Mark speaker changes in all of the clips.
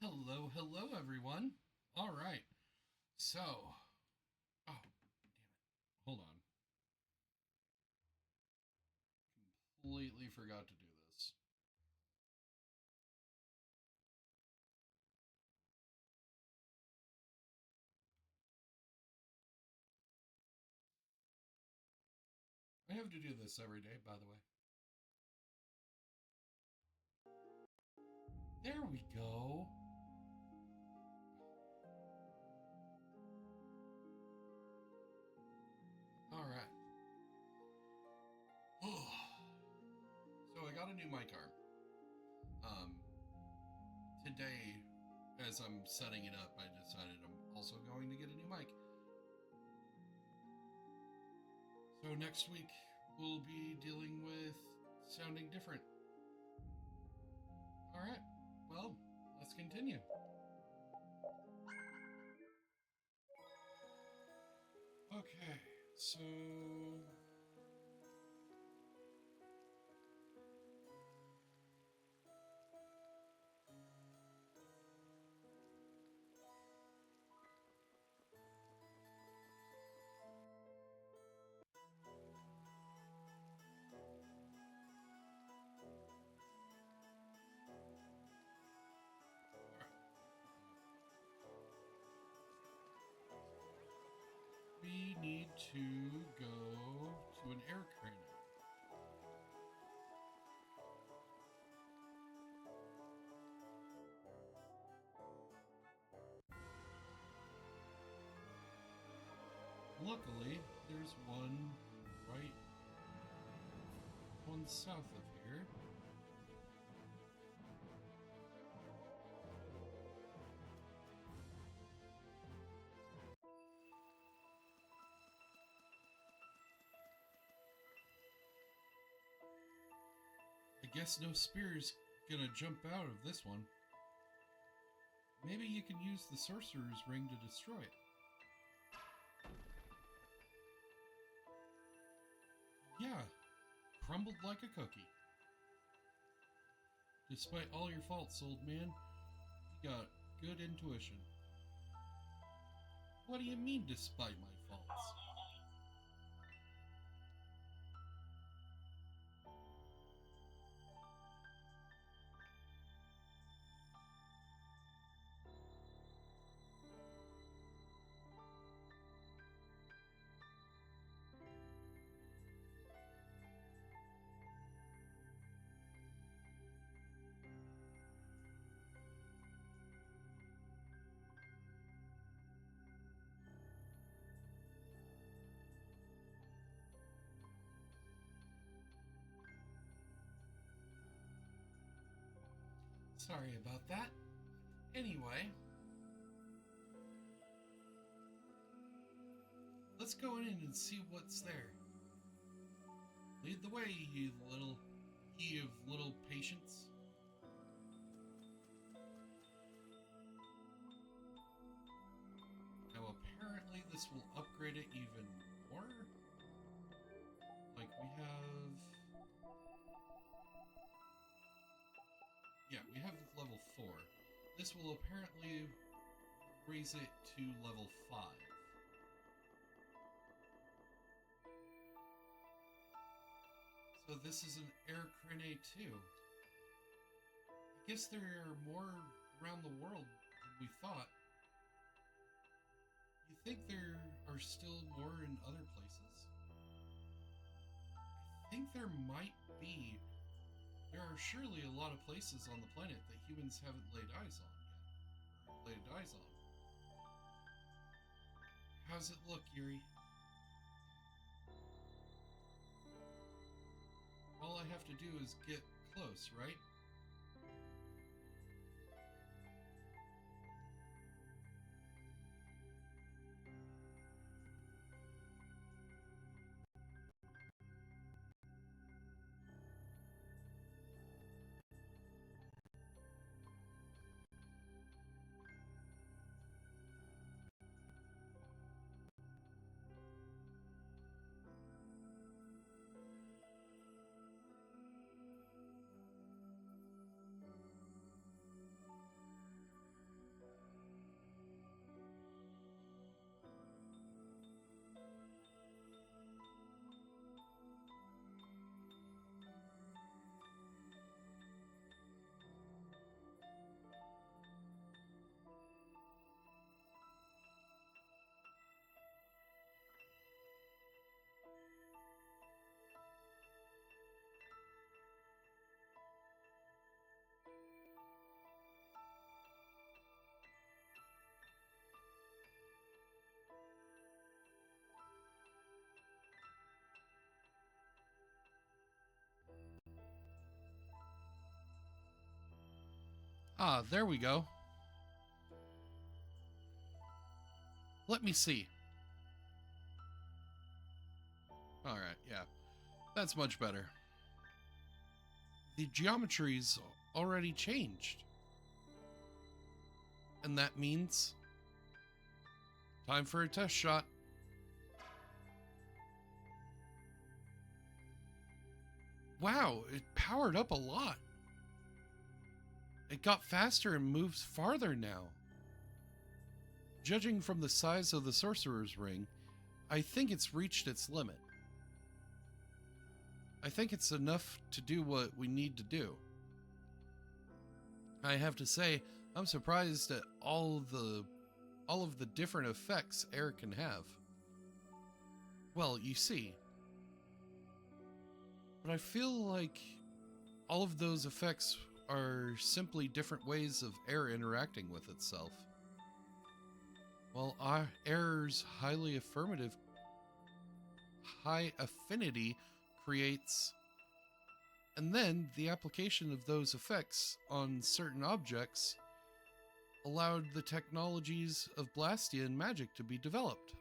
Speaker 1: Hello, hello, everyone. All right. So, oh, damn it. Hold on. Completely forgot to do this. I have to do this every day, by the way. There we go. All right. So I got a new mic arm. Today, as I'm setting it up, I decided I'm also going to get a new mic. So next week we'll be dealing with sounding different. All right. Well, let's continue. Okay, so we need to go to an air crane. Luckily, there's one south of here. I guess no spear's gonna jump out of this one. Maybe you can use the sorcerer's ring to destroy it. Yeah, crumbled like a cookie. Despite all your faults, old man, you got good intuition. What do you mean, despite my faults? Sorry about that. Anyway, let's go in and see what's there. Lead the way, ye of little patience. Now apparently this will upgrade it even more. Like we have... Yeah, we have level 4. This will apparently raise it to level 5. So this is an air crane too. I guess there are more around the world than we thought. You think there are still more in other places? I think there might be. There are surely a lot of places on the planet that humans haven't laid eyes on yet. Or laid eyes on. How's it look, Yuri? All I have to do is get close, right? Ah, there we go. Let me see. Alright, yeah. That's much better. The geometry's already changed. And that means... time for a test shot. Wow, it powered up a lot. It got faster and moves farther now. Judging from the size of the Sorcerer's Ring, I think it's reached its limit. I think it's enough to do what we need to do. I have to say, I'm surprised at all of the different effects air can have. Well, you see. But I feel like all of those effects are simply different ways of air interacting with itself. Well, our air's high affinity creates, and then the application of those effects on certain objects allowed the technologies of Blastia and magic to be developed.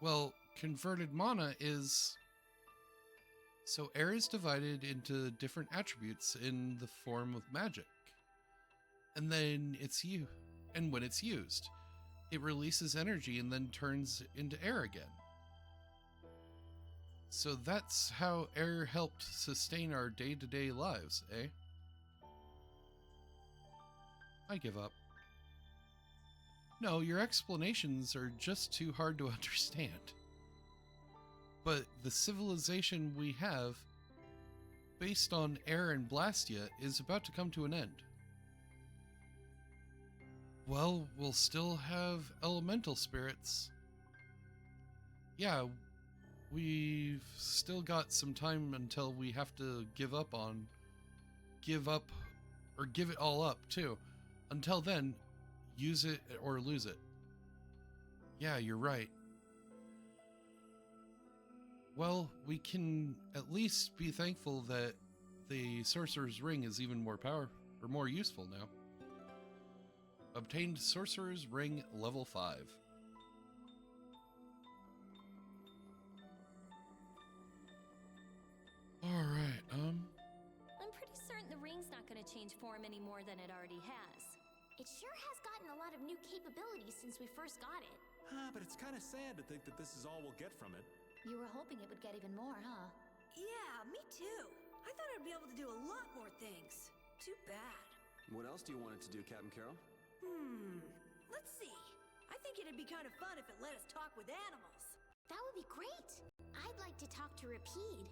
Speaker 1: Well, converted mana is... so air is divided into different attributes in the form of magic. And then when it's used, it releases energy and then turns into air again. So that's how air helped sustain our day-to-day lives, eh? I give up. No, your explanations are just too hard to understand. But the civilization we have, based on air and Blastia, is about to come to an end. Well, we'll still have elemental spirits. Yeah, we've still got some time until we have to give it all up, too. Until then, use it or lose it. Yeah, you're right. Well, we can at least be thankful that the Sorcerer's Ring is even more more useful now. Obtained Sorcerer's Ring level 5. Alright,
Speaker 2: I'm pretty certain the ring's not gonna change form any more than it already has.
Speaker 3: It sure has gotten a lot of new capabilities since we first got it.
Speaker 4: But it's kind of sad to think that this is all we'll get from it.
Speaker 3: You were hoping it would get even more, huh?
Speaker 5: Yeah, me too. I thought I'd be able to do a lot more things. Too bad.
Speaker 6: What else do you want it to do, Captain Carol?
Speaker 5: Let's see. I think it'd be kind of fun if it let us talk with animals.
Speaker 3: That would be great. I'd like to talk to Rapide.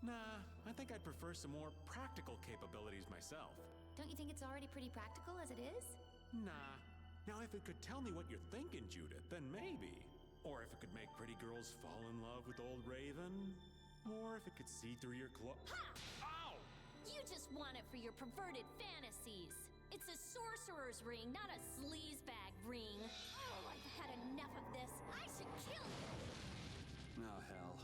Speaker 4: Nah, I think I'd prefer some more practical capabilities myself.
Speaker 3: Don't you think it's already pretty practical as it is?
Speaker 4: Nah. Now, if it could tell me what you're thinking, Judith, then maybe. Or if it could make pretty girls fall in love with old Raven. Or if it could see through your
Speaker 2: Ha!
Speaker 4: Ow!
Speaker 2: You just want it for your perverted fantasies. It's a sorcerer's ring, not a sleazebag ring. Oh, I've had enough of this. I should kill you.
Speaker 6: Oh, hell.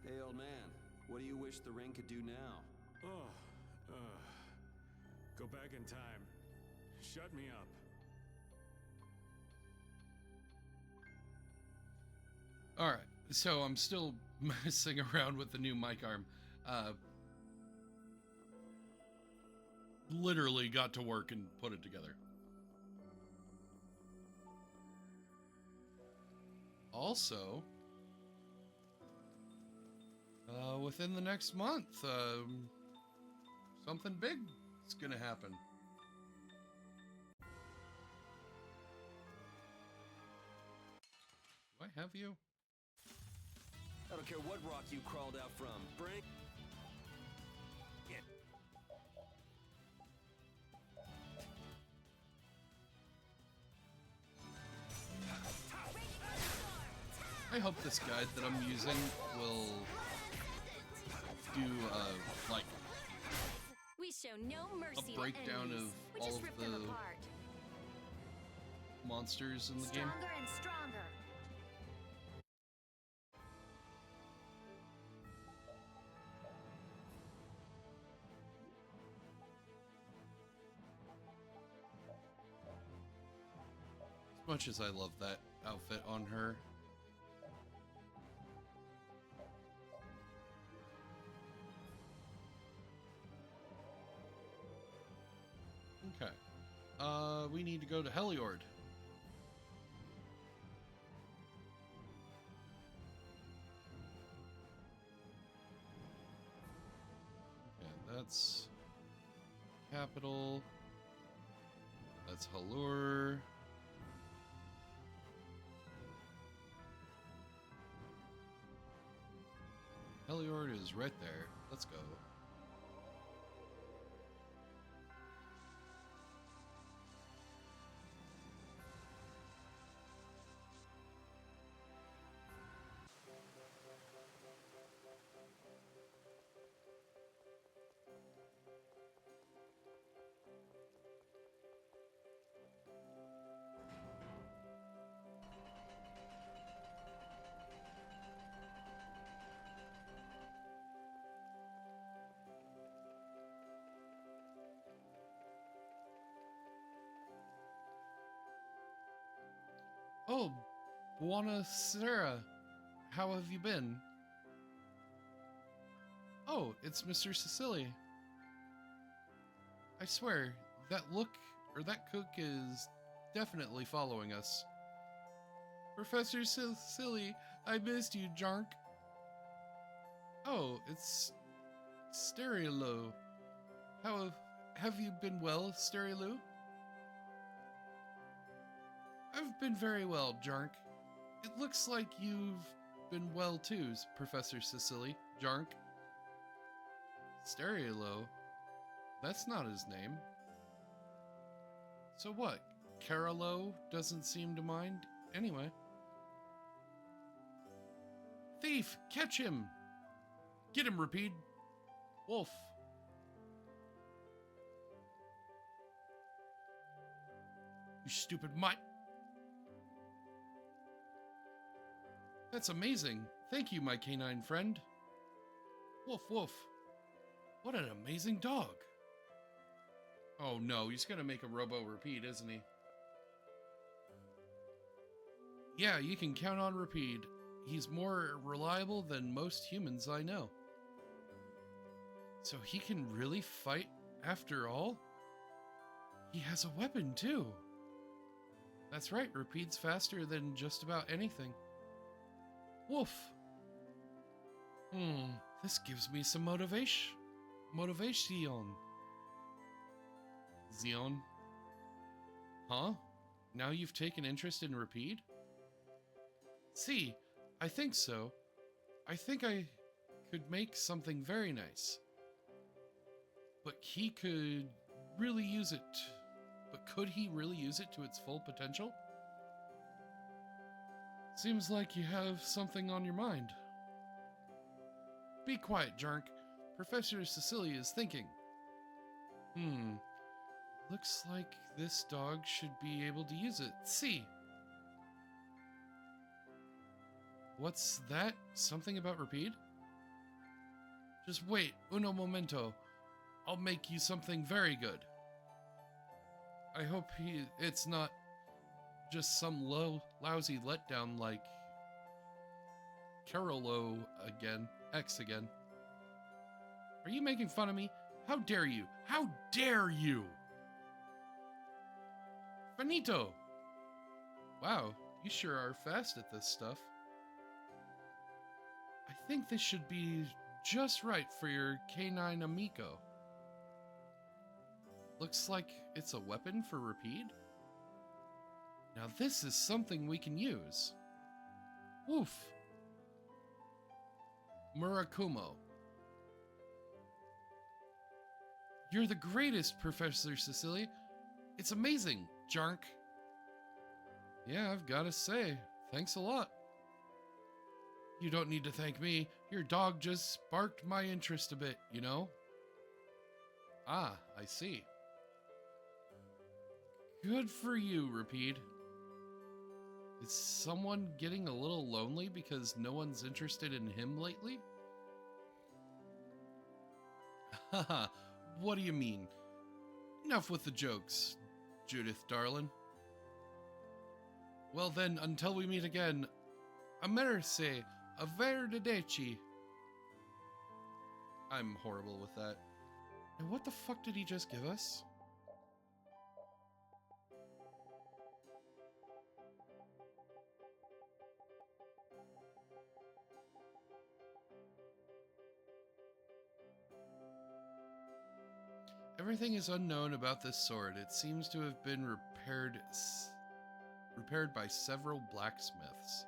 Speaker 6: Hey, old man, what do you wish the ring could do now?
Speaker 4: Go back in time. Shut me up.
Speaker 1: Alright, so I'm still messing around with the new mic arm. Literally got to work and put it together. Also, within the next month, something big is gonna happen. Do I have you?
Speaker 6: I don't care what rock you crawled out from. Bring it.
Speaker 1: I hope this guide that I'm using will do, like,
Speaker 2: We show no mercy
Speaker 1: a breakdown
Speaker 2: to enemies.
Speaker 1: of
Speaker 2: We
Speaker 1: all
Speaker 2: just
Speaker 1: of
Speaker 2: rip them
Speaker 1: the
Speaker 2: apart.
Speaker 1: monsters in the game.
Speaker 3: Stronger and stronger.
Speaker 1: much as I love that outfit on her. Okay. We need to go to Heliord. Okay, that's capital. That's Halur. Heliord is right there. Let's go. Oh, Buona Sera. How have you been? Oh, it's Mr. Cecily. I swear, that cook is definitely following us. Professor Cecily, I missed you, Jark. Oh, it's Sterilu. How have you been well, Sterilu? I've been very well, Jark. It looks like you've been well too, Professor Cecily. Jark. Sterilu? That's not his name. So what? Carolo doesn't seem to mind? Anyway. Thief! Catch him! Get him, Rapide! Wolf! You stupid mutt! That's amazing. Thank you, my canine friend. Woof, woof. What an amazing dog. Oh no, he's gonna make a robo-Rapide, isn't he? Yeah, you can count on Rapide. He's more reliable than most humans I know. So he can really fight after all? He has a weapon too. That's right, Rapide's faster than just about anything. Woof. This gives me some motivation. Zion. Huh? Now you've taken interest in Rapide? See, I think so. I think I could make something very nice. But he could really use it. But could he really use it to its full potential? Seems like you have something on your mind. Be quiet, Jark. Professor Cecilia is thinking. Looks like this dog should be able to use it. See. What's that? Something about Rapide? Just wait, uno momento. I'll make you something very good. I hope it's not just some lousy letdown like Carolo again, X again. Are you making fun of me? How dare you? How dare you? Finito! Wow, you sure are fast at this stuff. I think this should be just right for your canine amico. Looks like it's a weapon for Rapide? Now this is something we can use. Woof. Murakumo. You're the greatest, Professor Cecilia. It's amazing, Jark. Yeah, I've got to say, thanks a lot. You don't need to thank me. Your dog just sparked my interest a bit, you know? Ah, I see. Good for you, Rapide. Is someone getting a little lonely because no one's interested in him lately? Haha, what do you mean? Enough with the jokes, Judith, darling. Well then, until we meet again, a mercy, arrivederci. I'm horrible with that. And what the fuck did he just give us? Everything is unknown about this sword. It seems to have been repaired by several blacksmiths.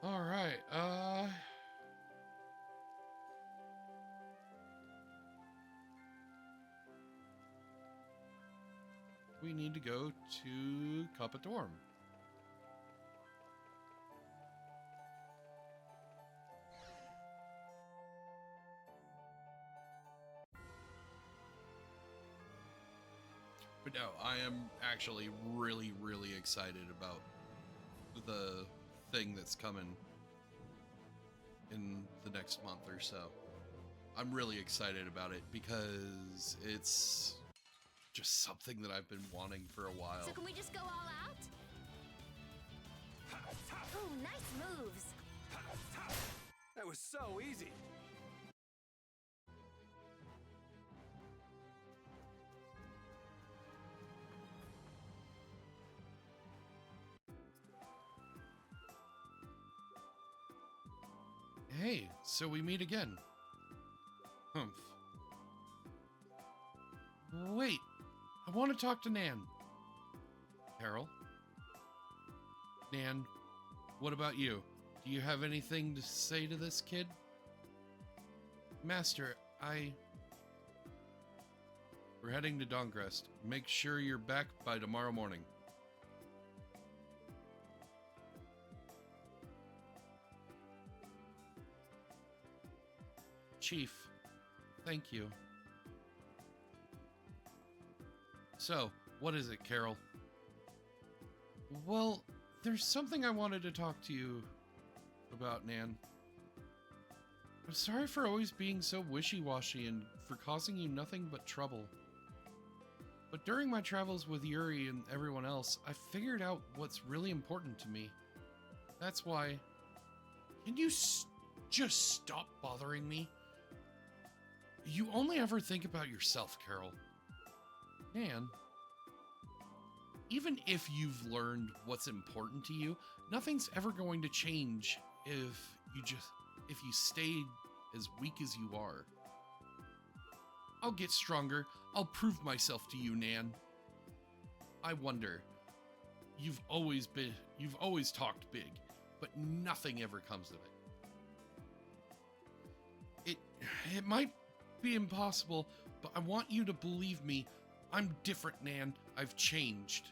Speaker 1: All right. We need to go to Capatorm. But no, I am actually really, really excited about the thing that's coming in the next month or so. I'm really excited about it because it's just something that I've been wanting for a while.
Speaker 2: So can we just go all out? Ooh, nice moves.
Speaker 6: That was so easy.
Speaker 1: Hey, so we meet again. Humph. Wait, I want to talk to Nan. Carol? Nan, what about you? Do you have anything to say to this kid? Master, We're heading to Dawngrest. Make sure you're back by tomorrow morning. Chief, thank you. So, what is it, Carol? Well, there's something I wanted to talk to you about, Nan. I'm sorry for always being so wishy-washy and for causing you nothing but trouble. But during my travels with Yuri and everyone else, I figured out what's really important to me. That's why... Can you just stop bothering me? You only ever think about yourself, Carol. Nan, even if you've learned what's important to you, nothing's ever going to change if you stay as weak as you are. I'll get stronger. I'll prove myself to you, Nan. I wonder, you've always talked big, but nothing ever comes of it. It might be impossible, but I want you to believe me. I'm different, Nan. I've changed.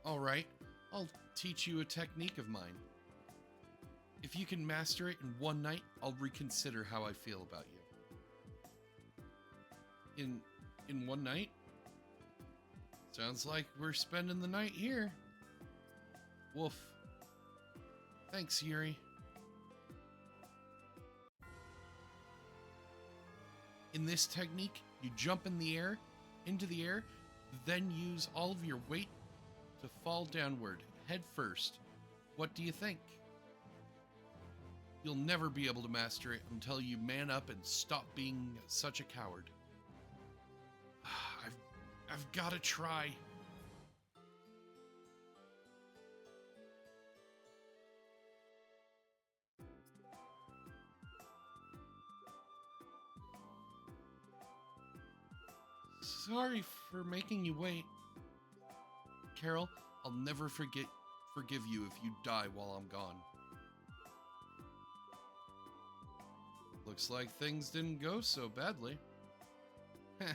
Speaker 1: Alright, I'll teach you a technique of mine. If you can master it in one night, I'll reconsider how I feel about you. In one night? Sounds like we're spending the night here. Woof. Thanks, Yuri. In this technique, you jump into the air, then use all of your weight to fall downward, head first. What do you think? You'll never be able to master it until you man up and stop being such a coward. I've got to try. Sorry for making you wait. Carol, I'll never forgive you if you die while I'm gone. Looks like things didn't go so badly. Heh.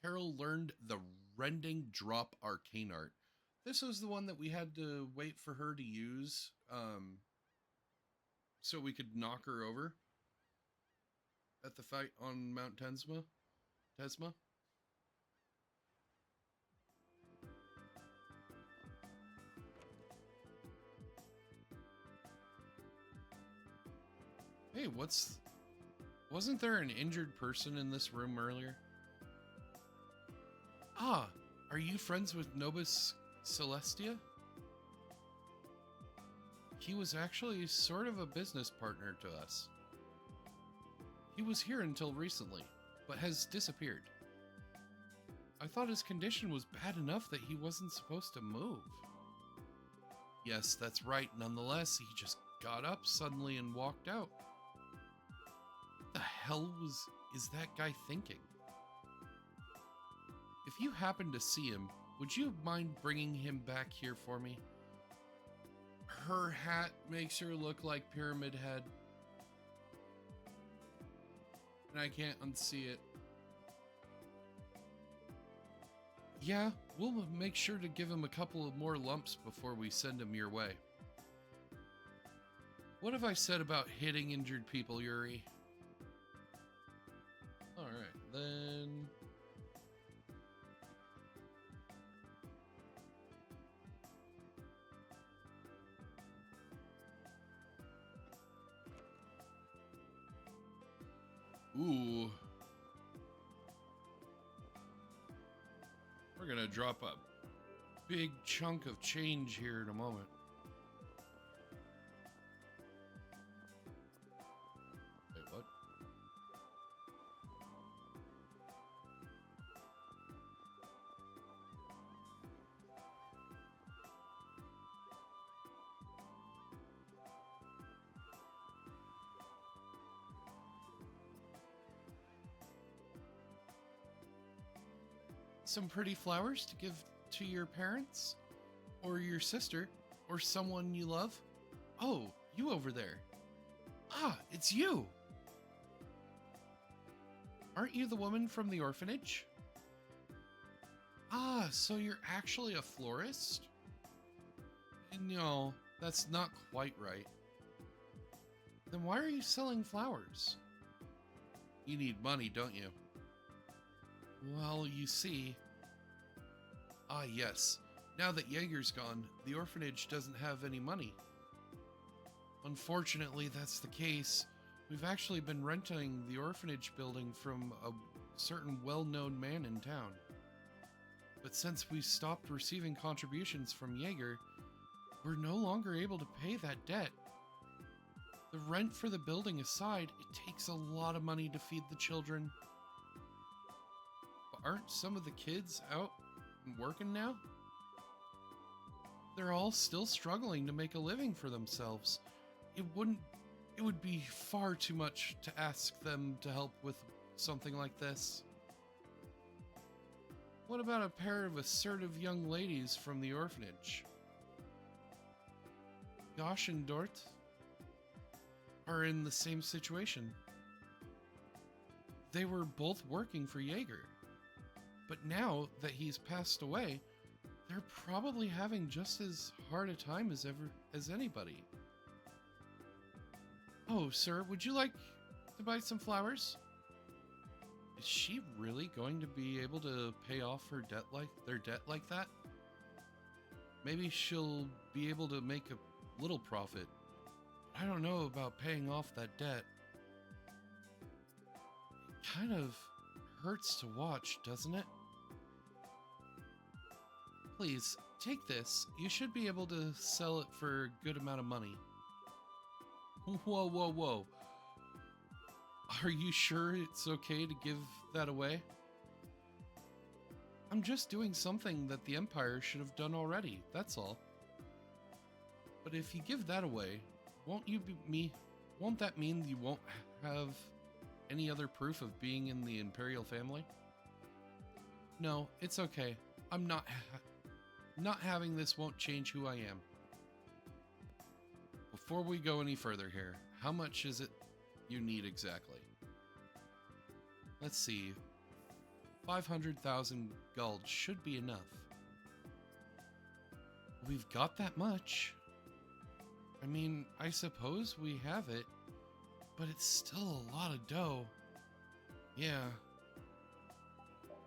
Speaker 1: Carol learned the Rending Drop Arcane Art. This was the one that we had to wait for her to use, so we could knock her over at the fight on Mount Tesma. Hey, what's Wasn't there an injured person in this room earlier? Ah, are you friends with Nobis Celestia? He was actually sort of a business partner to us. He was here until recently, but has disappeared. I thought his condition was bad enough that he wasn't supposed to move. Yes, that's right. Nonetheless, he just got up suddenly and walked out. What the hell is that guy thinking? If you happen to see him, would you mind bringing him back here for me? Her hat makes her look like Pyramid Head. And I can't unsee it. Yeah, we'll make sure to give him a couple of more lumps before we send him your way. What have I said about hitting injured people, Yuri? Alright, then... Ooh. We're gonna drop a big chunk of change here in a moment. Wait, what? Some pretty flowers to give to your parents? Or your sister? Or someone you love? Oh, you over there. Ah, it's you! Aren't you the woman from the orphanage? Ah, so you're actually a florist? No, that's not quite right. Then why are you selling flowers? You need money, don't you? Well, you see... Ah, yes. Now that Jaeger's gone, the orphanage doesn't have any money. Unfortunately, that's the case. We've actually been renting the orphanage building from a certain well-known man in town. But since we stopped receiving contributions from Jaeger, we're no longer able to pay that debt. The rent for the building aside, it takes a lot of money to feed the children. But aren't some of the kids out and working now? They're all still struggling to make a living for themselves. It would be far too much to ask them to help with something like this. What about a pair of assertive young ladies from the orphanage? Gosh and Dort are in the same situation. They were both working for Jaeger, but now that he's passed away, they're probably having just as hard a time as anybody. Oh, sir, would you like to buy some flowers? Is she really going to be able to pay off their debt like that? Maybe she'll be able to make a little profit. I don't know about paying off that debt. It kind of hurts to watch, doesn't it? Please, take this. You should be able to sell it for a good amount of money. Whoa, whoa, whoa. Are you sure it's okay to give that away? I'm just doing something that the Empire should have done already, that's all. But if you give that away, won't that mean you won't have any other proof of being in the Imperial family? No, it's okay. I'm not having this won't change who I am. Before we go any further here, how much is it you need exactly? Let's see. 500,000 gold should be enough. We've got that much. I mean, I suppose we have it, but it's still a lot of dough. Yeah.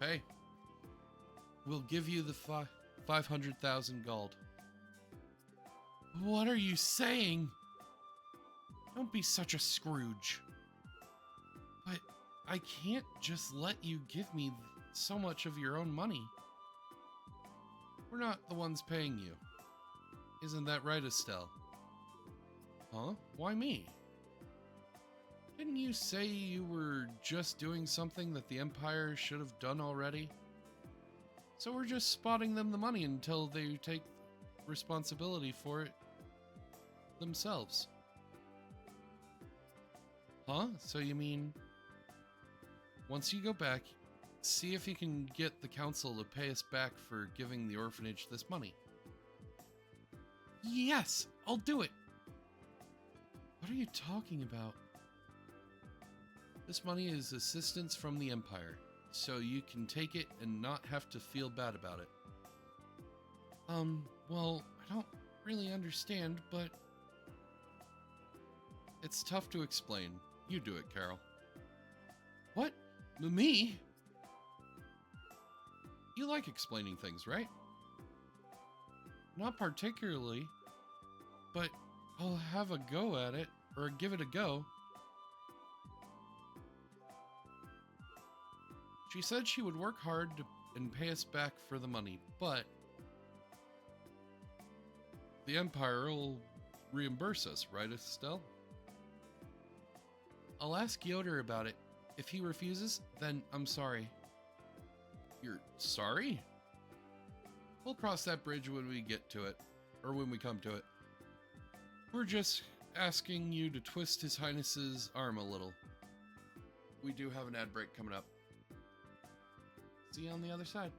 Speaker 1: Hey. We'll give you the 500,000 gold. What are you saying? Don't be such a Scrooge. But I can't just let you give me so much of your own money. We're not the ones paying you. Isn't that right, Estelle? Huh? Why me? Didn't you say you were just doing something that the Empire should have done already? So we're just spotting them the money until they take responsibility for it themselves. Huh? So you mean, once you go back, see if you can get the council to pay us back for giving the orphanage this money. Yes, I'll do it. What are you talking about? This money is assistance from the Empire, so you can take it and not have to feel bad about it. Well, I don't really understand, but it's tough to explain. You do it, Carol. What? Me? You like explaining things, right? Not particularly, but I'll have a go at it, or give it a go. She said she would work hard and pay us back for the money, but the Empire will reimburse us, right, Estelle? I'll ask Yoder about it. If he refuses, then I'm sorry. You're sorry? We'll cross that bridge when we get to it, or when we come to it. We're just asking you to twist His Highness's arm a little. We do have an ad break coming up. See you on the other side.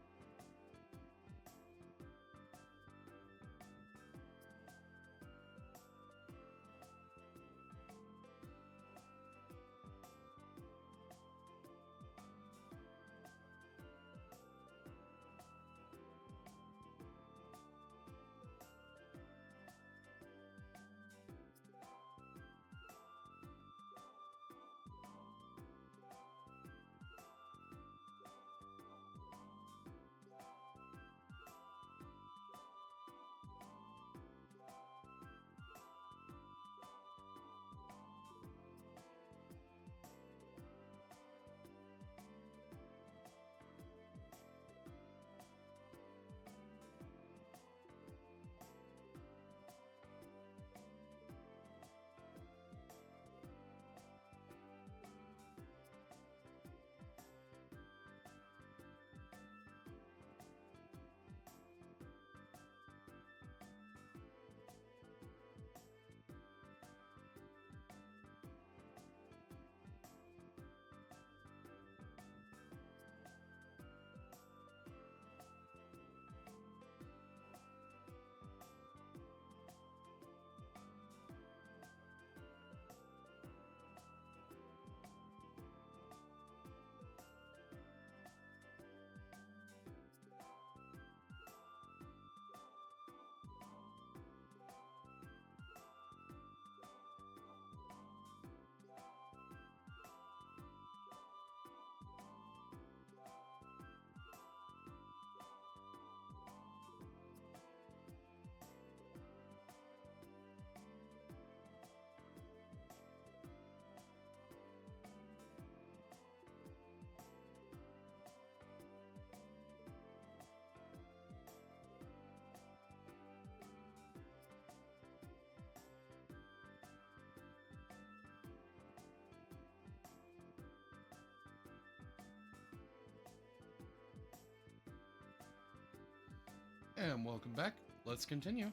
Speaker 1: And welcome back. Let's continue.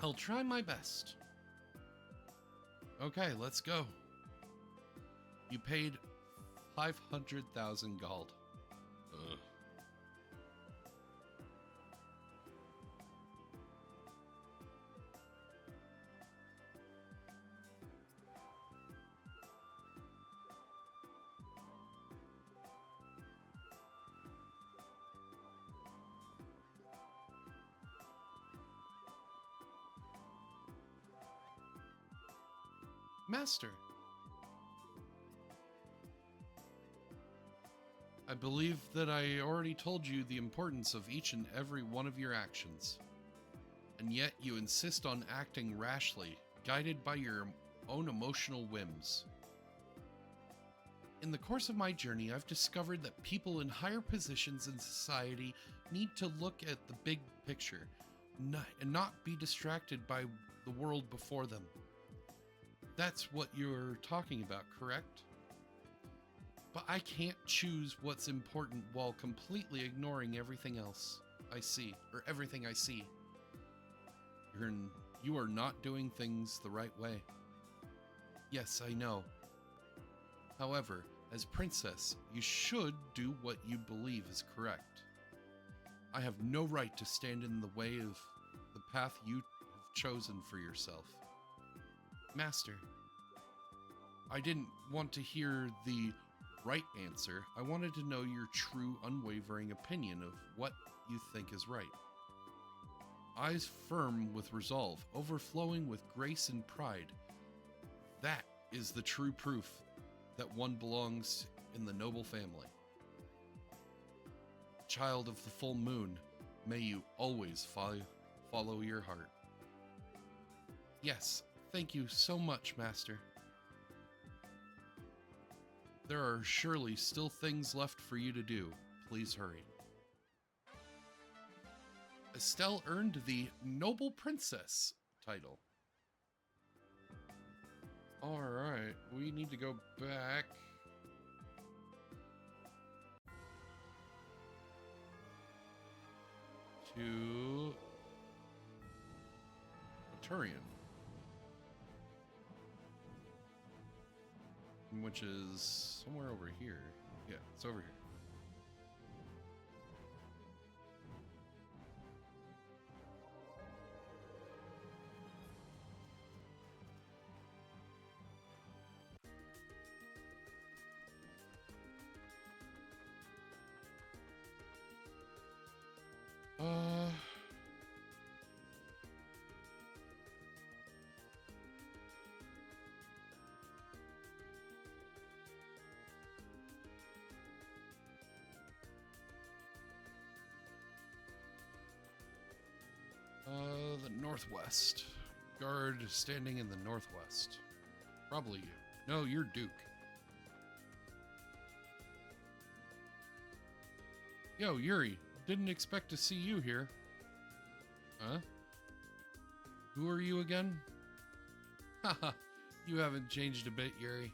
Speaker 1: I'll try my best. Okay, let's go. You paid 500,000 gold. Ugh. Master, I believe that I already told you the importance of each and every one of your actions, and yet you insist on acting rashly, guided by your own emotional whims. In the course of my journey, I've discovered that people in higher positions in society need to look at the big picture and not be distracted by the world before them. That's what you're talking about, correct? But I can't choose what's important while completely ignoring everything else I see, or everything I see. You are not doing things the right way. Yes, I know. However, as princess, you should do what you believe is correct. I have no right to stand in the way of the path you have chosen for yourself. Master, I didn't want to hear the right answer. I wanted to know your true, unwavering opinion of what you think is right. Eyes firm with resolve, overflowing with grace and pride. That is the true proof that one belongs in the noble family. Child of the full moon, may you always follow your heart. Yes, thank you so much, Master. There are surely still things left for you to do. Please hurry. Estelle earned the Noble Princess title. Alright, we need to go back. To Turian, which is somewhere over here. Yeah, it's over here. The northwest. Guard standing in the northwest. Probably you. No, you're Duke. Yo, Yuri. Didn't expect to see you here. Huh? Who are you again? Haha, you haven't changed a bit, Yuri.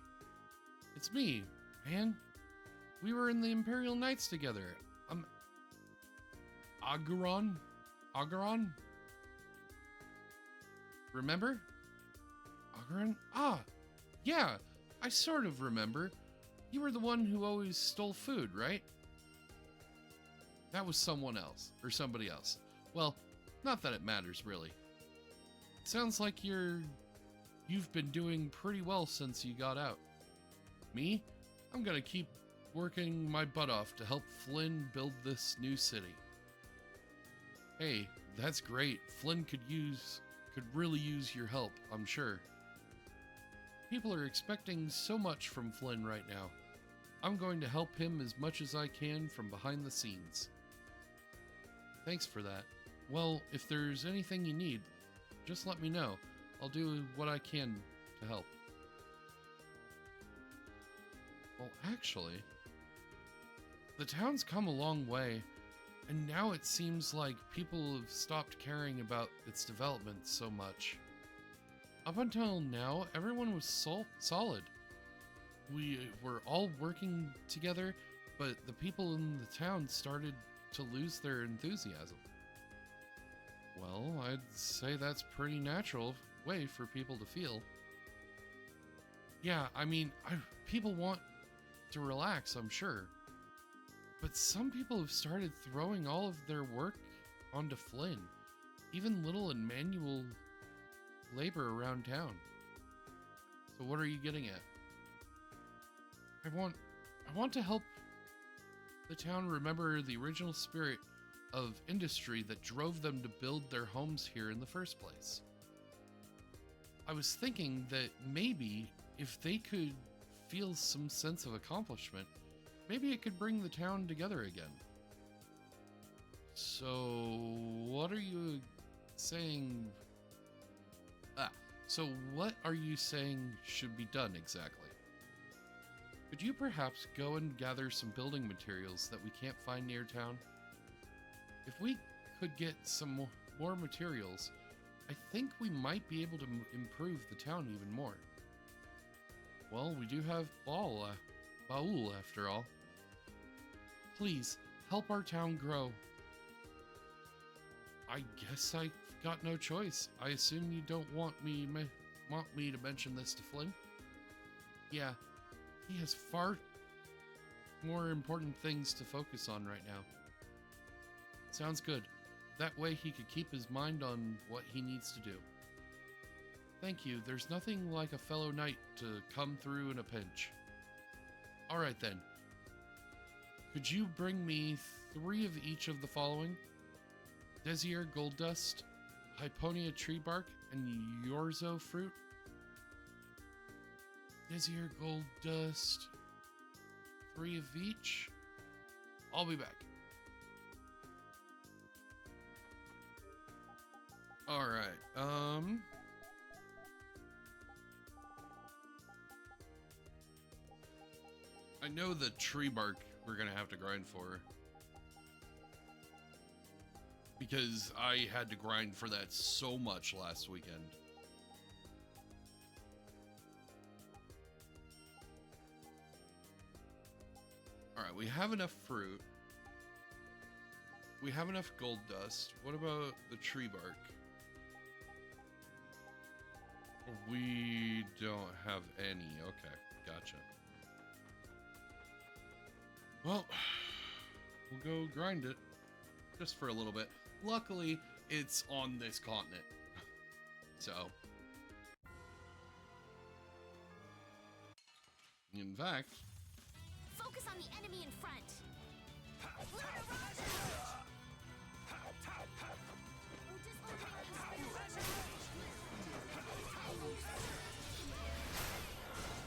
Speaker 1: It's me, man. We were in the Imperial Knights together. Agaron? Agaron? Remember? Agaron? Ah, yeah, I sort of remember. You were the one who always stole food, right? That was someone else, or somebody else. Well, not that it matters, really. Sounds like you've been doing pretty well since you got out. Me? I'm gonna keep working my butt off to help Flynn build this new city. Hey, that's great. Flynn could really use your help, I'm sure. People are expecting so much from Flynn right now. I'm going to help him as much as I can from behind the scenes. Thanks for that. Well, if there's anything you need, just let me know. I'll do what I can to help. Well, actually, the town's come a long way, and now it seems like people have stopped caring about its development so much. Up until now, everyone was solid. We were all working together, but the people in the town started to lose their enthusiasm. Well, I'd say that's pretty natural way for people to feel. Yeah, I mean, people want to relax, I'm sure. But some people have started throwing all of their work onto Flynn, even little and manual labor around town. So what are you getting at? I want to help the town remember the original spirit of industry that drove them to build their homes here in the first place. I was thinking that maybe if they could feel some sense of accomplishment, maybe it could bring the town together again. So, what are you saying? So what are you saying should be done exactly? Could could you perhaps go and gather some building materials that we can't find near town? If we could get some more materials, I think we might be able to improve the town even more. Well, we do have Baul after all. Please, help our town grow. I guess I've got no choice. I assume you don't want me to mention this to Fling? Yeah, he has far more important things to focus on right now. Sounds good. That way he could keep his mind on what he needs to do. Thank you. There's nothing like a fellow knight to come through in a pinch. Alright then. Could you bring me 3 of each of the following? Desier gold dust, Hyponia tree bark, and Yorzo fruit? Desier gold dust, 3 of each? I'll be back. Alright, I know the tree bark we're gonna have to grind for. Because I had to grind for that so much last weekend. Alright, we have enough fruit. We have enough gold dust. What about the tree bark? We don't have any. Okay, gotcha. Well, we'll go grind it just for a little bit. Luckily, it's on this continent. So, in fact,
Speaker 3: Focus on the enemy in front.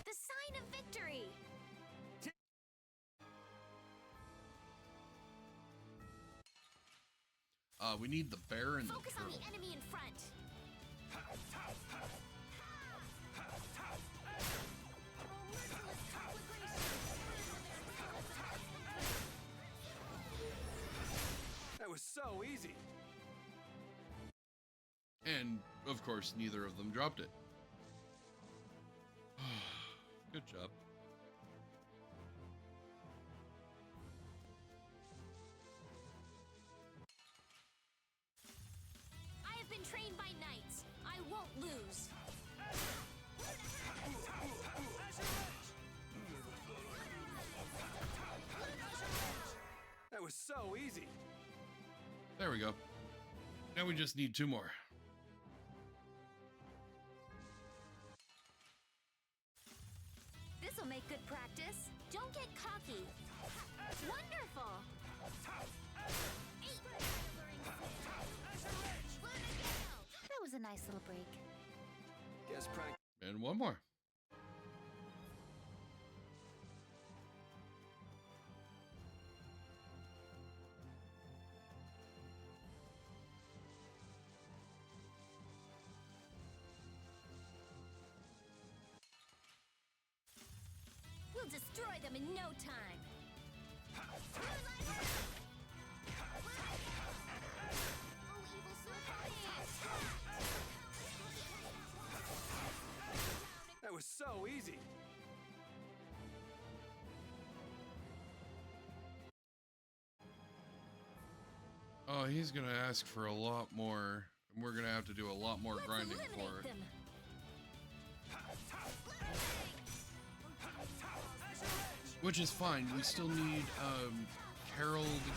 Speaker 3: The sign of victory.
Speaker 1: we need the bear and
Speaker 3: Focus
Speaker 1: the
Speaker 3: on
Speaker 1: turtle.
Speaker 3: the enemy in front.
Speaker 6: That was so easy.
Speaker 1: And, of course, neither of them dropped it. Good job.
Speaker 3: I have been trained by knights. I won't lose.
Speaker 6: That was so easy.
Speaker 1: There we go. Now we just need 2 more.
Speaker 3: This'll make good practice. Don't get cocky. Wonderful. That was a nice little break.
Speaker 6: Guess practice.
Speaker 1: And 1 more.
Speaker 3: We'll destroy them in no time.
Speaker 6: That was so easy.
Speaker 1: Oh, he's gonna ask for a lot more. And we're gonna have to do a lot more
Speaker 3: Let's
Speaker 1: grinding
Speaker 3: eliminate
Speaker 1: for it.
Speaker 3: them.
Speaker 1: Which is fine. We still need Carol to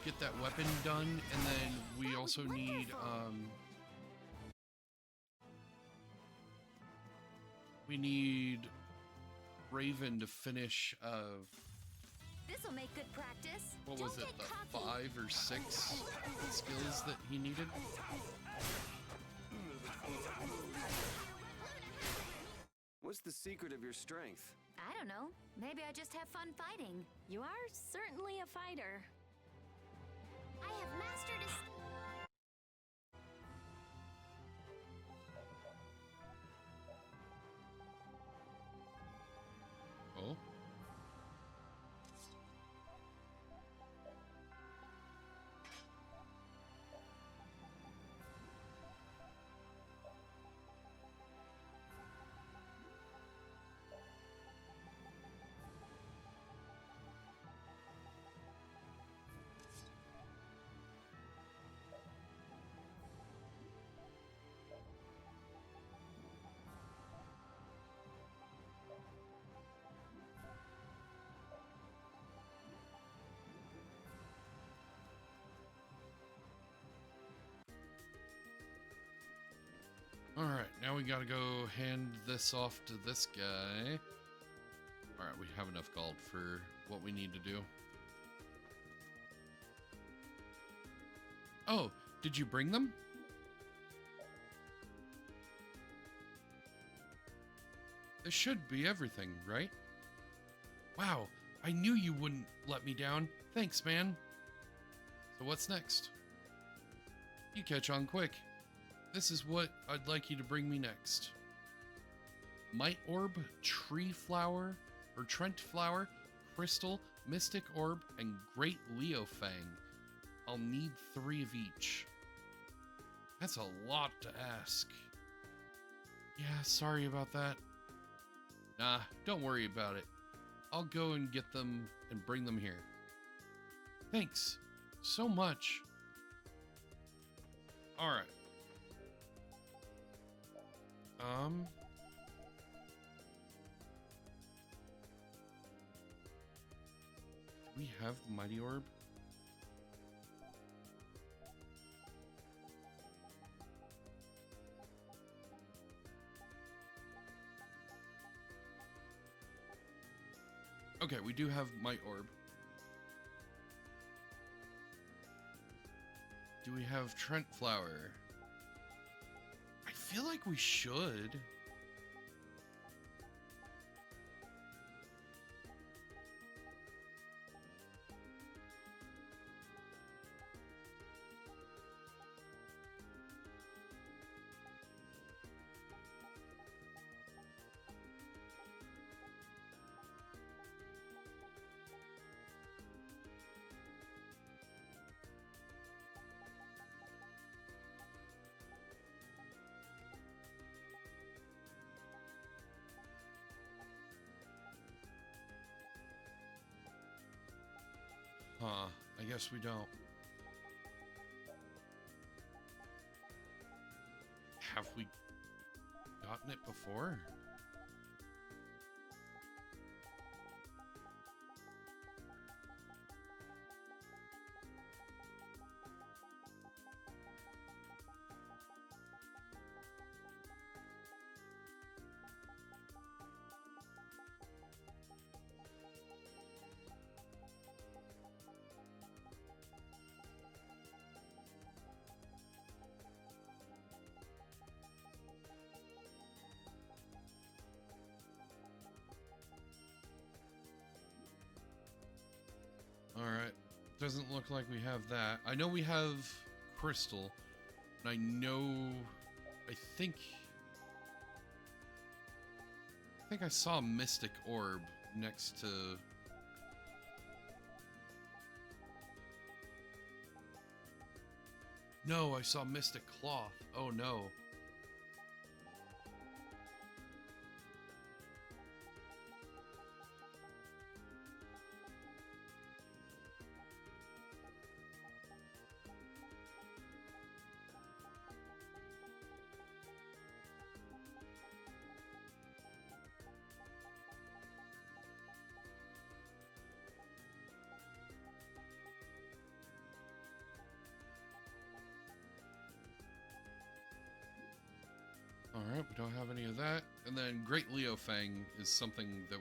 Speaker 1: get that weapon done, and then we also need we need Raven to finish
Speaker 3: This'll make good practice.
Speaker 1: what was
Speaker 3: Don't
Speaker 1: it,
Speaker 3: get
Speaker 1: the
Speaker 3: cocky.
Speaker 1: 5 or 6 skills that he needed?
Speaker 6: What's the secret of your strength?
Speaker 3: I don't know. Maybe I just have fun fighting.
Speaker 2: You are certainly a fighter.
Speaker 3: I have mastered a...
Speaker 1: we gotta go hand this off to this guy. Alright, we have enough gold for what we need to do. Oh, did you bring them? This should be everything, right? Wow, I knew you wouldn't let me down. Thanks, man. So what's next? You catch on quick. This is what I'd like you to bring me next. Might Orb, Tree Flower, or Trent Flower, Crystal, Mystic Orb, and Great Leo Fang. I'll need 3 of each. That's a lot to ask. Yeah, sorry about that. Nah, don't worry about it. I'll go and get them and bring them here. Thanks so much. Alright. Do we have the Mighty Orb? Okay, we do have Might Orb. Do we have Trent Flower? I feel like we should. Huh, I guess we don't. Have we gotten it before? Alright, doesn't look like we have that. I know we have Crystal, and I think I saw Mystic Orb next to... No, I saw Mystic Cloth. Oh no. Alright, we don't have any of that. And then Great Leo Fang is something that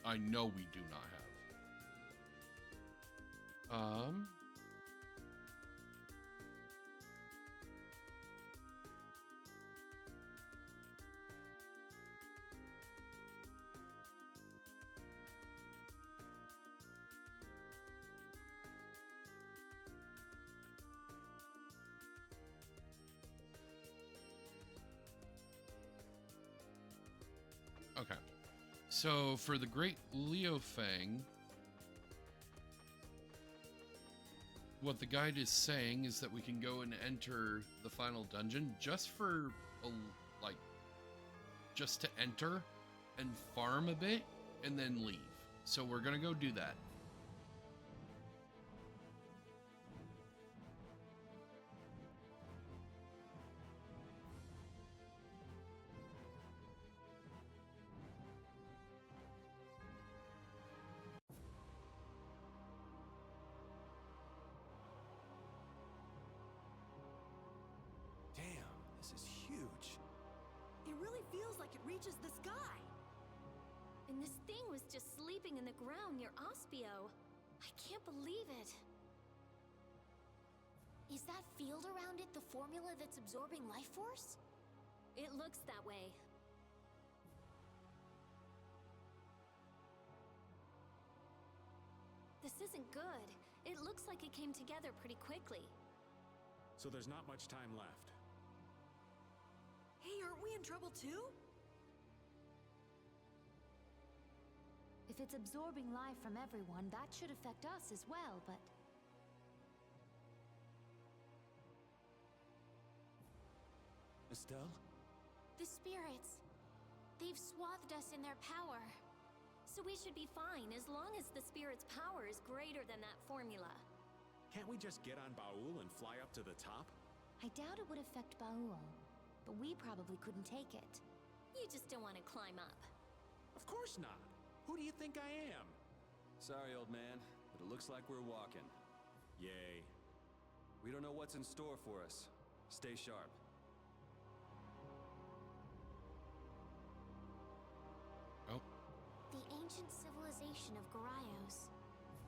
Speaker 1: I know we do not have. Okay. So for the Great Leo Fang, what the guide is saying is that we can go and enter the final dungeon just for just to enter and farm a bit and then leave. So we're gonna go do that.
Speaker 6: Damn, this is huge.
Speaker 5: it reaches the sky.
Speaker 2: And this thing was just sleeping in the ground near Ospio. I can't believe it.
Speaker 3: Is that field around it the formula that's absorbing life force?
Speaker 2: It looks that way. This isn't good. It looks like it came together pretty quickly.
Speaker 4: So there's not much time left.
Speaker 5: Hey, aren't we in trouble too?
Speaker 3: If it's absorbing life from everyone, that should affect us as well, but...
Speaker 6: Estelle?
Speaker 3: The spirits... They've swathed us in their power.
Speaker 2: So we should be fine as long as the spirit's power is greater than that formula.
Speaker 4: Can't we just get on Baul and fly up to the top?
Speaker 3: I doubt it would affect Baul, but we probably couldn't take it.
Speaker 2: You just don't want to climb up.
Speaker 4: Of course not. Who do you think I am?
Speaker 6: Sorry, old man, but it looks like we're walking.
Speaker 4: Yay.
Speaker 6: We don't know what's in store for us. Stay sharp.
Speaker 1: Oh,
Speaker 3: The ancient civilization of Garaios.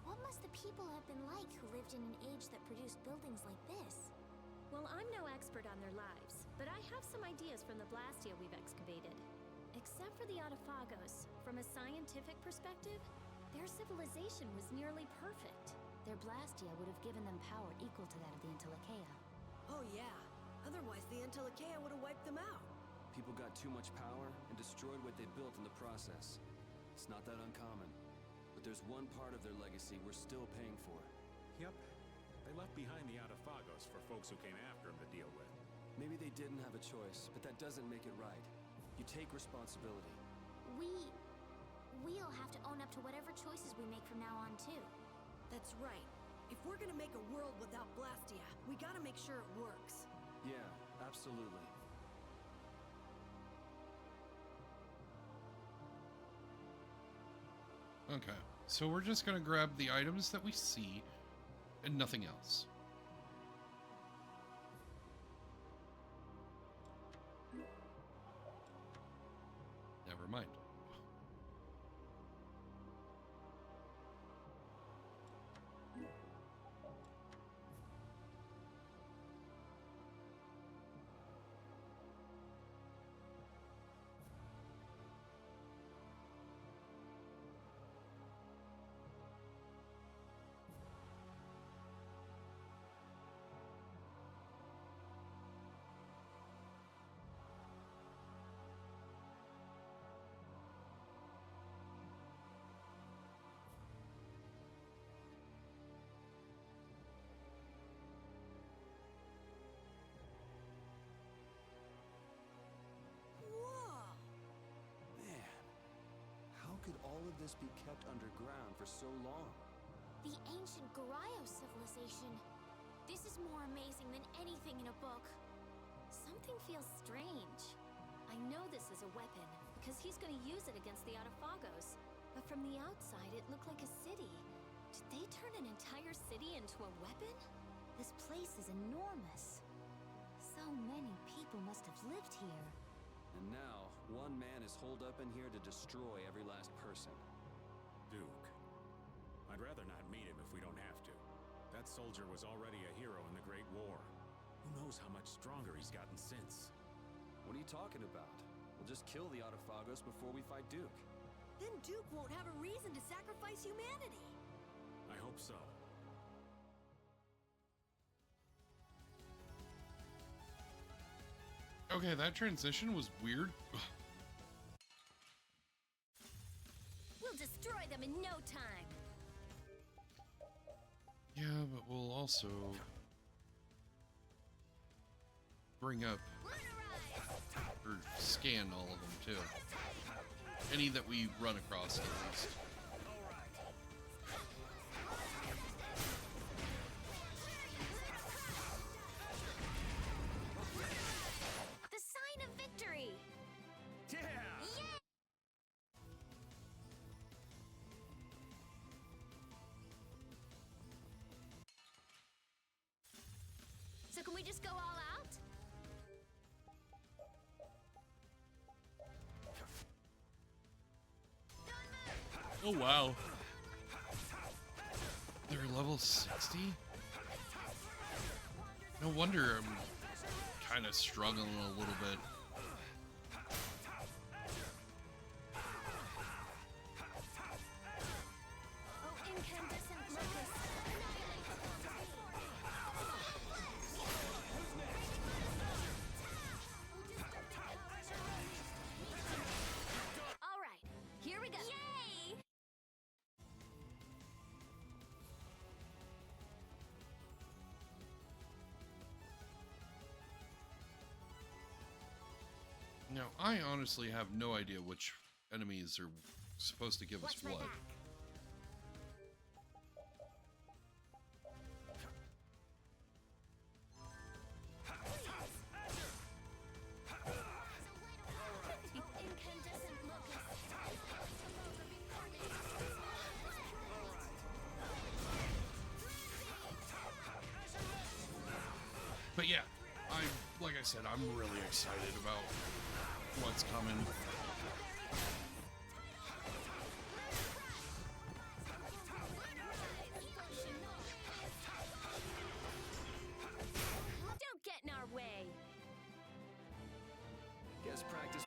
Speaker 3: What must the people have been like who lived in an age that produced buildings like this?
Speaker 2: Well, I'm no expert on their lives, but I have some ideas from the Blastia we've excavated. Except for the Autophagos, from a scientific perspective, their civilization was nearly perfect.
Speaker 3: Their Blastia would have given them power equal to that of the Antilocheia.
Speaker 5: Oh yeah. Otherwise, the Antilocheia would have wiped them out.
Speaker 6: People got too much power and destroyed what they built in the process. It's not that uncommon. But there's one part of their legacy we're still paying for.
Speaker 4: Yep. They left behind the Autophagos for folks who came after them to deal with.
Speaker 6: Maybe they didn't have a choice, but that doesn't make it right. You take responsibility.
Speaker 3: We'll have to own up to whatever choices we make from now on, too.
Speaker 5: That's right. If we're gonna make a world without Blastia, we gotta make sure it works.
Speaker 6: Yeah, absolutely.
Speaker 1: okay. So we're just gonna grab the items that we see and nothing else. Never mind.
Speaker 5: Whoa!
Speaker 6: Man, how could all of this be kept underground for so long?
Speaker 3: The ancient Garaio civilization. This is more amazing than anything in a book.
Speaker 2: Something feels strange. I know this is a weapon, because he's going to use it against the Autophagos. But from the outside, it looked like a city. Did they turn an entire city into a weapon?
Speaker 3: This place is enormous. So many people must have lived here.
Speaker 6: And now, one man is holed up in here to destroy every last person.
Speaker 4: Duke. I'd rather not meet him if we don't have to. That soldier was already a hero in the Great War. Who knows how much stronger he's gotten since?
Speaker 6: What are you talking about? We'll just kill the Autophagos before we fight Duke.
Speaker 5: Then Duke won't have a reason to sacrifice humanity.
Speaker 4: I hope so.
Speaker 1: Okay, that transition was weird.
Speaker 2: We'll destroy them in no time.
Speaker 1: Yeah, but we'll also bring up or scan all of them too. Any that we run across at least.
Speaker 2: The sign of victory!
Speaker 4: Yeah!
Speaker 2: So can we just go all out?
Speaker 1: Oh, wow. They're level 60? No wonder I'm kind of struggling a little bit.
Speaker 2: Oh, incandescent locust. All right, here we go. Yay!
Speaker 1: Now, I honestly have no idea which enemies are supposed to give us
Speaker 3: Watch my
Speaker 1: what.
Speaker 3: back.
Speaker 2: Incandescent locust.
Speaker 1: But yeah, like I said, I'm really excited about what's coming.
Speaker 2: Don't get in our way.
Speaker 6: Guess practice.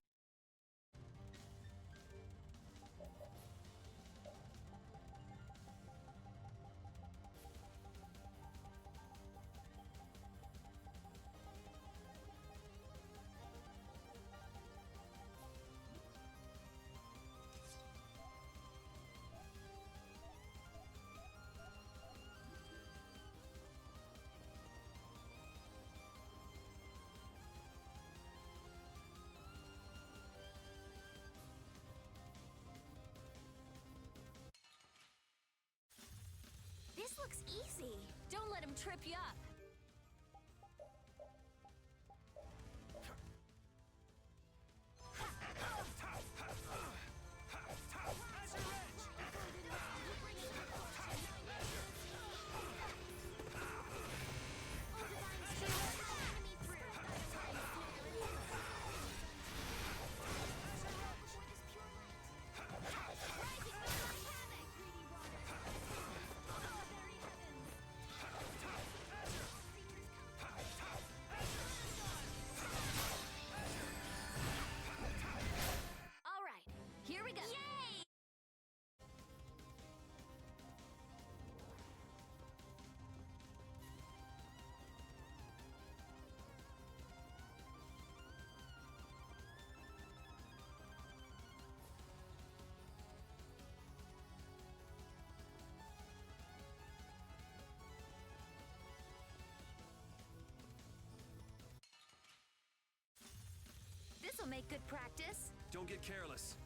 Speaker 3: This looks easy.
Speaker 2: Don't let him trip you up. All right, here we go. Yay! This'll make good practice.
Speaker 6: Don't get careless.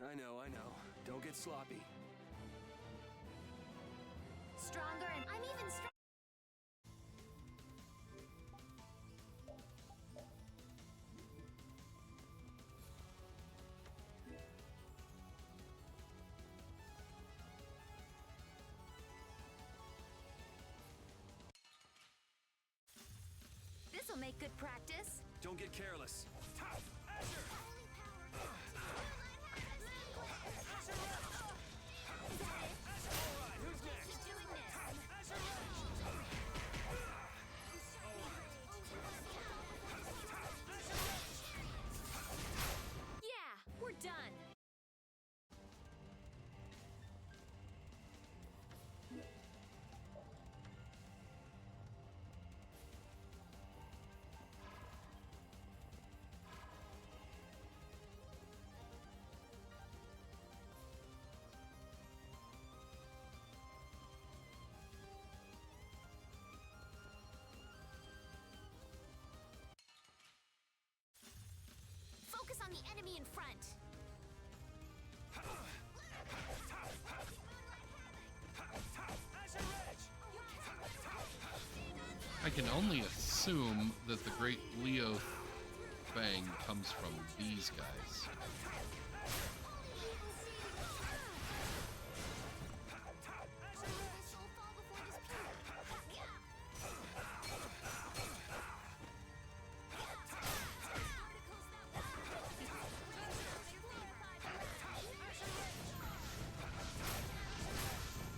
Speaker 6: I know. Don't get sloppy.
Speaker 3: Stronger and I'm even stronger.
Speaker 2: This'll make good practice.
Speaker 6: Don't get careless.
Speaker 2: Yeah, we're done.
Speaker 3: Focus on the enemy in front.
Speaker 1: I can only assume that the Great Leo fang comes from these guys.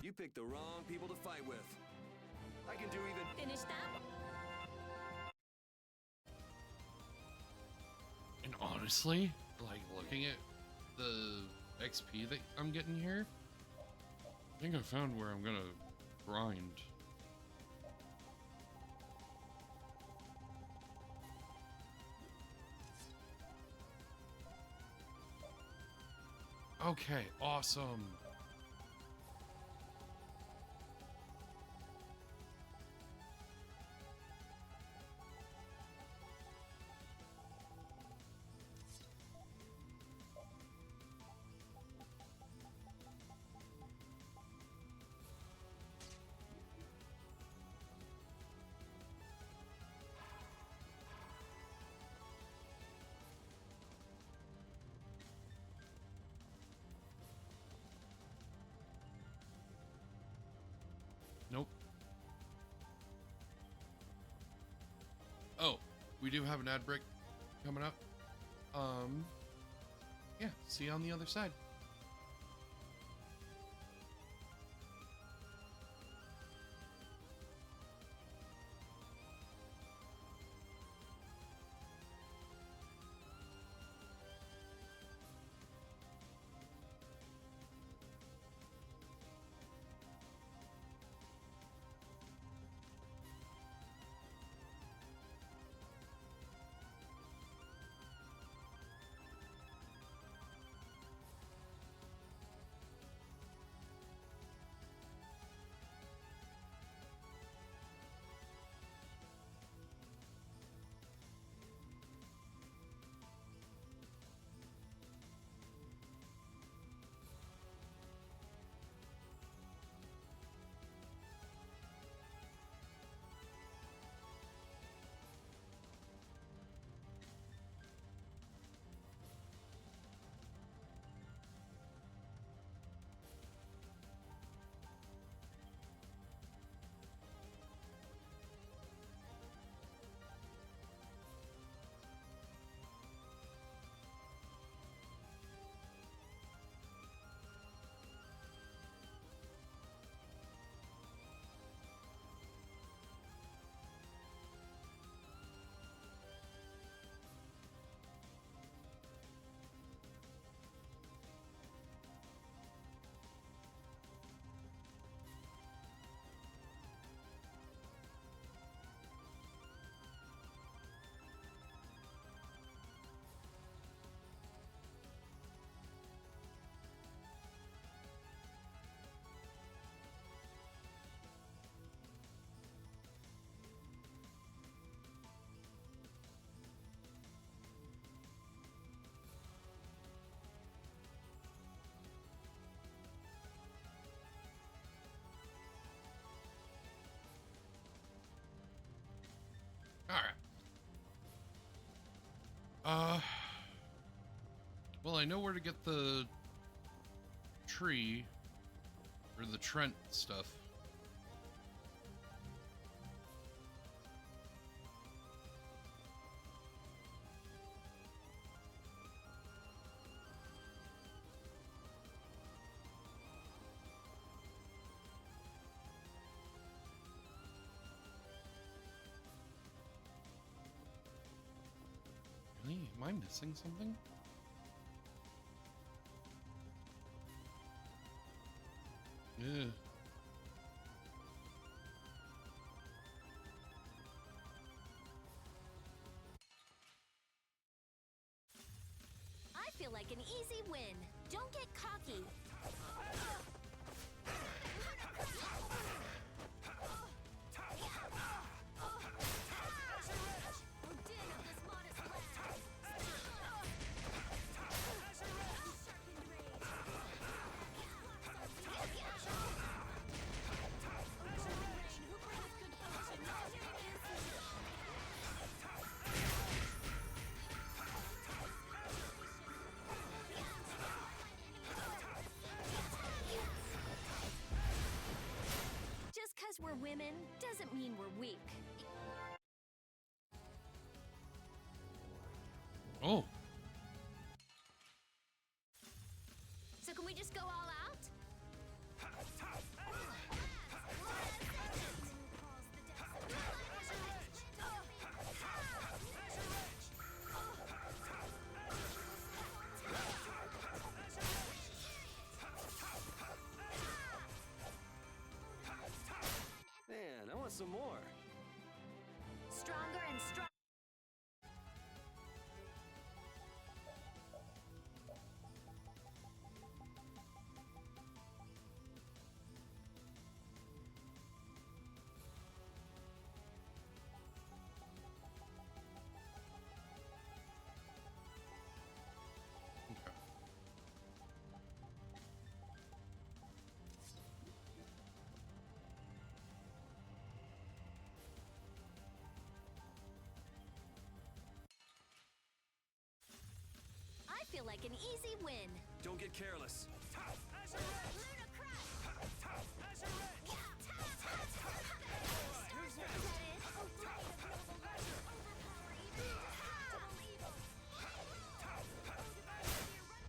Speaker 6: You picked the wrong people to fight with. I can do even...
Speaker 2: Finish that?
Speaker 1: And honestly, like looking at the XP that I'm getting here, I think I found where I'm gonna grind. Okay, awesome. Nope. Oh, we do have an ad break coming up. Yeah, see you on the other side. Alright. Well, I know where to get the tree, or the Trent stuff. Really? Am I missing something? Yeah.
Speaker 2: I feel like an easy win. Don't get cocky. women doesn't mean we're weak.
Speaker 1: Oh,
Speaker 2: So can we just go all out?
Speaker 6: Man, I want some more.
Speaker 2: Stronger and stronger.
Speaker 1: okay.
Speaker 2: I feel like an easy win.
Speaker 6: Don't get careless.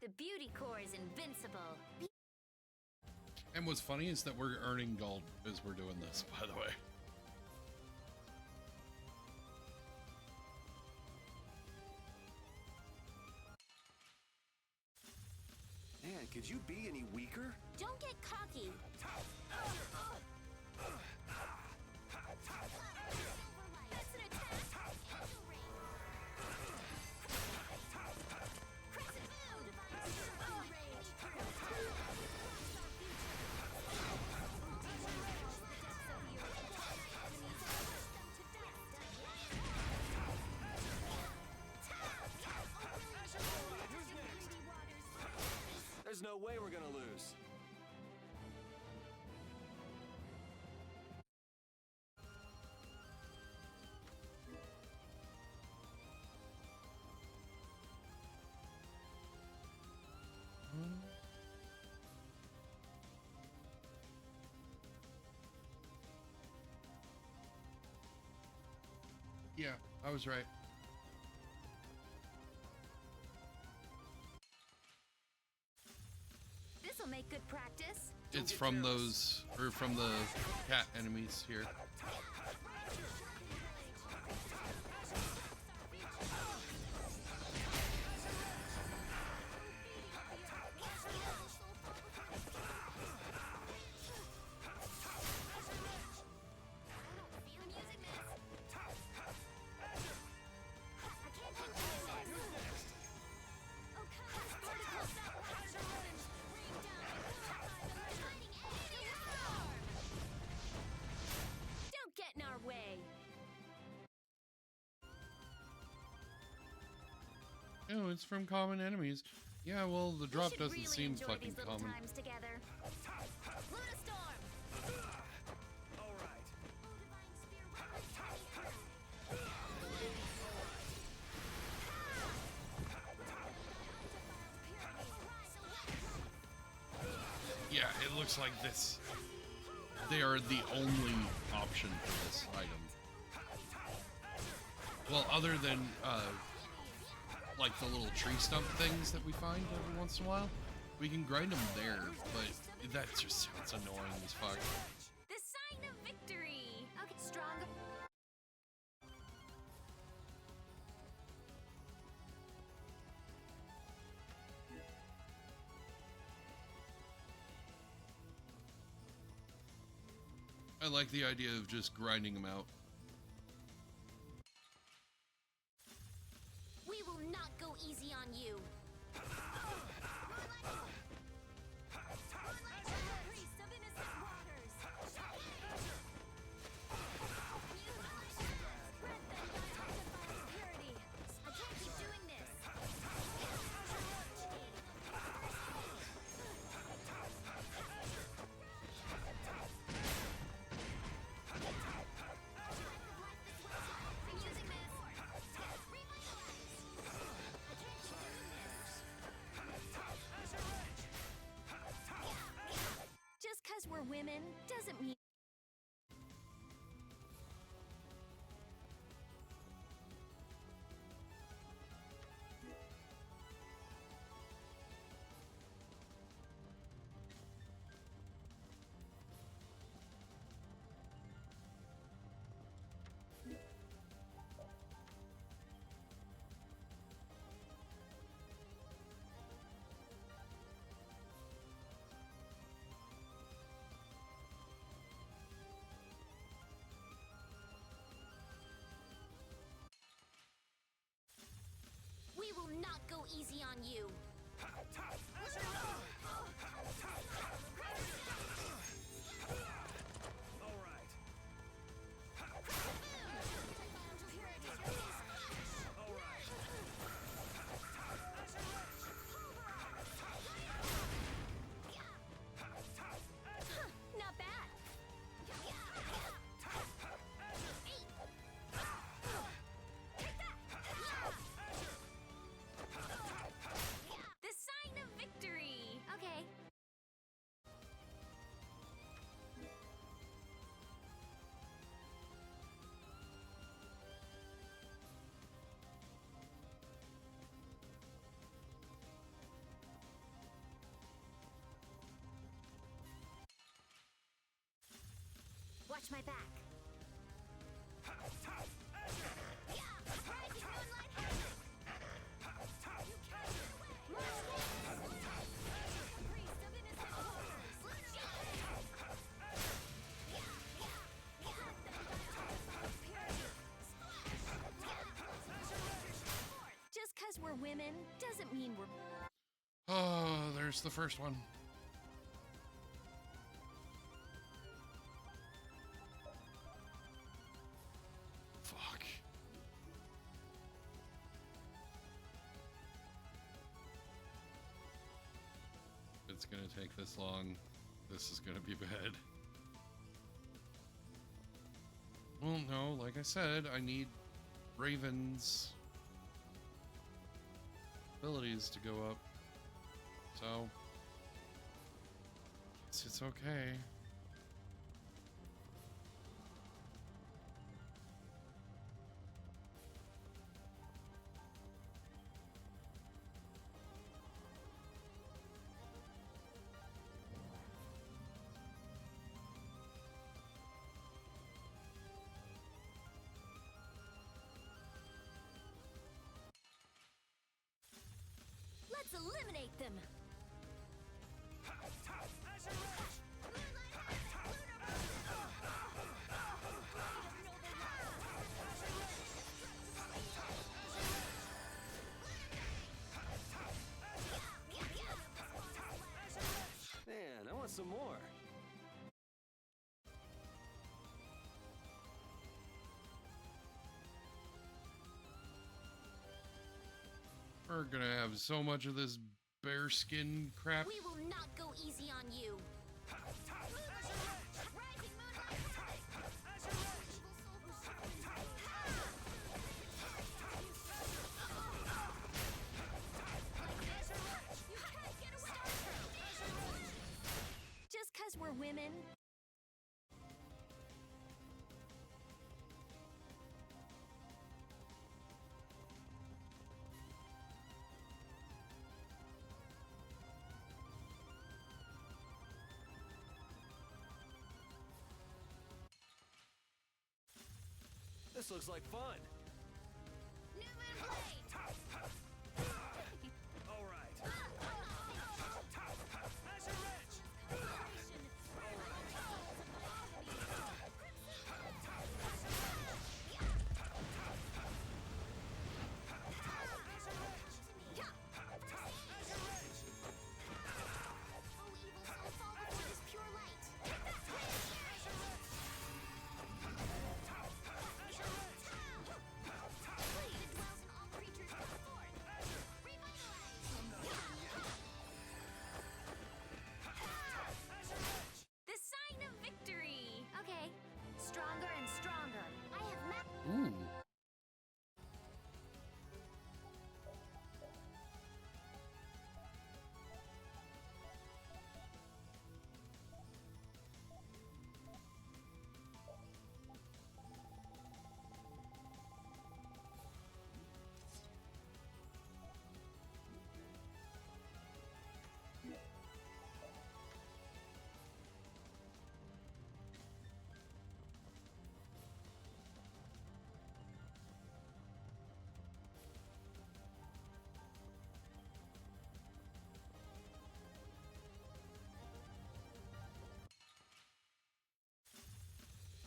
Speaker 2: The beauty core is invincible.
Speaker 1: And what's funny is that we're earning gold as we're doing this, by the way.
Speaker 6: Man, could you be any weaker?
Speaker 3: Don't get cocky.
Speaker 2: That's an attack.
Speaker 6: There's no way we're gonna lose.
Speaker 1: Yeah, I was right.
Speaker 2: This'll make good practice.
Speaker 1: It's from those, or from the cat enemies here.
Speaker 2: Don't get in our way.
Speaker 1: Oh, it's from common enemies. Yeah, well, the
Speaker 2: We
Speaker 1: drop
Speaker 2: should
Speaker 1: doesn't
Speaker 2: really
Speaker 1: seem
Speaker 2: enjoy
Speaker 1: fucking
Speaker 2: these little
Speaker 1: common.
Speaker 2: times together. Luda Storm.
Speaker 6: All right.
Speaker 1: Yeah, it looks like this. They are the only option for this item. Well, other than, like the little tree stump things that we find every once in a while, we can grind them there, but that just sounds annoying as fuck.
Speaker 2: The sign of victory. Okay, stronger.
Speaker 1: I like the idea of just grinding them out.
Speaker 3: We will not go easy on you.
Speaker 2: Priest of innocent waters. Spread them by undefiled purity. I can't keep doing this. I'm using this.
Speaker 3: We will not go easy on you.
Speaker 6: All right. All right.
Speaker 2: Not bad. The sign of victory.
Speaker 3: Okay. Watch my back.
Speaker 2: Just because we're women doesn't mean we're...
Speaker 1: Oh, there's the first one. Fuck. It's gonna take this long. This is gonna be bad. Well, no, like I said, I need Raven's abilities to go up. So, guess it's okay.
Speaker 2: Let's eliminate them.
Speaker 6: Man, I want some more.
Speaker 1: We're gonna have so much of this bearskin crap.
Speaker 3: We will not go easy on you.
Speaker 2: Just because we're women...
Speaker 6: This looks like fun.
Speaker 3: New Moon Blade!
Speaker 6: All right.
Speaker 3: Oh, evil soul, fall before this pure light. Blade that dwells in all creatures, come forth. Revitalize.
Speaker 2: The sign of victory.
Speaker 3: Okay, stronger and stronger. I have met.
Speaker 1: Ooh.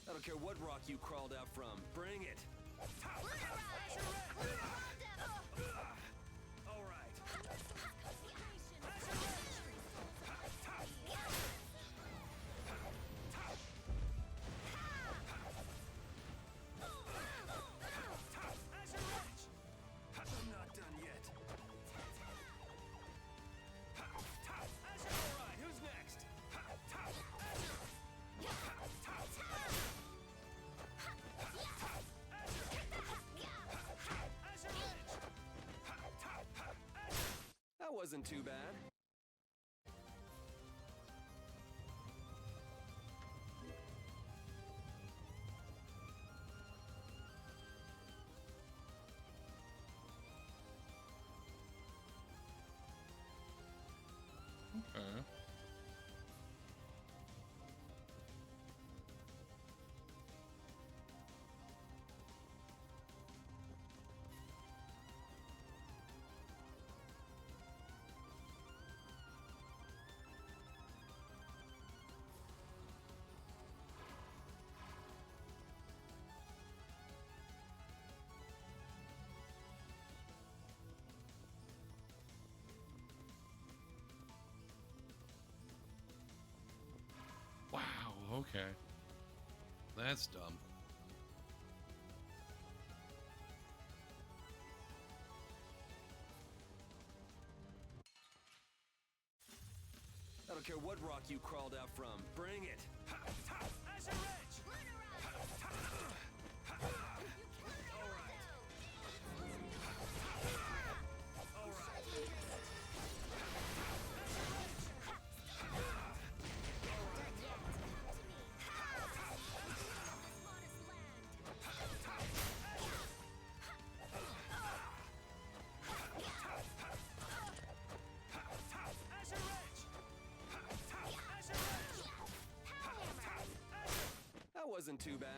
Speaker 6: I don't care what rock you crawled out from. Bring it. wasn't too bad.
Speaker 1: Okay. Wow, okay. That's dumb.
Speaker 6: I don't care what rock you crawled out from. Bring it. As a wrench. That wasn't too bad.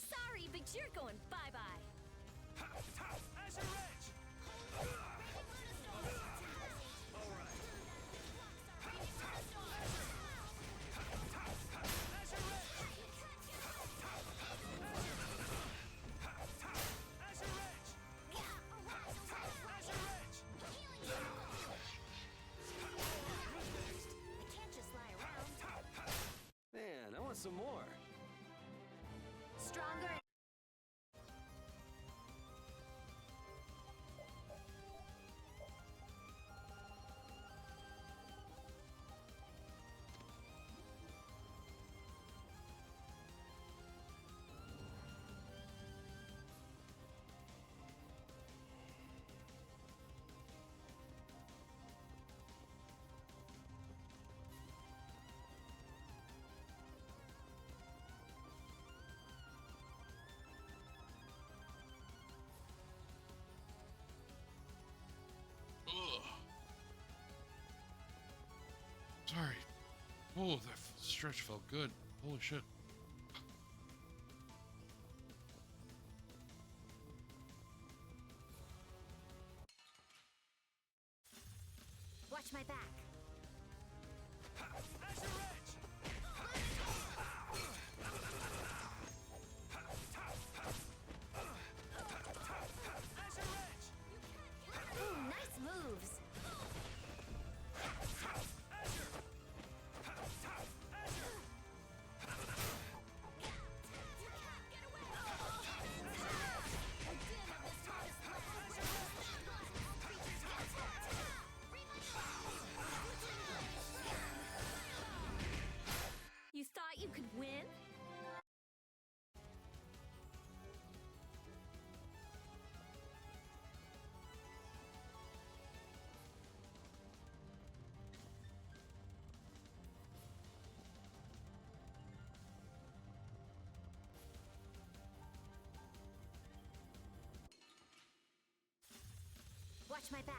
Speaker 2: Sorry, but you're going bye-bye.
Speaker 6: As a wrench. Man, I want some more.
Speaker 2: Stronger.
Speaker 1: Ugh. Sorry. Oh, that stretch felt good. Holy shit.
Speaker 2: Watch my back. Ooh, nice moves. You thought you could win? Watch my back.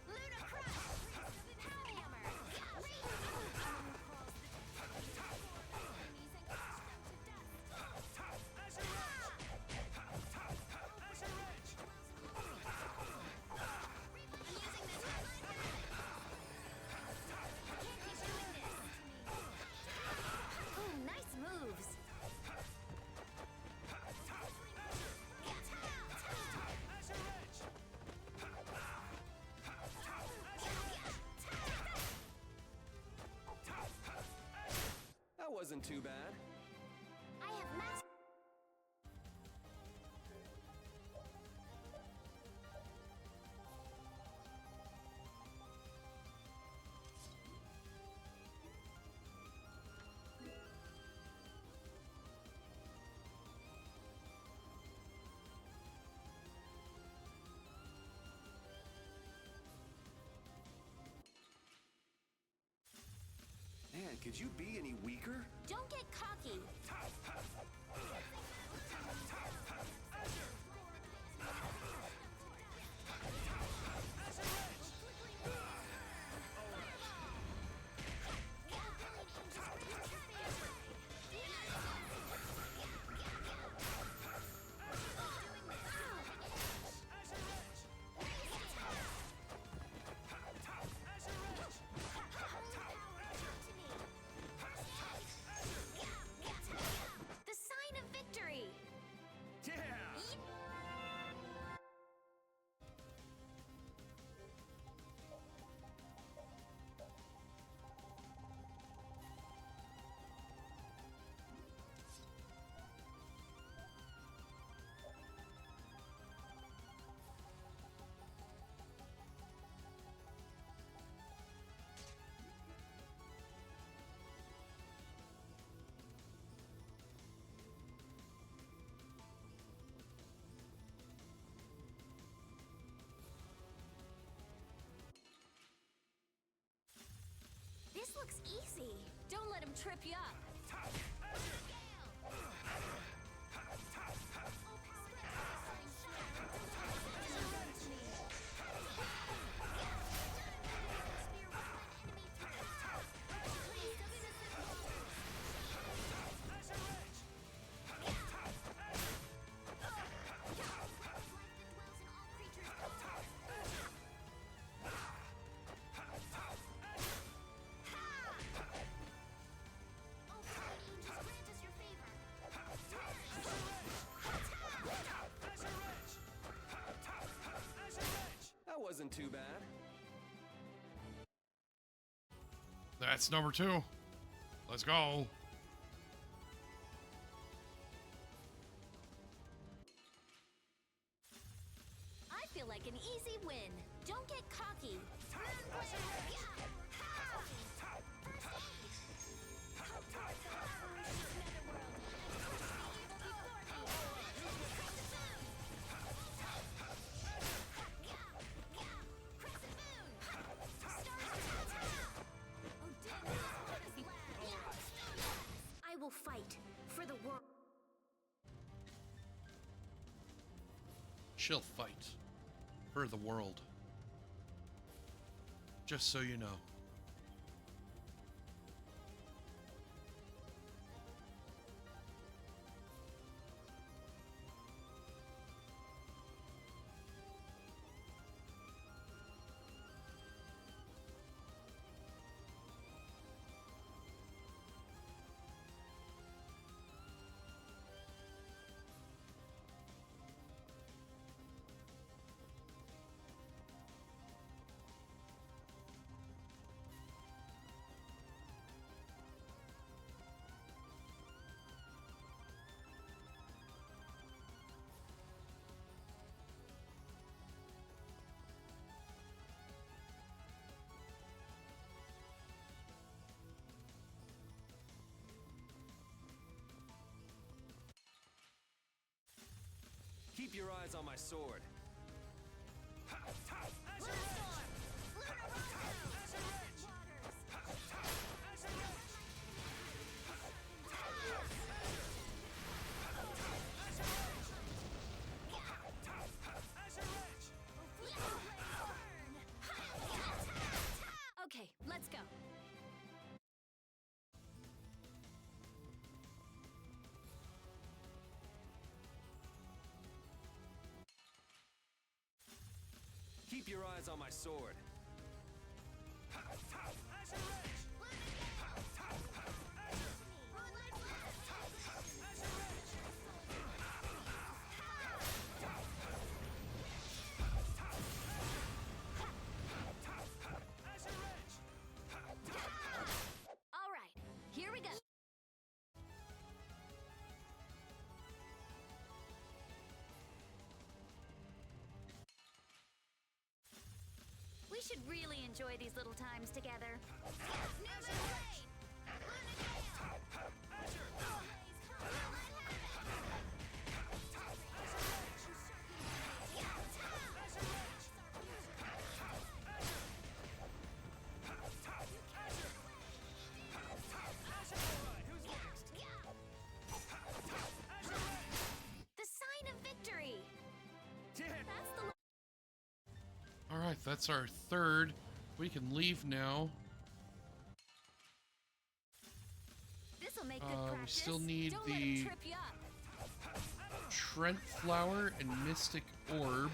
Speaker 2: Luna Crush! Power Hammer! Ooh, nice moves.
Speaker 6: That wasn't too bad.
Speaker 3: I have mastered.
Speaker 7: Could you be any weaker?
Speaker 3: Don't get cocky. The sign of victory.
Speaker 7: Yeah!
Speaker 3: This looks easy.
Speaker 2: Don't let him trip you up.
Speaker 6: That wasn't too bad.
Speaker 1: That's number 2. Let's go.
Speaker 2: I feel like an easy win.
Speaker 3: Don't get cocky. I will fight for the world.
Speaker 1: She'll fight for the world. Just so you know.
Speaker 6: Keep your eyes on my sword.
Speaker 2: Okay, let's go.
Speaker 6: Keep your eyes on my sword.
Speaker 2: All right, here we go. We should really enjoy these little times together.
Speaker 1: Alright, that's our third. We can leave now.
Speaker 2: This'll make good
Speaker 1: We
Speaker 2: practice.
Speaker 1: still need
Speaker 2: Don't let him
Speaker 1: the
Speaker 2: trip you up.
Speaker 1: Trent Flower and Mystic Orb,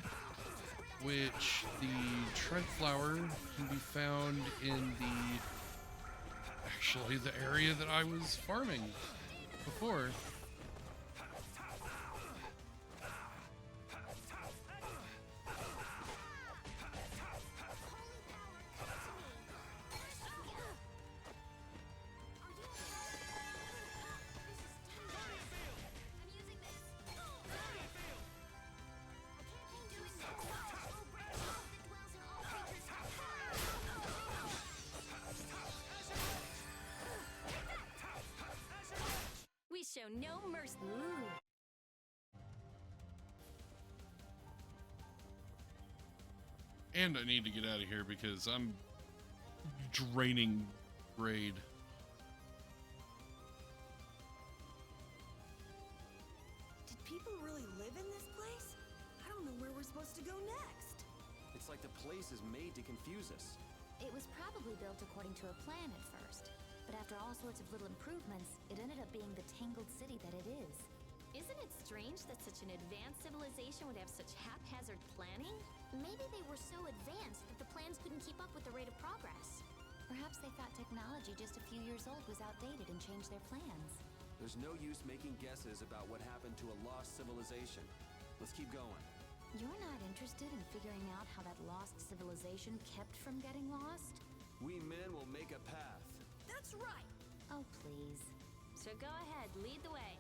Speaker 1: which the Trent Flower can be found in the area that I was farming before.
Speaker 2: We show no mercy.
Speaker 1: And I need to get out of here because I'm draining grade.
Speaker 5: Did people really live in this place? I don't know where we're supposed to go next.
Speaker 6: It's like the place is made to confuse us.
Speaker 2: It was probably built according to a plan at first, but after all sorts of little improvements, it ended up being the tangled city that it is. Isn't it strange that such an advanced civilization would have such haphazard planning?
Speaker 3: Maybe they were so advanced that the plans couldn't keep up with the rate of progress.
Speaker 2: Perhaps they thought technology just a few years old was outdated and changed their plans.
Speaker 6: There's no use making guesses about what happened to a lost civilization. Let's keep going.
Speaker 2: You're not interested in figuring out how that lost civilization kept from getting lost?
Speaker 6: We men will make a path.
Speaker 5: That's right.
Speaker 2: Oh, please. So go ahead, lead the way.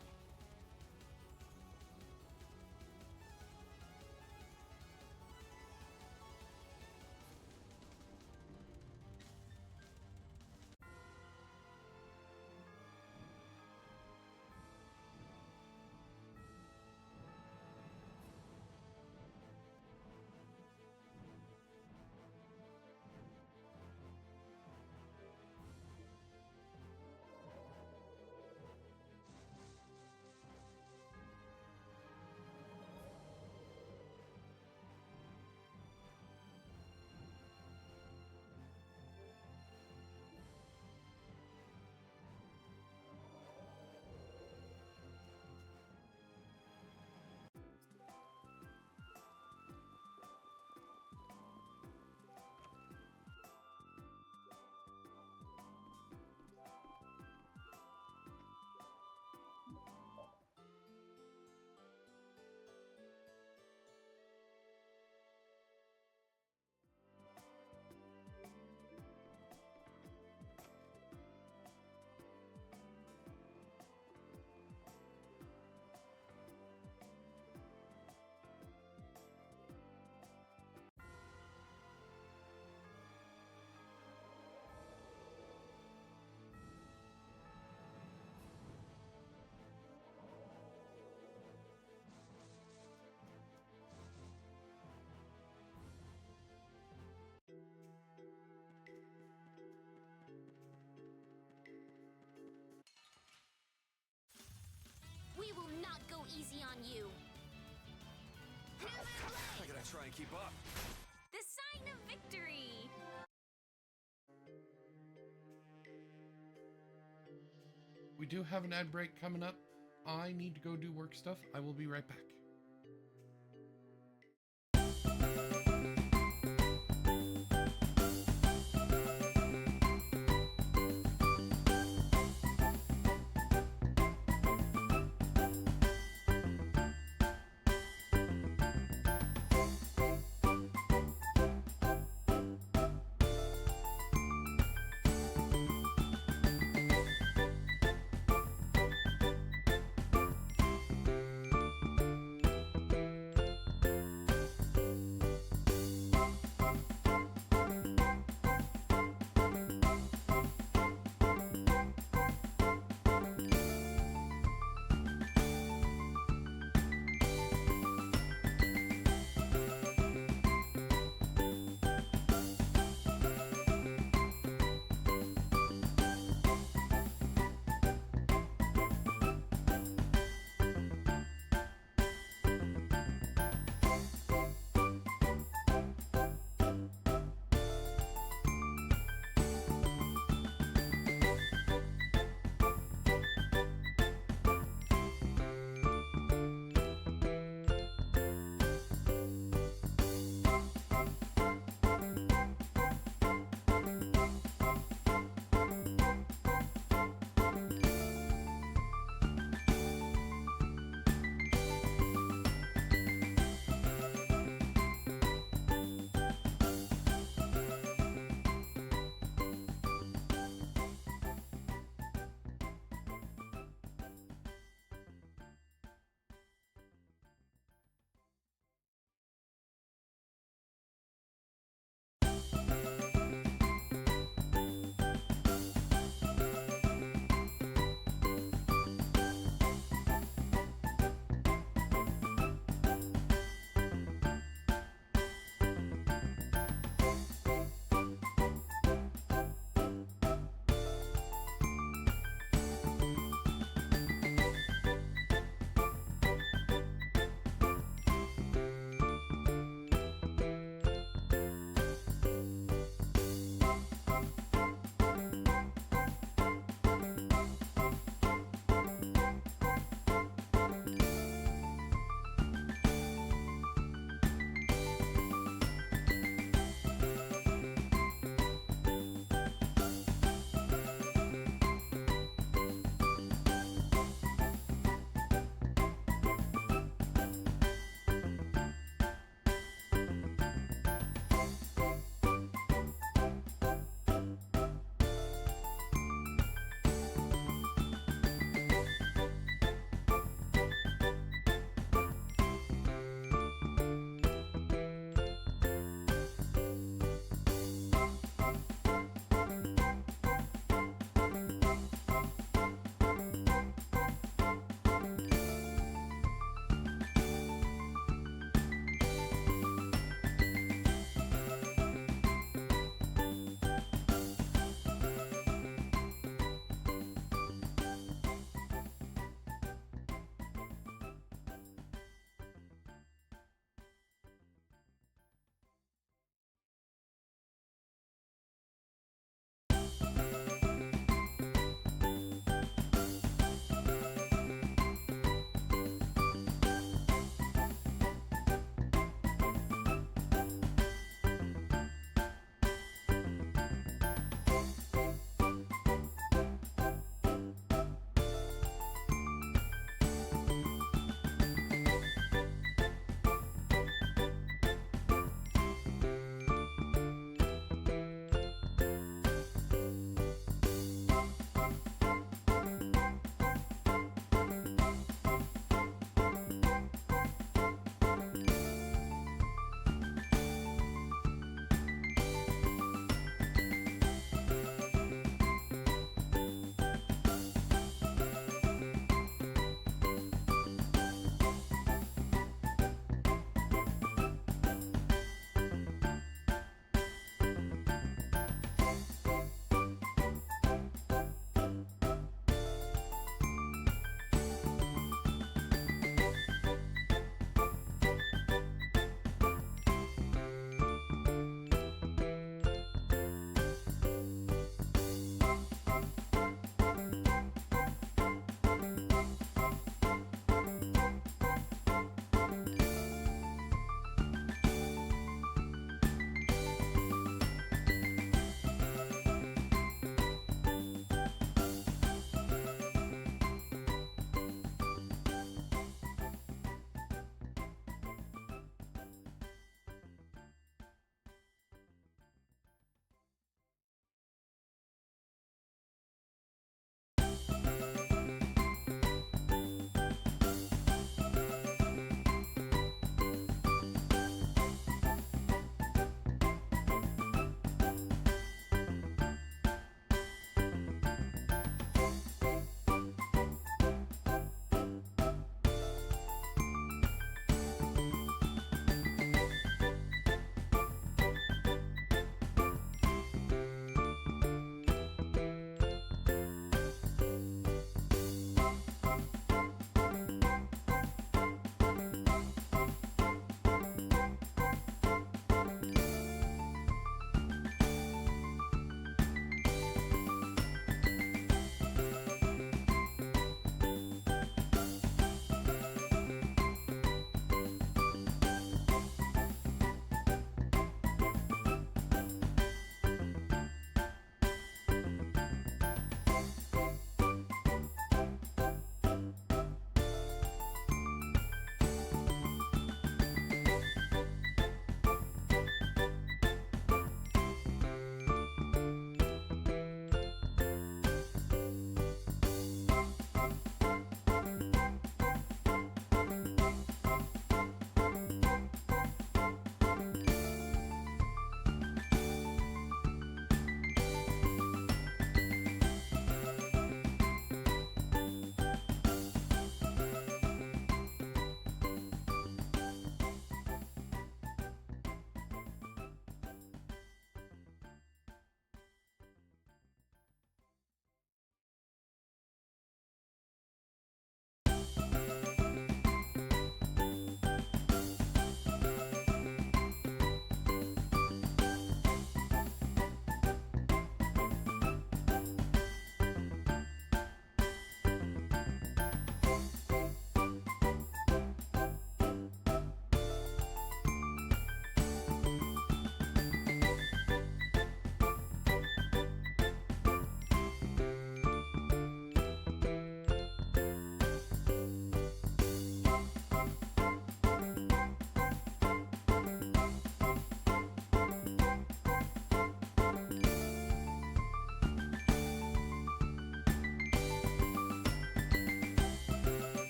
Speaker 3: We will not go easy on you.
Speaker 6: I gotta try and keep up.
Speaker 2: The sign of victory!
Speaker 1: We do have an ad break coming up. I need to go do work stuff. I will be right back.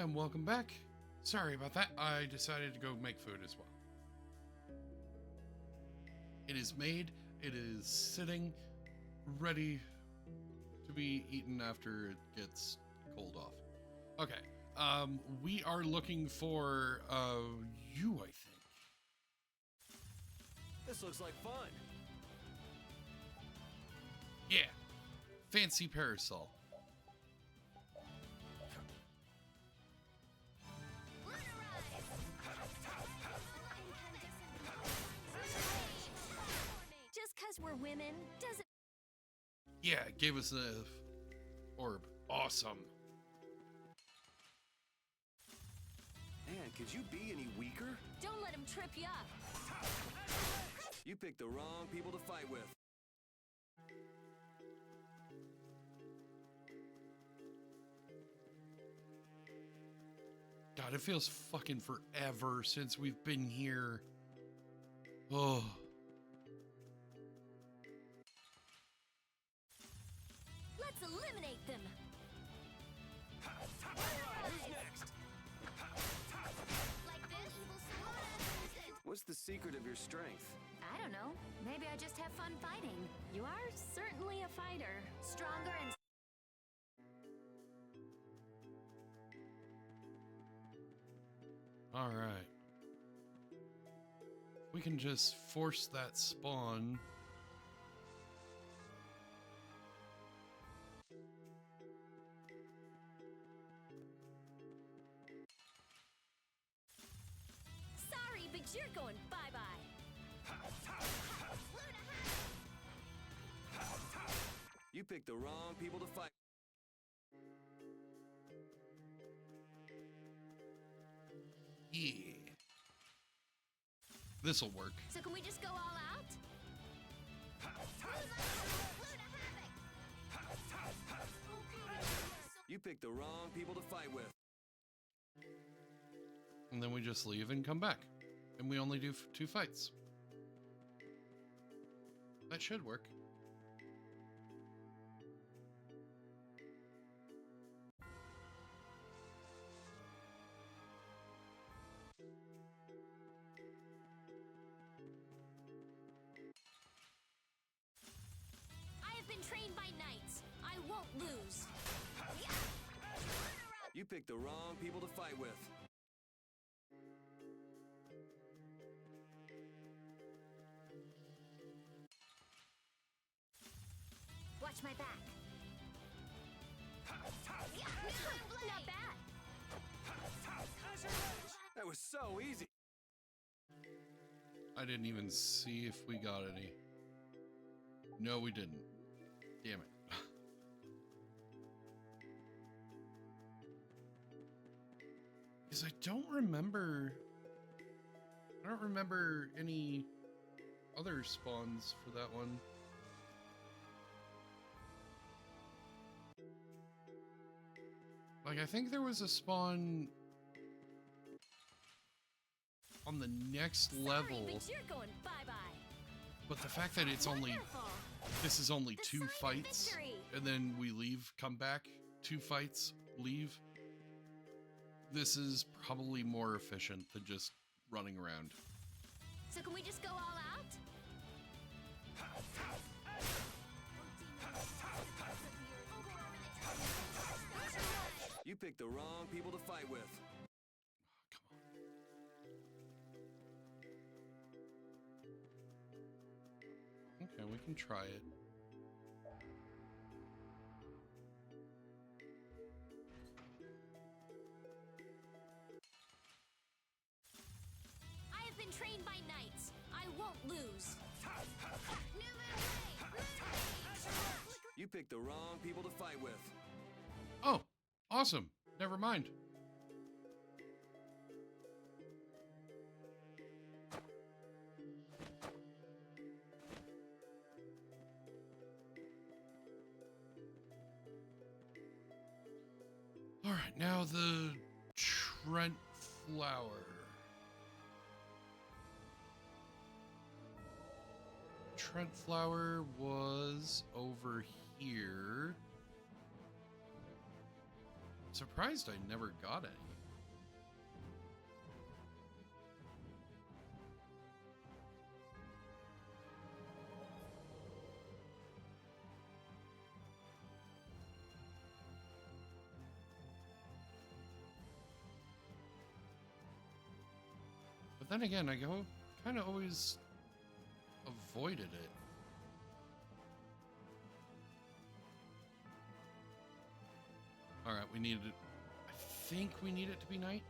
Speaker 1: And welcome back. Sorry about that. I decided to go make food as well. It is made. It is sitting ready to be eaten after it gets cooled off. Okay. We are looking for you, I think.
Speaker 7: This looks like fun.
Speaker 1: Yeah. Fancy parasol.
Speaker 2: Just because we're women doesn't.
Speaker 1: Yeah, it gave us the orb. Awesome.
Speaker 7: Man, could you be any weaker?
Speaker 2: Don't let him trip you up.
Speaker 6: You picked the wrong people to fight with.
Speaker 1: God, it feels fucking forever since we've been here. Oh.
Speaker 2: Let's eliminate them.
Speaker 7: Who's next?
Speaker 3: Like this? Evil
Speaker 6: What's the secret of your strength?
Speaker 2: I don't know. Maybe I just have fun fighting. You are certainly a fighter. Stronger and
Speaker 1: All right. We can just force that spawn.
Speaker 2: sorry, but you're going bye-bye.
Speaker 6: You picked the wrong people to fight.
Speaker 1: Yeah. This'll work.
Speaker 2: So can we just go all out?
Speaker 6: You picked the wrong people to fight with.
Speaker 1: And then we just leave and come back. And we only do 2 fights. That should work.
Speaker 2: I have been trained by knights. I won't lose.
Speaker 6: You picked the wrong people to fight with.
Speaker 2: Watch my back. Not bad.
Speaker 6: That was so easy.
Speaker 1: I didn't even see if we got any. No, we didn't. Damn it. Because I don't remember any other spawns for that one. Like, I think there was a spawn on the next level.
Speaker 2: Sorry, but you're going bye-bye.
Speaker 1: But the fact that it's only,
Speaker 2: Wonderful.
Speaker 1: this is only
Speaker 2: The
Speaker 1: 2
Speaker 2: sign of
Speaker 1: fights,
Speaker 2: victory.
Speaker 1: and then we leave, come back, 2 fights, leave. This is probably more efficient than just running around.
Speaker 2: So can we just go all out?
Speaker 6: You picked the wrong people to fight with.
Speaker 1: Come on. Okay, we can try it.
Speaker 2: I have been trained by knights. I won't lose.
Speaker 6: You picked the wrong people to fight with.
Speaker 1: Oh, awesome. Never mind. All right, now the Trent flower. Trent flower was over here. As surprised I never got any. But then again, I kind of always avoided it. All right, we needed it. I think we need it to be night.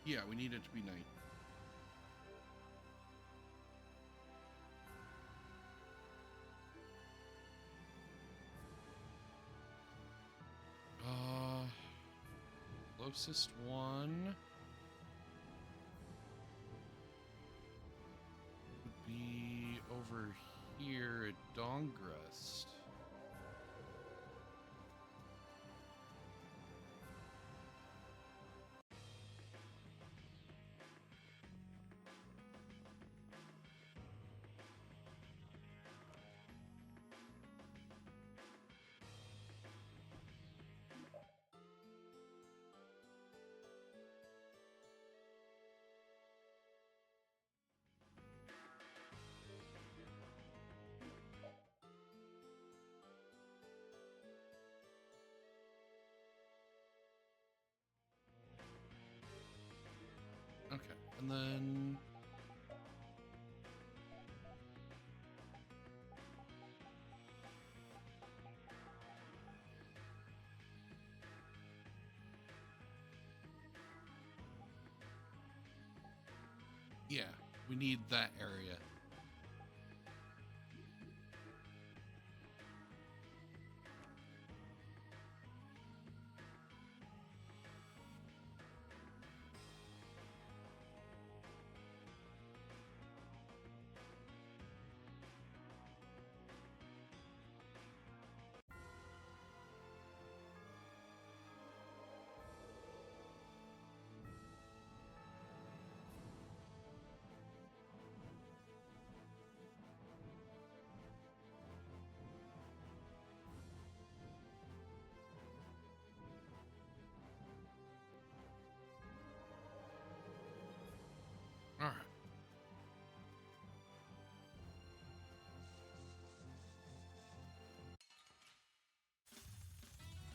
Speaker 1: Yeah, we need it to be night. Closest one would be over here at Dongrest. Okay, and then yeah, we need that area. All right.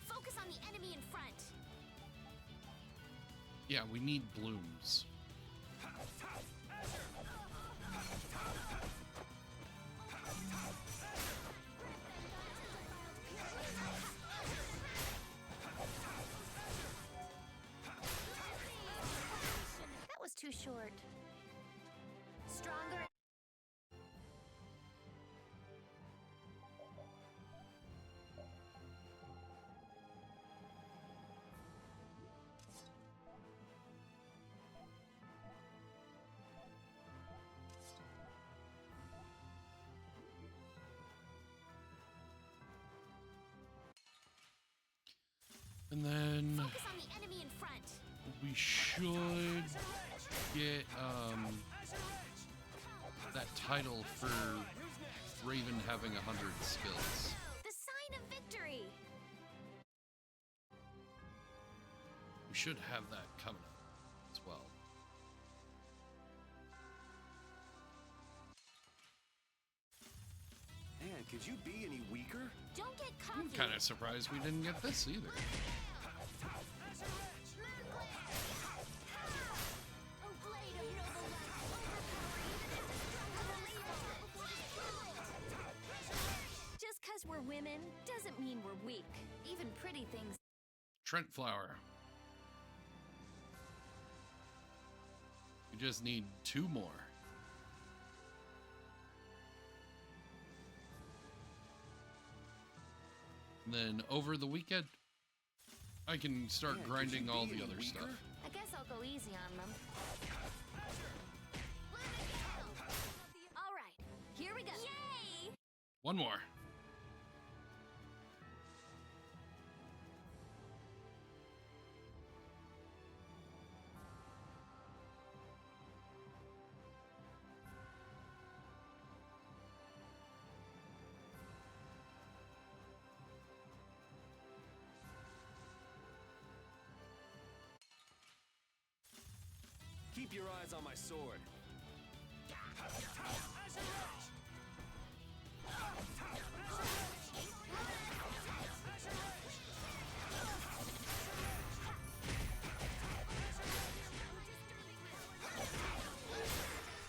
Speaker 3: Focus on the enemy in front.
Speaker 1: Yeah, we need blooms.
Speaker 3: That was too short. Stronger.
Speaker 1: And then
Speaker 3: Focus on the enemy in front.
Speaker 1: we should get that title for Raven having 100 skills.
Speaker 3: The sign of victory.
Speaker 1: We should have that coming up as well.
Speaker 7: Man, could you be any weaker?
Speaker 3: Don't get cocky.
Speaker 1: I'm kind of surprised we didn't get this either.
Speaker 2: Just because we're women doesn't mean we're weak. Even pretty things.
Speaker 1: Trent Flower. We just need 2 more. And then over the weekend, I can start
Speaker 7: Man,
Speaker 1: grinding
Speaker 7: could you
Speaker 1: all
Speaker 7: be
Speaker 1: the
Speaker 7: any
Speaker 1: other
Speaker 7: weaker?
Speaker 1: stuff.
Speaker 3: I guess I'll go easy on them.
Speaker 2: All right, here we go.
Speaker 3: Yay!
Speaker 1: 1 more.
Speaker 6: Keep your eyes on my sword.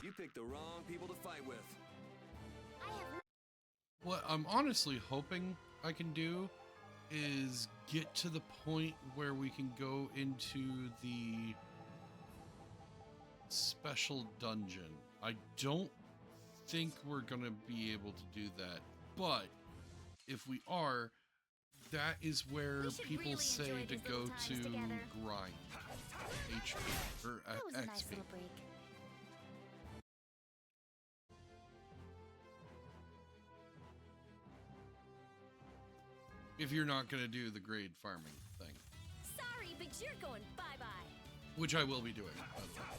Speaker 6: You picked the wrong people to fight with.
Speaker 1: What I'm honestly hoping I can do is get to the point where we can go into the special dungeon. I don't think we're gonna be able to do that, but if we are, that is where people
Speaker 3: really
Speaker 1: say
Speaker 3: enjoy
Speaker 1: to
Speaker 3: these
Speaker 1: go
Speaker 3: little times
Speaker 1: to
Speaker 3: together.
Speaker 1: grind HP or
Speaker 3: That was a nice
Speaker 1: XP.
Speaker 3: little break.
Speaker 1: If you're not gonna do the grade farming thing,
Speaker 2: Sorry, but you're going bye-bye.
Speaker 1: which I will be doing, by the way.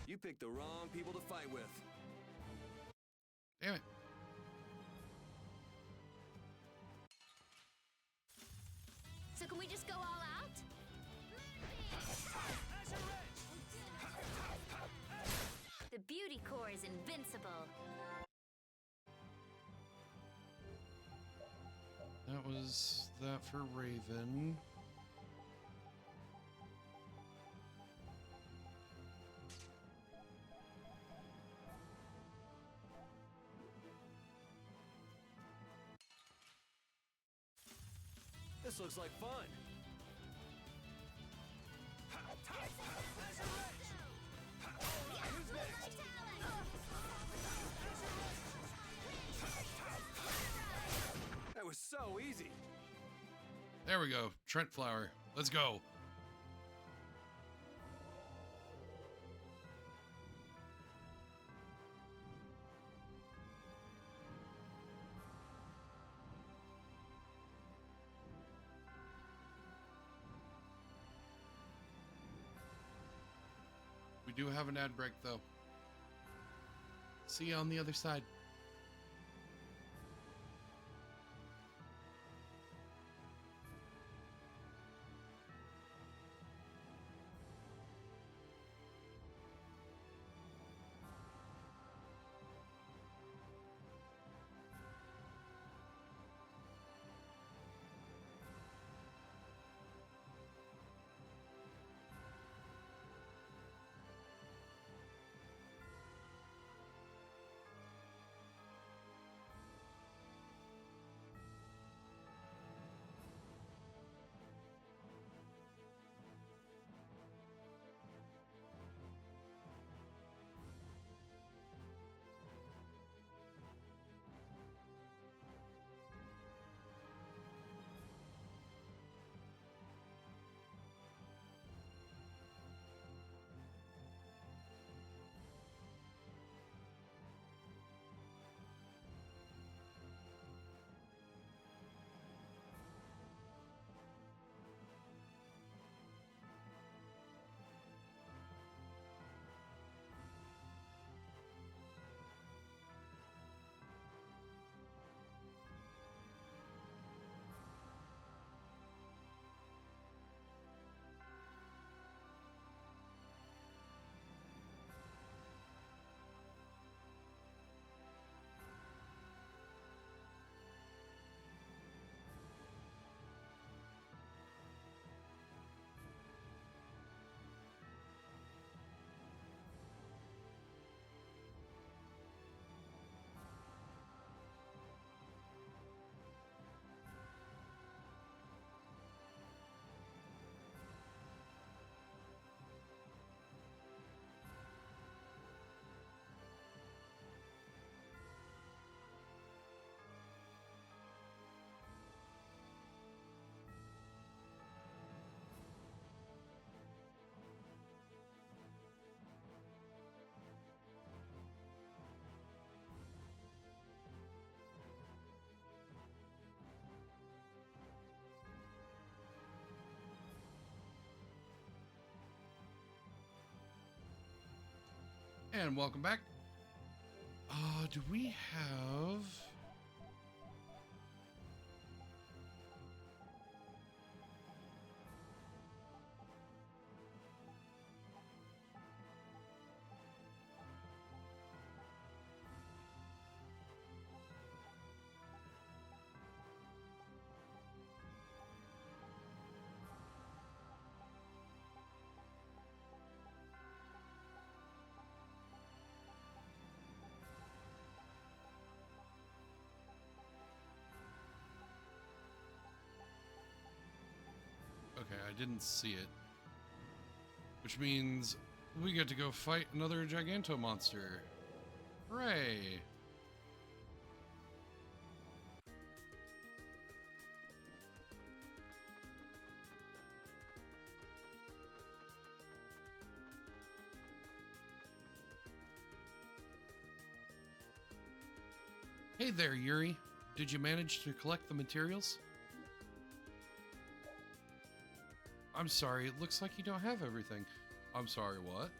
Speaker 6: You picked the wrong people to fight with.
Speaker 1: Damn it.
Speaker 2: So can we just go all out? The beauty core is invincible.
Speaker 1: That was that for Raven.
Speaker 6: This looks like fun. That was so easy.
Speaker 1: There we go. Trent Flower. Let's go. We do have an ad break, though. See you on the other side. And welcome back. Do we have... Okay, I didn't see it. Which means we get to go fight another Giganto monster. Hooray! Hey there, Yuri. Did you manage to collect the materials? I'm sorry, it looks like you don't have everything. I'm sorry, what?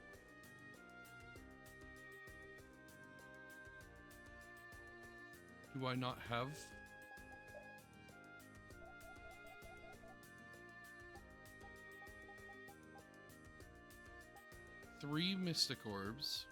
Speaker 1: Do I not have? Three Mystic Orbs.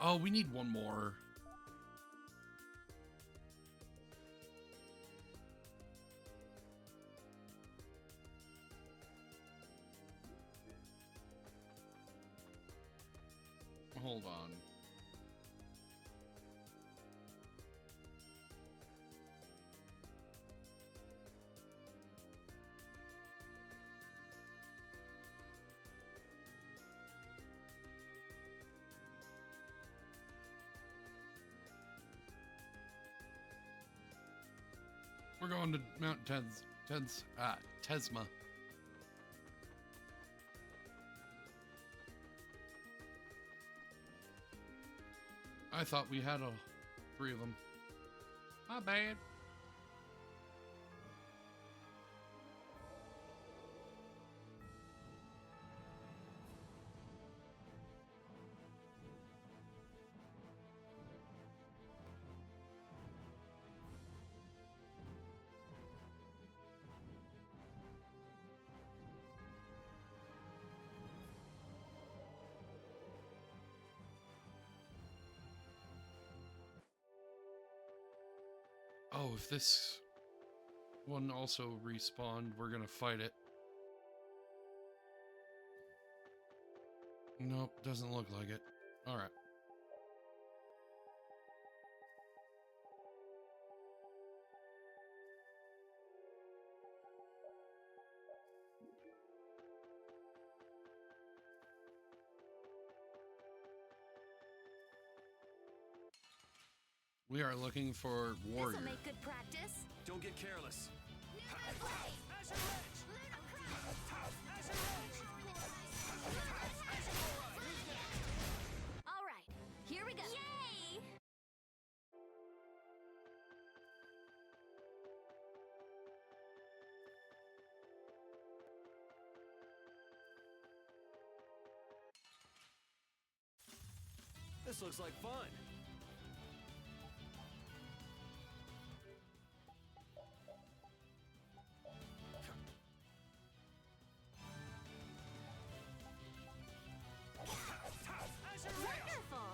Speaker 1: Oh, we need one more. Hold on. We're going to Mount Tesma. I thought we had all three of them. My bad. Oh, if this one also respawned, we're gonna fight it. Nope, doesn't look like it. Alright. We are looking for warrior.
Speaker 2: This'll make good practice.
Speaker 6: Don't get careless.
Speaker 2: All right, here we go. Yay!
Speaker 6: This looks like fun.
Speaker 2: Wonderful.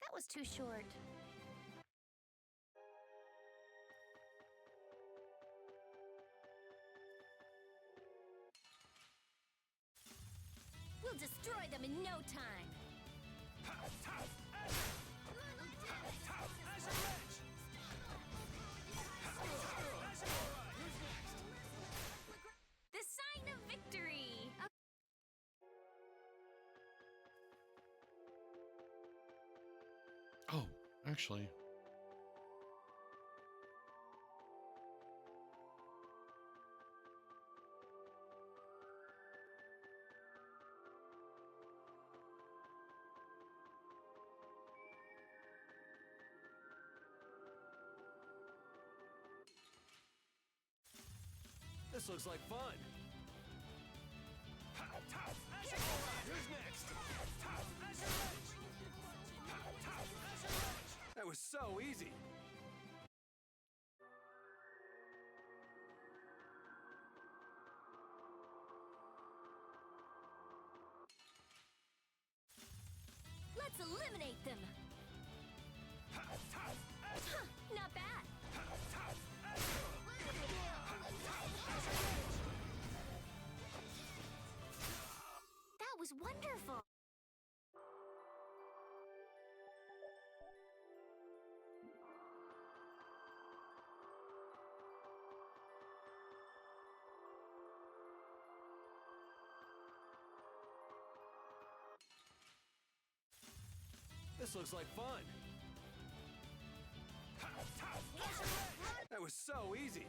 Speaker 2: That was too short. We'll destroy them in no time. The sign of victory.
Speaker 1: Oh, actually.
Speaker 6: This looks like fun. Who's next? That was so easy.
Speaker 2: Let's eliminate them. Not bad.
Speaker 3: That was wonderful.
Speaker 6: This looks like fun. That was so easy.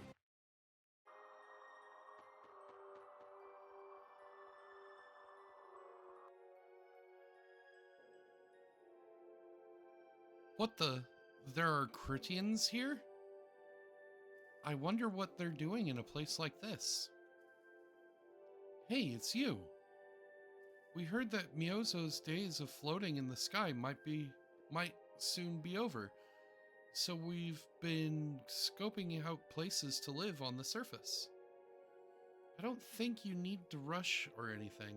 Speaker 1: What the? There are Critians here? I wonder what they're doing in a place like this. Hey, it's you. We heard that Miyozo's days of floating in the sky might soon be over, so we've been scoping out places to live on the surface. I don't think you need to rush or anything.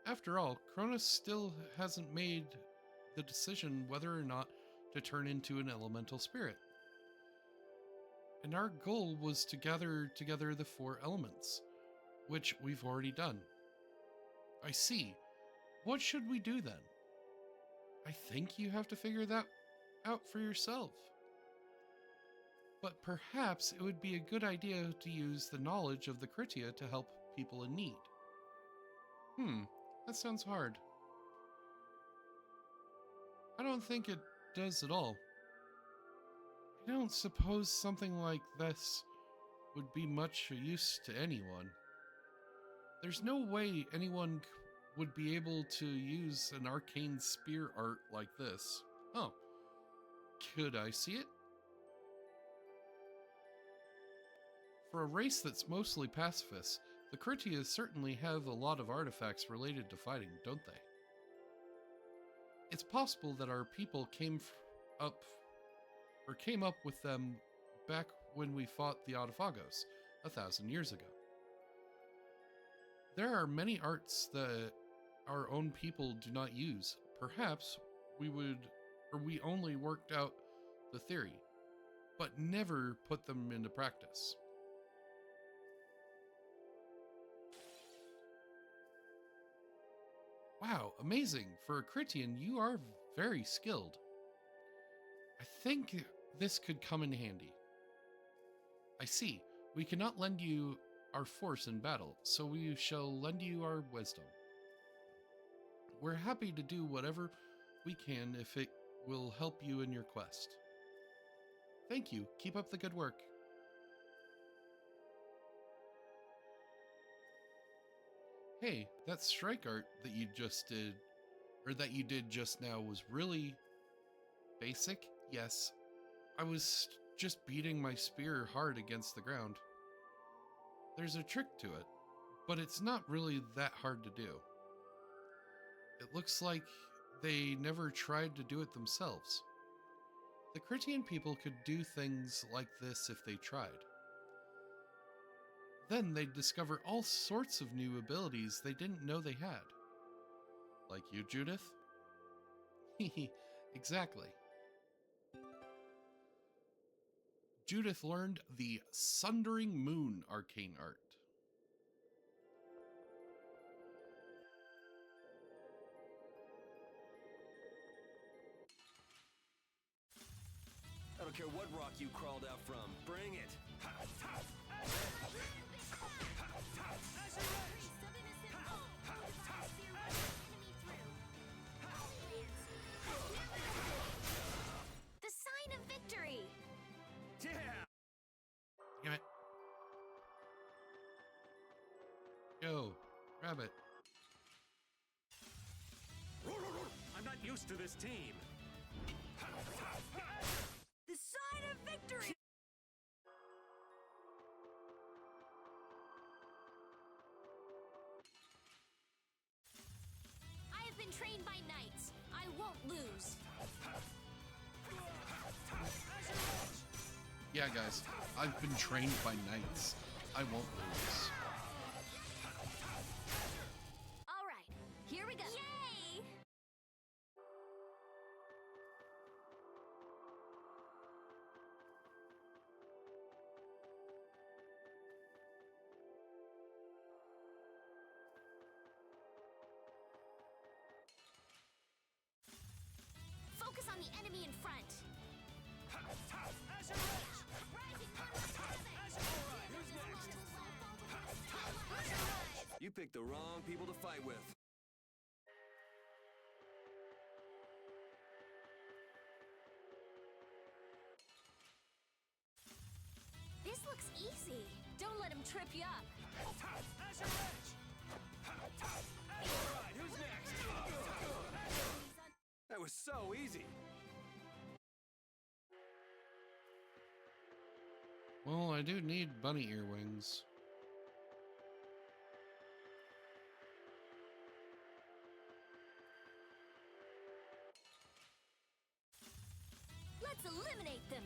Speaker 1: After all, Cronus still hasn't made the decision whether or not to turn into an elemental spirit. And our goal was to gather together the 4 elements, which we've already done. I see. What should we do then? I think you have to figure that out for yourself. But perhaps it would be a good idea to use the knowledge of the Critia to help people in need. That sounds hard. I don't think it does at all. I don't suppose something like this would be much use to anyone. There's no way anyone would be able to use an arcane spear art like this. Oh, could I see it? For a race that's mostly pacifists, the Critias certainly have a lot of artifacts related to fighting, don't they? It's possible that our people came up with them back when we fought the Autophagos 1,000 years ago. There are many arts that our own people do not use. Perhaps we only worked out the theory, but never put them into practice. Wow, amazing. For a Critian, you are very skilled. I think this could come in handy. I see. We cannot lend you our force in battle, so we shall lend you our wisdom. We're happy to do whatever we can if it will help you in your quest. Thank you. Keep up the good work. Hey, that strike art that you did just now was really basic. Yes, I was just beating my spear hard against the ground. There's a trick to it, but it's not really that hard to do. It looks like they never tried to do it themselves. The Critian people could do things like this if they tried. Then they'd discover all sorts of new abilities they didn't know they had. Like you, Judith? Exactly. Judith learned the Sundering Moon arcane art.
Speaker 6: I don't care what rock you crawled out from. Bring it.
Speaker 3: The sign of victory!
Speaker 6: Yeah!
Speaker 1: Damn it. Go. Grab it.
Speaker 4: I'm not used to this team.
Speaker 5: The sign of victory!
Speaker 1: Yeah, guys, I've been trained by knights. I won't lose.
Speaker 2: All right, here we go. Yay! Focus on the enemy in front.
Speaker 6: You picked the wrong people to fight with.
Speaker 2: This looks easy. Don't let him trip you up.
Speaker 6: Who's next? That was so easy.
Speaker 1: Well, I do need bunny ear wings.
Speaker 2: Let's eliminate them.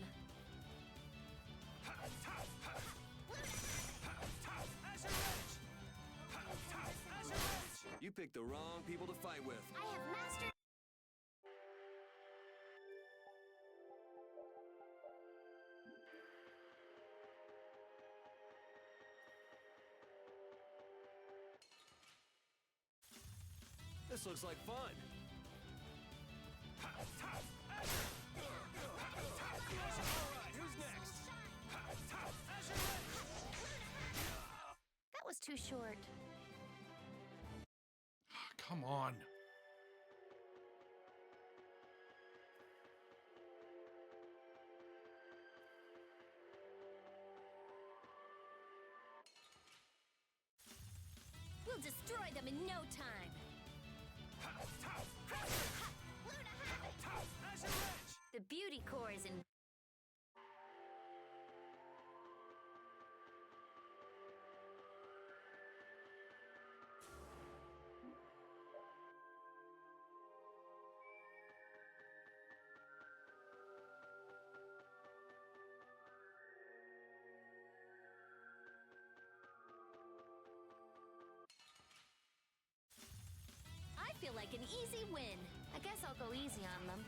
Speaker 6: You picked the wrong people to fight with.
Speaker 3: I have mastered.
Speaker 6: This looks like fun. Who's next?
Speaker 3: That was too short.
Speaker 1: Come on.
Speaker 2: We'll destroy them in no time. The beauty core is in. I feel like an easy win.
Speaker 3: I guess I'll go easy on them.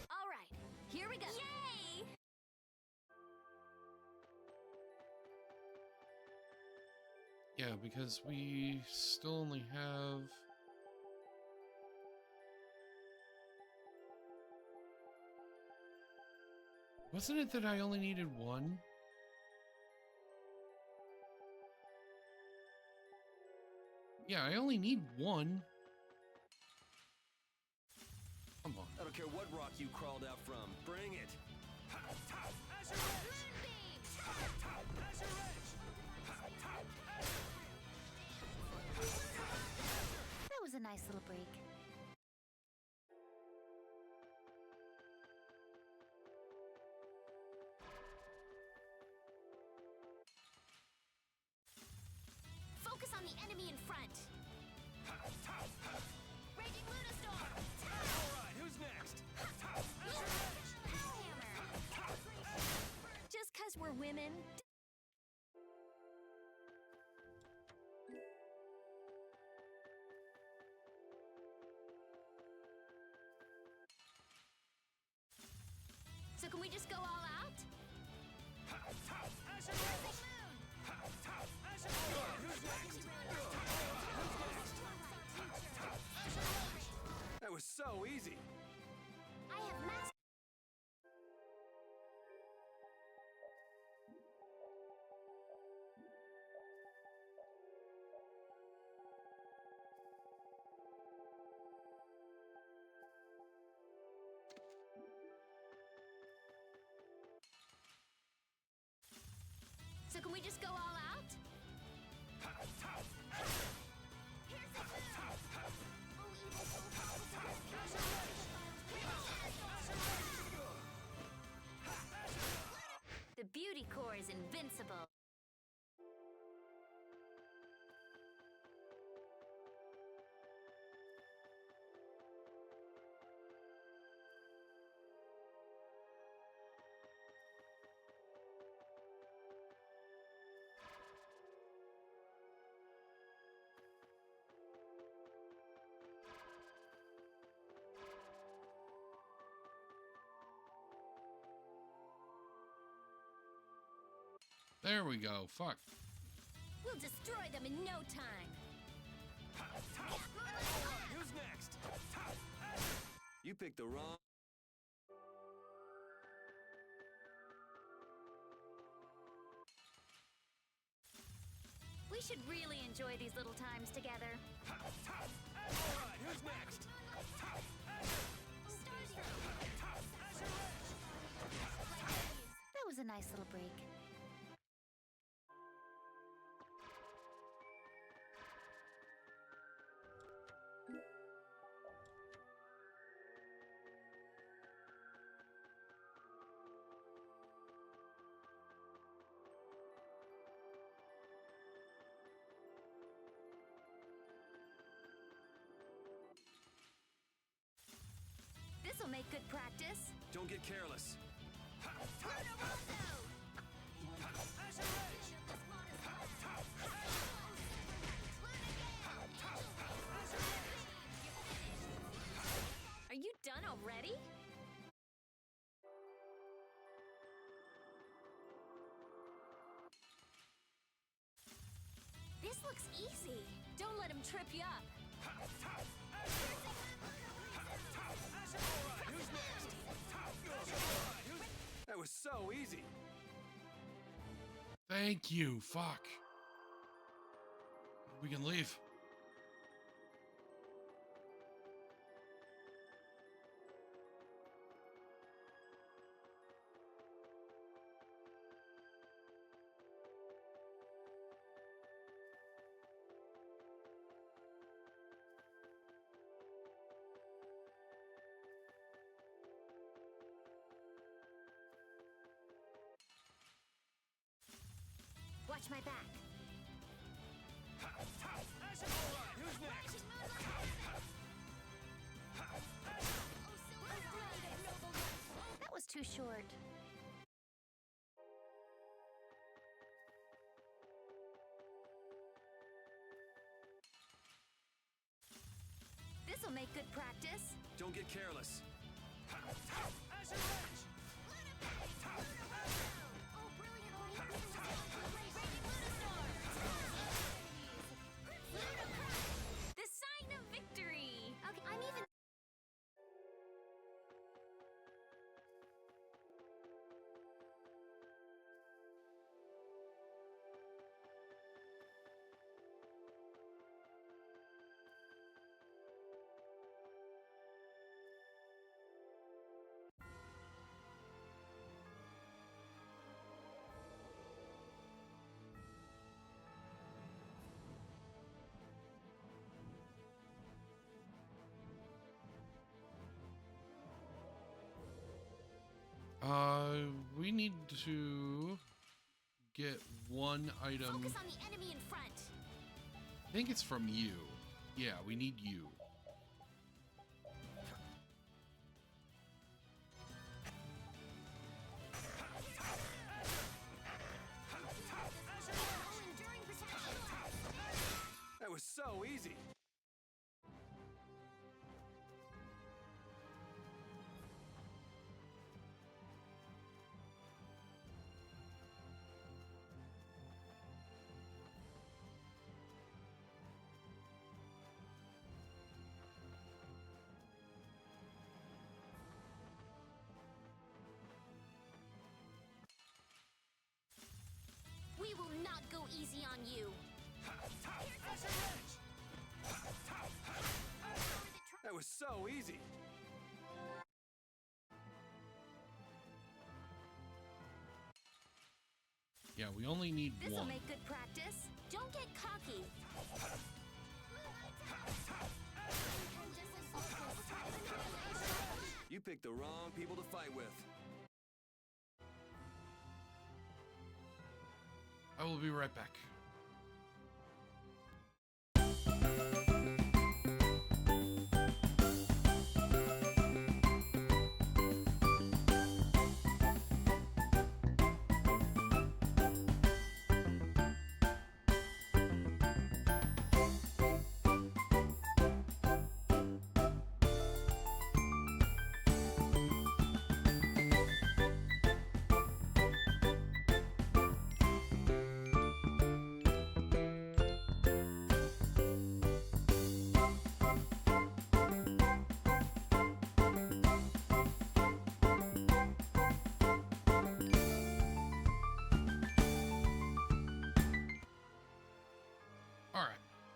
Speaker 2: All right, here we go. Yay!
Speaker 1: Yeah, because we still only have... Wasn't it that I only needed one? Yeah, I only need one. Come on.
Speaker 6: I don't care what rock you crawled out from. Bring it.
Speaker 3: That was a nice little break.
Speaker 2: Focus on the enemy in front. Raging Lunastorm.
Speaker 6: Alright, who's next?
Speaker 2: Just 'cause we're women. So can we just go all out?
Speaker 6: That was so easy.
Speaker 3: I have mastered.
Speaker 2: So can we just go all out? The beauty core is invincible.
Speaker 1: There we go. Fuck.
Speaker 2: We'll destroy them in no time.
Speaker 6: Who's next? You picked the wrong...
Speaker 2: We should really enjoy these little times together.
Speaker 6: Alright, who's next?
Speaker 2: That was a nice little break. This'll make good practice.
Speaker 6: Don't get careless.
Speaker 2: Are you done already? This looks easy. Don't let him trip you up.
Speaker 6: That was so easy.
Speaker 1: Thank you. Fuck. We can leave.
Speaker 2: Watch my back.
Speaker 6: Who's next?
Speaker 2: That was too short. This'll make good practice.
Speaker 6: Don't get careless.
Speaker 2: The sign of victory. Okay, I'm even.
Speaker 1: We need to get one item.
Speaker 2: Focus on the enemy in front.
Speaker 1: I think it's from you. Yeah, we need you.
Speaker 6: That was so easy.
Speaker 2: We will not go easy on you.
Speaker 6: That was so easy.
Speaker 1: Yeah, we only need
Speaker 2: This'll
Speaker 1: one.
Speaker 2: make good practice. Don't get cocky.
Speaker 6: You picked the wrong people to fight with.
Speaker 1: I will be right back.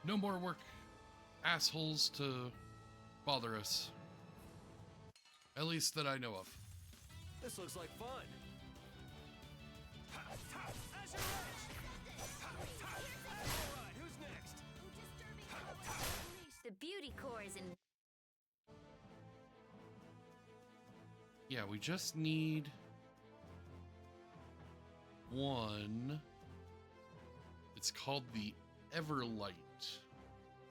Speaker 1: No more work assholes to bother us. At least that I know of.
Speaker 6: This looks like fun. Alright, who's next?
Speaker 2: The beauty core is in.
Speaker 1: Yeah, we just need one. It's called the Everlight,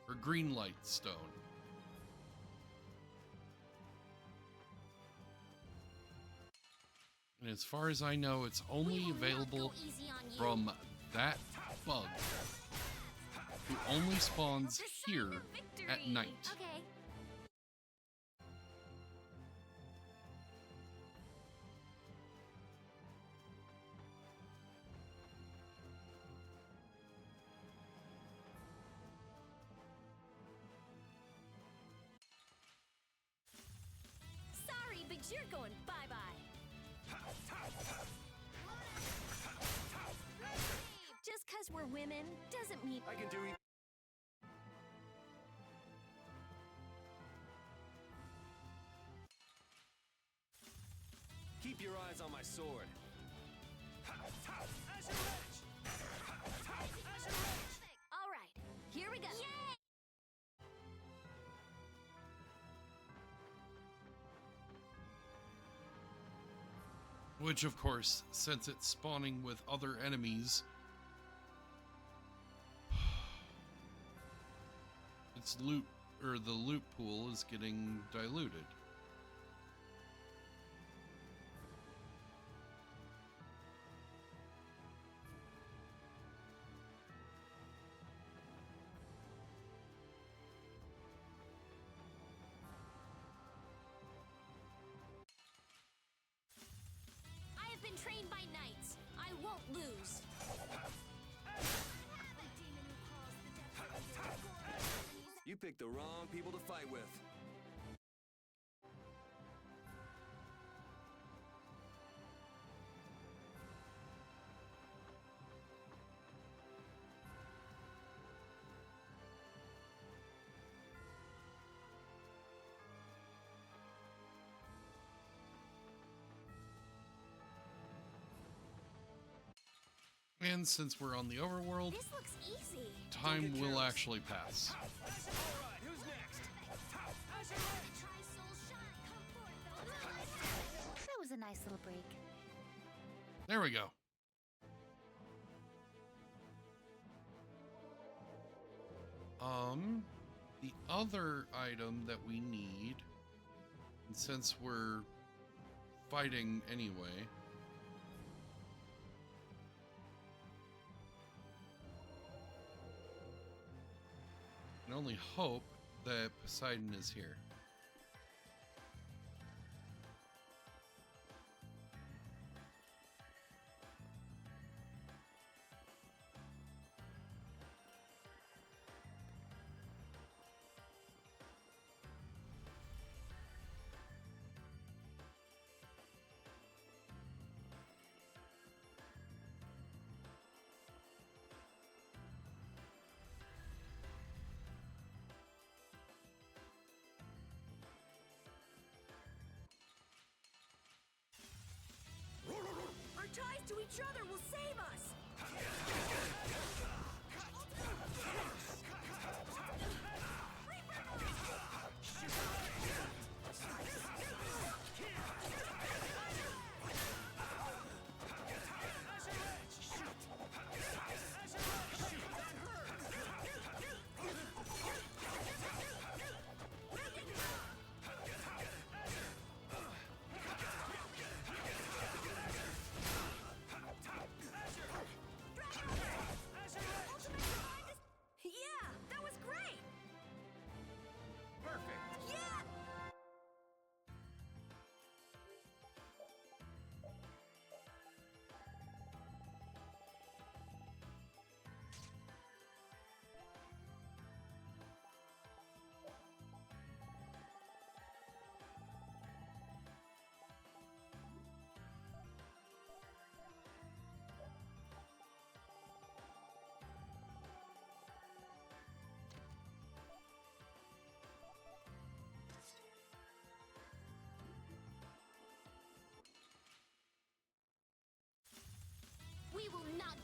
Speaker 1: or Green Light Stone. And as far as I know, it's only available from that bug, who only spawns here at night.
Speaker 2: Okay. Sorry, but you're going bye-bye. Just because we're women doesn't mean
Speaker 6: I can do it. Keep your eyes on my sword.
Speaker 2: All right, here we go. Yay!
Speaker 1: Which, of course, since it's spawning with other enemies, its loot, or the loot pool, is getting diluted.
Speaker 2: I have been trained by knights. I won't lose.
Speaker 6: You picked the wrong people to fight with.
Speaker 1: And since we're on the overworld,
Speaker 2: This looks easy.
Speaker 1: time will actually pass.
Speaker 6: Alright, who's next?
Speaker 2: Try soul shine. Come forth, That was a nice little break.
Speaker 1: There we go. The other item that we need, and since we're fighting anyway, I can only hope that Poseidon is here.
Speaker 5: Our ties to each other will save us!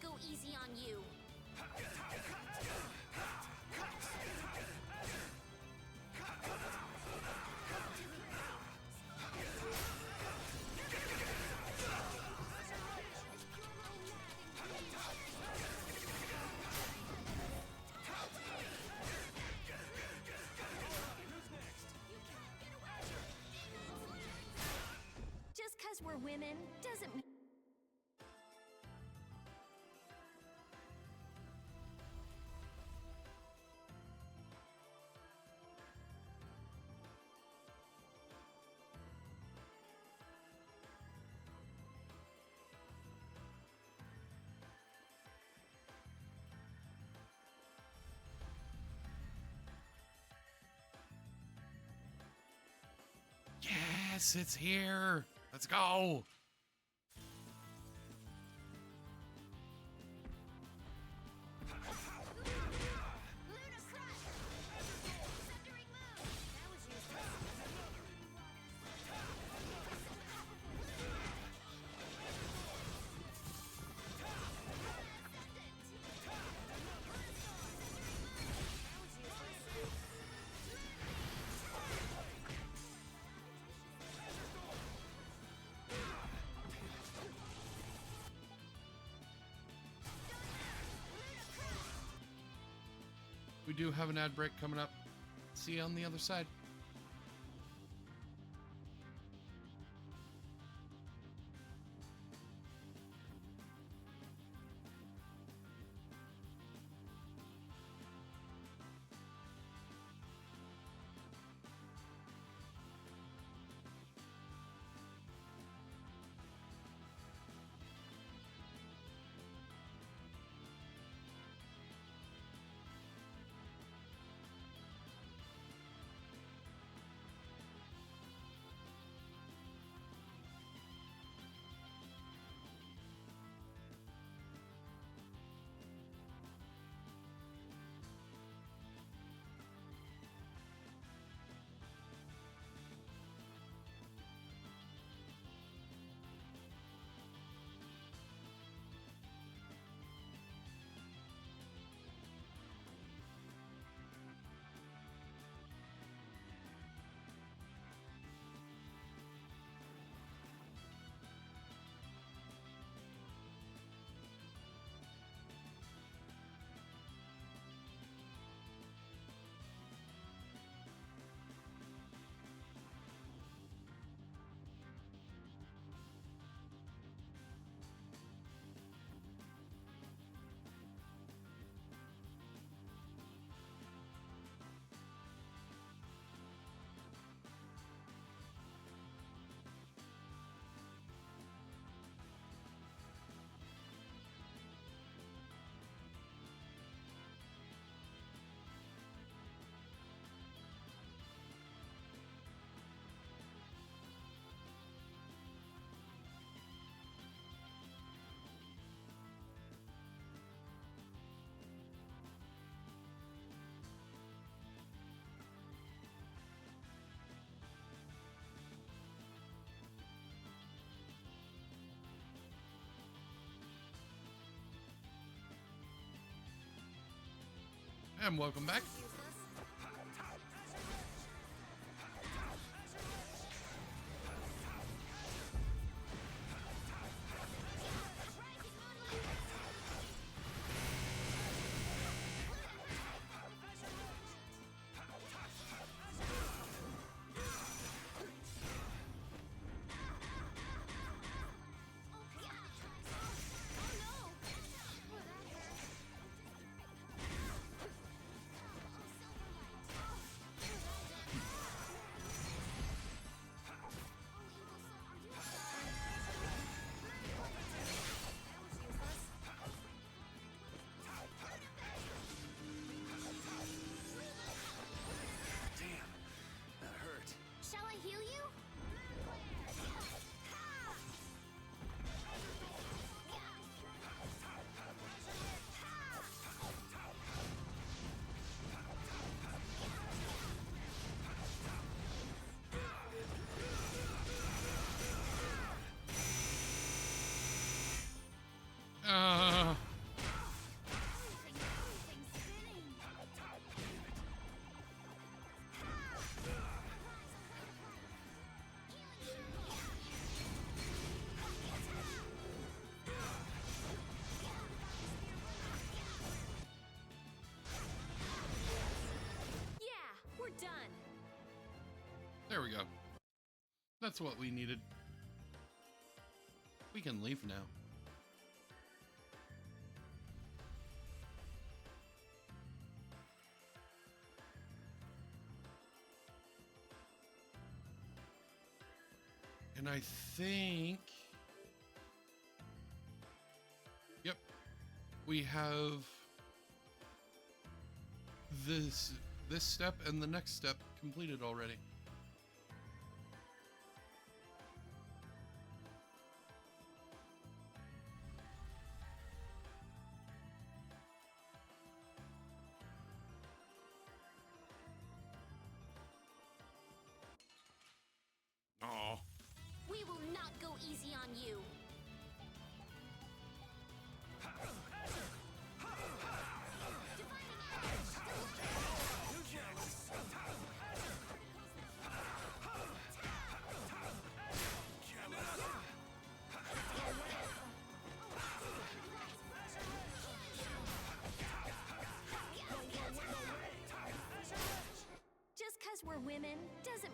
Speaker 3: not go easy on you.
Speaker 2: Just 'cause we're women doesn't mean...
Speaker 1: Yes, it's here. Let's go. We do have an ad break coming up. See you on the other side. And welcome back. There we go. That's what we needed. We can leave now. And I think... Yep. We have this step and the next step completed already. Oh.
Speaker 3: We will not go easy on you.
Speaker 2: Just 'cause we're women doesn't...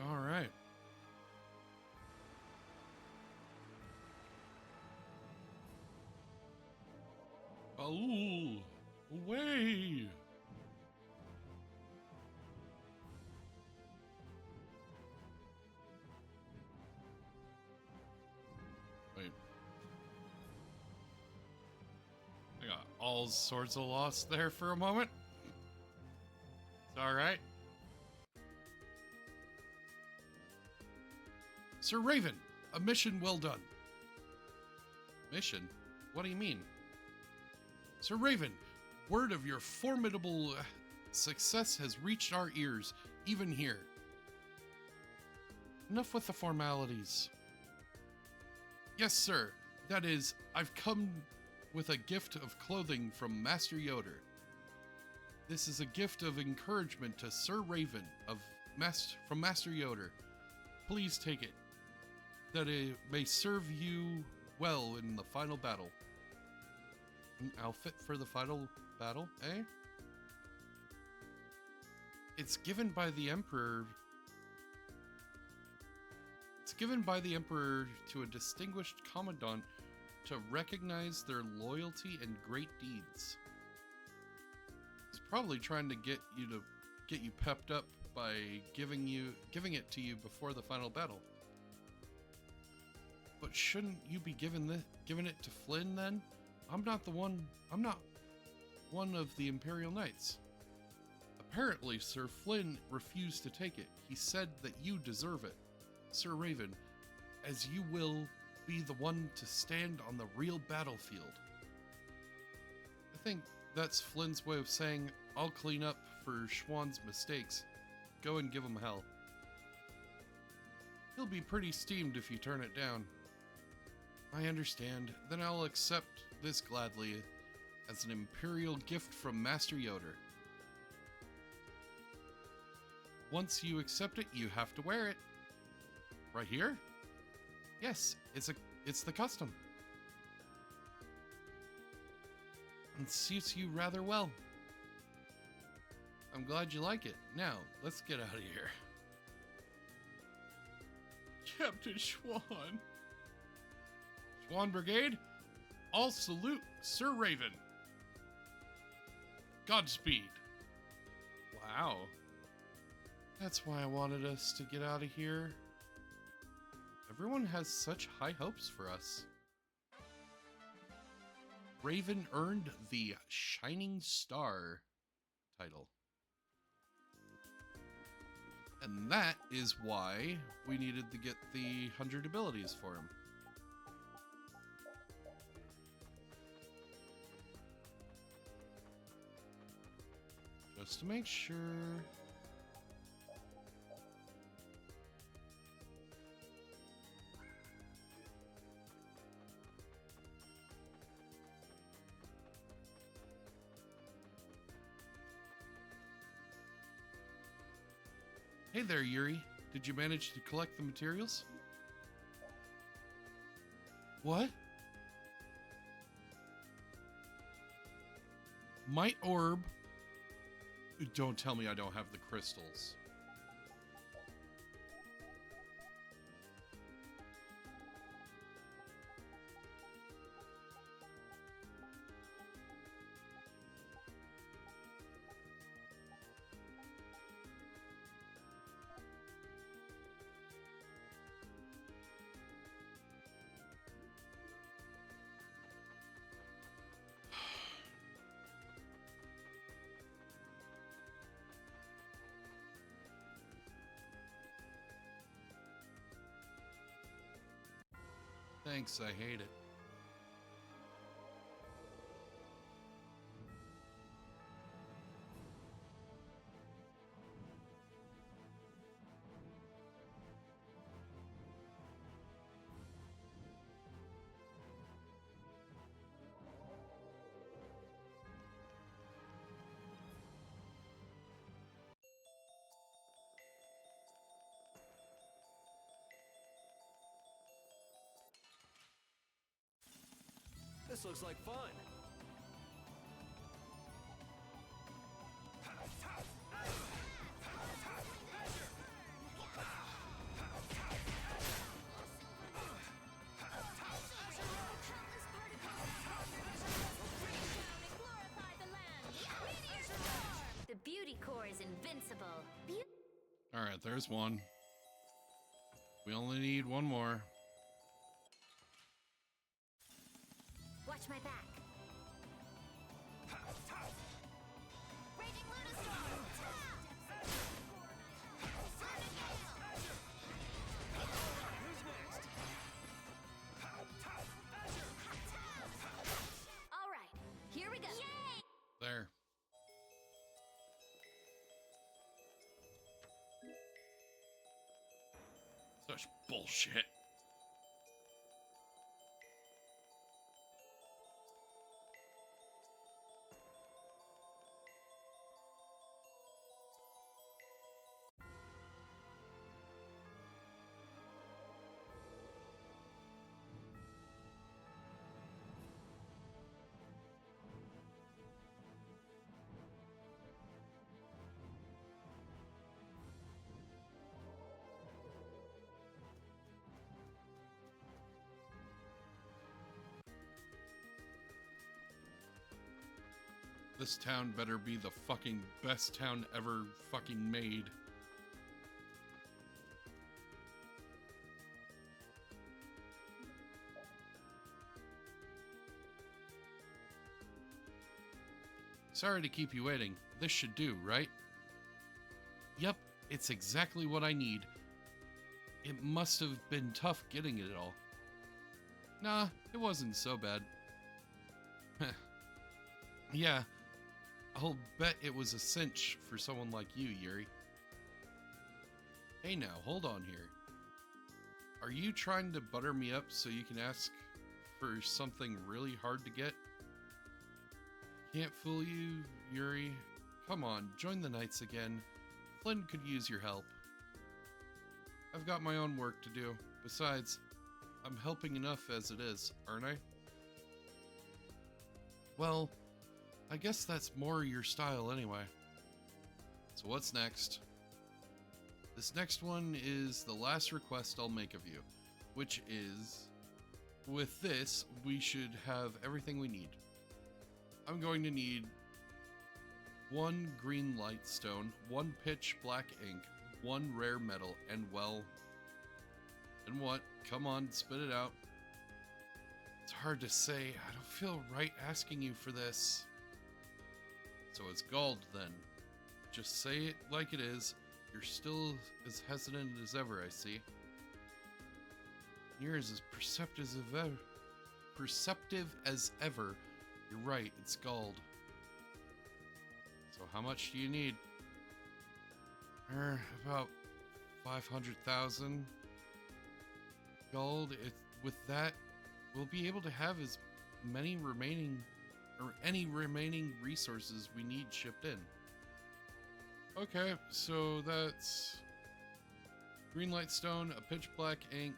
Speaker 1: All right. Oh, away. Wait. I got all sorts of lost there for a moment. It's all right. Sir Raven, a mission well done. Mission? What do you mean? Sir Raven, word of your formidable success has reached our ears, even here. Enough with the formalities. Yes, sir. That is, I've come with a gift of clothing from Master Yoder. This is a gift of encouragement to Sir Raven from Master Yoder. Please take it, that it may serve you well in the final battle. An outfit for the final battle, eh? It's given by the Emperor. It's given by the Emperor to a distinguished commandant to recognize their loyalty and great deeds. He's probably trying to get you pepped up by giving it to you before the final battle. But shouldn't you be giving it to Flynn then? I'm not one of the Imperial Knights. Apparently, Sir Flynn refused to take it. He said that you deserve it, Sir Raven, as you will be the one to stand on the real battlefield. I think that's Flynn's way of saying, I'll clean up for Schwann's mistakes. Go and give him hell. He'll be pretty steamed if you turn it down. I understand. Then I'll accept this gladly as an imperial gift from Master Yoder. Once you accept it, you have to wear it. Right here? Yes, it's the custom. And suits you rather well. I'm glad you like it. Now, let's get out of here. Captain Schwann. Schwann Brigade, all salute Sir Raven. Godspeed. Wow. That's why I wanted us to get out of here. Everyone has such high hopes for us. Raven earned the Shining Star title. And that is why we needed to get the 100 abilities for him. Just to make sure. Hey there, Yuri. Did you manage to collect the materials? What? Might orb. Don't tell me I don't have the crystals. Thanks, I hate it.
Speaker 6: This looks like fun.
Speaker 2: The beauty core is invincible.
Speaker 1: All right, there's one. We only need one more.
Speaker 2: Watch my back. Raging Lunastorm! All right, here we go. Yay!
Speaker 1: There. Such bullshit. This town better be the fucking best town ever fucking made. Sorry to keep you waiting. This should do, right? Yep, it's exactly what I need. It must have been tough getting it all. Nah, it wasn't so bad. Yeah, I'll bet it was a cinch for someone like you, Yuri. Hey now, hold on here. Are you trying to butter me up so you can ask for something really hard to get? Can't fool you, Yuri. Come on, join the Knights again. Flynn could use your help. I've got my own work to do. Besides, I'm helping enough as it is, aren't I? Well, I guess that's more your style anyway. So what's next? This next one is the last request I'll make of you, which is, with this, we should have everything we need. I'm going to need 1 green light stone, 1 pitch black ink, 1 rare metal, and well... And what? Come on, spit it out. It's hard to say. I don't feel right asking you for this. So it's gold then. Just say it like it is. You're still as hesitant as ever, I see. You're as perceptive as ever. You're right, it's gold. So how much do you need? About 500,000 gold. With that, we'll be able to have as many remaining, or any remaining resources we need shipped in. Okay, so that's green light stone, a pitch black ink,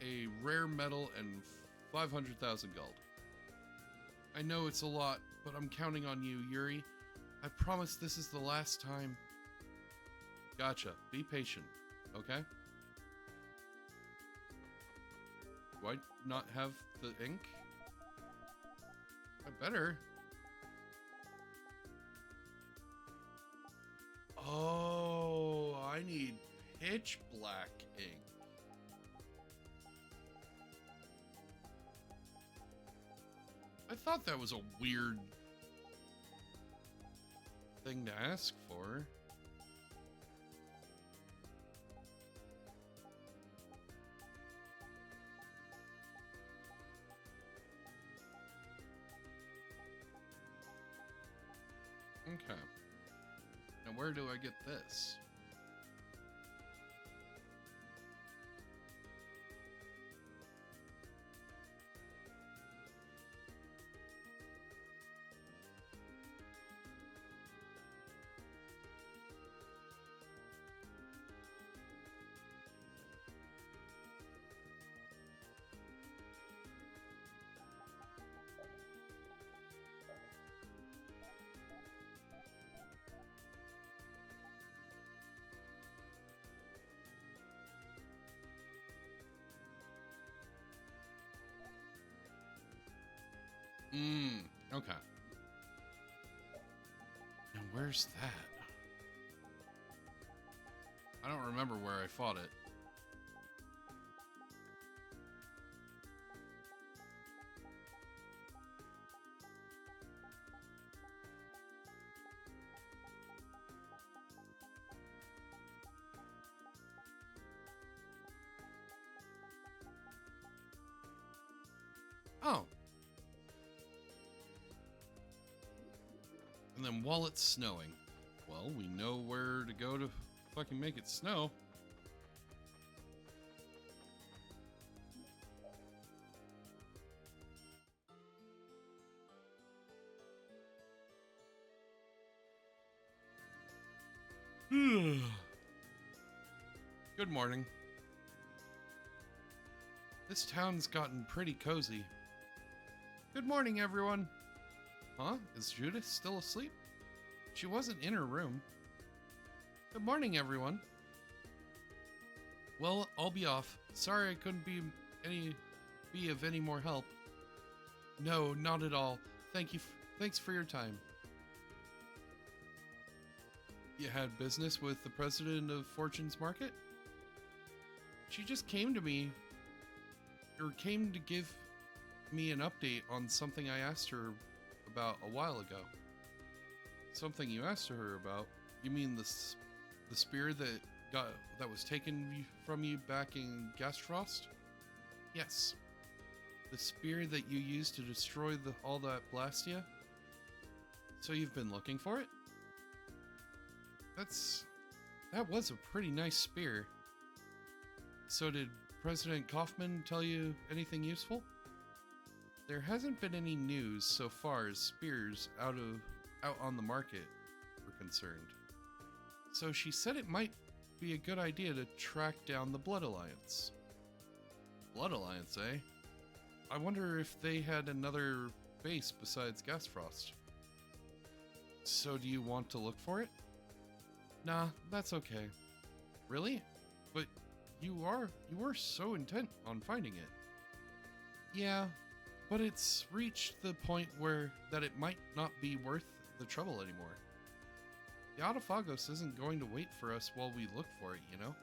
Speaker 1: a rare metal, and 500,000 gold. I know it's a lot, but I'm counting on you, Yuri. I promise this is the last time. Gotcha. Be patient, okay? Do I not have the ink? I better. Oh, I need pitch black ink. I thought that was a weird thing to ask for. Okay. Now where do I get this? Okay. Now where's that? I don't remember where I fought it. Oh. And then while it's snowing, well, we know where to go to fucking make it snow. Good morning. This town's gotten pretty cozy. Good morning, everyone. Huh? Is Judith still asleep? She wasn't in her room. Good morning, everyone. Well, I'll be off. Sorry I couldn't be of any more help. No, not at all. Thanks for your time. You had business with the president of Fortune's Market? She just came to me, or came to give me an update on something I asked her about a while ago. Something you asked her about? You mean the spear that was taken from you back in Gastfrost? Yes. The spear that you used to destroy all that Blastia? So you've been looking for it? That was a pretty nice spear. So did President Kaufman tell you anything useful? There hasn't been any news so far as spears out on the market were concerned. So she said it might be a good idea to track down the Blood Alliance. Blood Alliance, eh? I wonder if they had another base besides Gastfrost. So do you want to look for it? Nah, that's okay. Really? But you were so intent on finding it. Yeah, but it's reached the point that it might not be worth the trouble anymore. The Autophagos isn't going to wait for us while we look for it, you know?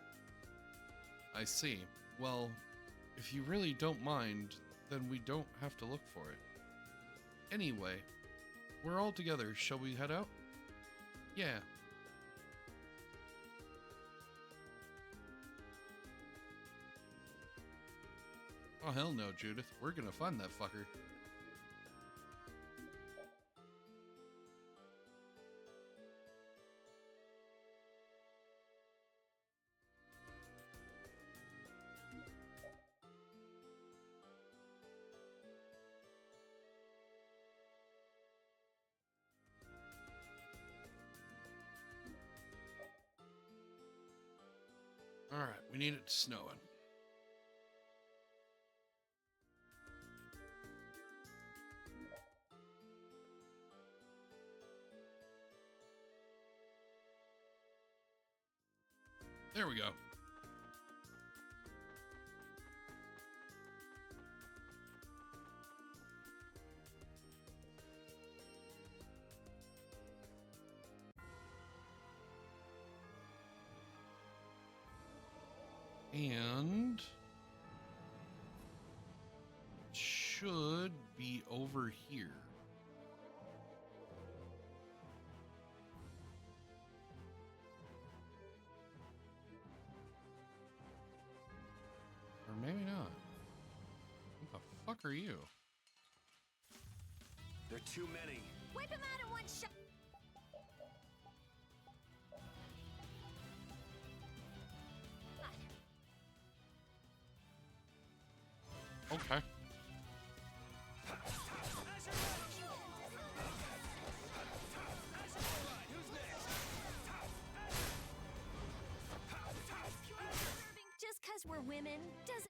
Speaker 1: I see. Well, if you really don't mind, then we don't have to look for it. Anyway, we're all together. Shall we head out? Yeah. Oh, hell no, Judith. We're gonna find that fucker. All right, we need it snowing. There we go. And it should be over here. Or maybe not. What the fuck are you?
Speaker 7: There are too many.
Speaker 2: Wipe him out in one shot.
Speaker 1: Okay.
Speaker 2: Just 'cause we're women doesn't.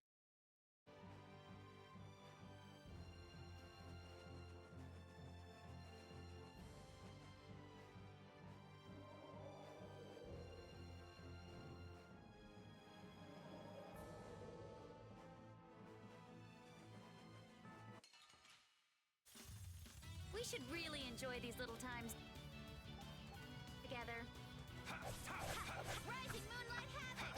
Speaker 2: We should really enjoy these little times together. Rising moonlight havoc!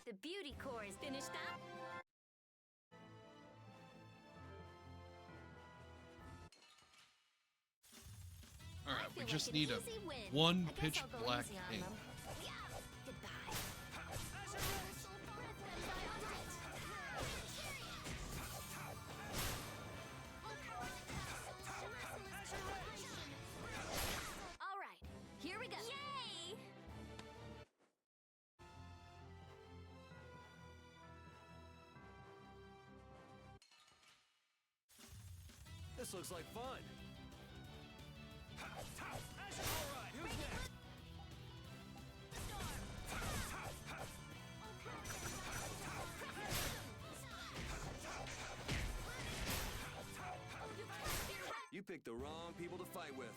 Speaker 2: The beauty core is finished up.
Speaker 1: All right,
Speaker 2: I
Speaker 1: we
Speaker 2: feel
Speaker 1: just
Speaker 2: like an
Speaker 1: need a
Speaker 2: easy win.
Speaker 1: one
Speaker 2: I guess
Speaker 1: pitch
Speaker 2: I'll go
Speaker 1: black
Speaker 2: easy on
Speaker 1: ink.
Speaker 2: them. Yeah. Goodbye. All right, here we go. Yay!
Speaker 6: This looks like fun. Alright, who's next? You picked the wrong people to fight with.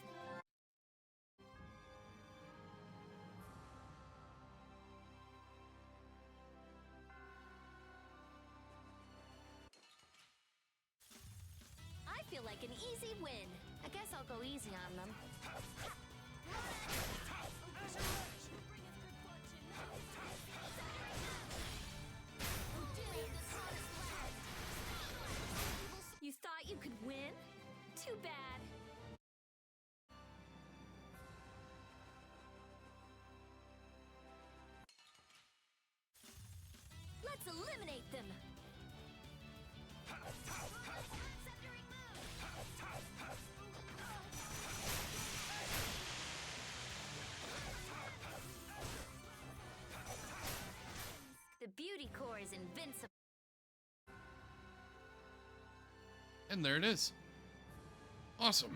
Speaker 2: I feel like an easy win. I guess I'll go easy on them. You thought you could win? Too bad. Let's eliminate them. The beauty core is invincible.
Speaker 1: And there it is. Awesome.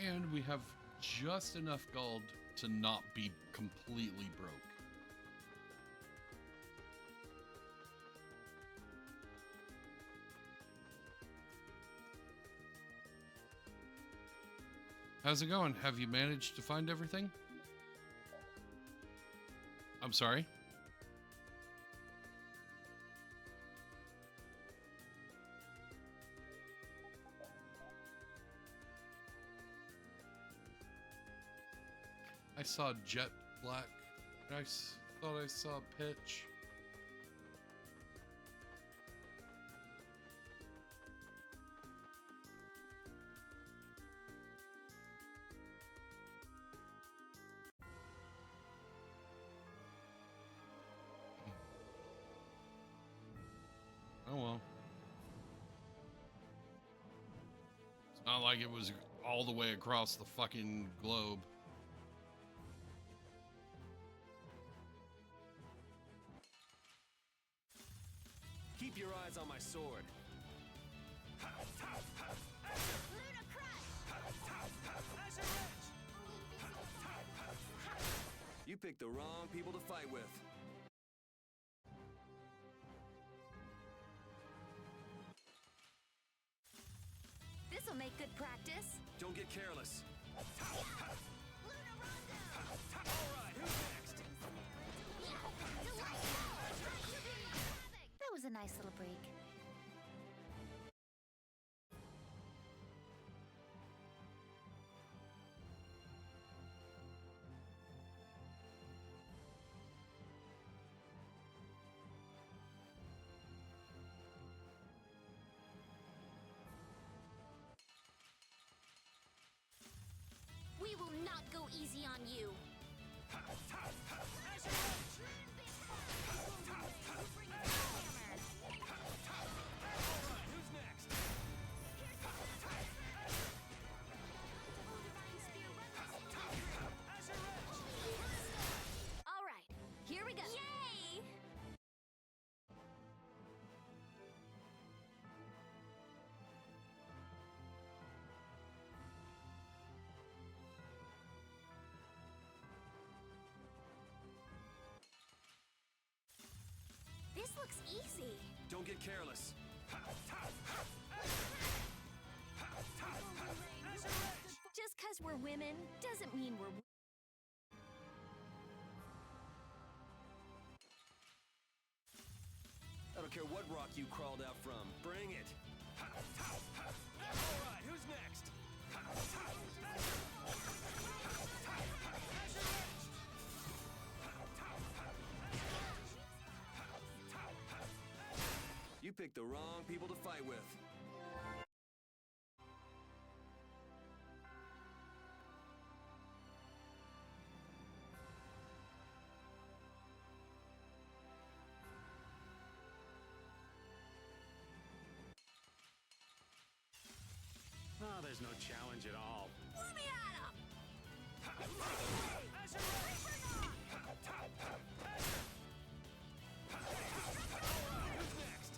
Speaker 1: And we have just enough gold to not be completely broke. How's it going? Have you managed to find everything? I'm sorry? I saw jet black. Thought I saw pitch. Oh well. It's not like it was all the way across the fucking globe.
Speaker 6: Keep your eyes on my sword.
Speaker 3: Luna Crush!
Speaker 6: You picked the wrong people to fight with.
Speaker 2: This'll make good practice.
Speaker 6: Don't get careless.
Speaker 3: Luna Rondo!
Speaker 6: Alright, who's next?
Speaker 2: That was a nice little break.
Speaker 3: We will not go easy on you.
Speaker 6: Alright, who's next?
Speaker 2: All right, here we go.
Speaker 3: Yay! This looks easy.
Speaker 6: Don't get careless.
Speaker 2: Just 'cause we're women doesn't mean we're.
Speaker 6: I don't care what rock you crawled out from. Bring it. Alright, who's next? You picked the wrong people to fight with.
Speaker 4: Oh, there's no challenge at all.
Speaker 5: Let me at him!
Speaker 6: Who's next?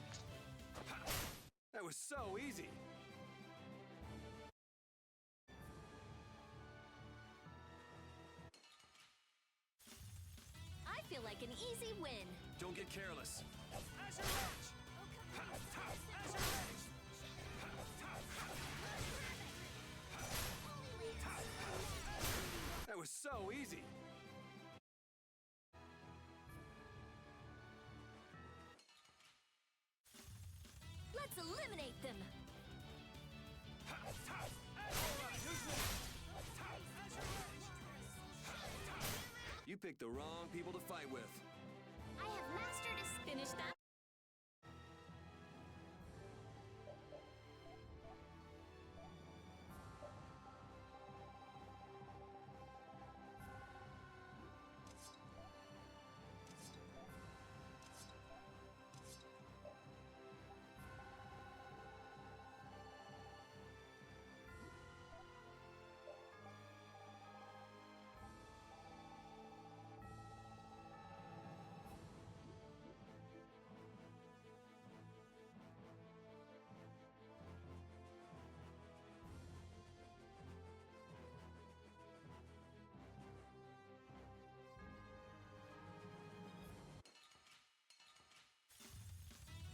Speaker 6: That was so easy.
Speaker 2: I feel like an easy win.
Speaker 6: Don't get careless. That was so easy.
Speaker 2: Let's eliminate them.
Speaker 6: You picked the wrong people to fight with.
Speaker 3: I have mastered a
Speaker 2: Finish that.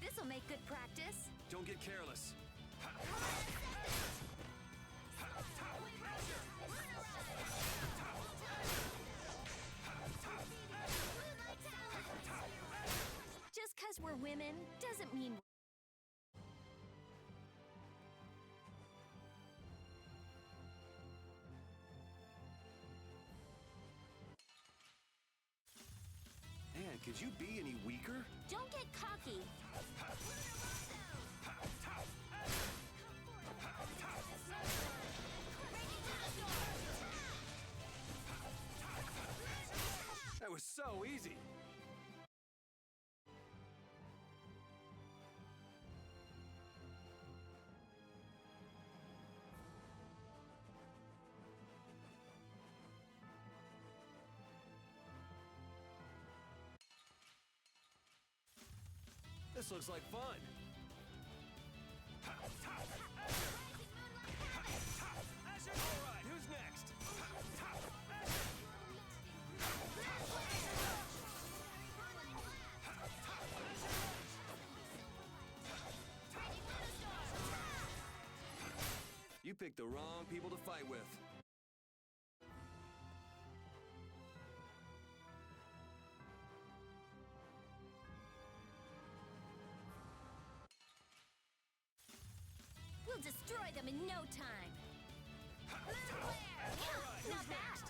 Speaker 2: This'll make good practice.
Speaker 6: Don't get careless.
Speaker 2: Just 'cause we're women doesn't mean.
Speaker 7: Man, could you be any weaker?
Speaker 3: Don't get cocky.
Speaker 6: That was so easy. This looks like fun. All right, who's next? You picked the wrong people to fight with.
Speaker 2: We'll destroy them in no time. Not bad.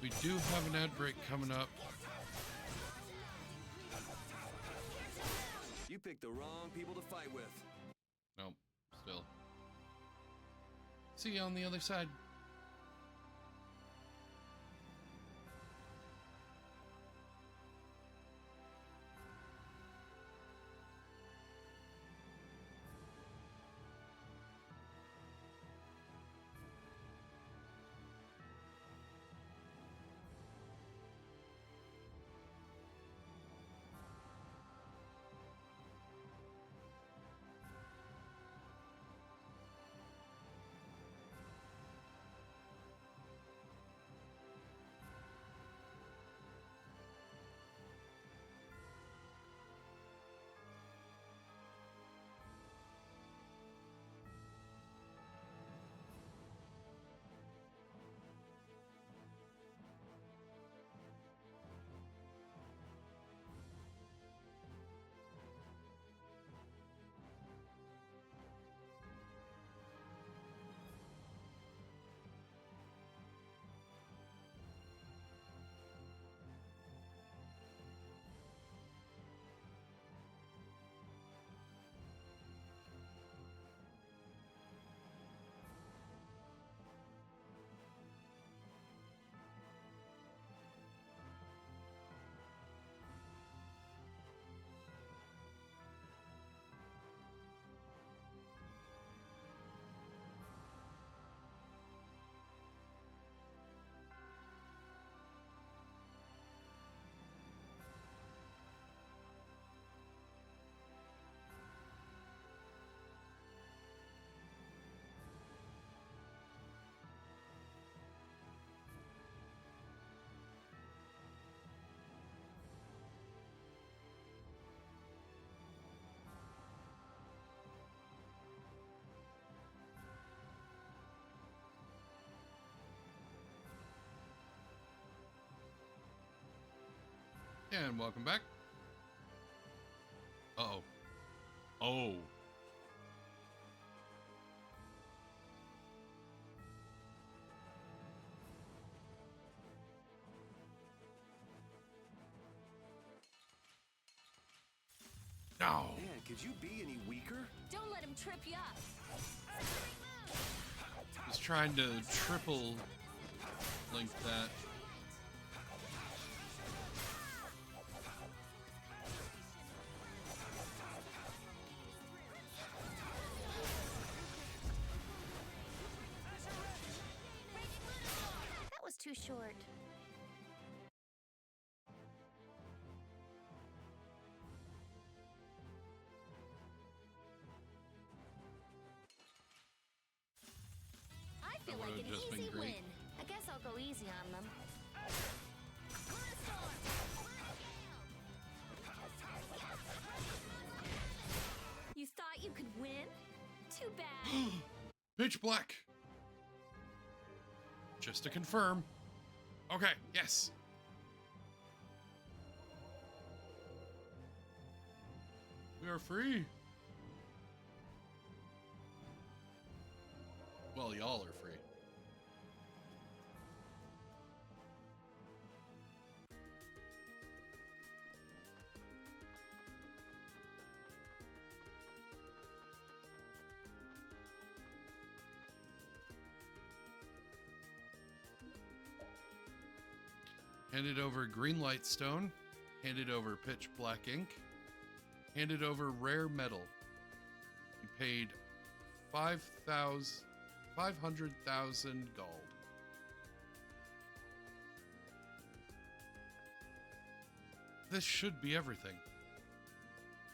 Speaker 1: We do have an ad break coming up.
Speaker 6: You picked the wrong people to fight with.
Speaker 1: Nope, still. See you on the other side. And welcome back. Uh-oh. Oh. No.
Speaker 7: Man, could you be any weaker?
Speaker 2: Don't let him trip you up.
Speaker 1: He's trying to triple link that.
Speaker 3: That was too short.
Speaker 2: I feel
Speaker 1: That
Speaker 2: like
Speaker 1: would've
Speaker 2: an
Speaker 1: just been
Speaker 2: easy
Speaker 1: great.
Speaker 2: win. I guess I'll go easy on them. You thought you could win? Too bad.
Speaker 1: Pitch black. Just to confirm. Okay, yes. We are free. Well, y'all are free. Handed over green light stone. Handed over pitch black ink. Handed over rare metal. You paid 500,000 gold. This should be everything.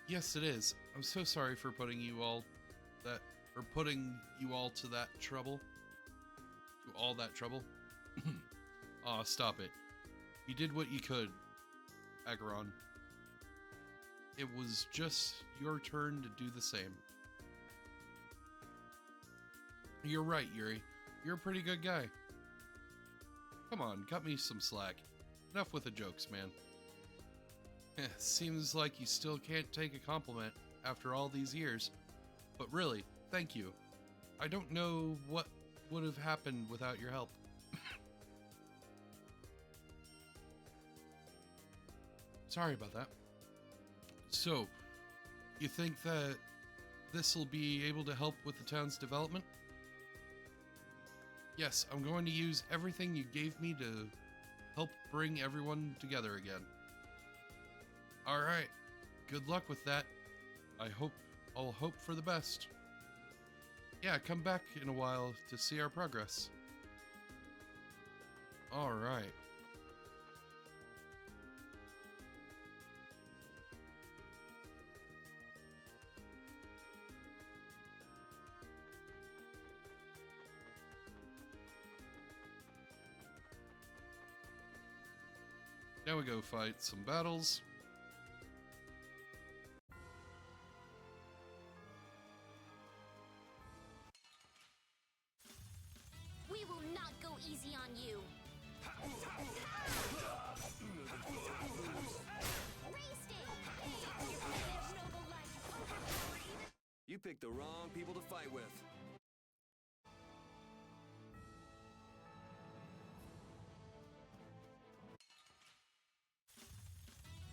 Speaker 1: Yes, it is. I'm so sorry for putting you all to that trouble. To all that trouble. Aw, stop it. You did what you could, Acheron. It was just your turn to do the same. You're right, Yuri. You're a pretty good guy. Come on, cut me some slack. Enough with the jokes, man. Seems like you still can't take a compliment after all these years. But really, thank you. I don't know what would have happened without your help. Sorry about that. So, you think that this will be able to help with the town's development? Yes, I'm going to use everything you gave me to help bring everyone together again. Alright, good luck with that. I'll hope for the best. Yeah, come back in a while to see our progress. Alright. Now we go fight some battles.
Speaker 3: We will not go easy on you.
Speaker 6: You picked the wrong people to fight with.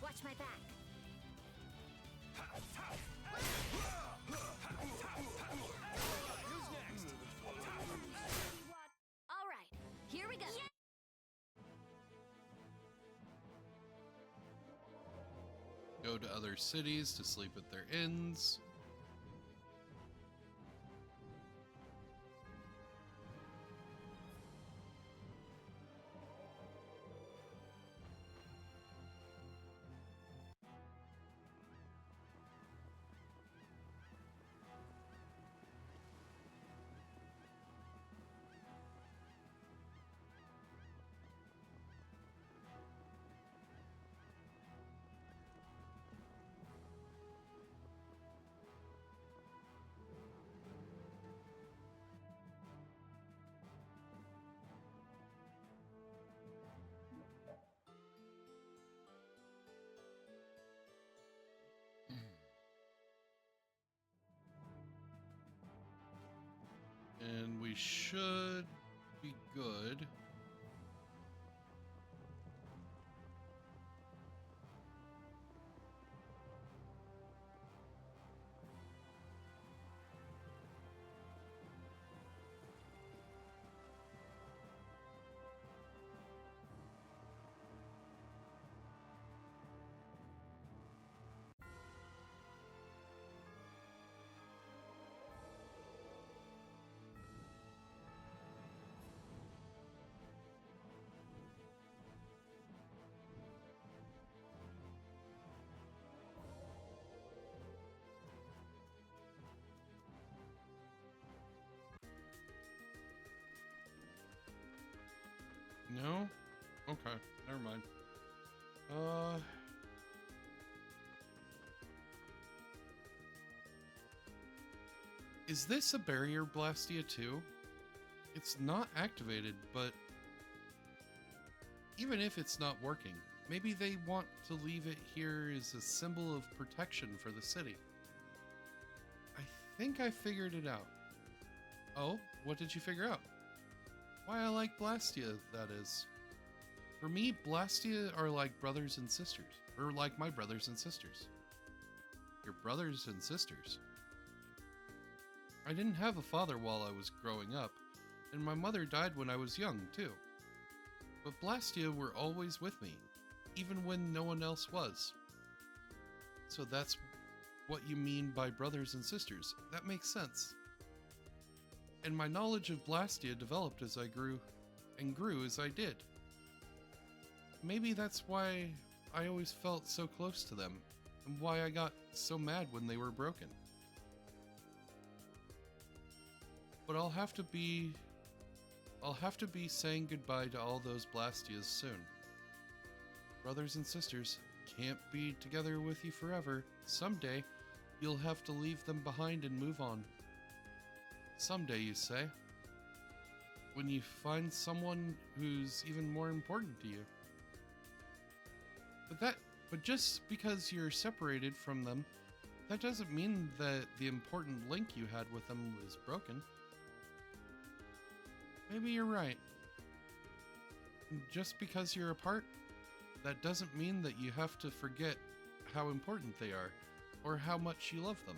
Speaker 3: Watch my back.
Speaker 2: All right, here we go.
Speaker 1: Go to other cities to sleep at their inns. And we should be good. No? Okay, never mind. Is this a barrier Blastia too? It's not activated, but even if it's not working, maybe they want to leave it here as a symbol of protection for the city. I think I figured it out. Oh, what did you figure out? Why I like Blastia, that is. For me, Blastia are like brothers and sisters. Or like my brothers and sisters. Your brothers and sisters? I didn't have a father while I was growing up, and my mother died when I was young, too. But Blastia were always with me, even when no one else was. So that's what you mean by brothers and sisters. That makes sense. And my knowledge of Blastia developed as I grew, and grew as I did. Maybe that's why I always felt so close to them. and why I got so mad when they were broken. But I'll have to be saying goodbye to all those Blastias soon. Brothers and sisters can't be together with you forever. Someday, you'll have to leave them behind and move on. Someday, you say? When you find someone who's even more important to you. But just because you're separated from them, that doesn't mean that the important link you had with them was broken. Maybe you're right. Just because you're apart, that doesn't mean that you have to forget how important they are, or how much you love them.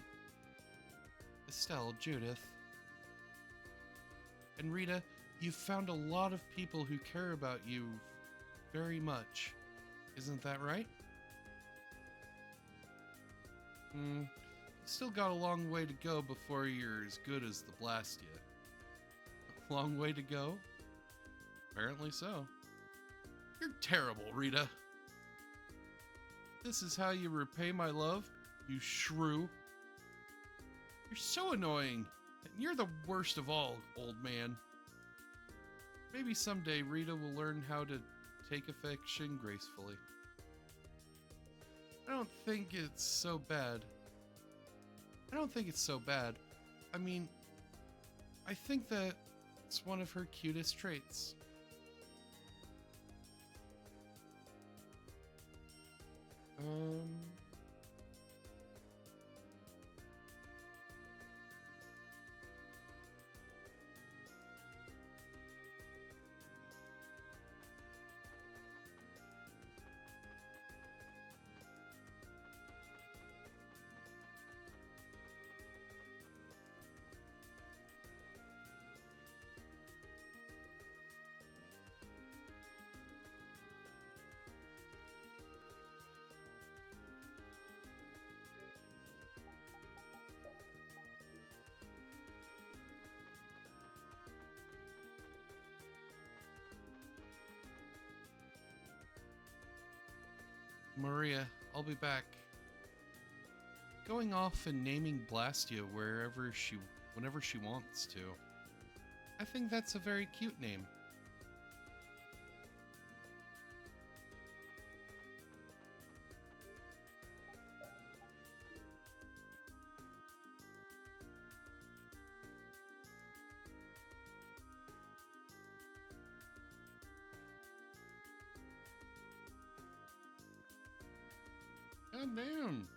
Speaker 1: Estelle, Judith, and Rita, you've found a lot of people who care about you very much. Isn't that right? You still got a long way to go before you're as good as the Blastia. A long way to go? Apparently so. You're terrible, Rita. This is how you repay my love, you shrew. You're so annoying, and you're the worst of all, old man. Maybe someday Rita will learn how to take affection gracefully. I don't think it's so bad. I mean, I think that it's one of her cutest traits. Maria, I'll be back. Going off and naming Blastia whenever she wants to. I think that's a very cute name. God damn.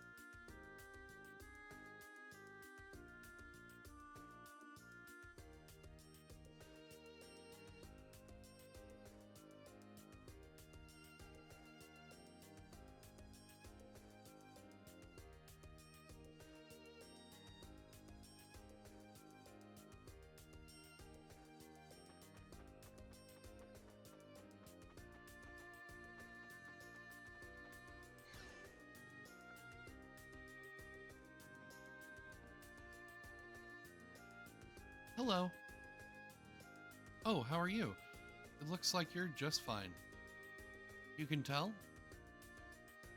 Speaker 1: Hello. Oh, how are you? It looks like you're just fine. You can tell?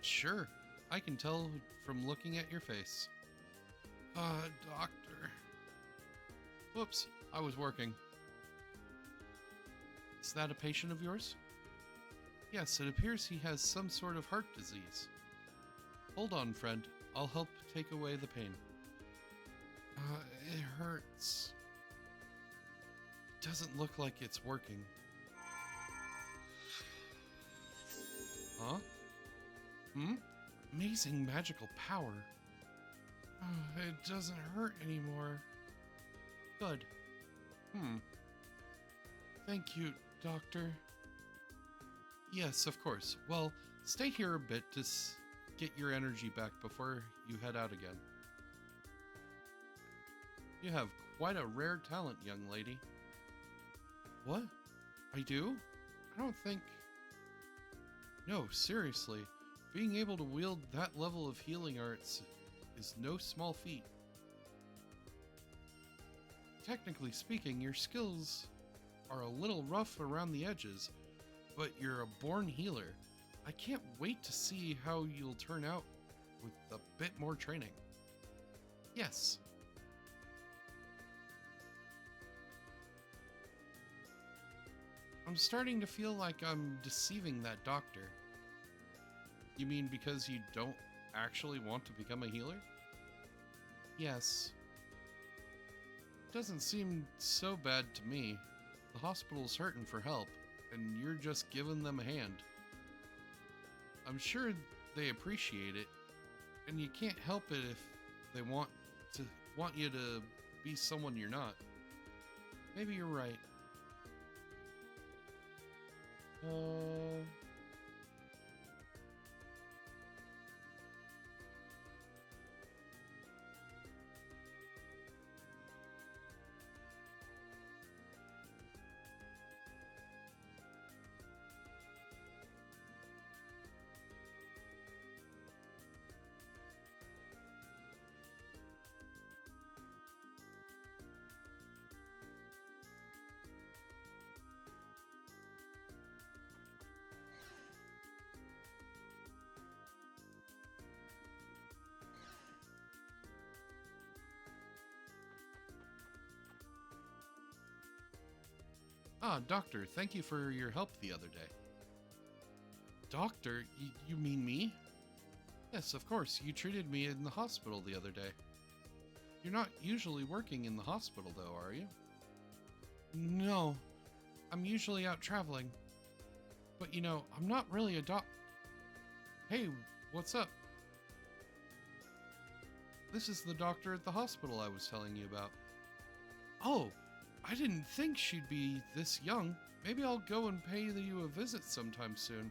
Speaker 1: Sure, I can tell from looking at your face. Doctor. Whoops, I was working. Is that a patient of yours? Yes, it appears he has some sort of heart disease. Hold on, friend. I'll help take away the pain. It hurts. It doesn't look like it's working. Huh? Amazing magical power. It doesn't hurt anymore. Good. Thank you, Doctor. Yes, of course. Well, stay here a bit to get your energy back before you head out again. You have quite a rare talent, young lady. What? I do? I don't think... No, seriously. Being able to wield that level of healing arts is no small feat. Technically speaking, your skills are a little rough around the edges, but you're a born healer. I can't wait to see how you'll turn out with a bit more training. Yes. I'm starting to feel like I'm deceiving that doctor. You mean because you don't actually want to become a healer? Yes. Doesn't seem so bad to me. The hospital's hurting for help, and you're just giving them a hand. I'm sure they appreciate it, and you can't help it if they want you to be someone you're not. Maybe you're right. Ah, Doctor, thank you for your help the other day. Doctor? You mean me? Yes, of course. You treated me in the hospital the other day. You're not usually working in the hospital, though, are you? No. I'm usually out traveling. But, you know, I'm not really a doc... Hey, what's up? This is the doctor at the hospital I was telling you about. Oh, I didn't think she'd be this young. Maybe I'll go and pay you a visit sometime soon.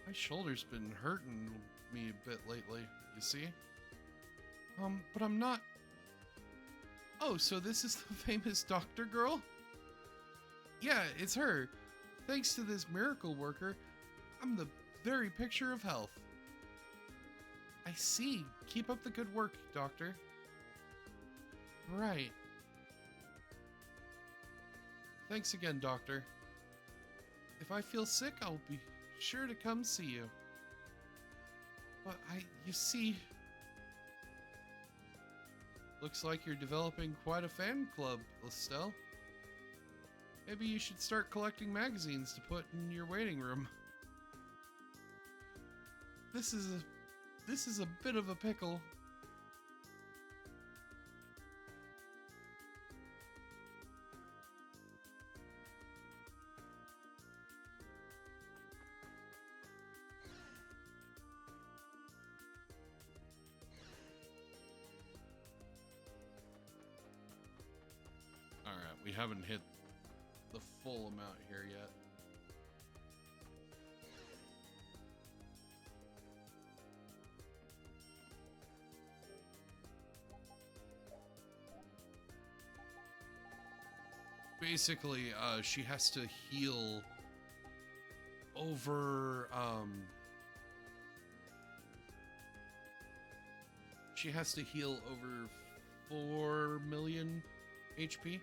Speaker 1: My shoulder's been hurting me a bit lately, you see? But I'm not... Oh, so this is the famous doctor girl? Yeah, it's her. Thanks to this miracle worker, I'm the very picture of health. I see. Keep up the good work, Doctor. Right. Thanks again, Doctor. If I feel sick, I'll be sure to come see you. But you see... Looks like you're developing quite a fan club, Estelle. Maybe you should start collecting magazines to put in your waiting room. This is a bit of a pickle. All right, we haven't hit the full amount here yet. Basically, she has to heal over, she has to heal over 4 million HP.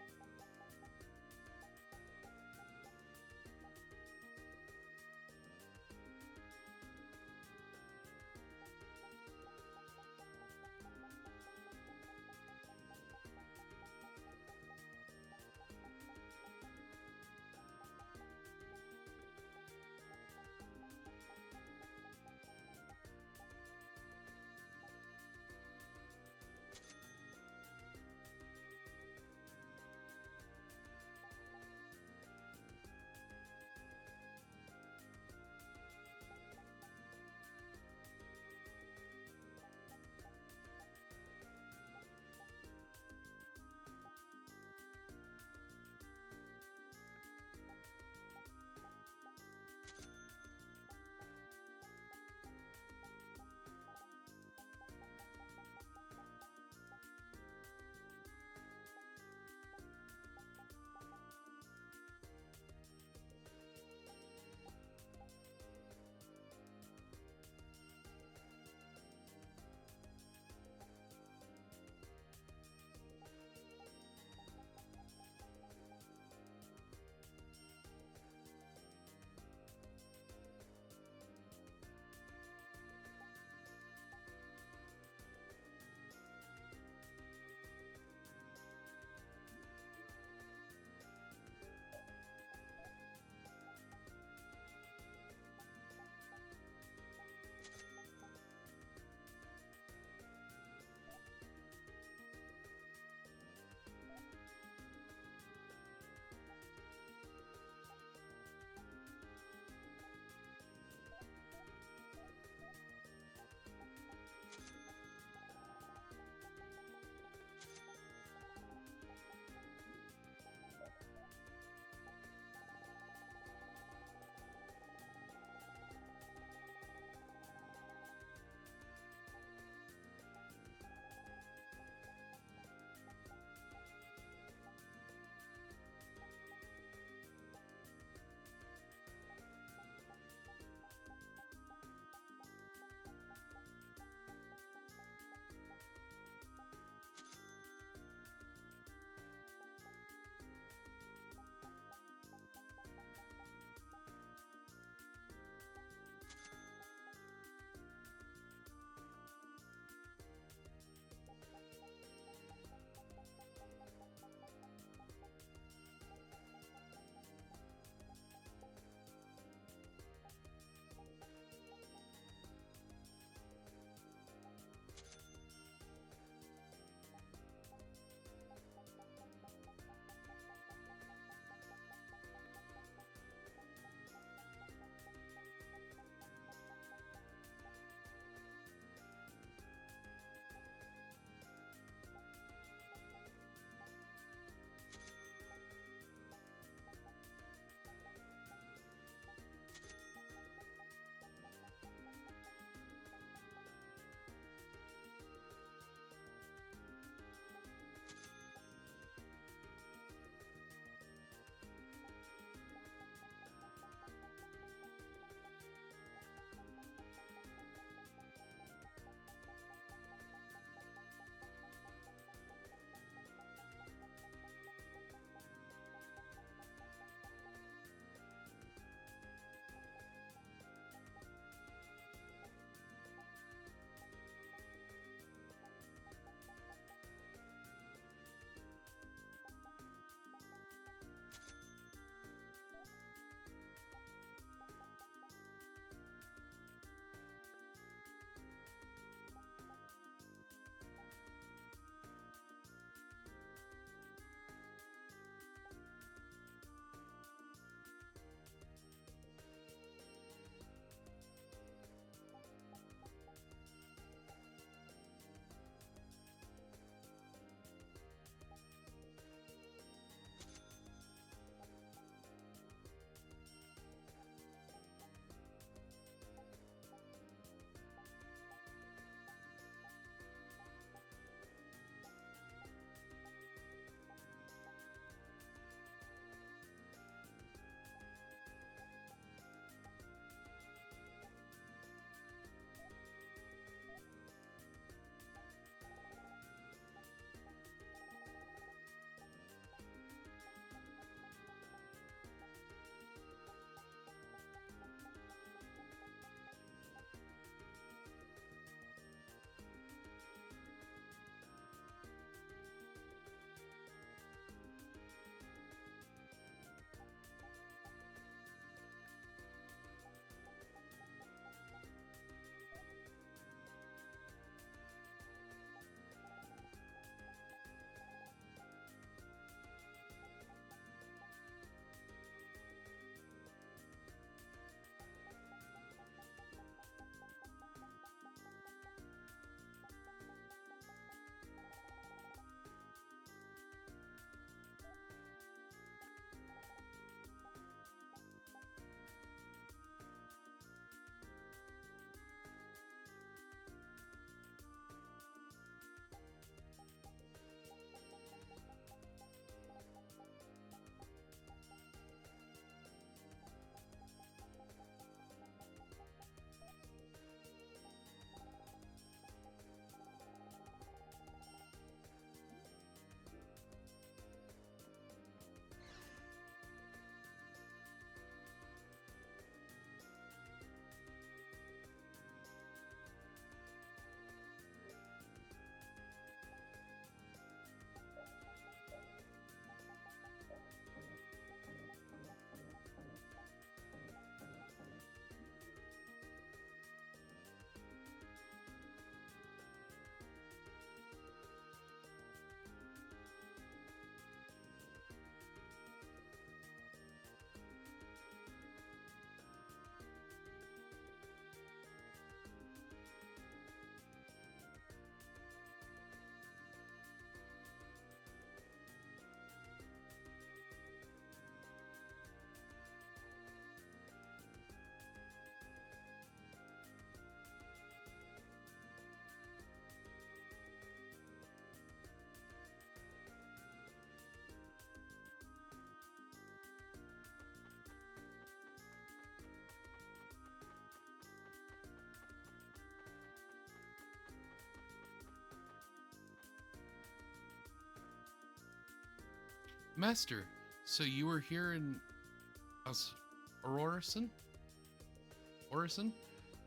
Speaker 1: Master, so you were here in Orison? Orison?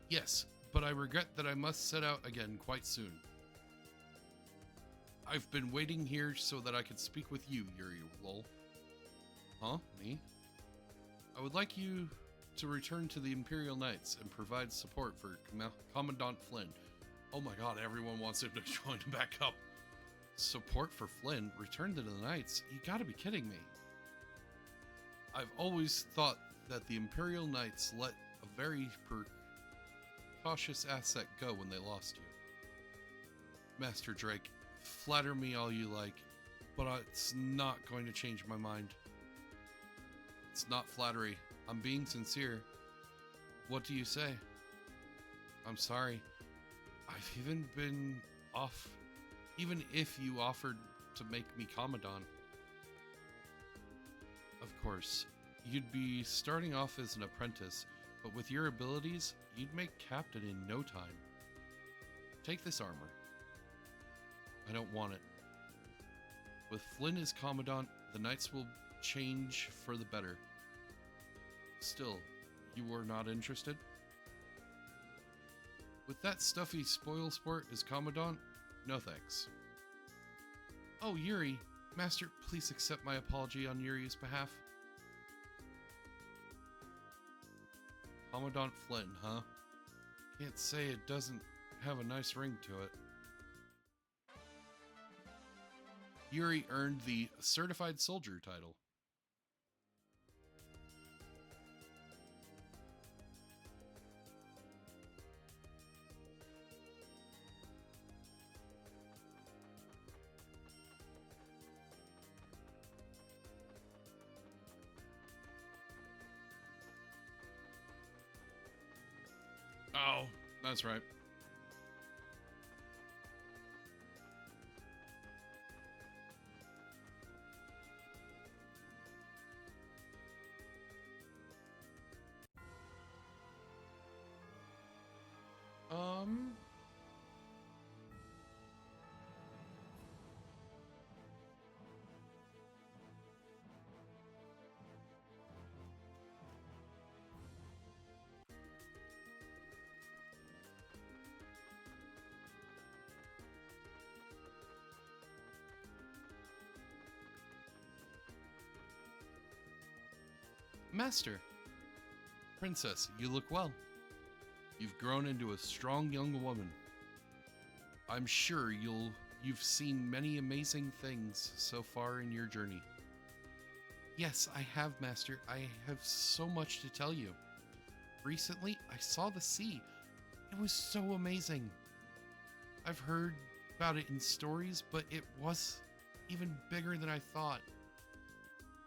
Speaker 1: Yes, but I regret that I must set out again quite soon. I've been waiting here so that I could speak with you, Yuri, lol. Huh? Me? I would like you to return to the Imperial Knights and provide support for Commandant Flynn. Oh my god, everyone wants him to join back up. Support for Flynn? Return to the Knights? You gotta be kidding me. I've always thought that the Imperial Knights let a very cautious asset go when they lost you. Master Drake, flatter me all you like, but it's not going to change my mind. It's not flattery. I'm being sincere. What do you say? I'm sorry. I've even been off, even if you offered to make me Commandant. Of course, you'd be starting off as an apprentice, but with your abilities, you'd make captain in no time. Take this armor. I don't want it. With Flynn as Commandant, the Knights will change for the better. Still, you were not interested? With that stuffy spoil sport as Commandant, no thanks. Oh, Yuri. Master, please accept my apology on Yuri's behalf. Commandant Flynn, huh? Can't say it doesn't have a nice ring to it. Yuri earned the Certified Soldier title. Oh, that's right. Master. Princess, you look well. You've grown into a strong young woman. I'm sure you've seen many amazing things so far in your journey. Yes, I have, Master. I have so much to tell you. Recently, I saw the sea. It was so amazing. I've heard about it in stories, but it was even bigger than I thought.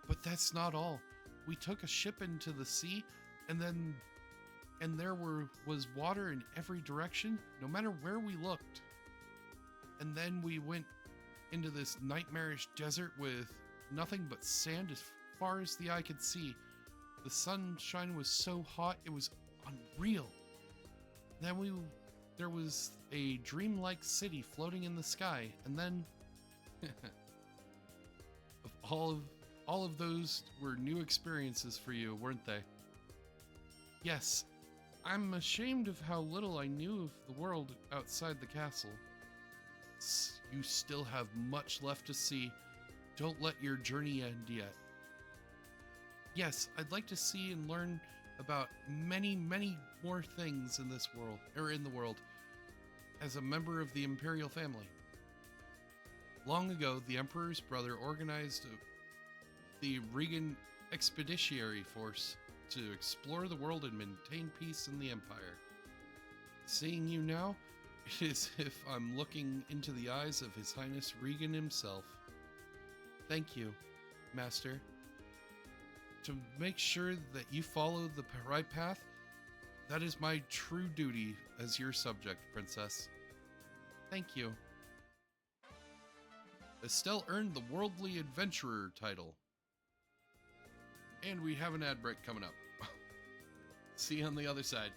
Speaker 1: But that's not all. We took a ship into the sea, and there was water in every direction, no matter where we looked. And then we went into this nightmarish desert with nothing but sand as far as the eye could see. The sunshine was so hot, it was unreal. Then there was a dreamlike city floating in the sky, and then all of those were new experiences for you, weren't they? Yes, I'm ashamed of how little I knew of the world outside the castle. You still have much left to see. Don't let your journey end yet. Yes, I'd like to see and learn about many, many more things in this world, or in the world, as a member of the Imperial family. Long ago, the Emperor's brother organized the Regan Expeditionary Force to explore the world and maintain peace in the Empire. Seeing you now, it is as if I'm looking into the eyes of His Highness Regan himself. Thank you, Master. To make sure that you follow the right path, that is my true duty as your subject, Princess. Thank you. Estelle earned the Worldly Adventurer title. And we have an ad break coming up. See you on the other side.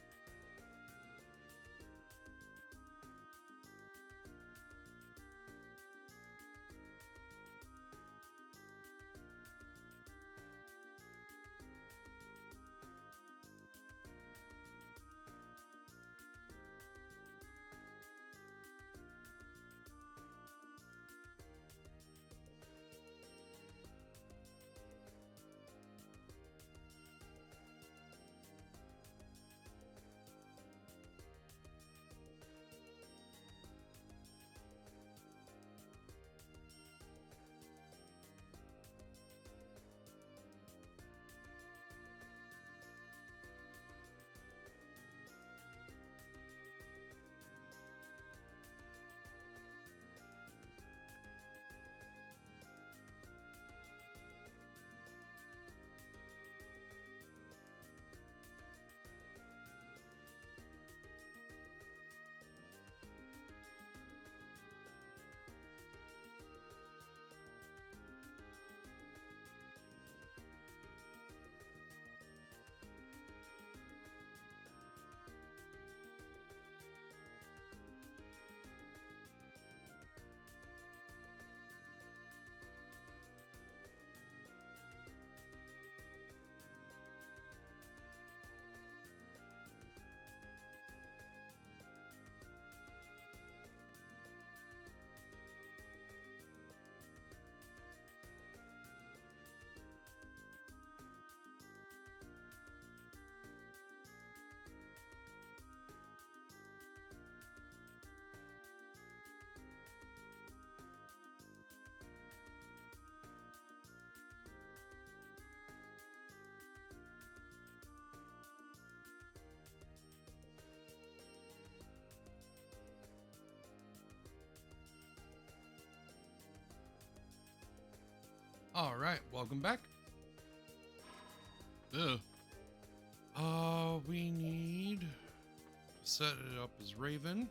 Speaker 1: Alright, welcome back. We need to set it up as Raven.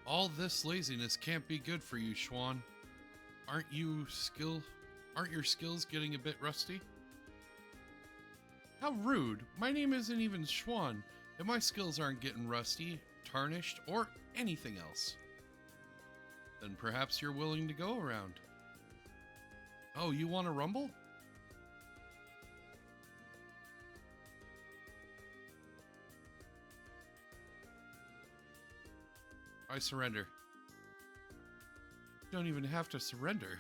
Speaker 1: All this laziness can't be good for you, Schwan. Aren't your skills getting a bit rusty? How rude. My name isn't even Schwan, and my skills aren't getting rusty, tarnished, or anything else. Then perhaps you're willing to go around. Oh, you want to rumble? I surrender. You don't even have to surrender.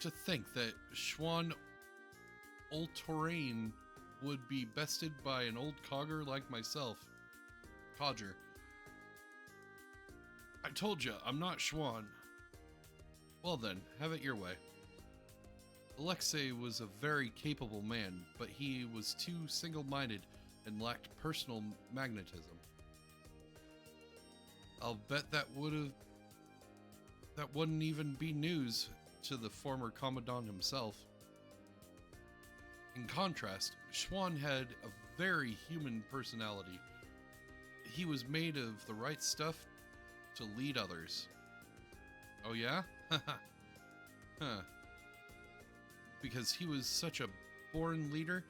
Speaker 1: To think that Schwan Ultorain would be bested by an old cogger like myself. Codger. I told you, I'm not Schwan. Well then, have it your way. Alexei was a very capable man, but he was too single-minded and lacked personal magnetism. I'll bet that wouldn't even be news to the former Commandant himself. In contrast, Schwan had a very human personality. He was made of the right stuff to lead others. Oh yeah? Huh. Because he was such a born leader,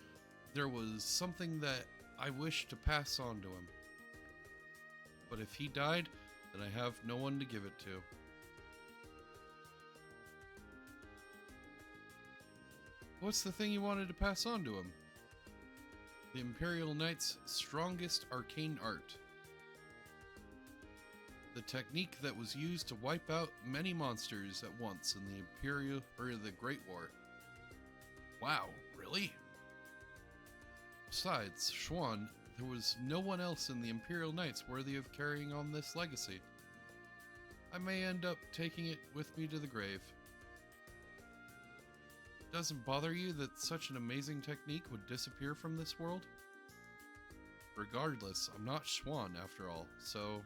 Speaker 1: there was something that I wished to pass on to him. But if he died, then I have no one to give it to. What's the thing you wanted to pass on to him? The Imperial Knight's strongest arcane art. The technique that was used to wipe out many monsters at once in the Great War. Wow, really? Besides, Schwan, there was no one else in the Imperial Knights worthy of carrying on this legacy. I may end up taking it with me to the grave. Doesn't bother you that such an amazing technique would disappear from this world? Regardless, I'm not Schwan after all, so...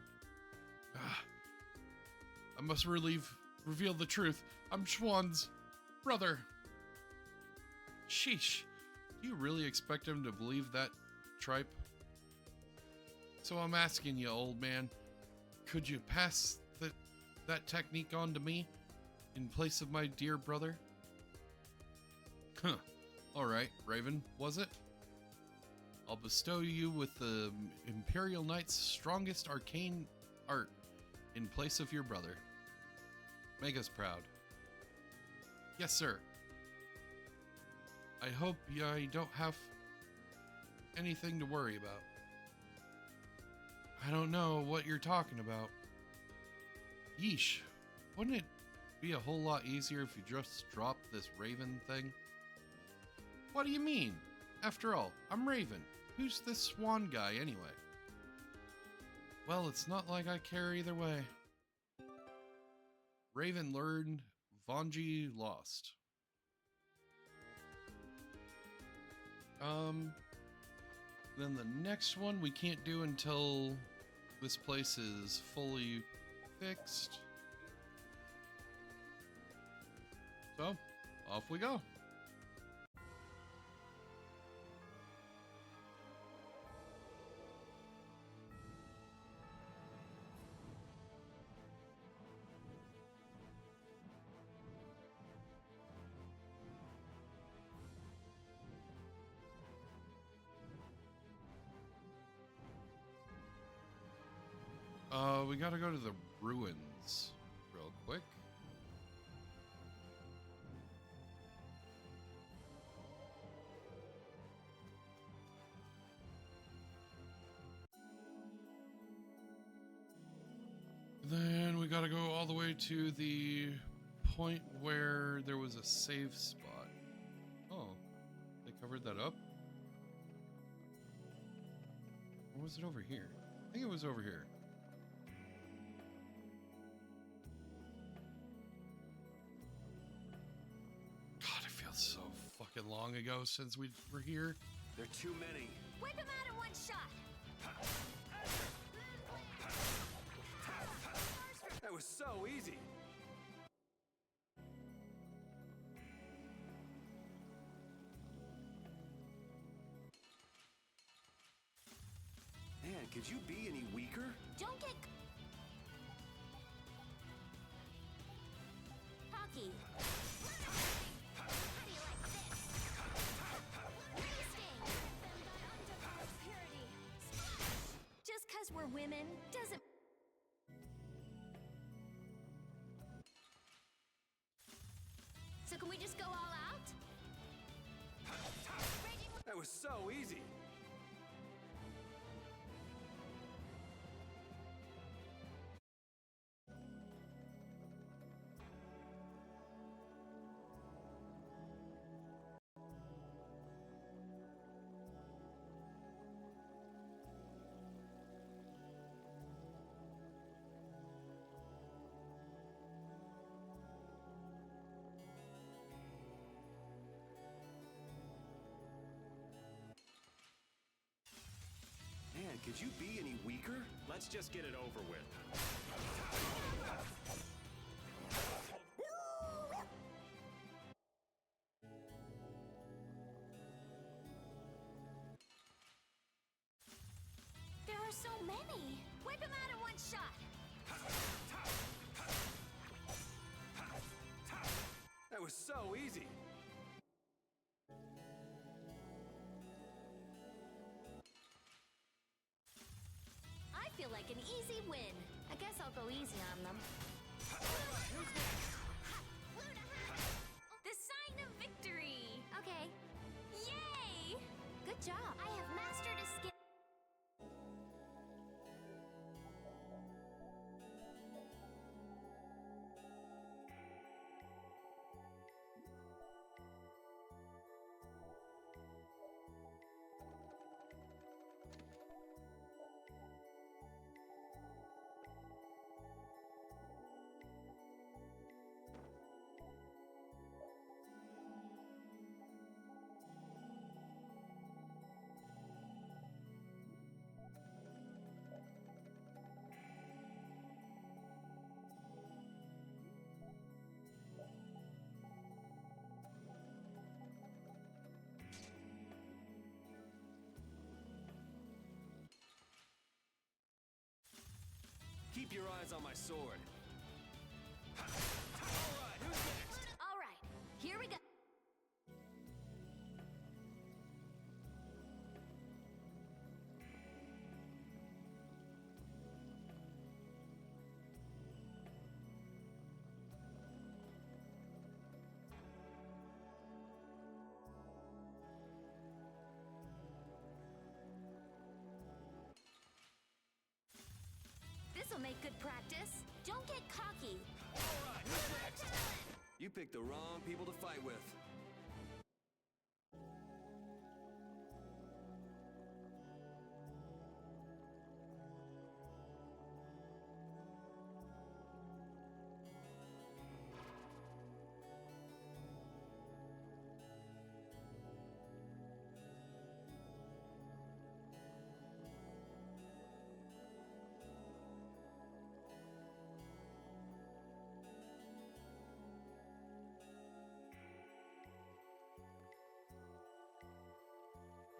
Speaker 1: I must reveal the truth. I'm Schwan's brother. Sheesh. Do you really expect him to believe that tripe? So I'm asking you, old man, could you pass that technique on to me in place of my dear brother? Huh. Alright, Raven, was it? I'll bestow you with the Imperial Knight's strongest arcane art in place of your brother. Make us proud. Yes, sir. I hope I don't have anything to worry about. I don't know what you're talking about. Yeesh. Wouldn't it be a whole lot easier if you just dropped this Raven thing? What do you mean? After all, I'm Raven. Who's this Swan guy anyway? Well, it's not like I care either way. Raven learned, Vanji lost. Then the next one we can't do until this place is fully fixed. So, off we go. We gotta go to the ruins real quick. Then we gotta go all the way to the point where there was a save spot. Oh, they covered that up? Or was it over here? I think it was over here. God, it feels so fucking long ago since we were here.
Speaker 7: There are too many.
Speaker 2: Wipe him out in one shot.
Speaker 7: That was so easy. Man, could you be any weaker?
Speaker 3: Don't get cocky. How do you like this? Wasting.
Speaker 2: Undefiled purity. Just because we're women doesn't. So can we just go all out?
Speaker 7: That was so easy. Man, could you be any weaker?
Speaker 4: Let's just get it over with.
Speaker 2: There are so many. Wipe him out in one shot.
Speaker 7: That was so easy.
Speaker 2: I feel like an easy win. I guess I'll go easy on them. The sign of victory. Okay. Yay! Good job.
Speaker 3: I have mastered a skill.
Speaker 6: Keep your eyes on my sword.
Speaker 2: All right. Here we go. This'll make good practice.
Speaker 3: Don't get cocky.
Speaker 6: Alright, who's next? You picked the wrong people to fight with.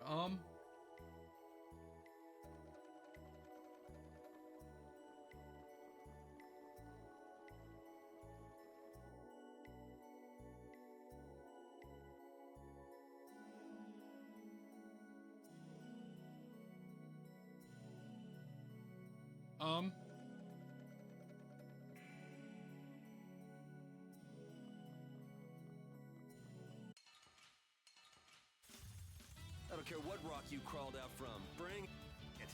Speaker 1: Um. Um.
Speaker 6: I don't care what rock you crawled out from. Bring it.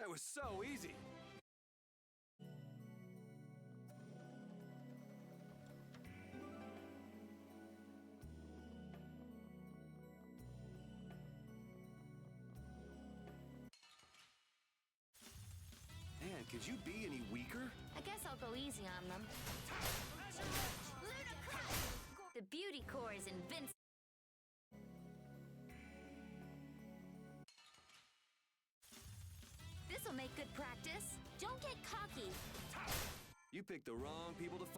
Speaker 7: That was so easy. could you be any weaker?
Speaker 2: I guess I'll go easy on them. The beauty core is invincible. This'll make good practice.
Speaker 3: Don't get cocky.
Speaker 6: You picked the wrong people to fight.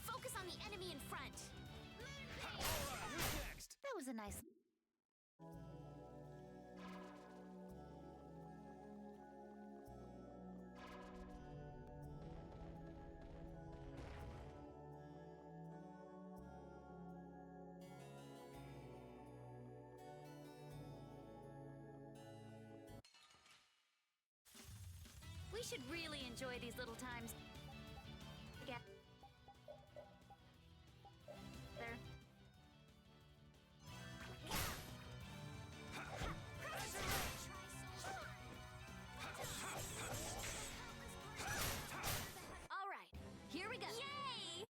Speaker 3: Focus on the enemy in front.
Speaker 6: Who's next?
Speaker 2: That was a nice... We should really enjoy these little times. Again. There. All right, here we go. Yay!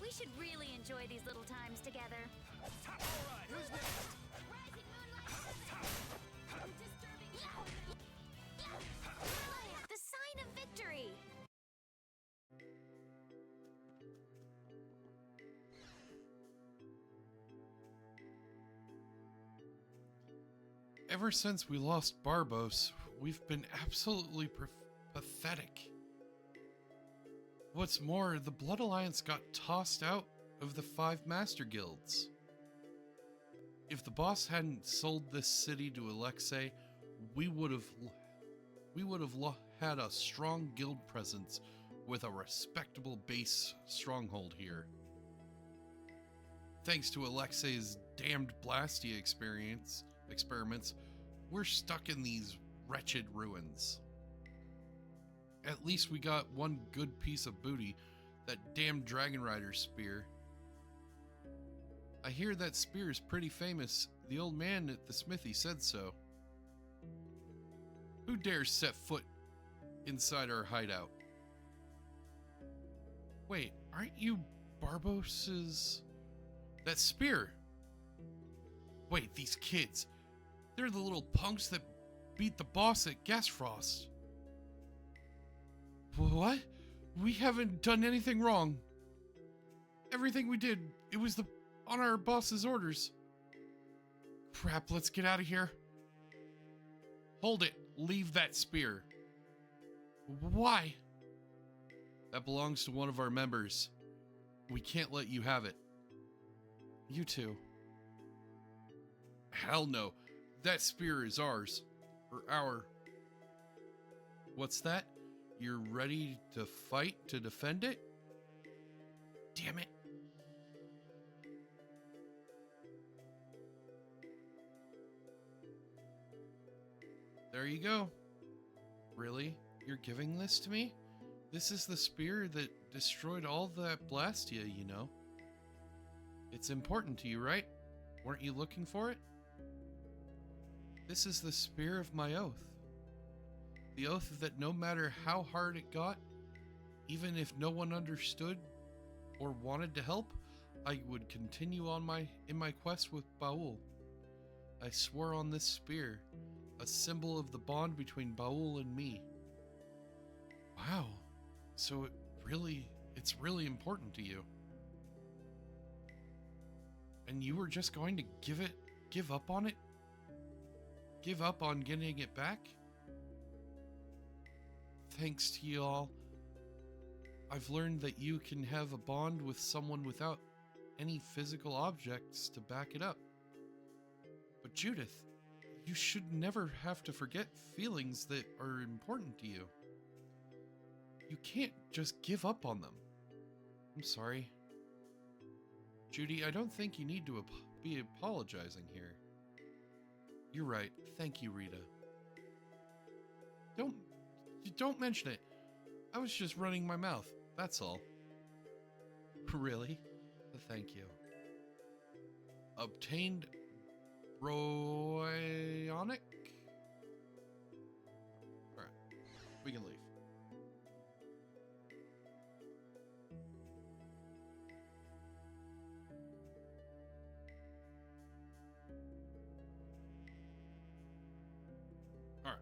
Speaker 2: We should really enjoy these little times together.
Speaker 6: All right, who's next?
Speaker 3: Rising moonlight. Disturbing.
Speaker 2: The sign of victory!
Speaker 1: Ever since we lost Barbos, we've been absolutely pathetic. What's more, the Blood Alliance got tossed out of the 5 Master Guilds. If the boss hadn't sold this city to Alexei, we would have had a strong guild presence with a respectable base stronghold here. Thanks to Alexei's damned Blastia experiments, we're stuck in these wretched ruins. At least we got one good piece of booty, that damn Dragon Rider spear. I hear that spear is pretty famous. The old man at the smithy said so. Who dares set foot inside our hideout? Wait, aren't you Barbos's... That spear? Wait, these kids. They're the little punks that beat the boss at Gasfrost. What? We haven't done anything wrong. Everything we did, it was on our boss's orders. Crap, let's get out of here. Hold it. Leave that spear. Why? That belongs to one of our members. We can't let you have it. You two. Hell no. That spear is ours. Or our. What's that? You're ready to fight to defend it? Damn it. There you go. Really? You're giving this to me? This is the spear that destroyed all that Blastia, you know. It's important to you, right? Weren't you looking for it? This is the spear of my oath. The oath that no matter how hard it got, even if no one understood or wanted to help, I would continue on in my quest with Baul. I swore on this spear a symbol of the bond between Baul and me. Wow. So it's really important to you. And you were just going to give up on it? Give up on getting it back? Thanks to you all, I've learned that you can have a bond with someone without any physical objects to back it up. But Judith, you should never have to forget feelings that are important to you. You can't just give up on them. I'm sorry. Judy, I don't think you need to be apologizing here. You're right. Thank you, Rita. Don't mention it. I was just running my mouth. That's all. Really? Thank you. Obtained Broionic? Alright. We can leave. Alright.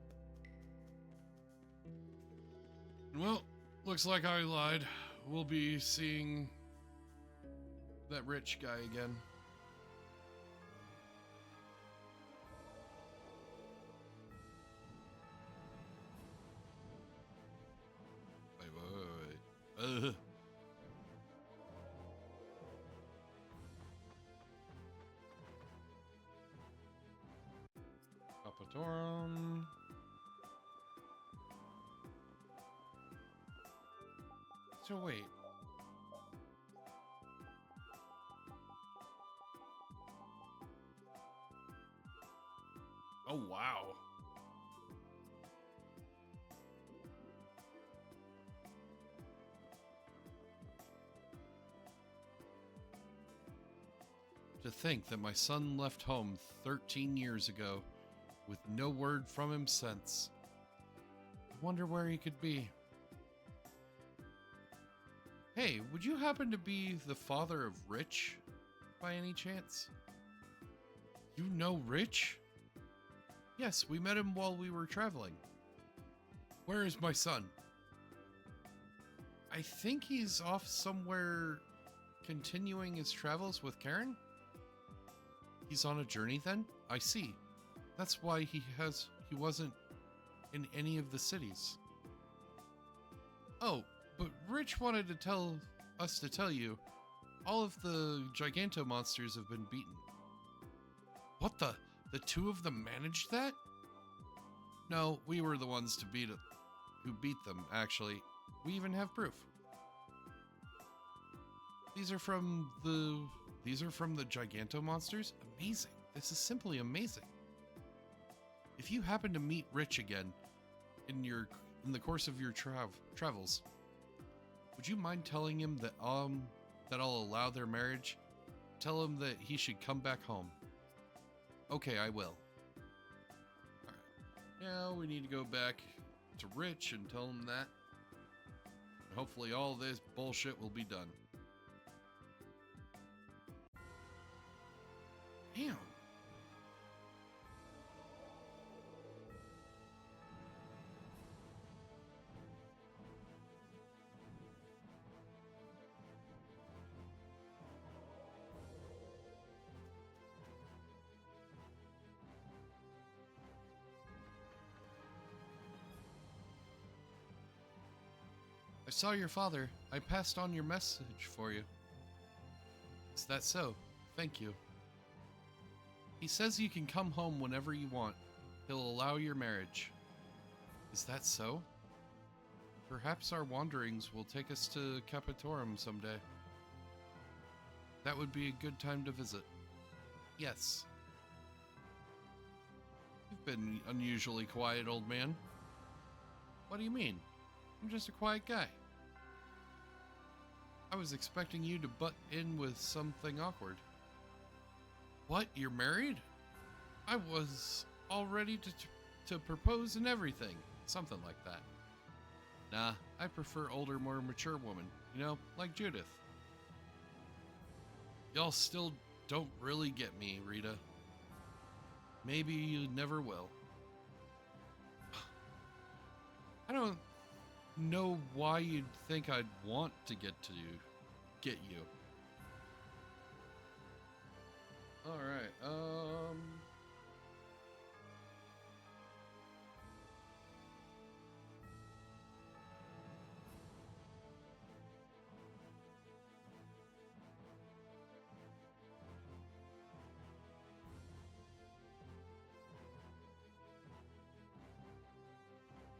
Speaker 1: Well, looks like I lied. We'll be seeing that rich guy again. Wait. Papatorum. So wait. Oh, wow. To think that my son left home 13 years ago with no word from him since. I wonder where he could be. Hey, would you happen to be the father of Rich, by any chance? You know Rich? Yes, we met him while we were traveling. Where is my son? I think he's off somewhere continuing his travels with Karen? He's on a journey then? I see. That's why he wasn't in any of the cities. Oh, but Rich wanted to tell you, all of the Giganto monsters have been beaten. What the? The two of them managed that? No, we were the ones who beat them, actually. We even have proof. These are from the Giganto monsters? Amazing. This is simply amazing. If you happen to meet Rich again in the course of your travels, would you mind telling him that I'll allow their marriage? Tell him that he should come back home. Okay, I will. Alright. Now we need to go back to Rich and tell him that. Hopefully all this bullshit will be done. Damn. I saw your father. I passed on your message for you. Is that so? Thank you. He says you can come home whenever you want. He'll allow your marriage. Is that so? Perhaps our wanderings will take us to Capitorum someday. That would be a good time to visit. Yes. You've been unusually quiet, old man. What do you mean? I'm just a quiet guy. I was expecting you to butt in with something awkward. What? You're married? I was all ready to propose and everything. Something like that. Nah, I prefer older, more mature women. You know, like Judith. Y'all still don't really get me, Rita. Maybe you never will. I don't know why you'd think I'd want to get you. All right.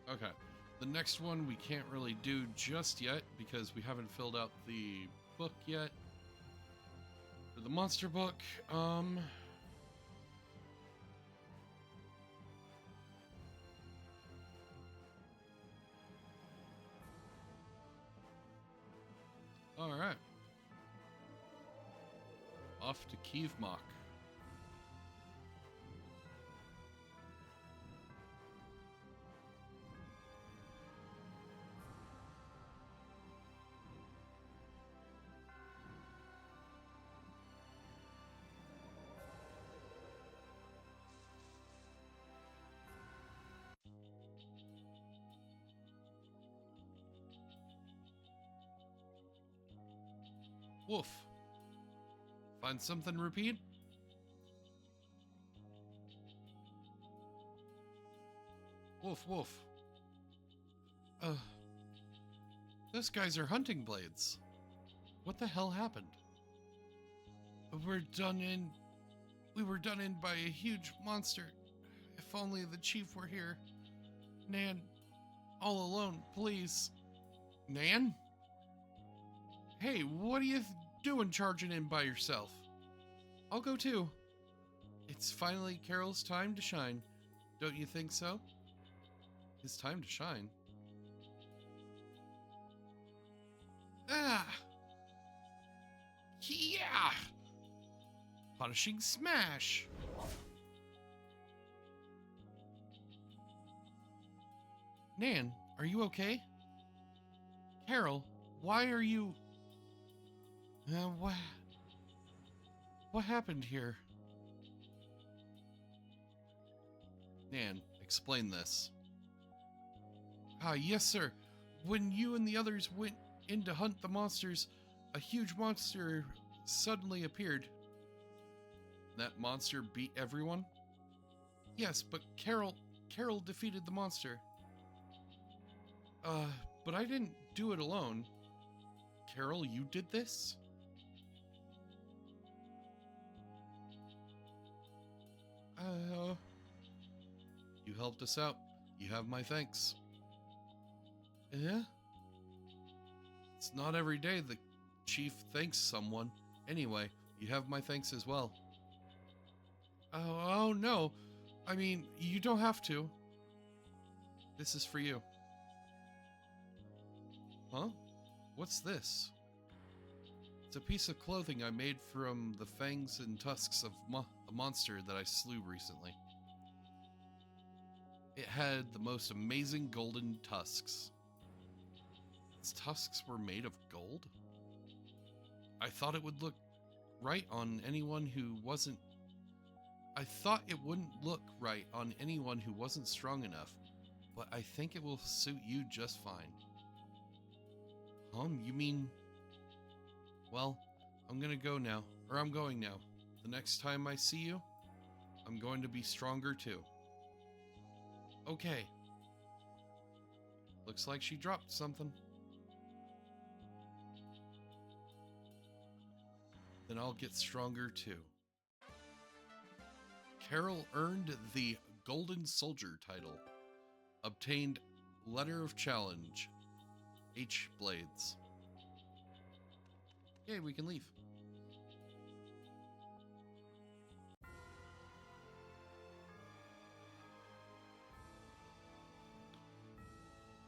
Speaker 1: Okay. The next one we can't really do just yet because we haven't filled out the book yet. For the monster book, all right. Off to Kievmach. Woof. Find something, repeat? Woof, woof. Those guys are hunting blades. What the hell happened? We were done in by a huge monster. If only the chief were here. Nan, all alone, please. Nan? Hey, what are you doing charging in by yourself? I'll go too. It's finally Carol's time to shine. Don't you think so? His time to shine? Ah! Yeah! Punishing smash! Nan, are you okay? Carol, why are you... What happened here? Nan, explain this. Yes, sir. When you and the others went in to hunt the monsters, a huge monster suddenly appeared. That monster beat everyone? Yes, but Carol defeated the monster. But I didn't do it alone. Carol, you did this? You helped us out. You have my thanks. Yeah? It's not every day the chief thanks someone. Anyway, you have my thanks as well. Oh no. I mean, you don't have to. This is for you. Huh? What's this? It's a piece of clothing I made from the fangs and tusks of a monster that I slew recently. It had the most amazing golden tusks. Its tusks were made of gold? I thought it would look right on anyone who wasn't... I thought it wouldn't look right on anyone who wasn't strong enough, but I think it will suit you just fine. You mean... Well, I'm gonna go now. Or I'm going now. The next time I see you, I'm going to be stronger too. Okay. Looks like she dropped something. Then I'll get stronger too. Carol earned the Golden Soldier title. Obtained Letter of Challenge. H. Blades. Yay, we can leave.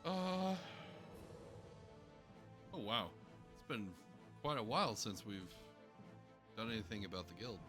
Speaker 1: Oh wow. It's been quite a while since we've done anything about the guild.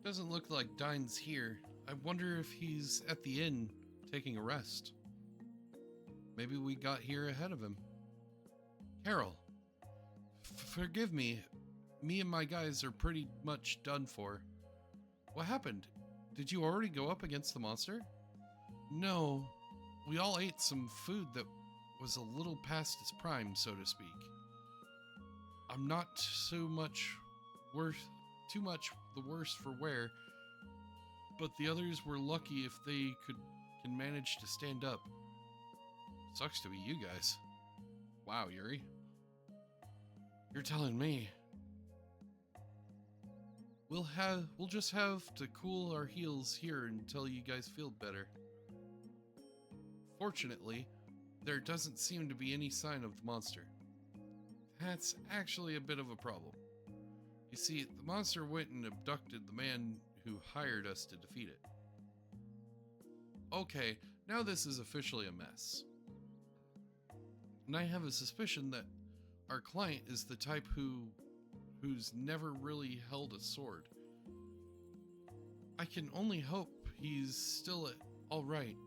Speaker 1: Doesn't look like Dine's here. I wonder if he's at the inn taking a rest. Maybe we got here ahead of him. Carol, forgive me. Me and my guys are pretty much done for. What happened? Did you already go up against the monster? No. We all ate some food that was a little past its prime, so to speak. I'm not too much the worse for wear, but the others were lucky if they can manage to stand up. Sucks to be you guys. Wow, Yuri. You're telling me. We'll just have to cool our heels here until you guys feel better. Fortunately, there doesn't seem to be any sign of the monster. That's actually a bit of a problem. You see, the monster went and abducted the man who hired us to defeat it. Okay, now this is officially a mess. And I have a suspicion that our client is the type who's never really held a sword. I can only hope he's still all right.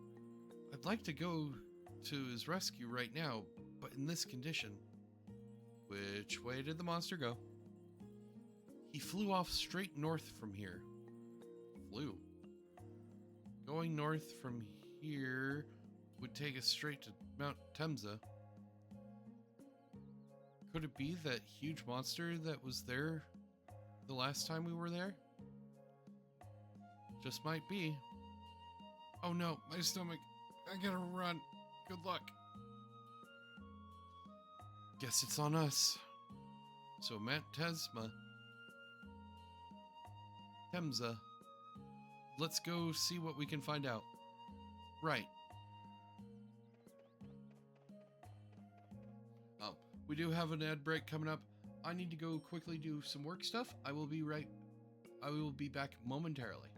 Speaker 1: I'd like to go to his rescue right now, but in this condition. Which way did the monster go? He flew off straight north from here. Flew. Going north from here would take us straight to Mount Temza. Could it be that huge monster that was there the last time we were there? Just might be. Oh no, my stomach. I gotta run. Good luck. Guess it's on us. So Mount Temza. Let's go see what we can find out. Right. Oh, we do have an ad break coming up. I need to go quickly do some work stuff. I will be back momentarily.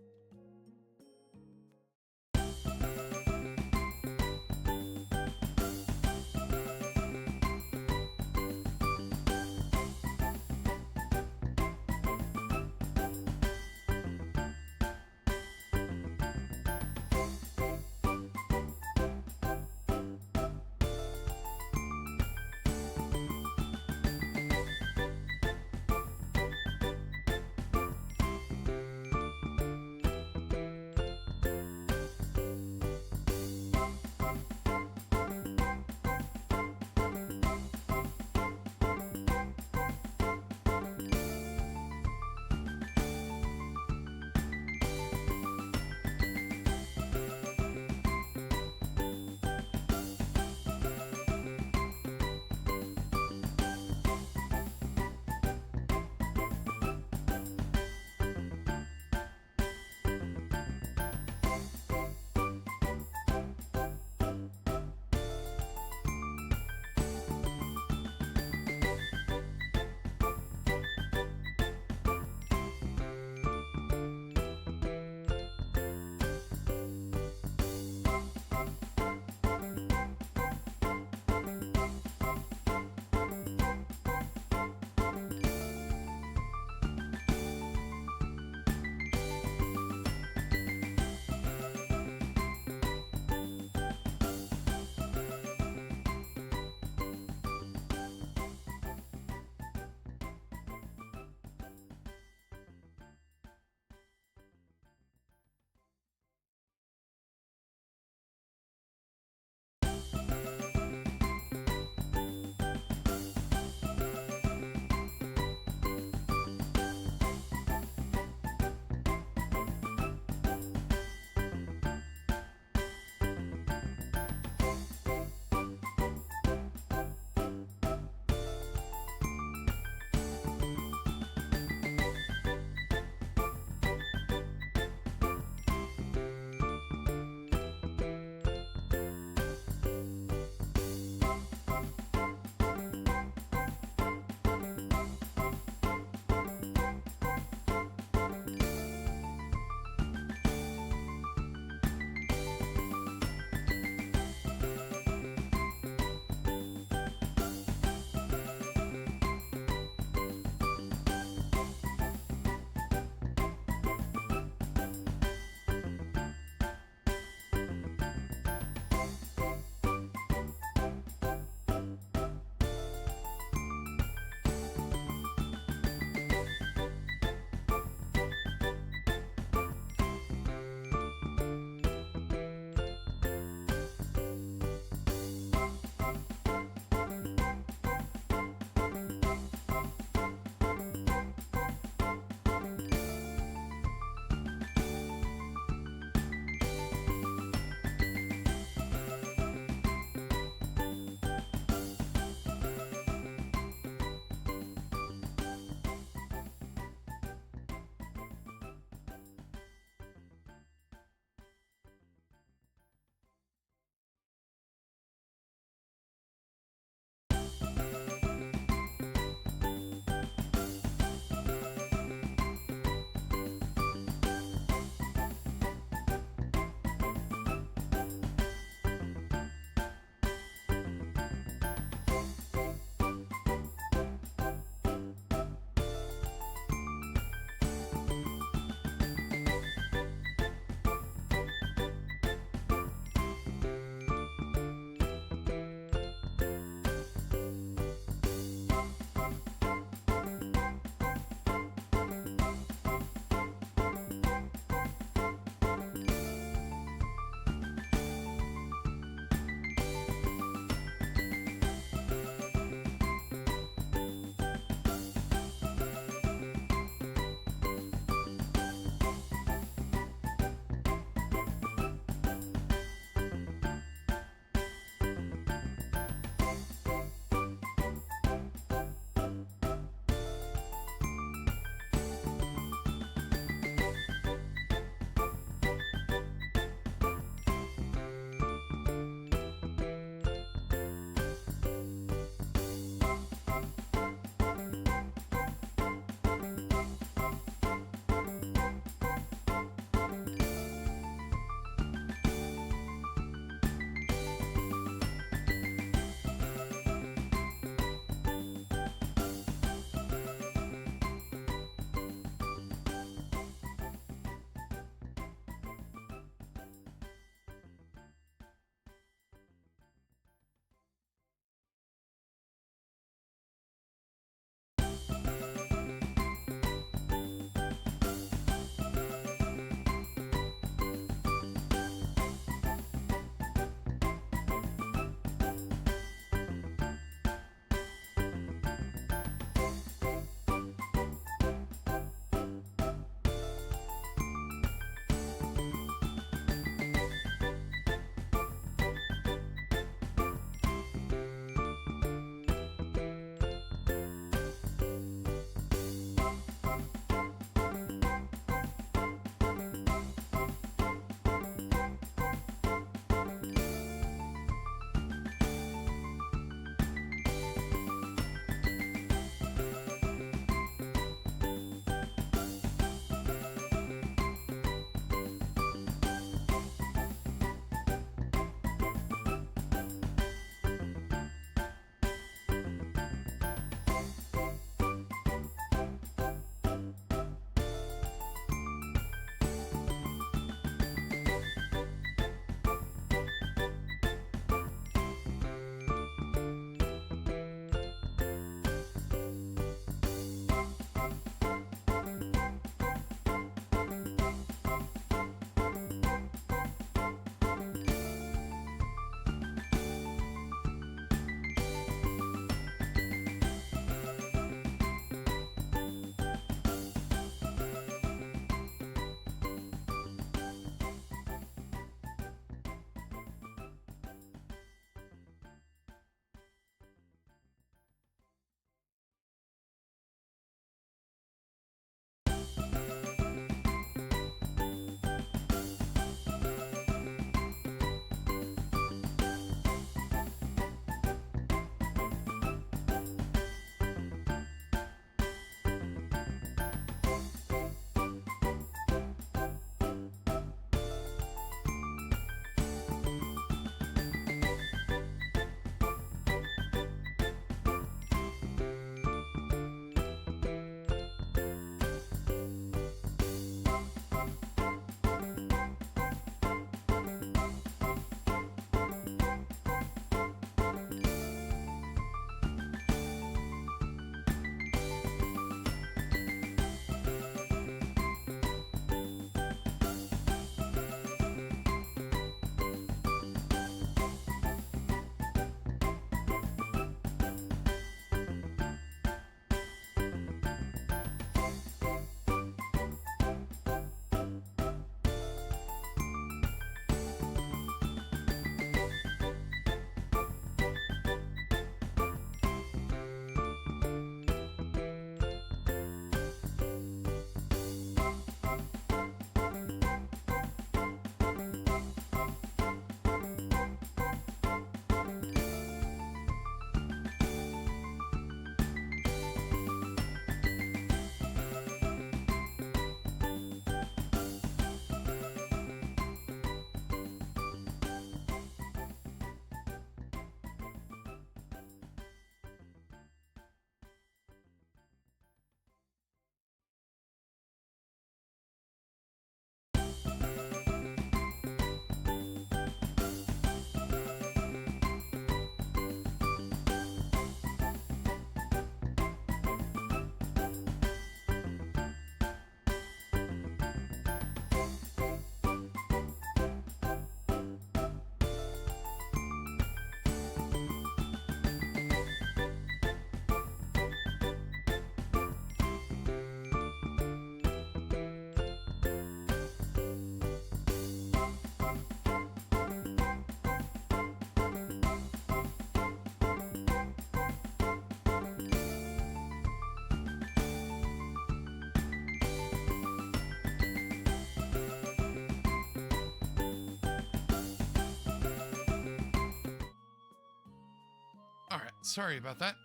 Speaker 1: Sorry about that.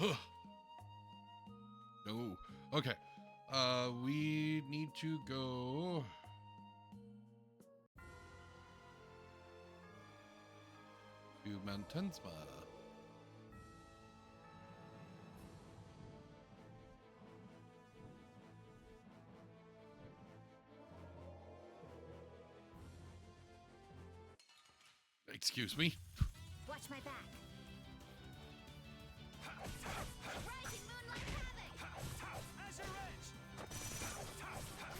Speaker 1: Ugh. No. Okay. We need to go. To Mantensma. Excuse me.
Speaker 3: Watch my back. Rising moon like havoc.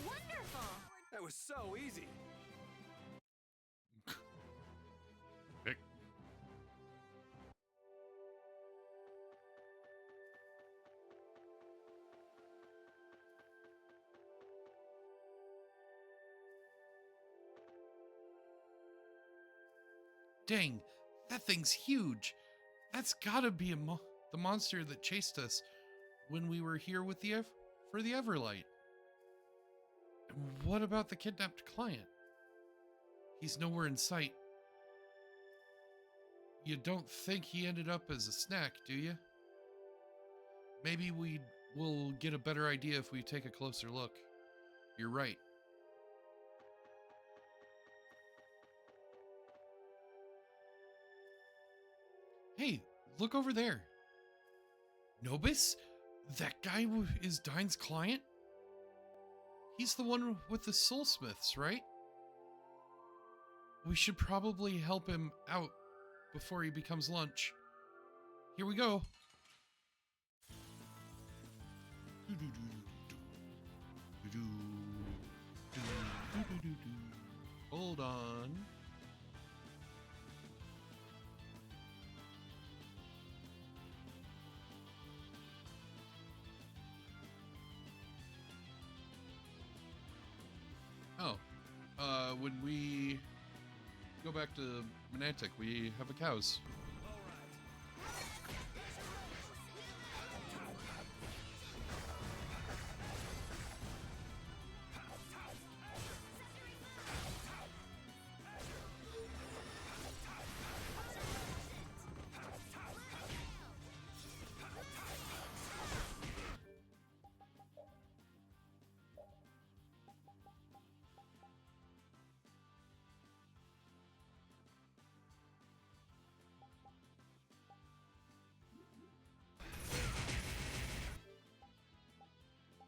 Speaker 3: Wonderful.
Speaker 7: That was so easy.
Speaker 1: Nick. Dang, that thing's huge. That's gotta be the monster that chased us when we were here with for the Everlight. And what about the kidnapped client? He's nowhere in sight. You don't think he ended up as a snack, do you? Maybe we'll get a better idea if we take a closer look. You're right. Hey, look over there. Nobis? That guy is Dine's client? He's the one with the soulsmiths, right? We should probably help him out before he becomes lunch. Here we go. Hold on. Oh, when we go back to Monantic, we have a cows.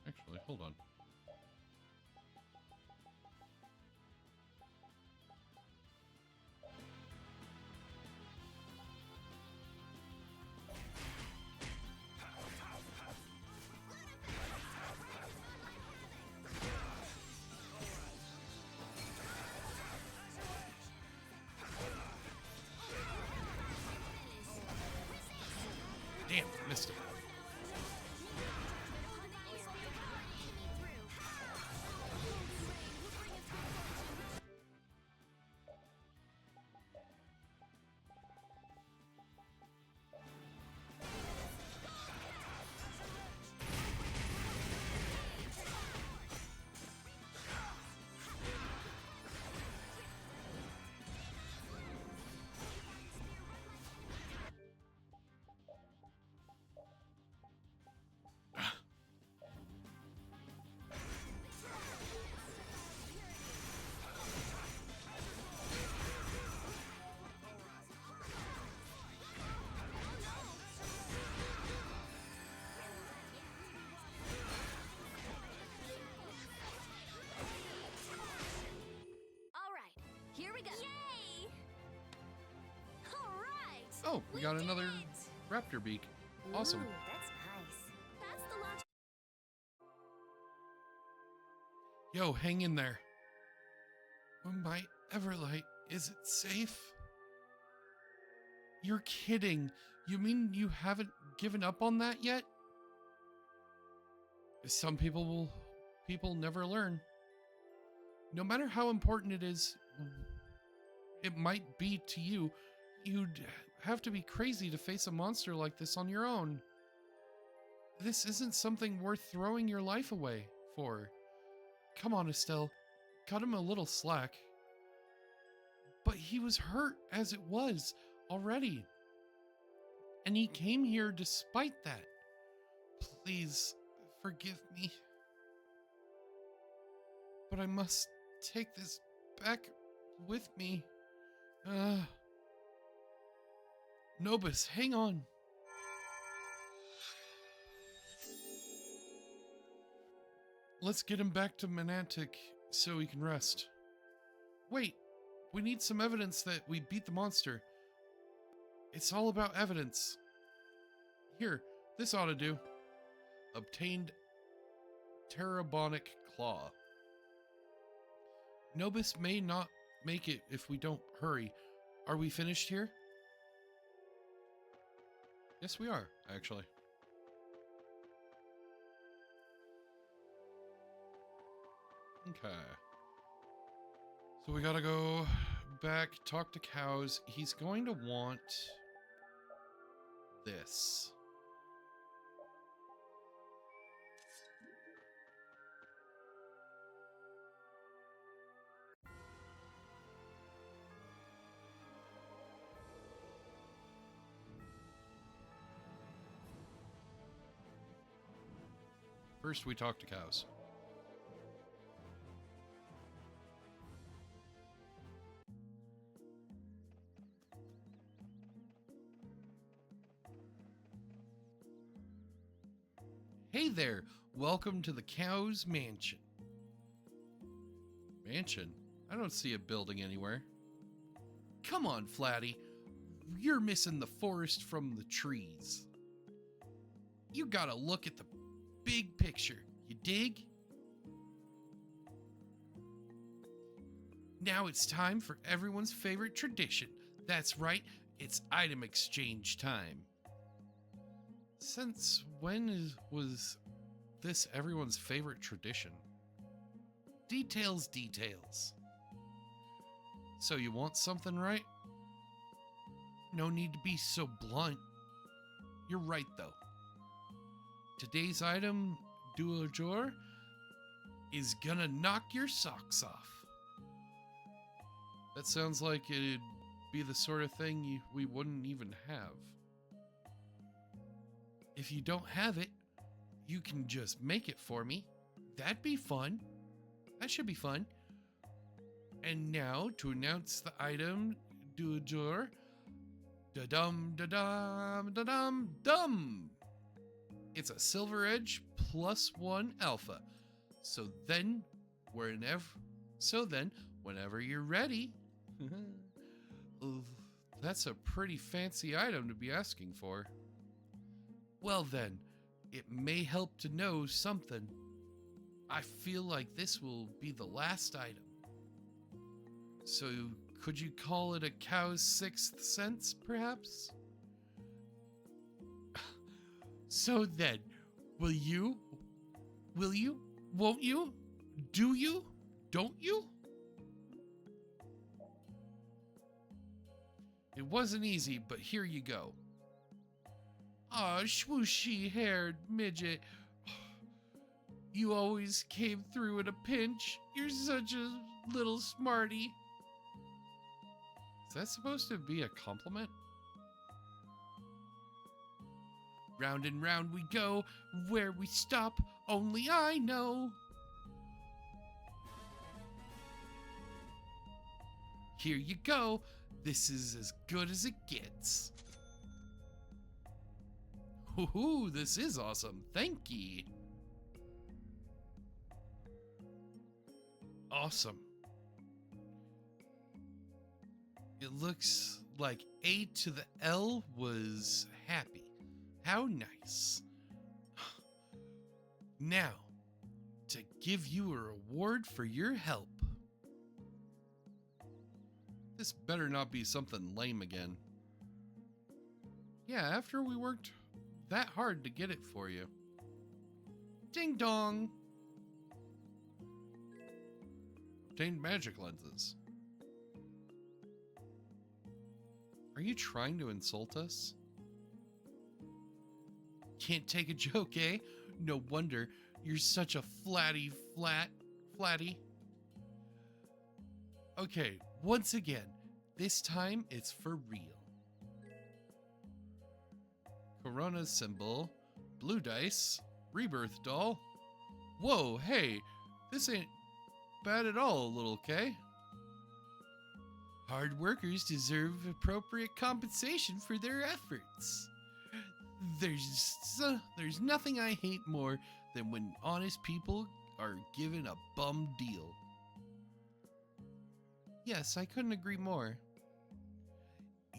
Speaker 1: Actually, hold on. Damn, missed it.
Speaker 2: Here we go. Yay! All right.
Speaker 1: Oh, we got
Speaker 2: did
Speaker 1: another
Speaker 2: it!
Speaker 1: raptor beak. Awesome.
Speaker 3: Ooh, that's nice.
Speaker 2: That's the launch.
Speaker 1: Yo, hang in there. My Everlight, is it safe? You're kidding. You mean you haven't given up on that yet? Some people never learn. No matter how important it might be to you, you'd have to be crazy to face a monster like this on your own. This isn't something worth throwing your life away for. Come on, Estelle. Cut him a little slack. But he was hurt as it was already. And he came here despite that. Please forgive me. But I must take this back with me. Nobis, hang on. Let's get him back to Manantic so he can rest. Wait, we need some evidence that we beat the monster. It's all about evidence. Here, this ought to do. Obtained Terabonic Claw. Nobis may not make it if we don't hurry. Are we finished here? Yes, we are, actually. Okay. So we gotta go back, talk to cows. He's going to want this. First, we talk to cows. Hey there, welcome to the Cow's Mansion. Mansion? I don't see a building anywhere. Come on, Flatty. You're missing the forest from the trees. You gotta look at the big picture, you dig? Now it's time for everyone's favorite tradition. That's right, it's item exchange time. Since when was this everyone's favorite tradition? Details, details. So you want something, right? No need to be so blunt. You're right, though. Today's item, du jour, is gonna knock your socks off. That sounds like it'd be the sort of thing we wouldn't even have. If you don't have it, you can just make it for me. That'd be fun. That should be fun. And now, to announce the item du jour, da-dum, da-dum, da-dum, dum! It's a Silver Edge +1 alpha. So then, whenever you're ready. That's a pretty fancy item to be asking for. Well then, it may help to know something. I feel like this will be the last item. So, could you call it a cow's sixth sense, perhaps? So then, will you? Won't you? Do you? Don't you? It wasn't easy, but here you go. Aw, swooshy-haired midget. You always came through in a pinch. You're such a little smarty. Is that supposed to be a compliment? Round and round we go. Where we stop, only I know. Here you go. This is as good as it gets. Hoo-hoo, this is awesome. Thank ye. Awesome. It looks like A to the L was happy. How nice. Now, to give you a reward for your help. This better not be something lame again. Yeah, after we worked that hard to get it for you. Ding dong! Obtained magic lenses. Are you trying to insult us? Can't take a joke, eh? No wonder you're such a flatty. Okay, once again, this time it's for real. Corona symbol, blue dice, rebirth doll. Whoa, hey, this ain't bad at all, little K. Hard workers deserve appropriate compensation for their efforts. There's nothing I hate more than when honest people are given a bum deal. Yes, I couldn't agree more.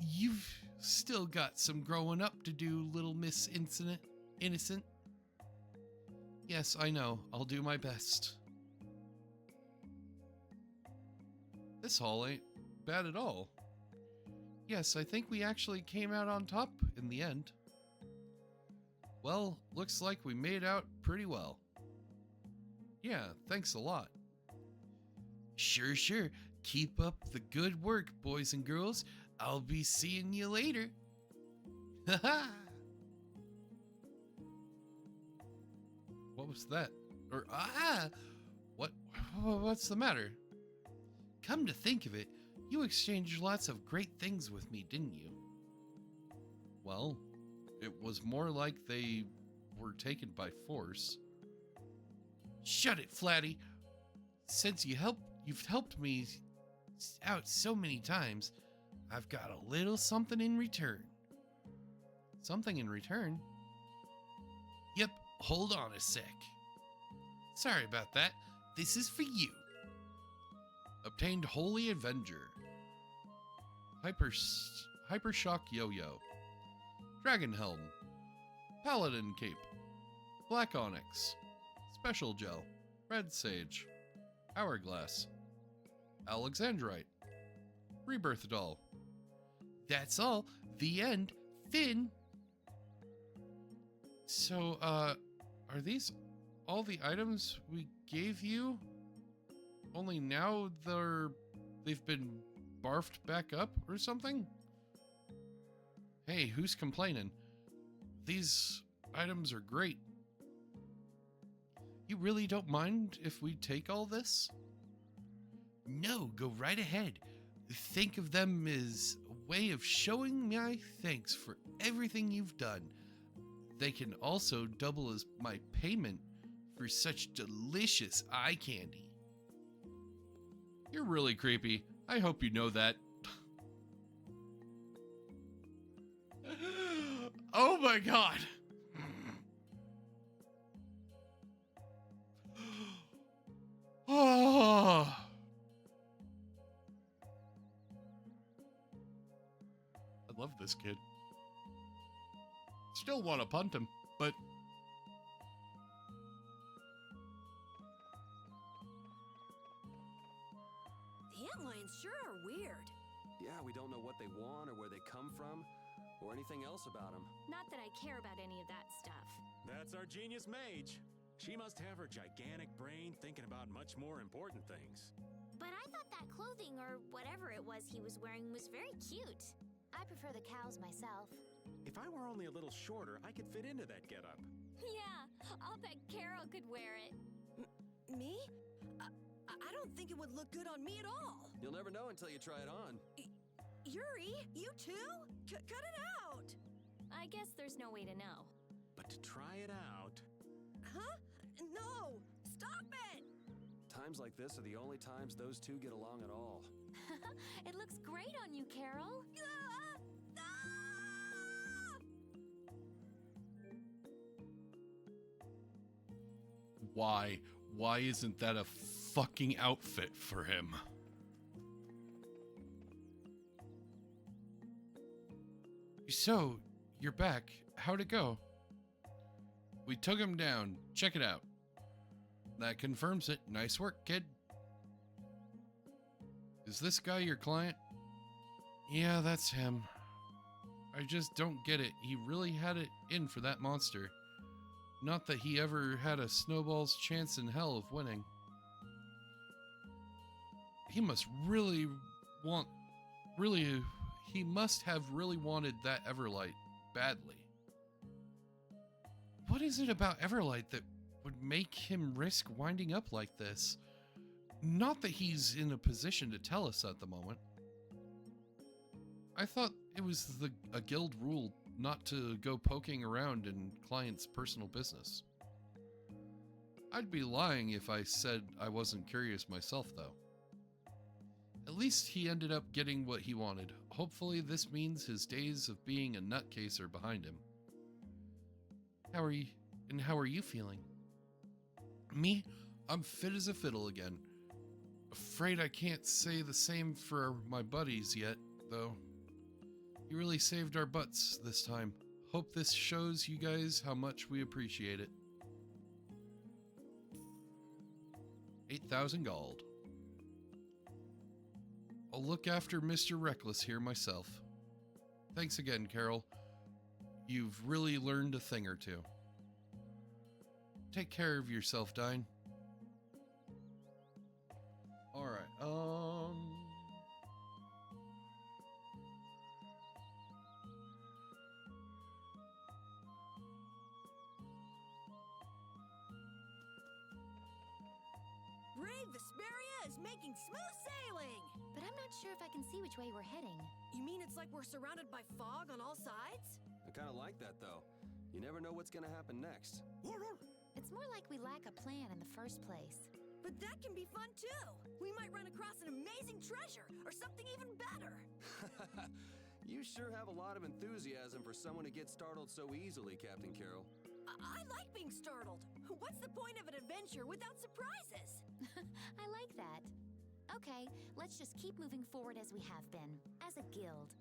Speaker 1: You've still got some growing up to do, little Miss Innocent. Yes, I know. I'll do my best. This haul ain't bad at all. Yes, I think we actually came out on top in the end. Well, looks like we made out pretty well. Yeah, thanks a lot. Sure. Keep up the good work, boys and girls. I'll be seeing you later. Haha. What was that? What's the matter? Come to think of it, you exchanged lots of great things with me, didn't you? Well, it was more like they were taken by force. Shut it, Flatty. Since you've helped me out so many times, I've got a little something in return. Something in return? Yep, hold on a sec. Sorry about that. This is for you. Obtained Holy Avenger. Hypershock Yo-Yo. Dragon Helm. Paladin Cape. Black Onyx. Special Gel. Red Sage. Hourglass. Alexandrite. Rebirth Doll. That's all. The end. Finn. So, are these all the items we gave you? Only now they've been barfed back up or something? Hey, who's complaining? These items are great. You really don't mind if we take all this? No, go right ahead. Think of them as a way of showing my thanks for everything you've done. They can also double as my payment for such delicious eye candy. You're really creepy. I hope you know that. Oh my god! Oh. I love this kid. Still want to punt him, but
Speaker 5: The antlions sure are weird.
Speaker 6: Yeah, we don't know what they want or where they come from, or anything else about them.
Speaker 2: Not that I care about any of that stuff.
Speaker 4: That's our genius mage. She must have her gigantic brain thinking about much more important things.
Speaker 3: But I thought that clothing, or whatever it was he was wearing, was very cute. I prefer the cows myself.
Speaker 4: If I were only a little shorter, I could fit into that getup.
Speaker 2: Yeah, I'll bet Carol could wear it.
Speaker 5: Me? I don't think it would look good on me at all.
Speaker 6: You'll never know until you try it on.
Speaker 5: Yuri, you too? Cut it out!
Speaker 2: I guess there's no way to know.
Speaker 4: But to try it out...
Speaker 5: Huh? No! Stop it!
Speaker 6: Times like this are the only times those two get along at all.
Speaker 2: It looks great on you, Carol.
Speaker 5: Ah! Ah!
Speaker 1: why? Why isn't that a fucking outfit for him? So, you're back. How'd it go? We took him down. Check it out. That confirms it. Nice work, kid. Is this guy your client? Yeah, that's him. I just don't get it. He really had it in for that monster. Not that he ever had a snowball's chance in hell of winning. He must he must have really wanted that Everlight badly. What is it about Everlight that would make him risk winding up like this? Not that he's in a position to tell us at the moment. I thought it was a guild rule not to go poking around in clients' personal business. I'd be lying if I said I wasn't curious myself, though. At least he ended up getting what he wanted. Hopefully this means his days of being a nutcase are behind him. How are you feeling? Me? I'm fit as a fiddle again. Afraid I can't say the same for my buddies yet, though. You really saved our butts this time. Hope this shows you guys how much we appreciate it. 8,000 gold. I'll look after Mr. Reckless here myself. Thanks again, Carol. You've really learned a thing or two. Take care of yourself, Dine. Alright,
Speaker 5: Brave Vesperia is making smooth sailing!
Speaker 2: But I'm not sure if I can see which way we're heading.
Speaker 5: You mean it's like we're surrounded by fog on all sides?
Speaker 6: I kind of like that, though. You never know what's gonna happen next.
Speaker 2: It's more like we lack a plan in the first place.
Speaker 5: But that can be fun too! We might run across an amazing treasure, or something even better!
Speaker 6: You sure have a lot of enthusiasm for someone who gets startled so easily, Captain Carroll.
Speaker 5: I like being startled! What's the point of an adventure without surprises?
Speaker 2: I like that. Okay, let's just keep moving forward as we have been, as a guild.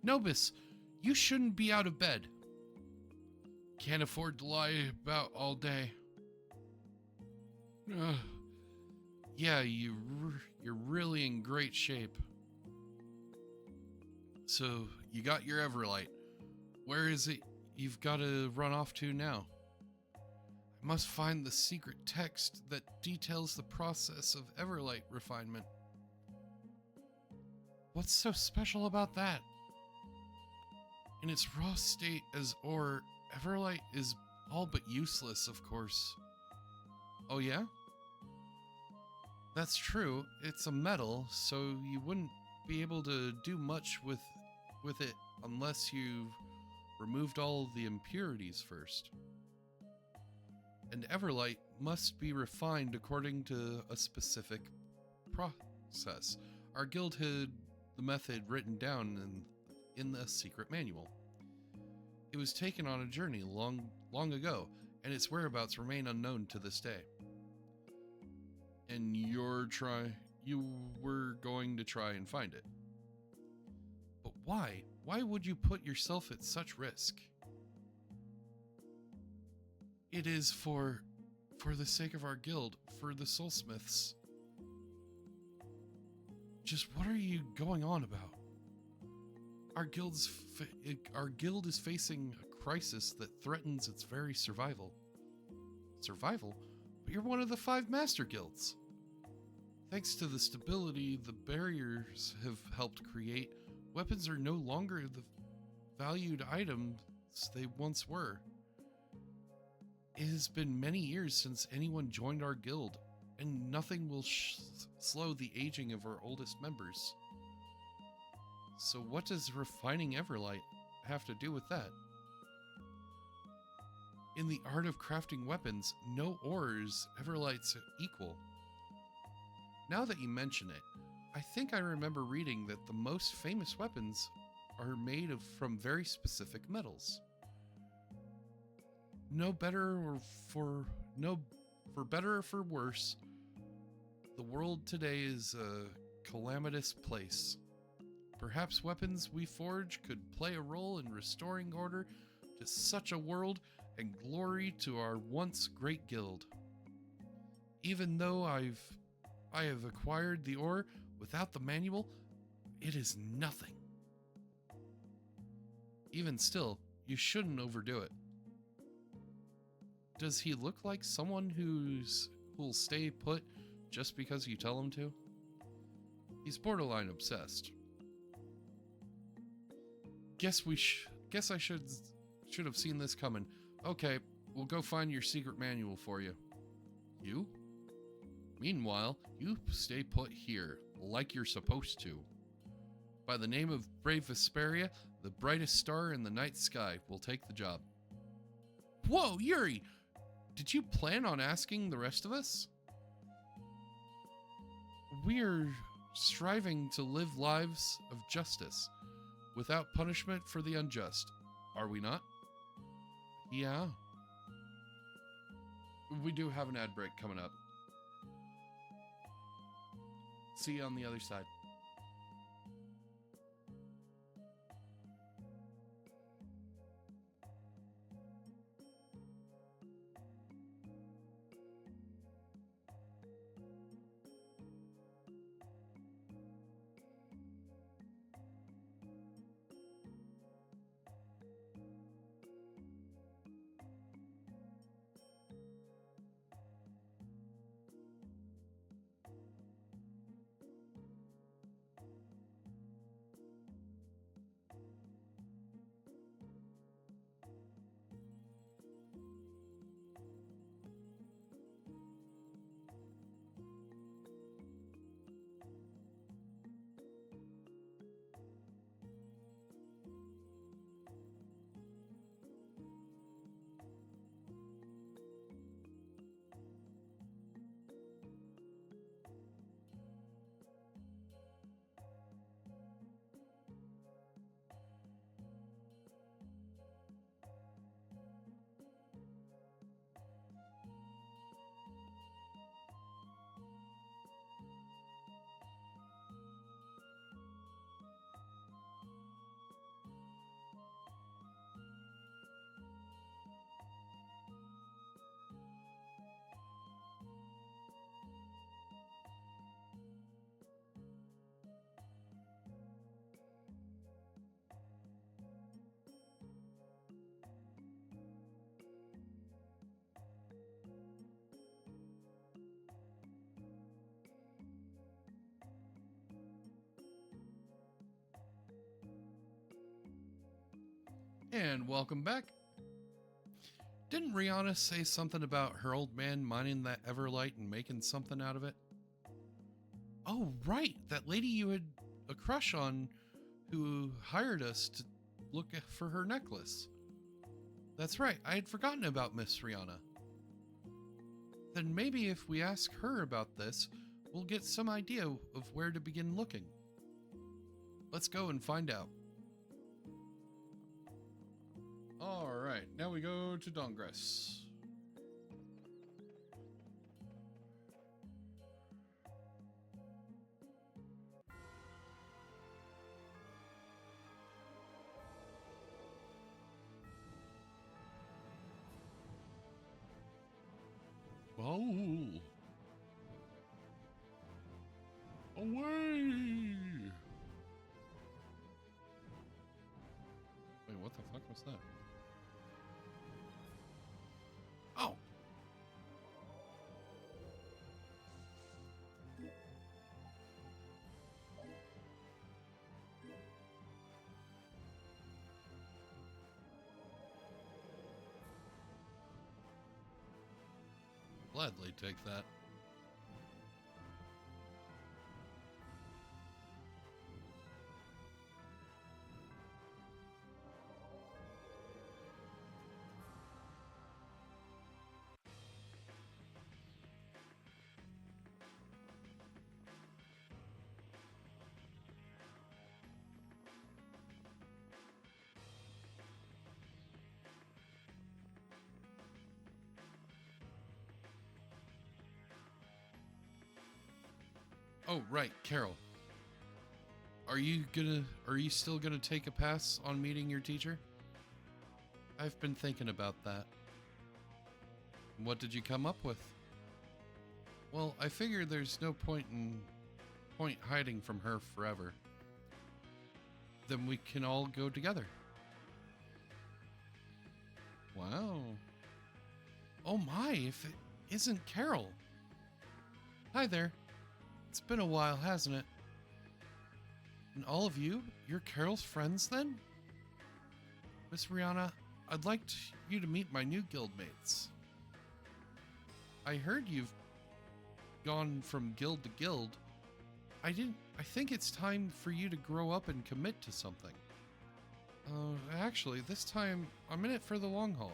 Speaker 1: Nobis, you shouldn't be out of bed. Can't afford to lie about all day. Yeah, you're really in great shape. So, you got your Everlight. Where is it you've got to run off to now? I must find the secret text that details the process of Everlight refinement. What's so special about that? In its raw state as ore, Everlight is all but useless, of course. Oh yeah? That's true. It's a metal, so you wouldn't be able to do much with it unless you've removed all the impurities first. And Everlight must be refined according to a specific process. Our guild had the method written down in the secret manual. It was taken on a journey long ago, and its whereabouts remain unknown to this day. And you were going to try and find it. But why? Why would you put yourself at such risk? It is for the sake of our guild, for the soulsmiths. Just what are you going on about? Our guild is facing a crisis that threatens its very survival. Survival? But you're one of the 5 master guilds. Thanks to the stability the barriers have helped create, weapons are no longer the valued items they once were. It has been many years since anyone joined our guild, and nothing will slow the aging of our oldest members. So what does refining Everlight have to do with that? In the art of crafting weapons, no ores Everlight's equal. Now that you mention it, I think I remember reading that the most famous weapons are made from very specific metals. For better or for worse, the world today is a calamitous place. Perhaps weapons we forge could play a role in restoring order to such a world and glory to our once great guild. Even though I have acquired the ore without the manual, it is nothing. Even still, you shouldn't overdo it. Does he look like someone who'll stay put just because you tell him to? He's borderline obsessed. Guess I should have seen this coming. Okay, we'll go find your secret manual for you. You? Meanwhile, you stay put here, like you're supposed to. By the name of brave Vesperia, the brightest star in the night sky will take the job. Whoa, Yuri! Did you plan on asking the rest of us? We're striving to live lives of justice, without punishment for the unjust, are we not? Yeah. We do have an ad break coming up. See you on the other side. And welcome back. Didn't Rihanna say something about her old man mining that Everlight and making something out of it? Oh, right. That lady you had a crush on who hired us to look for her necklace. That's right. I had forgotten about Miss Rihanna. Then maybe if we ask her about this, we'll get some idea of where to begin looking. Let's go and find out. All right, now we go to Dongress. Oh, away! Wait, what the fuck was that? Oh! Gladly take that. Oh, right, Carol. Are you still gonna take a pass on meeting your teacher? I've been thinking about that. What did you come up with? Well, I figure there's no point hiding from her forever. Then we can all go together. Wow. Oh my, if it isn't Carol. Hi there. It's been a while, hasn't it? And all of you, you're Carol's friends then? Miss Rihanna, I'd like you to meet my new guildmates. I heard you've gone from guild to guild, I think it's time for you to grow up and commit to something. Actually, this time I'm in it for the long haul.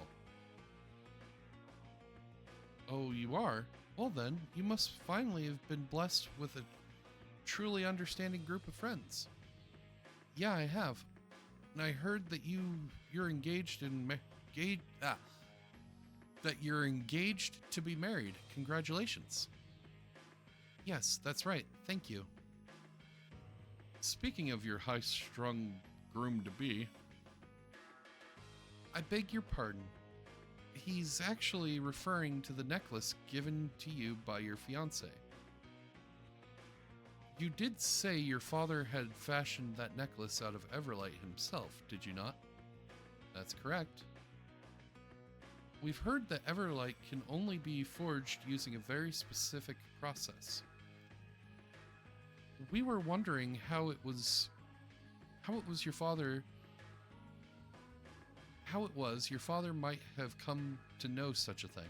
Speaker 1: Oh, you are? Well then, you must finally have been blessed with a truly understanding group of friends. Yeah, I have. And I heard that you're engaged and that you're engaged to be married. Congratulations. Yes, that's right. Thank you. Speaking of your high-strung groom-to-be, I beg your pardon. He's actually referring to the necklace given to you by your fiancé. You did say your father had fashioned that necklace out of Everlight himself, did you not? That's correct. We've heard that Everlight can only be forged using a very specific process. We were wondering how it was your father might have come to know such a thing.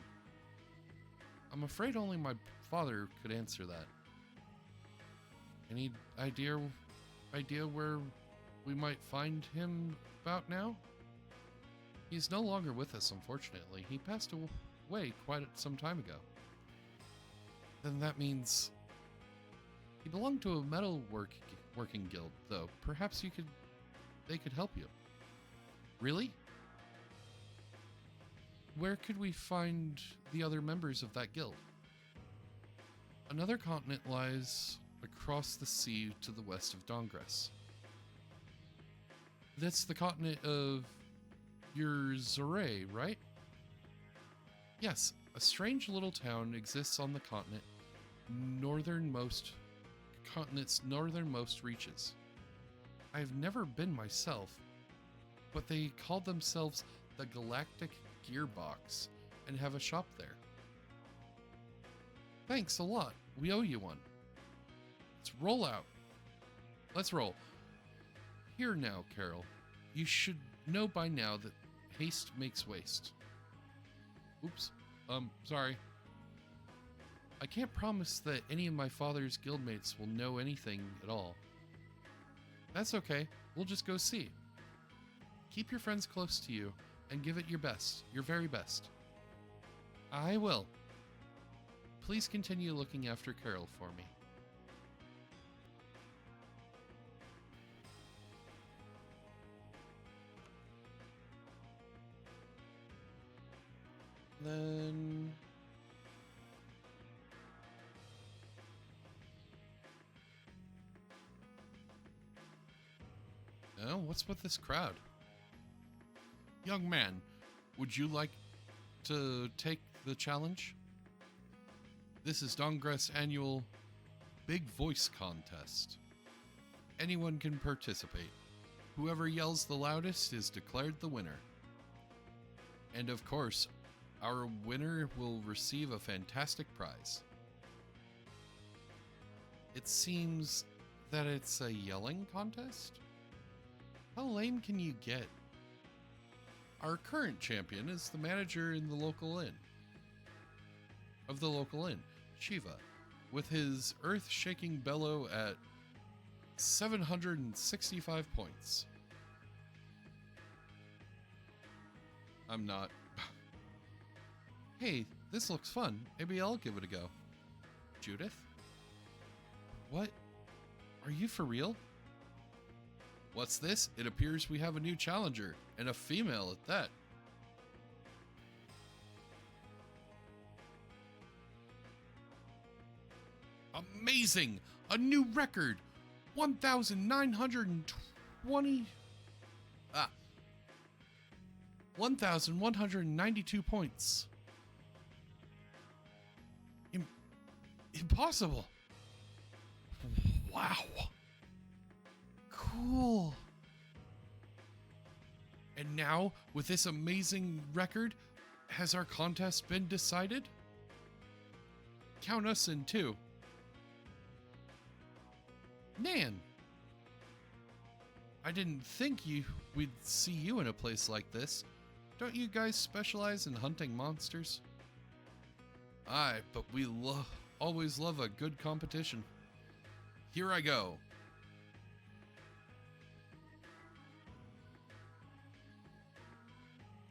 Speaker 1: I'm afraid only my father could answer that. Any idea where we might find him about now? He's no longer with us, unfortunately. He passed away quite some time ago. Then that means he belonged to a metal working guild, though. Perhaps they could help you. Really? Where could we find the other members of that guild? Another continent lies across the sea to the west of Dongress. That's the continent of Zure, right? Yes, a strange little town exists on the continent's northernmost reaches. I've never been myself, but they call themselves the Galactic Gearbox and have a shop there. Thanks a lot. We owe you one. Let's roll out. Let's roll. Here now, Carol. You should know by now that haste makes waste. Oops. Sorry. I can't promise that any of my father's guildmates will know anything at all. That's okay. We'll just go see. Keep your friends close to you and give it your best, your very best. I will. Please continue looking after Carol for me. Then... oh, what's with this crowd? Young man, would you like to take the challenge? This is Dongress' annual Big Voice Contest. Anyone can participate. Whoever yells the loudest is declared the winner. And of course, our winner will receive a fantastic prize. It seems that it's a yelling contest? How lame can you get? Our current champion is the manager in the local inn. Shiva, with his earth-shaking bellow at 765 points. I'm not. Hey, this looks fun. Maybe I'll give it a go. Judith? What? Are you for real? What's this? It appears we have a new challenger, and a female at that. Amazing! A new record! 1,192 points. Impossible! Wow! Cool! And now, with this amazing record, has our contest been decided? Count us in too. Nan! I didn't think we'd see you in a place like this. Don't you guys specialize in hunting monsters? Aye, but we always love a good competition. Here I go.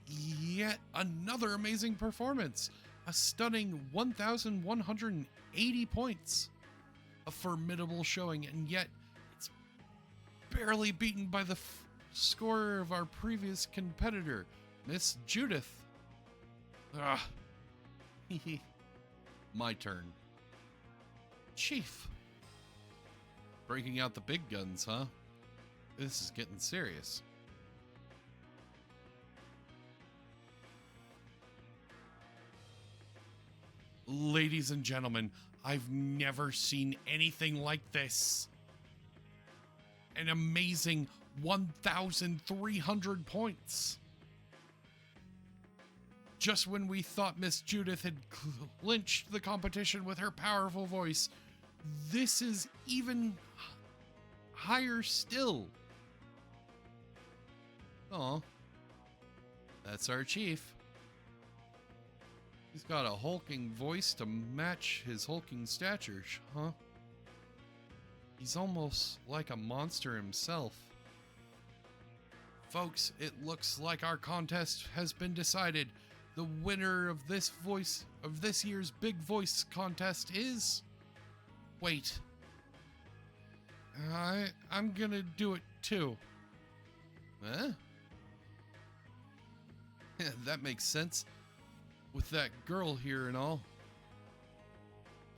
Speaker 1: Yet another amazing performance. A stunning 1,180 points. A formidable showing, and yet it's barely beaten by the score of our previous competitor, Miss Judith. Ah. My turn. Chief. Breaking out the big guns, huh? This is getting serious. Ladies and gentlemen, I've never seen anything like this. An amazing 1,300 points. Just when we thought Miss Judith had clinched the competition with her powerful voice, this is even higher still. Aw, that's our chief. He's got a hulking voice to match his hulking stature, huh? He's almost like a monster himself. Folks, it looks like our contest has been decided. The winner of this year's Big Voice contest is... Wait. I'm gonna do it too. Huh? That makes sense. With that girl here and all.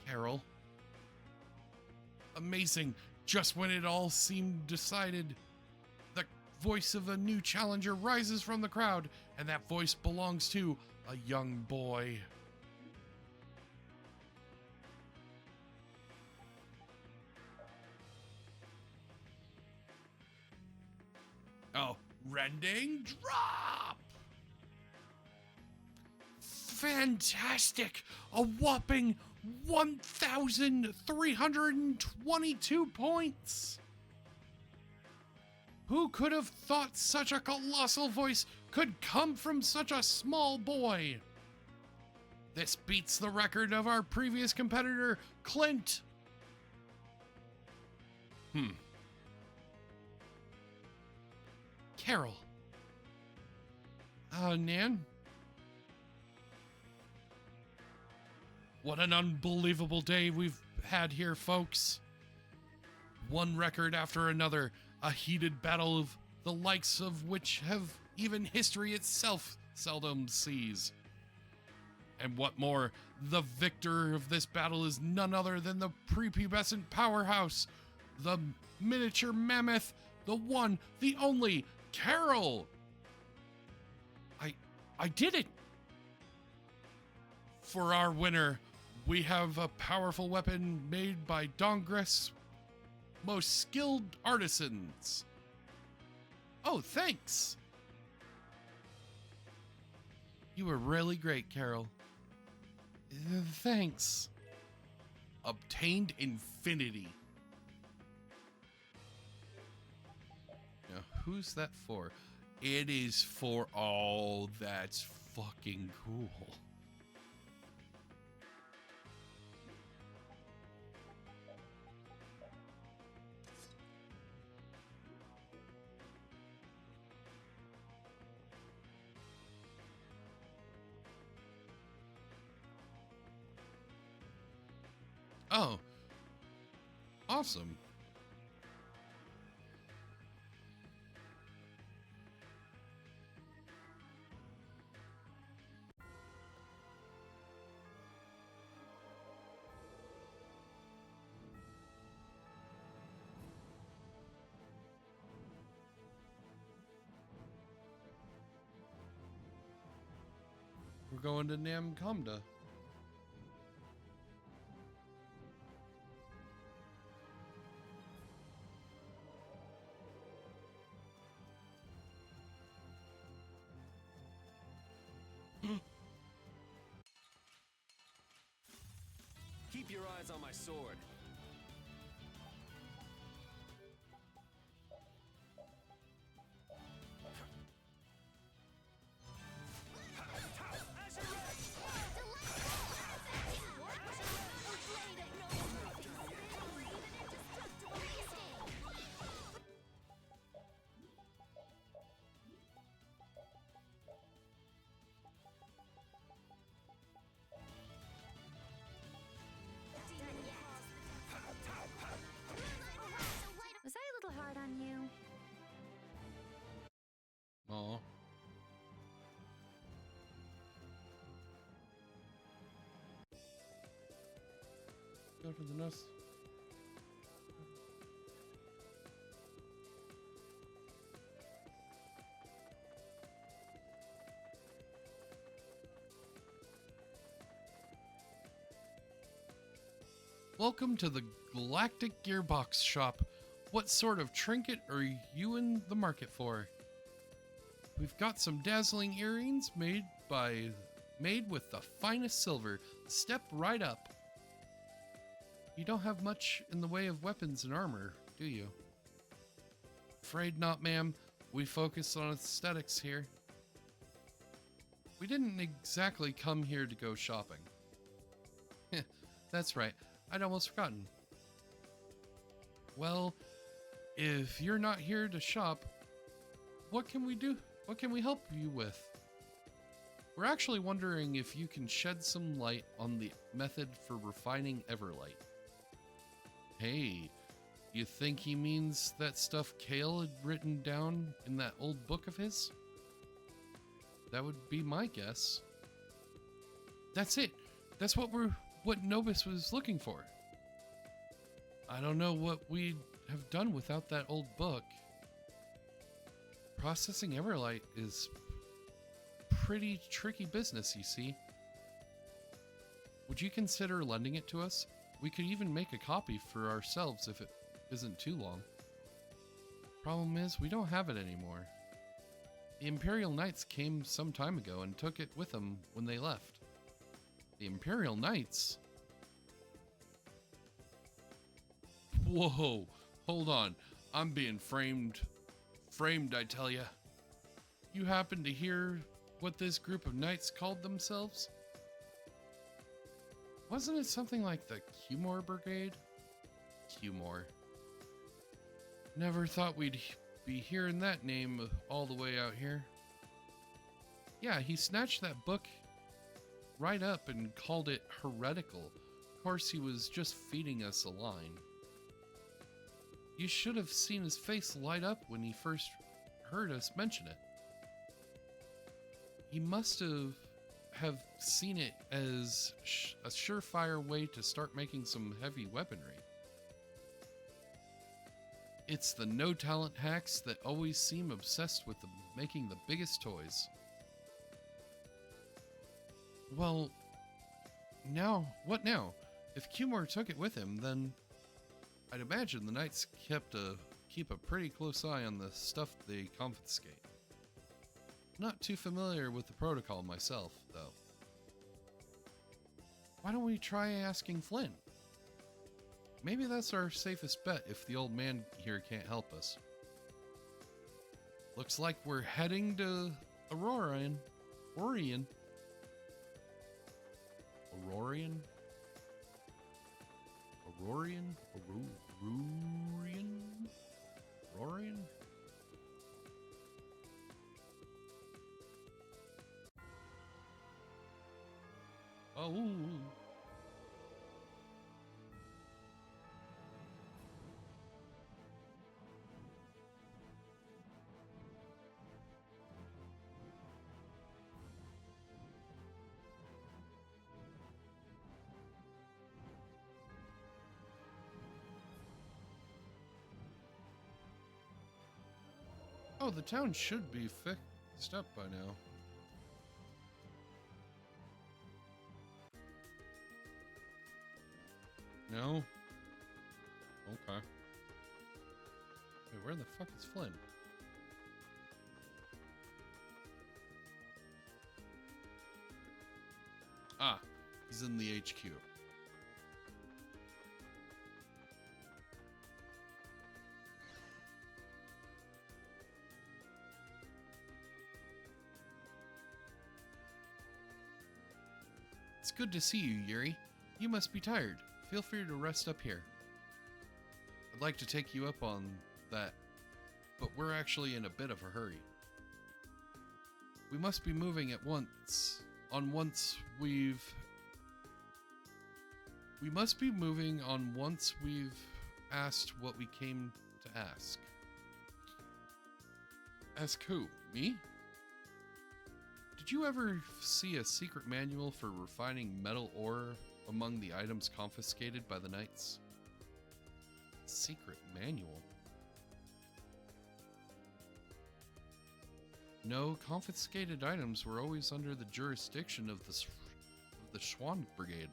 Speaker 1: Carol. Amazing. Just when it all seemed decided, the voice of a new challenger rises from the crowd, and that voice belongs to a young boy. Oh, rending drop! Fantastic! A whopping 1,322 points! Who could have thought such a colossal voice could come from such a small boy? This beats the record of our previous competitor, Clint. Carol. Nan? What an unbelievable day we've had here, folks. One record after another, a heated battle of the likes of which have even history itself seldom sees. And what more, the victor of this battle is none other than the prepubescent powerhouse, the miniature mammoth, the one, the only, Carol! I did it! For our winner, we have a powerful weapon made by Dongress' most skilled artisans. Oh, thanks! You were really great, Carol. Thanks. Obtained infinity. Now, who's that for? It is for all that's fucking cool. Oh, awesome. We're going to Namkomda.
Speaker 6: Keep your eyes on my sword.
Speaker 1: go to the nose. Welcome to the Galactic Gearbox Shop. What sort of trinket are you in the market for? We've got some dazzling earrings made with the finest silver. Step right up. You don't have much in the way of weapons and armor, do you? Afraid not, ma'am. We focus on aesthetics here. We didn't exactly come here to go shopping. That's right. I'd almost forgotten. Well, if you're not here to shop, what can we do? What can we help you with? We're actually wondering if you can shed some light on the method for refining Everlight. Hey, you think he means that stuff Kale had written down in that old book of his? That would be my guess. That's it. That's what Nobis was looking for. I don't know what we'd have done without that old book. Processing Everlight is pretty tricky business, you see. Would you consider lending it to us? We could even make a copy for ourselves if it isn't too long. Problem is, we don't have it anymore. The Imperial Knights came some time ago and took it with them when they left. The Imperial Knights? Whoa, hold on. I'm being framed. Framed, I tell ya. You happen to hear what this group of knights called themselves? Wasn't it something like the Cumor Brigade? Cumor. Never thought we'd be hearing that name all the way out here. Yeah, he snatched that book right up and called it heretical. Of course, he was just feeding us a line. You should have seen his face light up when he first heard us mention it. He must have seen it as a surefire way to start making some heavy weaponry. It's the no-talent hacks that always seem obsessed with making the biggest toys. Well, what now? If Cumor took it with him, then I'd imagine the Knights keep a pretty close eye on the stuff they confiscate. Not too familiar with the protocol myself, though. Why don't we try asking Flynn? Maybe that's our safest bet if the old man here can't help us. Looks like we're heading to Aurorian. Aurorian? Aurorian? Aurorian? Aurorian? Oh. Oh, the town should be fixed up by now. No? Okay. Wait, where the fuck is Flynn? Ah, he's in the HQ. It's good to see you, Yuri. You must be tired. Feel free to rest up here. I'd like to take you up on that, but we're actually in a bit of a hurry. We must be moving at once. We must be moving on once we've asked what we came to ask. Ask who? Me? Did you ever see a secret manual for refining metal ore among the items confiscated by the knights? Secret manual. No, confiscated items were always under the jurisdiction of the Schwan Brigade.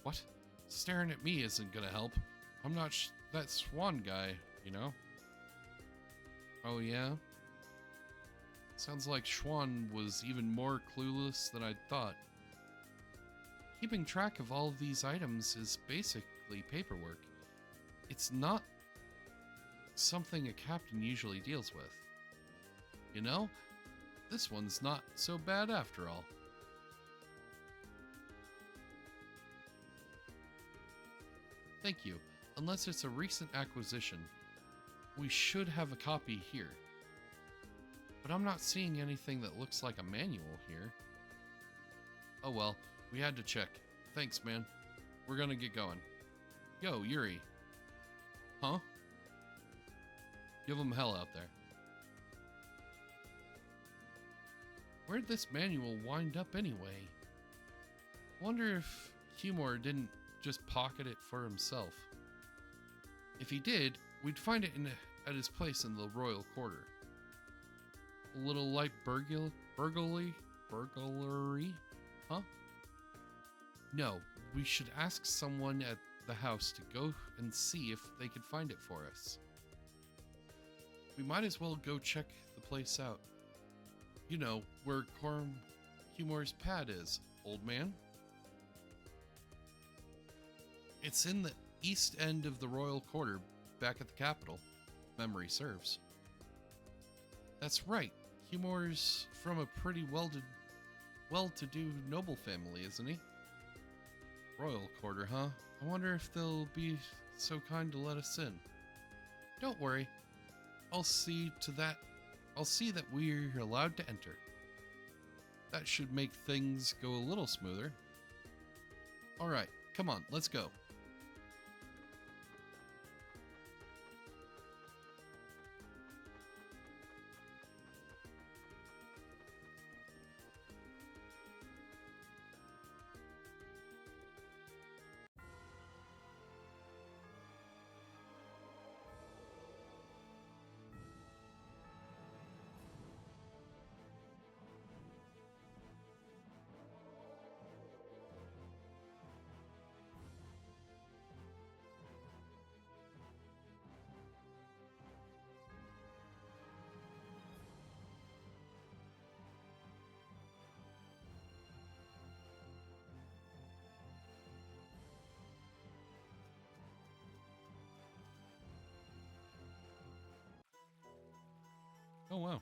Speaker 1: What? Staring at me isn't gonna help. I'm not that Swan guy, you know? Oh yeah? Sounds like Schwan was even more clueless than I'd thought. Keeping track of all of these items is basically paperwork. It's not something a captain usually deals with. You know, this one's not so bad after all. Thank you. Unless it's a recent acquisition, we should have a copy here. But I'm not seeing anything that looks like a manual here. Oh well, we had to check. Thanks, man. We're gonna get going. Yo, Yuri. Huh? Give him hell out there. Where'd this manual wind up anyway? Wonder if Humor didn't just pocket it for himself. If he did, we'd find it at his place in the royal quarter. A little light burglary? Huh? No, we should ask someone at the house to go and see if they could find it for us. We might as well go check the place out. You know, where Humor's pad is, old man. It's in the east end of the royal quarter, back at the capital, if memory serves. That's right. Humor's from a pretty well-to-do noble family, isn't he? Royal quarter, huh? I wonder if they'll be so kind to let us in. Don't worry. I'll see that we're allowed to enter. That should make things go a little smoother. All right, come on, let's go. Oh, wow.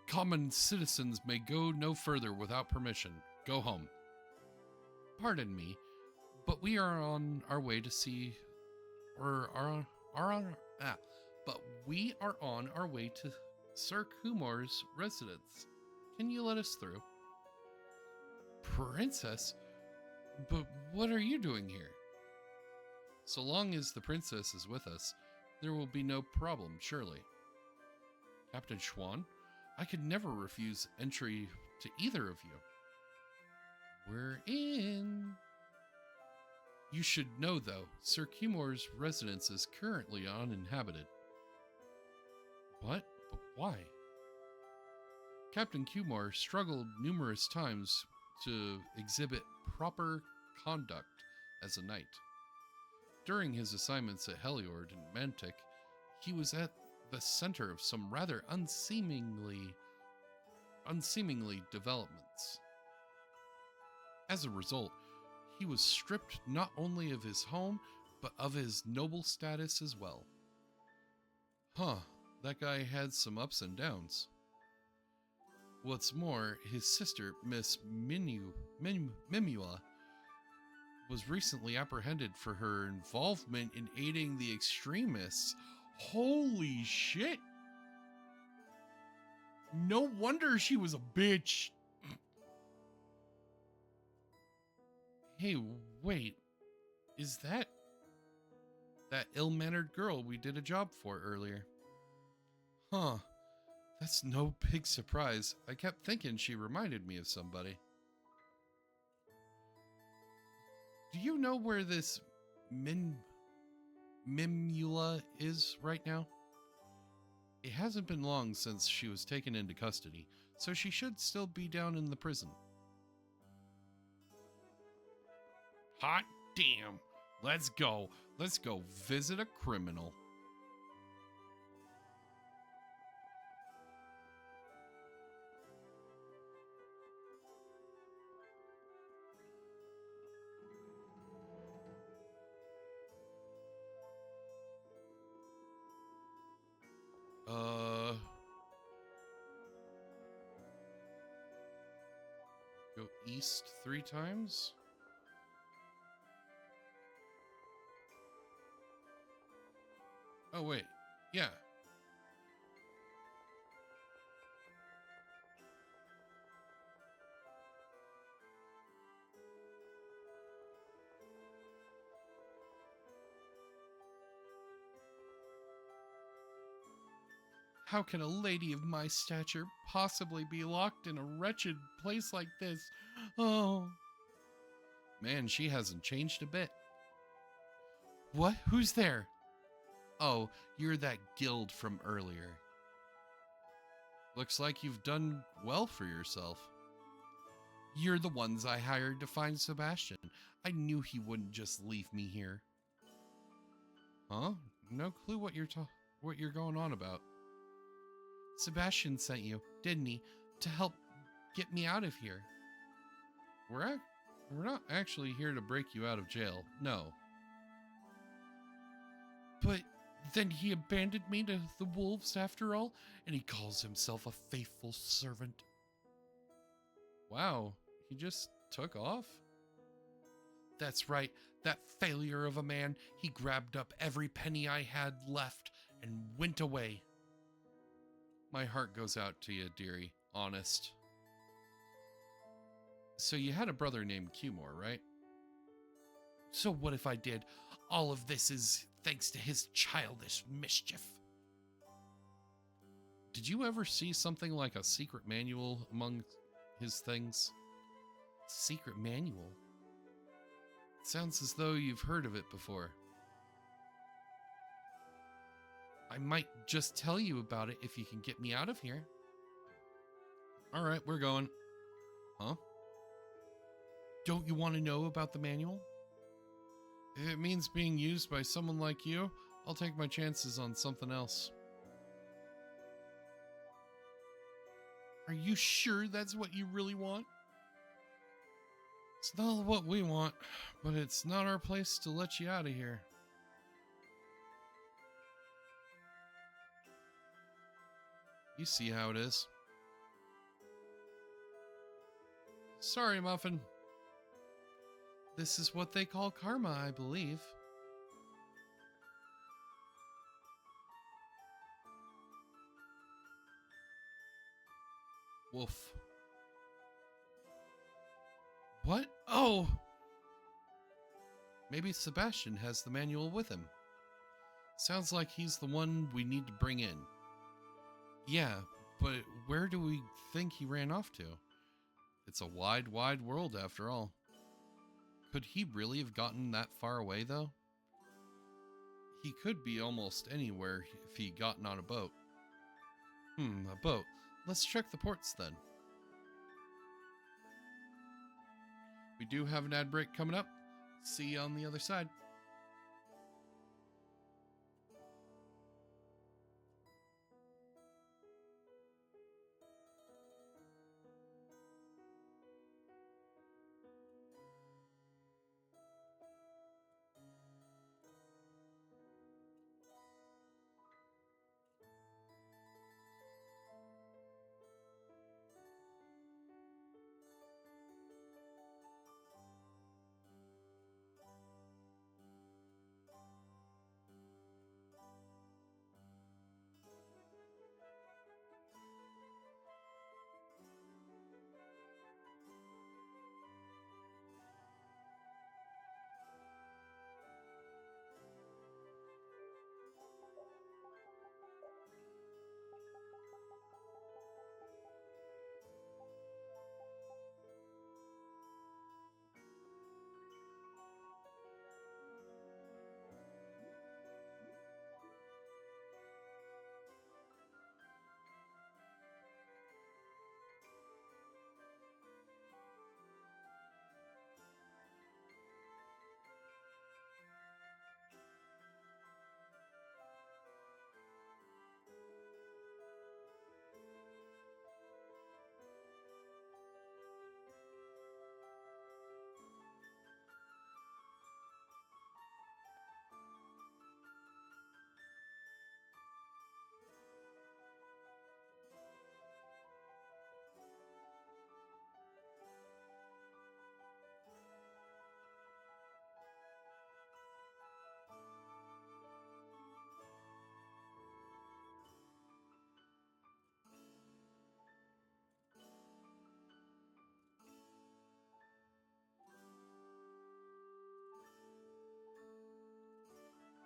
Speaker 1: Common citizens may go no further without permission. Go home. Pardon me, but we are on our way to see, but we are on our way to Sir Kumar's residence. Can you let us through? Princess? But what are you doing here? So long as the princess is with us, there will be no problem, surely. Captain Schwan? I could never refuse entry to either of you. We're in. You should know, though, Sir Cumor's residence is currently uninhabited. What? But why? Captain Cumor struggled numerous times to exhibit proper conduct as a knight. During his assignments at Heliord and Mantic, he was at the center of some rather unseemingly developments. As a result, he was stripped not only of his home, but of his noble status as well. Huh, that guy had some ups and downs. What's more, his sister, Miss Mimula, was recently apprehended for her involvement in aiding the extremists. Holy shit! No wonder she was a bitch. Hey, wait. Is that ill-mannered girl we did a job for earlier? Huh. That's no big surprise. I kept thinking she reminded me of somebody. Do you know where this Mimula is right now? It hasn't been long since she was taken into custody, so she should still be down in the prison. Hot damn. Let's go. Let's go visit a criminal. Go east 3 times? Oh, wait. Yeah. How can a lady of my stature possibly be locked in a wretched place like this? Oh. Man, she hasn't changed a bit. What? Who's there? Oh, you're that guild from earlier. Looks like you've done well for yourself. You're the ones I hired to find Sebastian. I knew he wouldn't just leave me here. Huh? No clue what you're going on about. Sebastian sent you, didn't he, to help get me out of here? We're not actually here to break you out of jail, no. But then he abandoned me to the wolves after all, and he calls himself a faithful servant. Wow, he just took off? That's right, that failure of a man. He grabbed up every penny I had left and went away. My heart goes out to you, dearie. Honest. So you had a brother named Cumor, right? So what if I did? All of this is thanks to his childish mischief. Did you ever see something like a secret manual among his things? Secret manual? It sounds as though you've heard of it before. I might just tell you about it if you can get me out of here. All right, we're going. Huh? Don't you want to know about the manual? If it means being used by someone like you, I'll take my chances on something else. Are you sure that's what you really want? It's not what we want, but it's not our place to let you out of here. You see how it is. Sorry, Muffin. This is what they call karma, I believe. Wolf. What? Oh! Maybe Sebastian has the manual with him. Sounds like he's the one we need to bring in. Yeah, but where do we think he ran off to? It's a wide, wide world after all. Could he really have gotten that far away, though? He could be almost anywhere if he'd gotten on a boat. A boat. Let's check the ports then. We do have an ad break coming up. See you on the other side.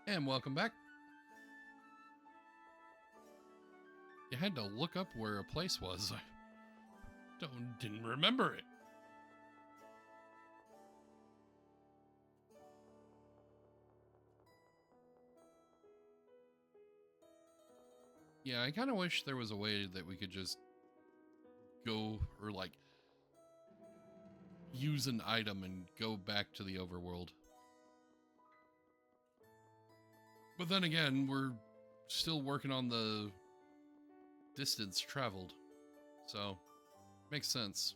Speaker 1: And welcome back. You had to look up where a place was. I didn't remember it. Yeah, I kind of wish there was a way that we could just go, or like use an item and go back to the overworld. But then again, we're still working on the distance traveled, so makes sense.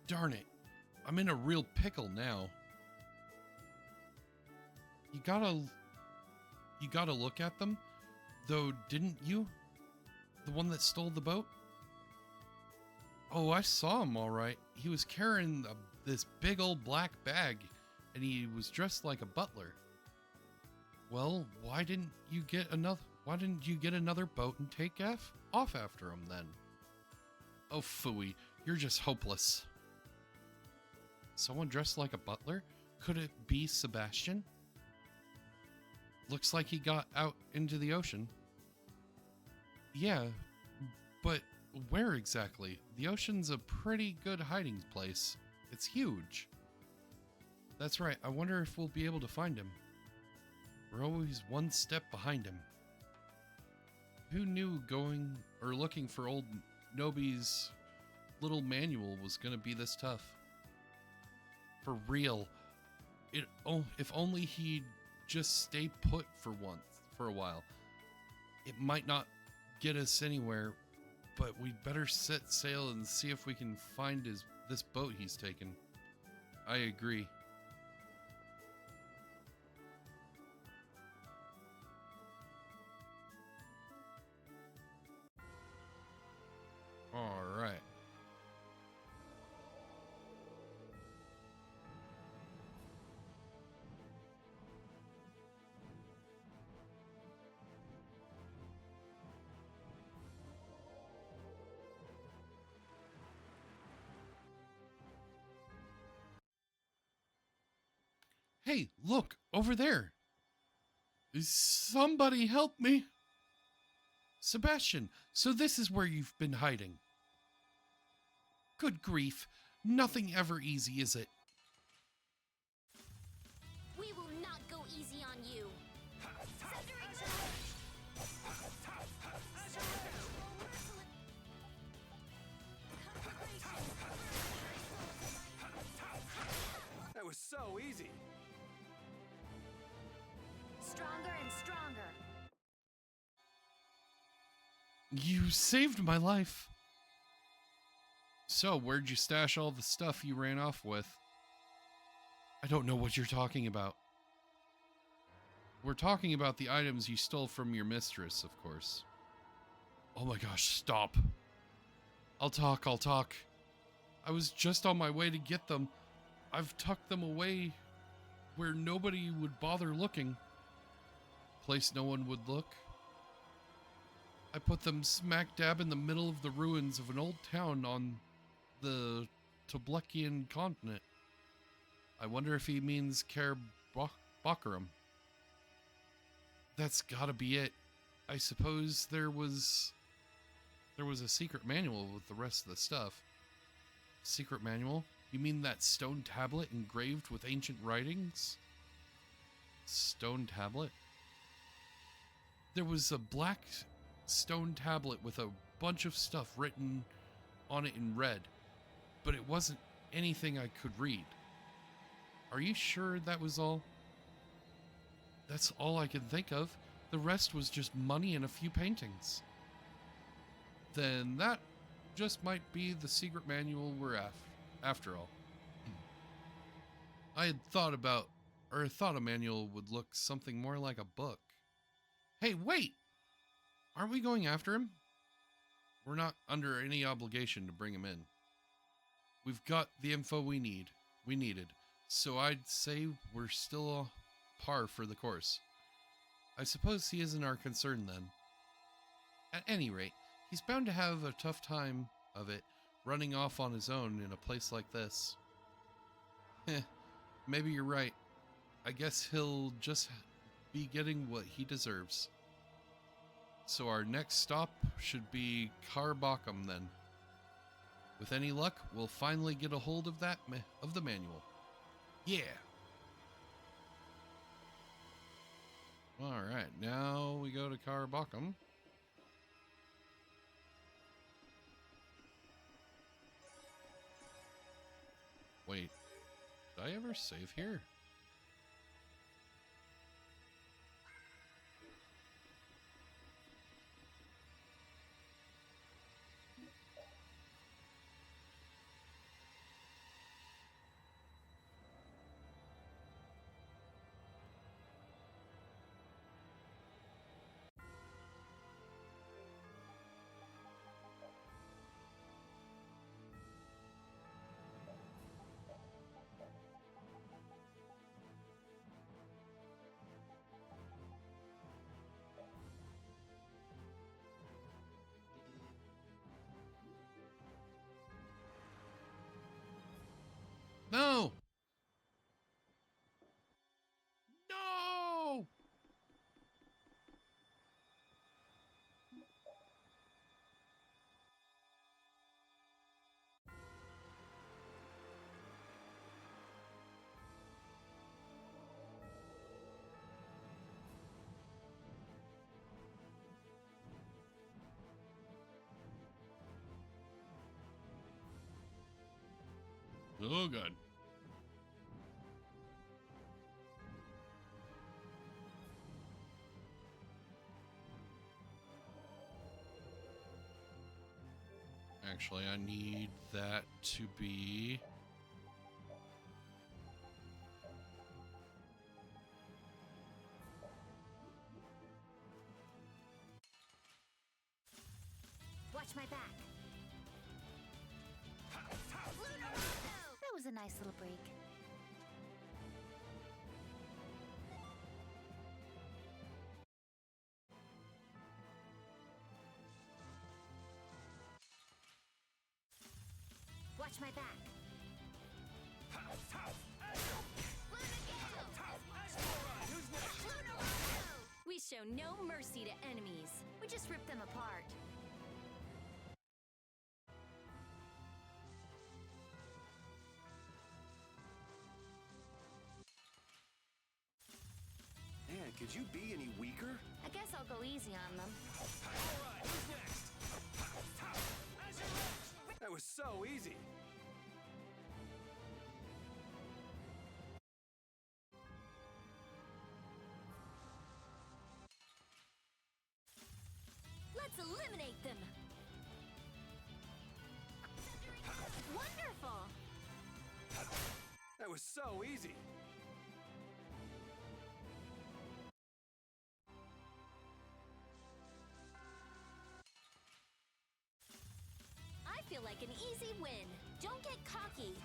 Speaker 1: Darn it. I'm in a real pickle now. You gotta look at them, though, didn't you? The one that stole the boat? Oh, I saw him all right. He was carrying this big old black bag, and he was dressed like a butler. Well, why didn't you get another boat and take off after him then? Oh, phooey, you're just hopeless. Someone dressed like a butler? Could it be Sebastian? Looks like he got out into the ocean. Yeah, but where exactly? The ocean's a pretty good hiding place. It's huge. That's right, I wonder if we'll be able to find him. We're always one step behind him. Who knew looking for old Nobi's little manual was gonna be this tough? For real. If only he'd just stay put for a while. It might not get us anywhere, but we'd better set sail and see if we can find this boat he's taken. I agree. All right. Hey, look, over there. Somebody help me. Sebastian, so this is where you've been hiding. Good grief, nothing ever easy, is it?
Speaker 3: We will not go easy on you.
Speaker 7: That was so easy.
Speaker 3: Stronger and stronger.
Speaker 1: You saved my life. So, where'd you stash all the stuff you ran off with? I don't know what you're talking about. We're talking about the items you stole from your mistress, of course. Oh my gosh, stop. I'll talk. I was just on my way to get them. I've tucked them away where nobody would bother looking. Place no one would look. I put them smack dab in the middle of the ruins of an old town on the Toblekian continent. I wonder if he means Kaer Bakaram. That's gotta be it. I suppose there was a secret manual with the rest of the stuff. Secret manual? You mean that stone tablet engraved with ancient writings? Stone tablet? There was a black stone tablet with a bunch of stuff written on it in red, but it wasn't anything I could read. Are you sure that was all? That's all I can think of. The rest was just money and a few paintings. Then that just might be the secret manual we're after all. I had thought a manual would look something more like a book. Hey, wait! Aren't we going after him? We're not under any obligation to bring him in. We've got the info we needed, so I'd say we're still par for the course. I suppose he isn't our concern then. At any rate, he's bound to have a tough time of it running off on his own in a place like this. Maybe you're right. I guess he'll just be getting what he deserves. So our next stop should be Karbakam then. With any luck, we'll finally get a hold of the manual. Yeah. All right, now we go to Karbakam. Wait, did I ever save here? No! No! Oh, God. Actually, I need that to be...
Speaker 3: Watch my back. That was a nice little break. Watch my back.
Speaker 2: We show no mercy to enemies.
Speaker 3: We just rip them apart.
Speaker 7: Man, could you be any weaker?
Speaker 3: I guess I'll go easy on them.
Speaker 7: Alright, who's next? That was so easy.
Speaker 2: Let's eliminate them.
Speaker 3: Wonderful!
Speaker 7: That was so easy.
Speaker 2: I feel like an easy win.
Speaker 3: Don't get cocky.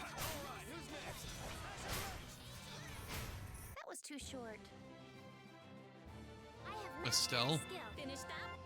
Speaker 7: Alright, who's next?
Speaker 3: That was too short. I have mastered
Speaker 1: Estelle?
Speaker 3: the skill.
Speaker 2: Finish that?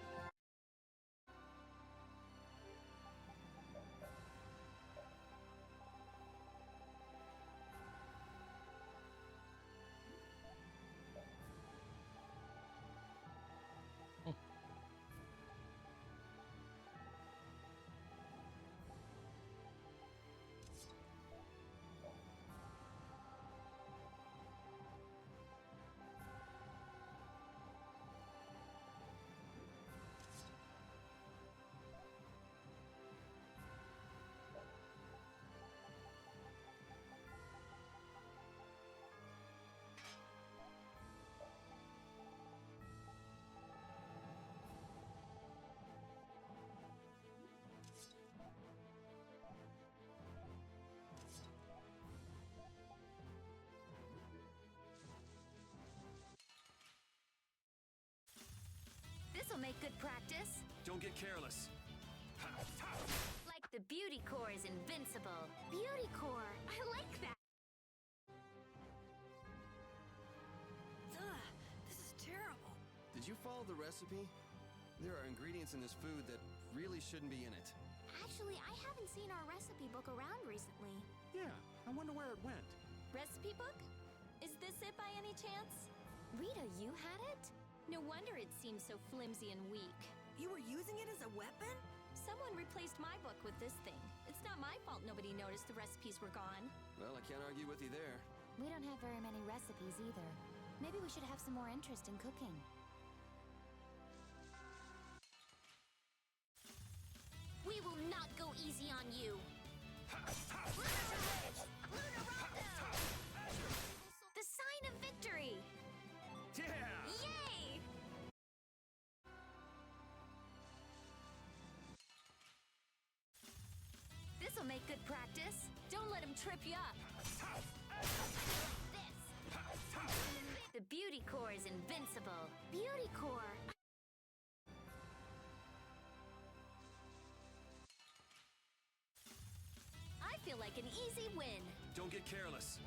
Speaker 3: This'll make good practice.
Speaker 7: Don't get careless.
Speaker 3: Like the beauty core is invincible. Beauty core. I like that.
Speaker 5: Ugh, this is terrible.
Speaker 6: Did you follow the recipe? There are ingredients in this food that really shouldn't be in it.
Speaker 3: Actually, I haven't seen our recipe book around recently.
Speaker 4: Yeah, I wonder where it went.
Speaker 2: Recipe book? Is this it by any chance? Rita, you had it? No wonder it seems so flimsy and weak.
Speaker 5: You were using it as a weapon?
Speaker 2: Someone replaced my book with this thing. It's not my fault nobody noticed the recipes were gone.
Speaker 6: Well, I can't argue with you there.
Speaker 3: We don't have very many recipes either. Maybe we should have some more interest in cooking. We will not go easy on you. The sign of victory!
Speaker 7: Yeah!
Speaker 3: Yay! This'll make good practice.
Speaker 2: Don't let him trip you up.
Speaker 3: This. The beauty core is invincible. Beauty core.
Speaker 2: I feel like an easy win.
Speaker 7: Don't get careless.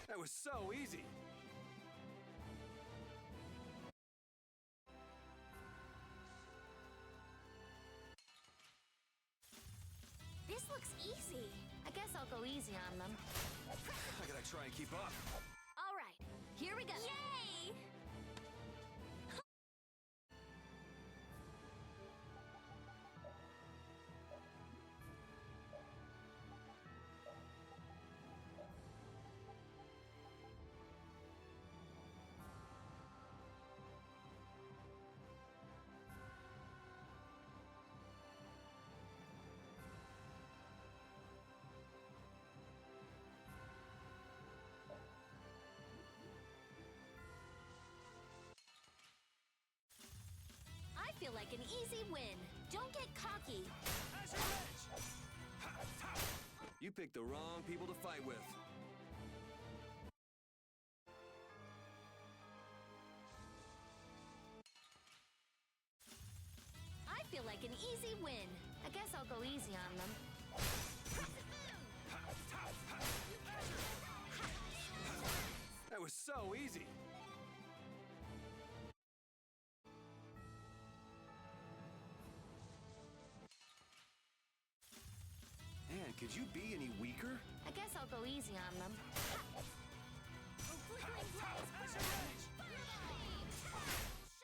Speaker 7: That was so easy.
Speaker 3: This looks easy. I guess I'll go easy on them.
Speaker 7: I gotta try and keep up.
Speaker 2: All right, here we go.
Speaker 3: Yay!
Speaker 2: easy win. Don't get cocky.
Speaker 6: You picked the wrong people to fight with.
Speaker 2: I feel like an easy win. I guess I'll go easy on them.
Speaker 6: That was so easy. Man, could you be any weaker?
Speaker 2: I guess I'll go easy on them.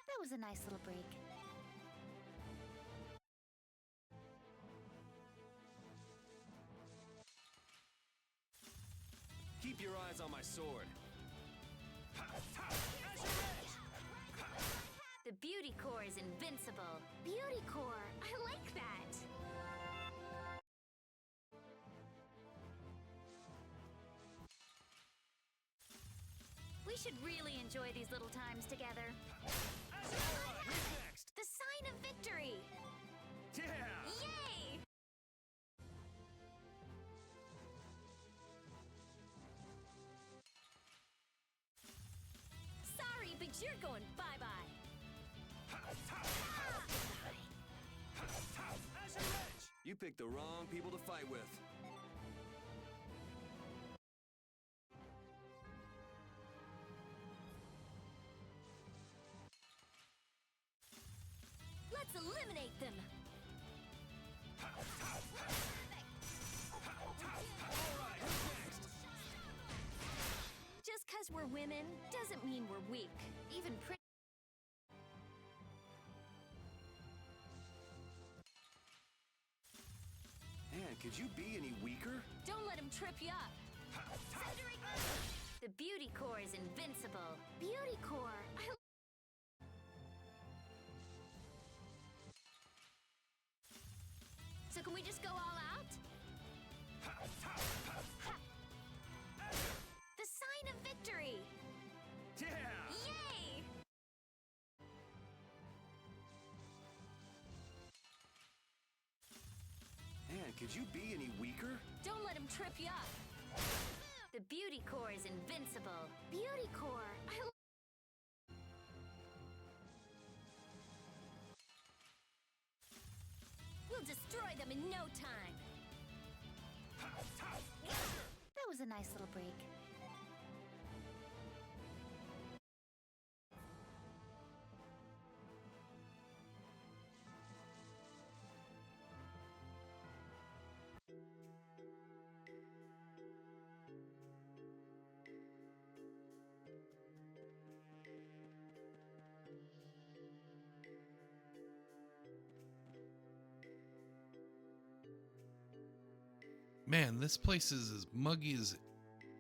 Speaker 2: That was a nice little break.
Speaker 6: Keep your eyes on my sword.
Speaker 2: The beauty core is invincible.
Speaker 3: Beauty core. I like that.
Speaker 2: We should really enjoy these little times together.
Speaker 6: Who's next?
Speaker 2: The sign of victory!
Speaker 6: Yeah!
Speaker 2: Yay! Sorry, but you're going bye-bye.
Speaker 6: You picked the wrong people to fight with.
Speaker 2: Let's eliminate them. Just 'cause we're women doesn't mean we're weak. Even pretty.
Speaker 6: Man, could you be any weaker?
Speaker 2: Don't let him trip you up. The beauty core is invincible.
Speaker 3: Beauty core.
Speaker 2: So can we just go all out? The sign of victory!
Speaker 6: Yeah!
Speaker 2: Yay!
Speaker 6: Man, could you be any weaker?
Speaker 2: Don't let him trip you up. The beauty core is invincible.
Speaker 3: Beauty core.
Speaker 2: We'll destroy them in no time. That was a nice little break.
Speaker 1: Man, this place is as muggy as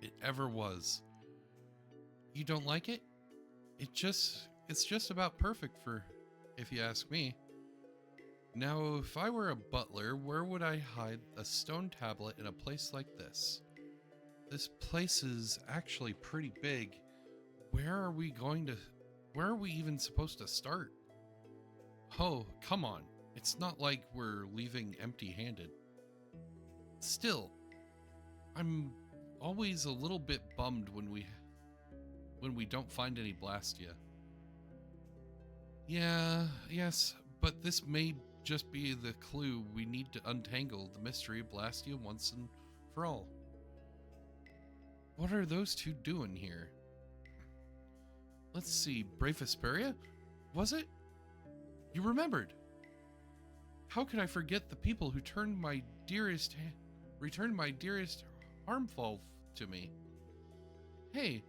Speaker 1: it ever was. You don't like it? It's just about perfect for, if you ask me. Now, if I were a butler, where would I hide a stone tablet in a place like this? This place is actually pretty big. Where are we even supposed to start? Oh, come on. It's not like we're leaving empty-handed. Still, I'm always a little bit bummed when we don't find any Blastia. Yes, but this may just be the clue we need to untangle the mystery of Blastia once and for all. What are those two doing here? Let's see, Brave Vesperia? Was it? You remembered! How could I forget the people who returned my dearest harmful to me? Hey,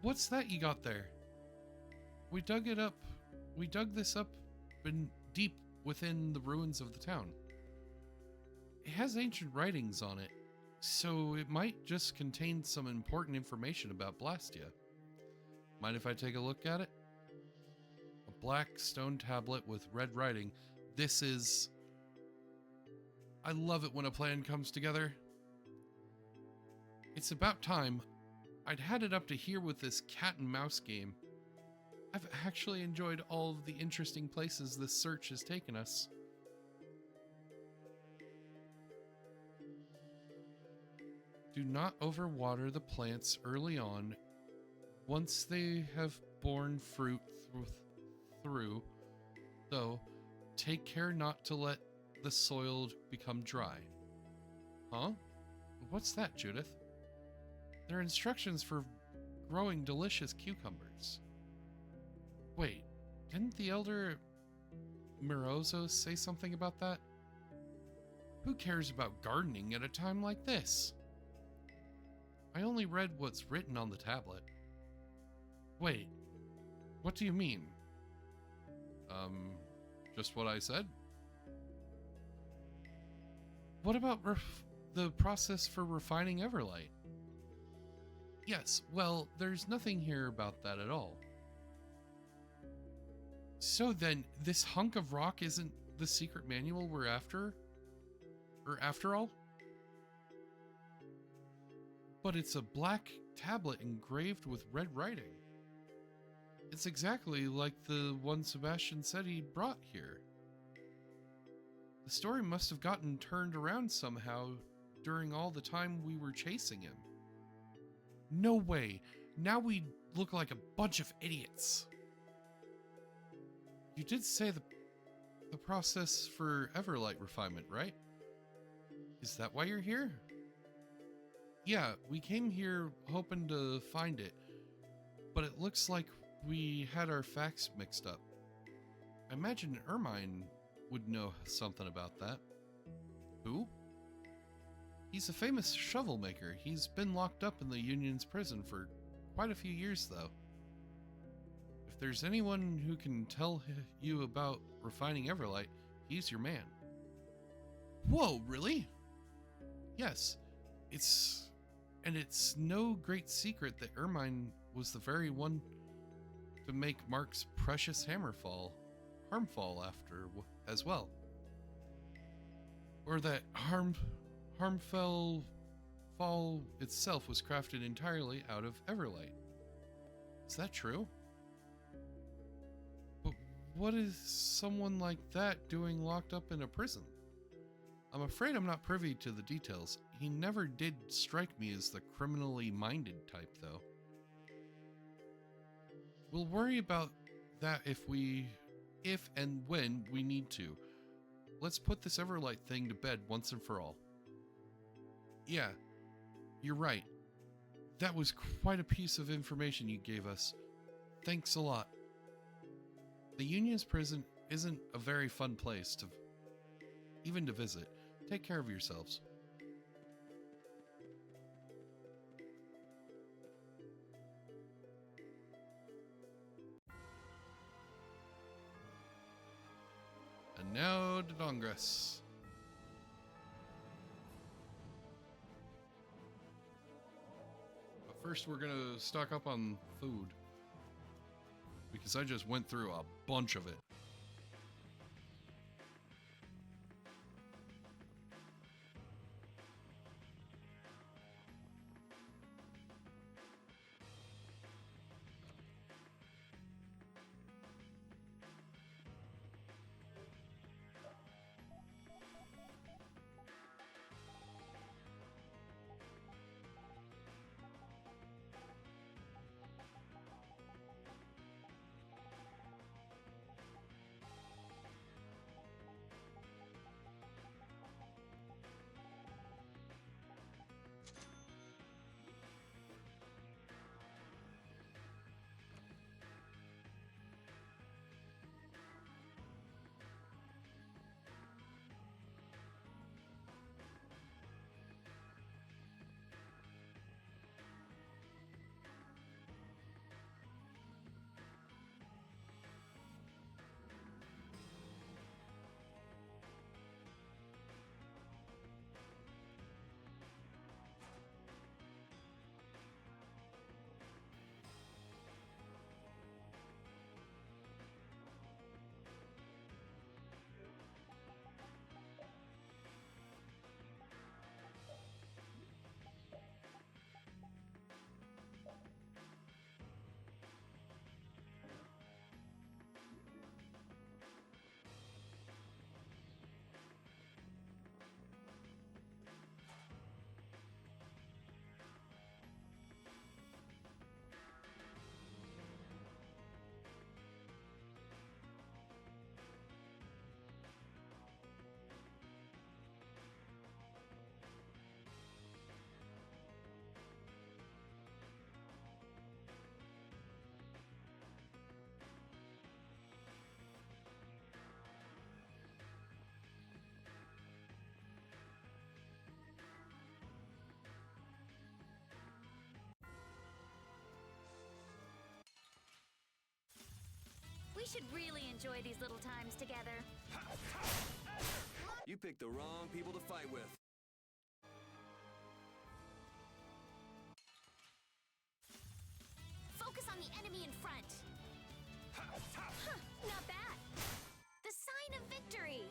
Speaker 1: what's that you got there? We dug this up deep within the ruins of the town. It has ancient writings on it, so it might just contain some important information about Blastia. Mind if I take a look at it? A black stone tablet with red writing. I love it when a plan comes together. It's about time. I'd had it up to here with this cat and mouse game. I've actually enjoyed all of the interesting places this search has taken us. Do not overwater the plants early on. Once they have borne fruit through, though, take care not to let the soil become dry. Huh? What's that, Judith? They're instructions for growing delicious cucumbers. Wait, didn't the elder Morozo say something about that? Who cares about gardening at a time like this? I only read what's written on the tablet. Wait, what do you mean? Just what I said? What about the process for refining Everlight? Yes, well, there's nothing here about that at all. So then, this hunk of rock isn't the secret manual we're after? Or after all? But it's a black tablet engraved with red writing. It's exactly like the one Sebastian said he brought here. The story must have gotten turned around somehow during all the time we were chasing him. No way. Now we look like a bunch of idiots. You did say the process for Everlight refinement, right? Is that why you're here? Yeah, we came here hoping to find it, but it looks like we had our facts mixed up. I imagine Ermine would know something about that. Who? He's a famous shovel maker. He's been locked up in the Union's prison for quite a few years, though. If there's anyone who can tell you about refining Everlight, he's your man. Whoa, really? Yes, it's no great secret that Ermine was the very one to make Mark's precious harmfall after as well. Or that harmfall fall itself was crafted entirely out of Everlight. Is that true? But what is someone like that doing locked up in a prison? I'm afraid I'm not privy to the details. He never did strike me as the criminally minded type, though. We'll worry about that if and when we need to. Let's put this Everlight thing to bed once and for all. Yeah, you're right. That was quite a piece of information you gave us. Thanks a lot. The Union's prison isn't a very fun place to visit. Take care of yourselves. And now to Dongress. But first we're gonna stock up on food, because I just went through a bunch of it.
Speaker 2: should really enjoy these little times together.
Speaker 6: You picked the wrong people to fight with.
Speaker 3: Focus on the enemy in front.
Speaker 2: Huh, not bad.
Speaker 3: The sign of victory.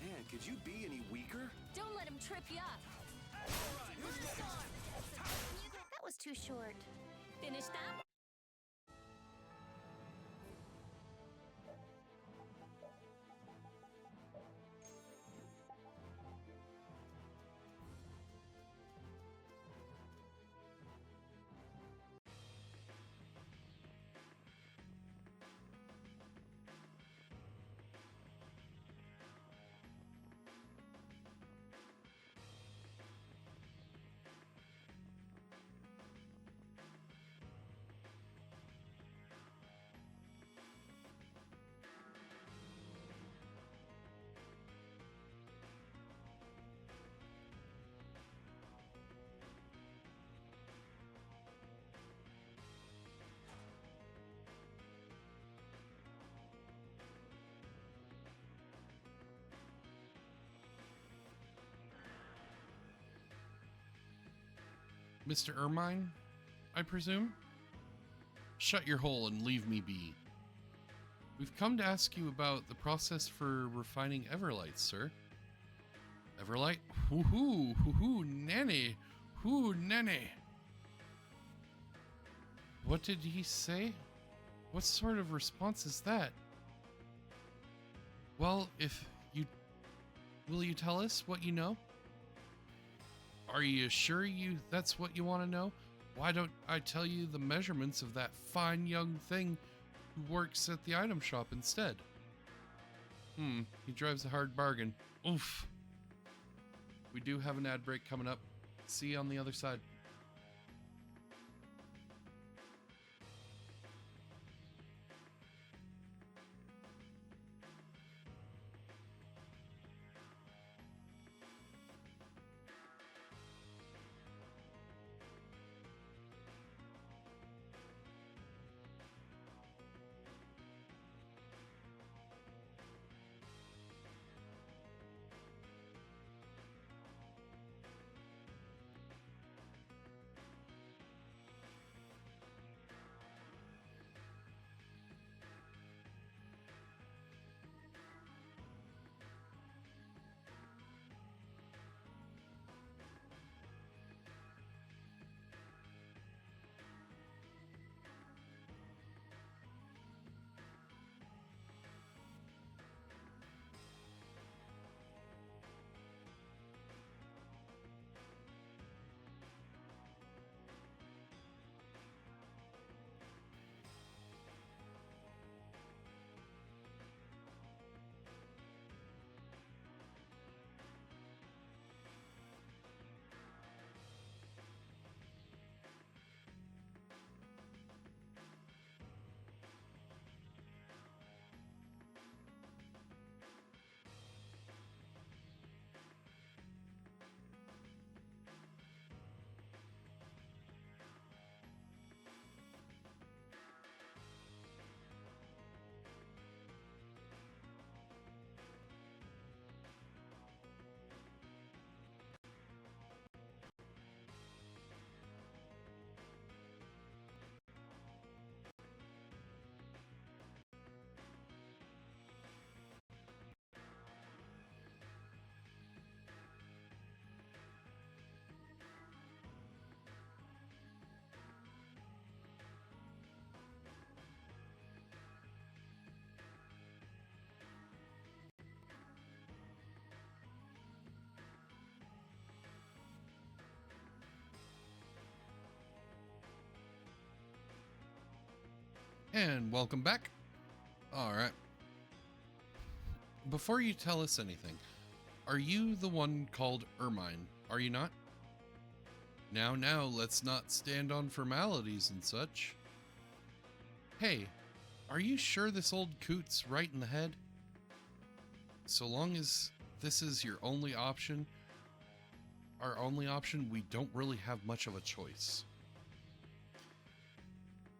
Speaker 7: Man, could you be any weaker?
Speaker 2: Don't let him trip you up.
Speaker 3: That was too short.
Speaker 2: Finish that?
Speaker 1: Mr. Ermine, I presume? Shut your hole and leave me be. We've come to ask you about the process for refining Everlight, sir. Everlight? Hoo-hoo, hoo-hoo, nanny, hoo, nanny. What did he say? What sort of response is that? Well, will you tell us what you know? Are you sure that's what you want to know? Why don't I tell you the measurements of that fine young thing who works at the item shop instead? He drives a hard bargain. Oof. We do have an ad break coming up. See you on the other side. And welcome back. Alright. Before you tell us anything, are you the one called Ermine? Are you not? Now, let's not stand on formalities and such. Hey, are you sure this old coot's right in the head? So long as this is your only option, our only option, we don't really have much of a choice.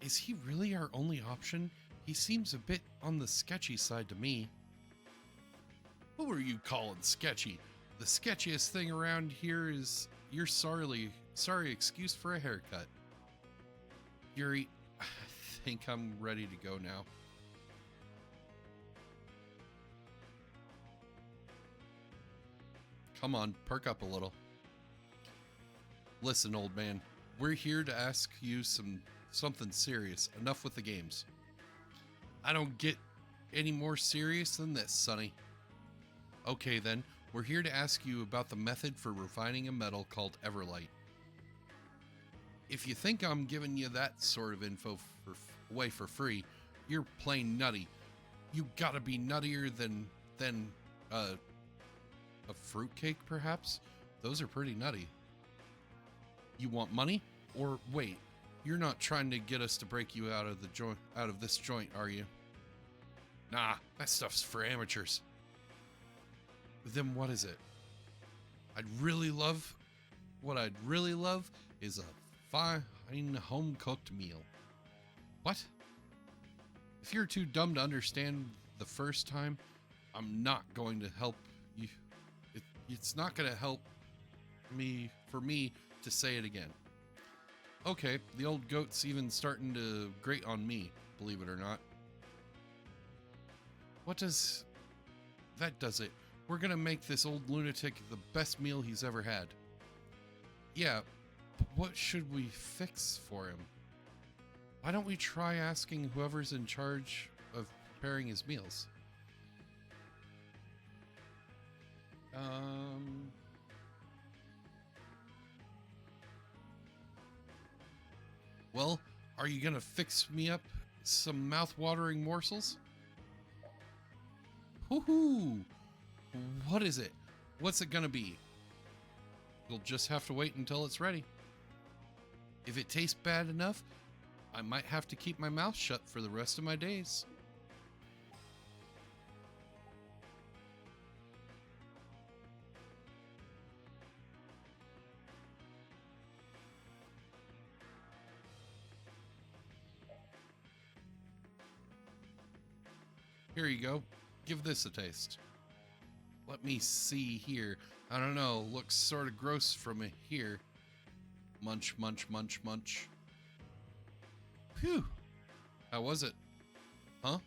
Speaker 1: Is he really our only option? He seems a bit on the sketchy side to me. Who are you calling sketchy? The sketchiest thing around here is your sorry excuse for a haircut. Yuri, I think I'm ready to go now. Come on, perk up a little. Listen, old man, we're here to ask you something serious. Enough with the games. I don't get any more serious than this, Sonny. Okay then, we're here to ask you about the method for refining a metal called Everlight. If you think I'm giving you that sort of info away for free, you're plain nutty. You gotta be nuttier than a fruitcake, perhaps? Those are pretty nutty. You want money? Or wait, you're not trying to get us to break you out of this joint, are you? Nah, that stuff's for amateurs. Then what is it? What I'd really love is a fine home-cooked meal. What? If you're too dumb to understand the first time, I'm not going to help you. It's not going to help for me to say it again. Okay, the old goat's even starting to grate on me, believe it or not. That does it. We're gonna make this old lunatic the best meal he's ever had. Yeah, but what should we fix for him? Why don't we try asking whoever's in charge of preparing his meals? Well, are you gonna fix me up some mouth-watering morsels? Woohoo! What is it? What's it gonna be? You'll just have to wait until it's ready. If it tastes bad enough, I might have to keep my mouth shut for the rest of my days. Here you go. Give this a taste. Let me see here. I don't know. Looks sort of gross from here. Munch, munch, munch, munch. Phew. How was it? Huh?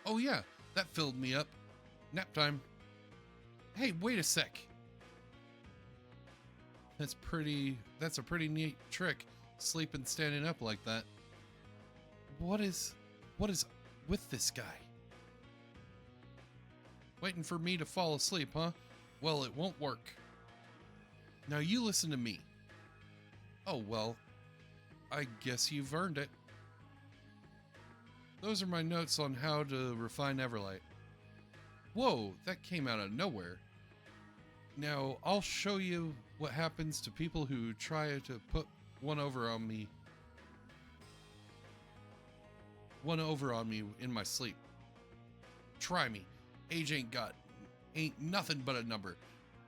Speaker 1: Oh yeah, that filled me up. Nap time. Hey, wait a sec. That's a pretty neat trick, sleeping standing up like that. What is with this guy? Waiting for me to fall asleep, huh? Well, it won't work. Now you listen to me. Oh, well, I guess you've earned it. Those are my notes on how to refine Everlight. Whoa, that came out of nowhere. Now, I'll show you what happens to people who try to put one over on me in my sleep. Try me. Age ain't nothing but a number,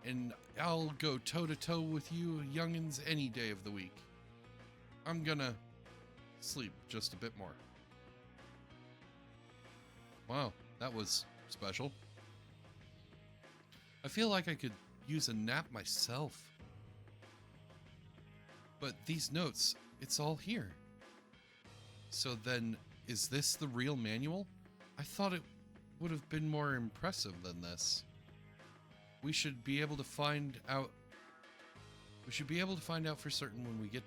Speaker 1: and I'll go toe-to-toe with you youngins any day of the week. I'm gonna sleep just a bit more. Wow, that was special. I feel like I could use a nap myself. But these notes, it's all here. So then, is this the real manual? I thought it would have been more impressive than this. We should be able to find out for certain when we get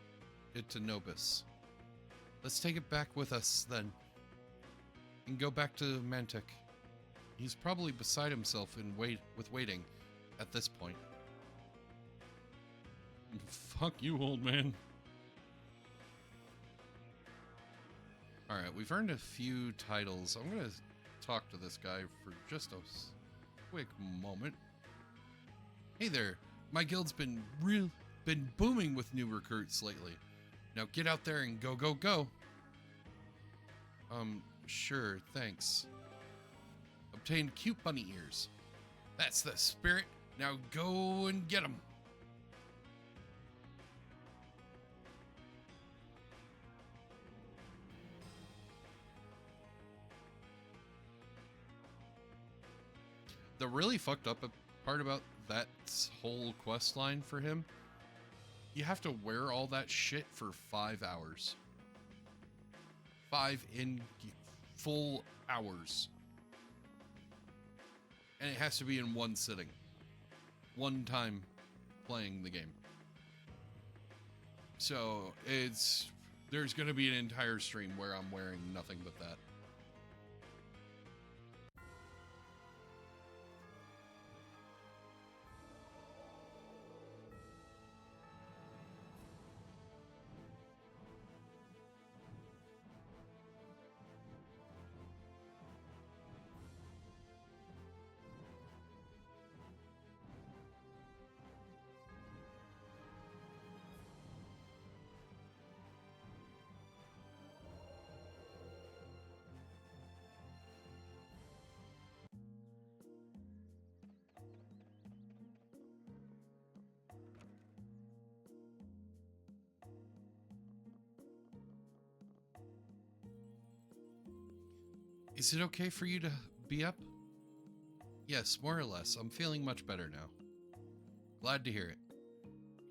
Speaker 1: it to Nobis. Let's take it back with us then. And go back to Mantic. He's probably beside himself with waiting at this point. Fuck you, old man. Alright, we've earned a few titles. I'm gonna talk to this guy for just a quick moment. Hey there, my guild's been booming with new recruits lately. Now get out there and go, go, go. Sure, thanks. Obtained cute bunny ears. That's the spirit. Now go and get them. The really fucked up part about that whole quest line for him, you have to wear all that shit for 5 hours. 5 full hours. And it has to be in one sitting. One time playing the game. So there's going to be an entire stream where I'm wearing nothing but that. Is it okay for you to be up? Yes, more or less. I'm feeling much better now. Glad to hear it.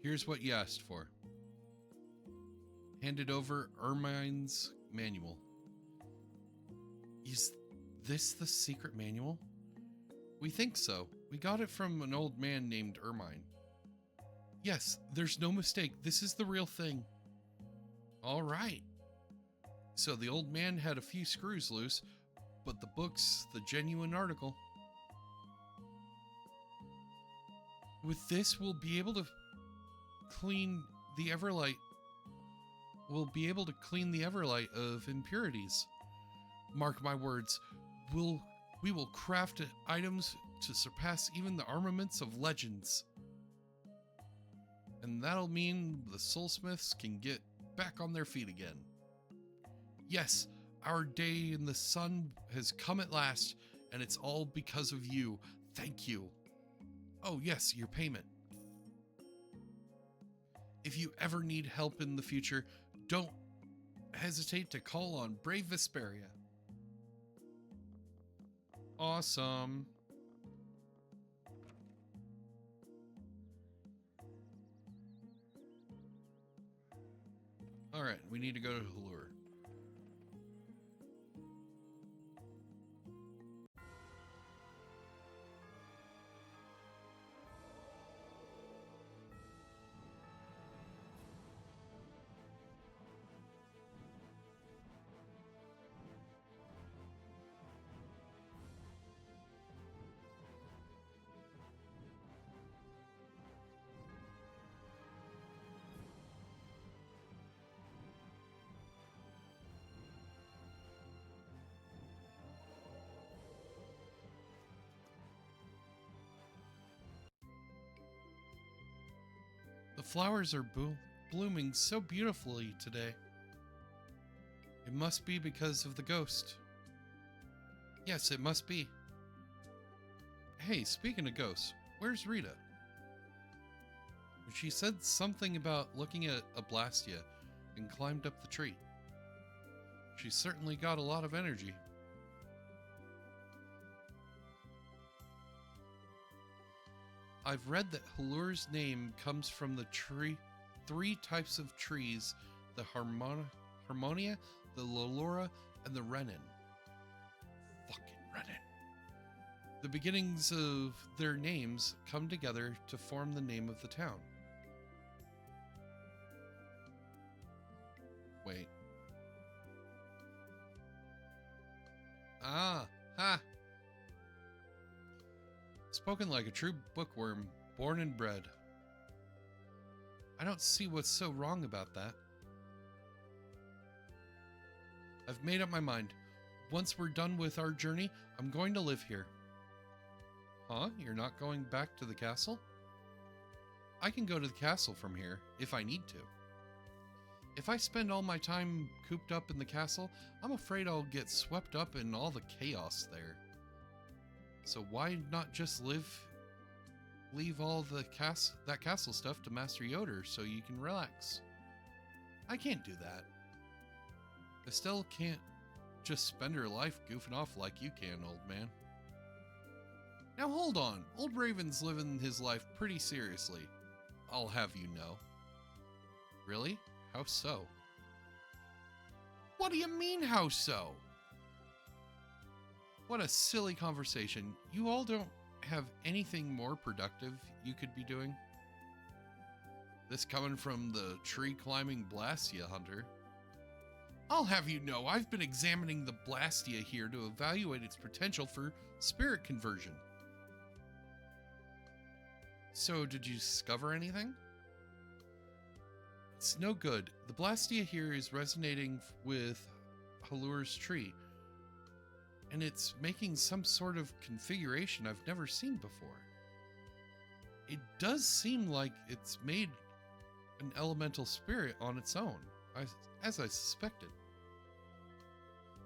Speaker 1: Here's what you asked for. Handed over Ermine's manual. Is this the secret manual? We think so. We got it from an old man named Ermine. Yes, there's no mistake. This is the real thing. All right. So the old man had a few screws loose, but the book's the genuine article. With this, we'll be able to clean the Everlight. We'll be able to clean the Everlight of impurities. Mark my words, we will craft items to surpass even the armaments of legends. And that'll mean the soulsmiths can get back on their feet again. Yes, our day in the sun has come at last, and it's all because of you. Thank you. Oh yes, your payment. If you ever need help in the future, don't hesitate to call on Brave Vesperia. Awesome. Alright, we need to go to Halur. The flowers are blooming so beautifully today. It must be because of the ghost. Yes, it must be. Hey, speaking of ghosts, where's Rita? She said something about looking at Ablastia and climbed up the tree. She's certainly got a lot of energy. I've read that Halur's name comes from the three types of trees, the Harmonia, the Lolora, and the Renin. Fucking Renin. The beginnings of their names come together to form the name of the town. Wait. Ah, ha! Spoken like a true bookworm, born and bred. I don't see what's so wrong about that. I've made up my mind. Once we're done with our journey, I'm going to live here. Huh? You're not going back to the castle? I can go to the castle from here, if I need to. If I spend all my time cooped up in the castle, I'm afraid I'll get swept up in all the chaos there. So why not just leave all that castle stuff to Master Yoder so you can relax? I can't do that. Estelle can't just spend her life goofing off like you can, old man. Now hold on, old Raven's living his life pretty seriously, I'll have you know. Really? How so? What do you mean, how so? What a silly conversation. You all don't have anything more productive you could be doing? This coming from the tree-climbing Blastia hunter. I'll have you know, I've been examining the Blastia here to evaluate its potential for spirit conversion. So, did you discover anything? It's no good. The Blastia here is resonating with Halur's tree, and it's making some sort of configuration I've never seen before. It does seem like it's made an elemental spirit on its own, as I suspected.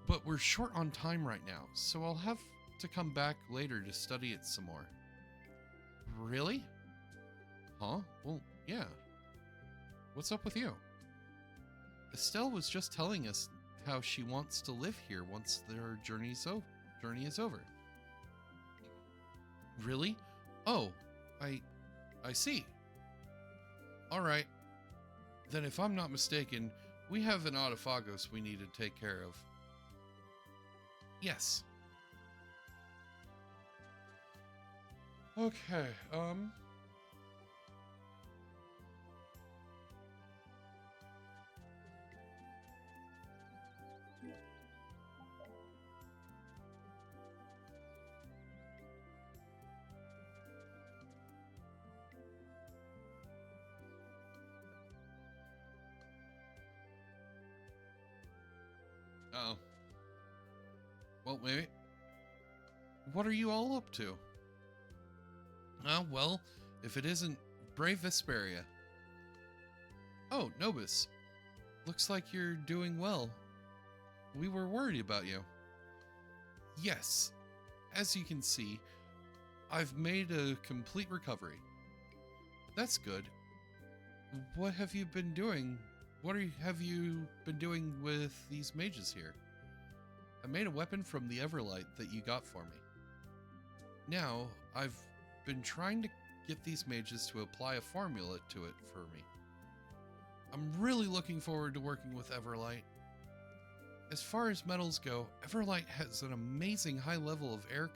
Speaker 1: But we're short on time right now, so I'll have to come back later to study it some more. Really? Huh? Well, yeah. What's up with you? Estelle was just telling us how she wants to live here once their journey is over. Really? Oh, I see. All right. Then if I'm not mistaken, we have an Autophagos we need to take care of. Yes. Okay, oh. Well, maybe. What are you all up to? Well, if it isn't Brave Vesperia. Oh, Nobis. Looks like you're doing well. We were worried about you. Yes. As you can see, I've made a complete recovery. That's good. What have you been doing? Have you been doing with these mages here? I made a weapon from the Everlight that you got for me. Now, I've been trying to get these mages to apply a formula to it for me. I'm really looking forward to working with Everlight. As far as metals go, Everlight has an amazing high level of air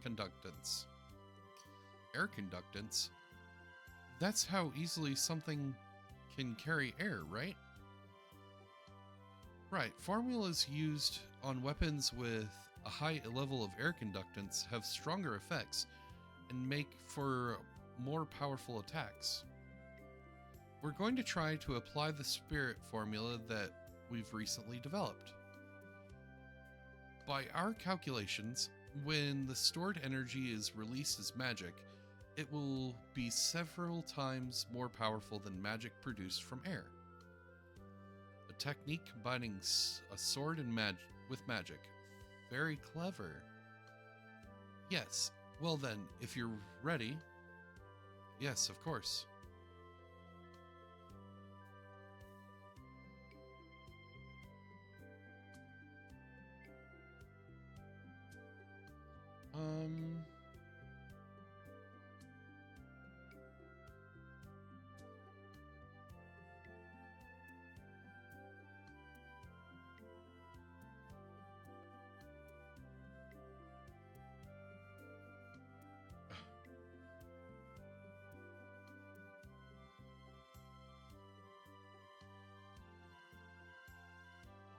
Speaker 1: conductance. Air conductance? That's how easily something can carry air, right? Right, formulas used on weapons with a high level of air conductance have stronger effects and make for more powerful attacks. We're going to try to apply the spirit formula that we've recently developed. By our calculations, when the stored energy is released as magic, it will be several times more powerful than magic produced from air. A technique combining a sword and with magic. Very clever. Yes, well then, if you're ready. Yes, of course.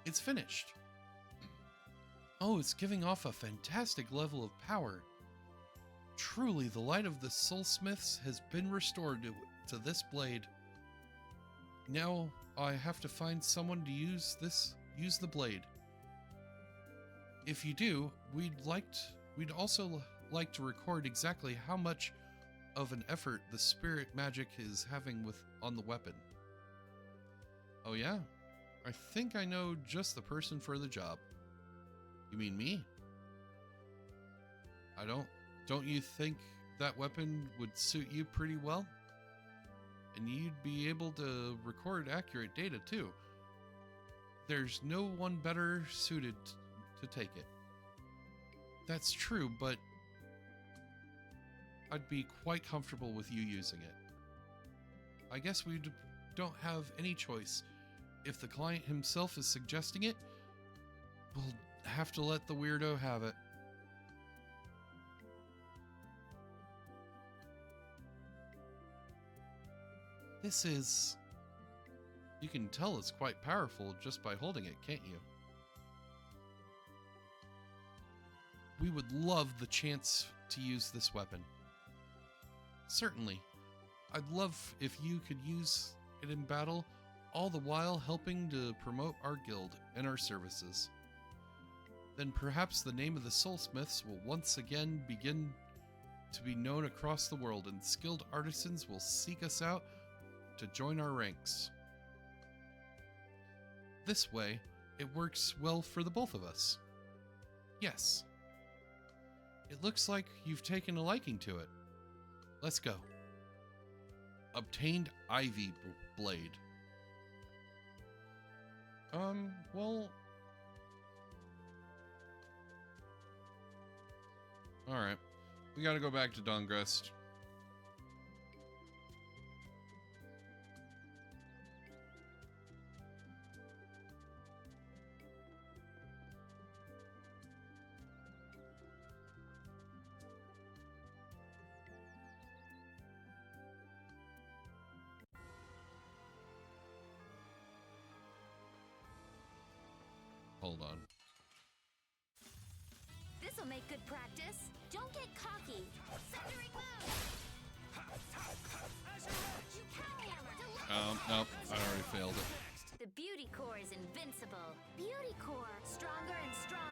Speaker 1: It's finished. Oh, it's giving off a fantastic level of power. Truly, the light of the soulsmiths has been restored to this blade. Now I have to find someone to use the blade. If you do, we'd also like to record exactly how much of an effort the spirit magic is having on the weapon. Oh yeah? I think I know just the person for the job. You mean me? Don't you think that weapon would suit you pretty well? And you'd be able to record accurate data too. There's no one better suited to take it. That's true, but I'd be quite comfortable with you using it. I guess we don't have any choice. If the client himself is suggesting it, we'll have to let the weirdo have it. This is... You can tell it's quite powerful just by holding it, can't you? We would love the chance to use this weapon. Certainly. I'd love if you could use it in battle, all the while helping to promote our guild and our services. Then perhaps the name of the Soulsmiths will once again begin to be known across the world, and skilled artisans will seek us out to join our ranks. This way, it works well for the both of us. Yes. It looks like you've taken a liking to it. Let's go. Obtained Ivy Blade. Well... Alright. We gotta go back to Dawngrest. Hold on.
Speaker 2: This'll make good practice.
Speaker 3: Don't get cocky.
Speaker 2: Thundering move!
Speaker 3: You can't hammer.
Speaker 1: Nope. I already failed it.
Speaker 2: The beauty core is invincible.
Speaker 3: Beauty core.
Speaker 2: Stronger and stronger.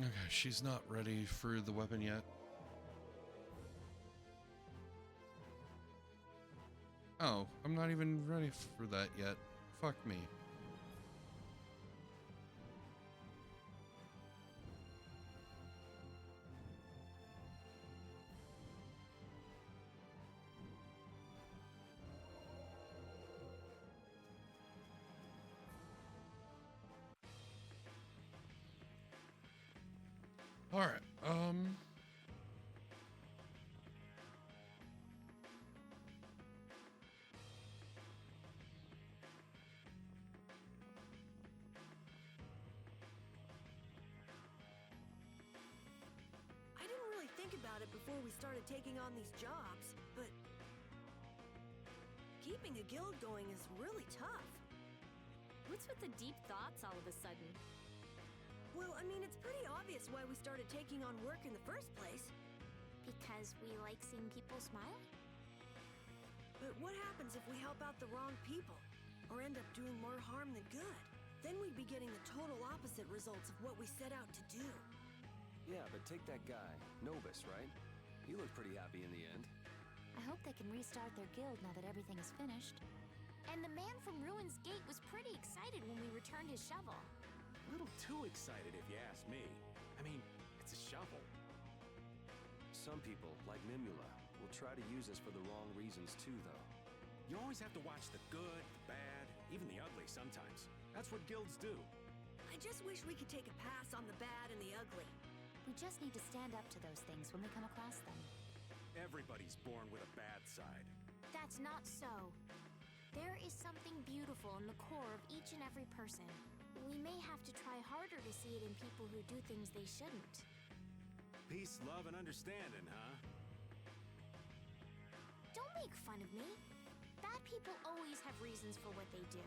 Speaker 1: Okay, she's not ready for the weapon yet. Oh, I'm not even ready for that yet. Fuck me. All right.
Speaker 5: I didn't really think about it before we started taking on these jobs, but keeping a guild going is really tough.
Speaker 2: What's with the deep thoughts all of a sudden?
Speaker 5: Well, I mean, it's pretty obvious why we started taking on work in the first place.
Speaker 3: Because we like seeing people smile?
Speaker 5: But what happens if we help out the wrong people? Or end up doing more harm than good? Then we'd be getting the total opposite results of what we set out to do.
Speaker 6: Yeah, but take that guy, Novus, right? He looked pretty happy in the end.
Speaker 2: I hope they can restart their guild now that everything is finished.
Speaker 3: And the man from Ruin's Gate was pretty excited when we returned his shovel.
Speaker 4: A little too excited if you ask me. I mean, it's a shovel.
Speaker 6: Some people, like Mimula, will try to use us for the wrong reasons too, though.
Speaker 4: You always have to watch the good, the bad, even the ugly sometimes. That's what guilds do.
Speaker 5: I just wish we could take a pass on the bad and the ugly.
Speaker 2: We just need to stand up to those things when we come across them.
Speaker 4: Everybody's born with a bad side.
Speaker 3: That's not so. There is something beautiful in the core of each and every person. We may have to try harder to see it in people who do things they shouldn't.
Speaker 4: Peace, love, and understanding, huh?
Speaker 3: Don't make fun of me. Bad people always have reasons for what they do.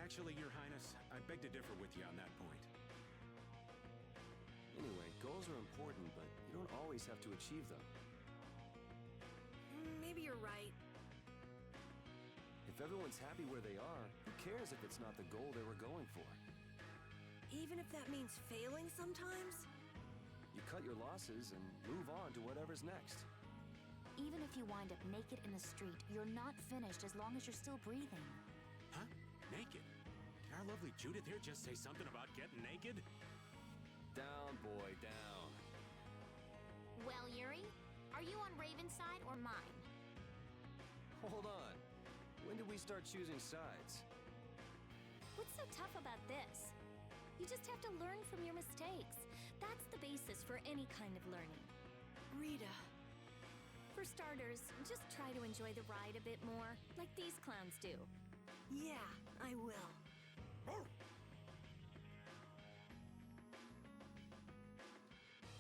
Speaker 4: Actually, Your Highness, I beg to differ with you on that point.
Speaker 6: Anyway, goals are important, but you don't always have to achieve them.
Speaker 5: Maybe you're you're right.
Speaker 6: If everyone's happy where they are, who cares if it's not the goal they were going for?
Speaker 5: Even if that means failing sometimes?
Speaker 6: You cut your losses and move on to whatever's next.
Speaker 8: Even if you wind up naked in the street, you're not finished as long as you're still breathing.
Speaker 4: Huh? Naked? Did our lovely Judith here just say something about getting naked?
Speaker 6: Down, boy, down.
Speaker 3: Well, Yuri, are you on Raven's side or mine?
Speaker 6: Hold on. When did we start choosing sides?
Speaker 2: What's so tough about this? You just have to learn from your mistakes. That's the basis for any kind of learning.
Speaker 5: Rita.
Speaker 2: For starters, just try to enjoy the ride a bit more, like these clowns do.
Speaker 5: Yeah, I will.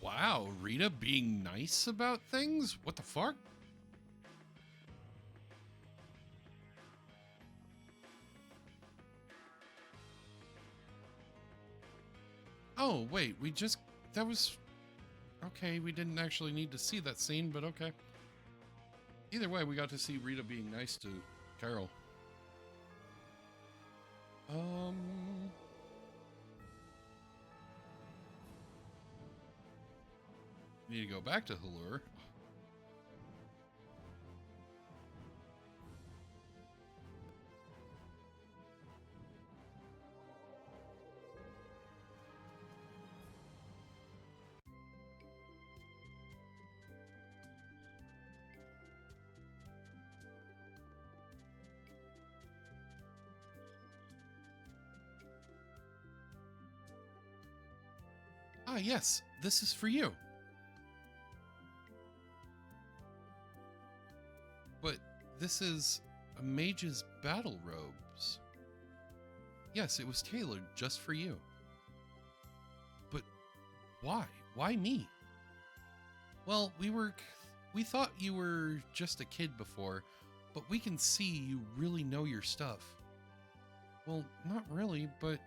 Speaker 1: Wow, Rita being nice about things? What the fuck? Oh, wait, that was... Okay, we didn't actually need to see that scene, but okay. Either way, we got to see Rita being nice to Carol. Need to go back to Halure. Ah, yes, this is for you. But this is a mage's battle robes. Yes, it was tailored just for you. But why? Why me? Well, we thought you were just a kid before, but we can see you really know your stuff. Well, not really, but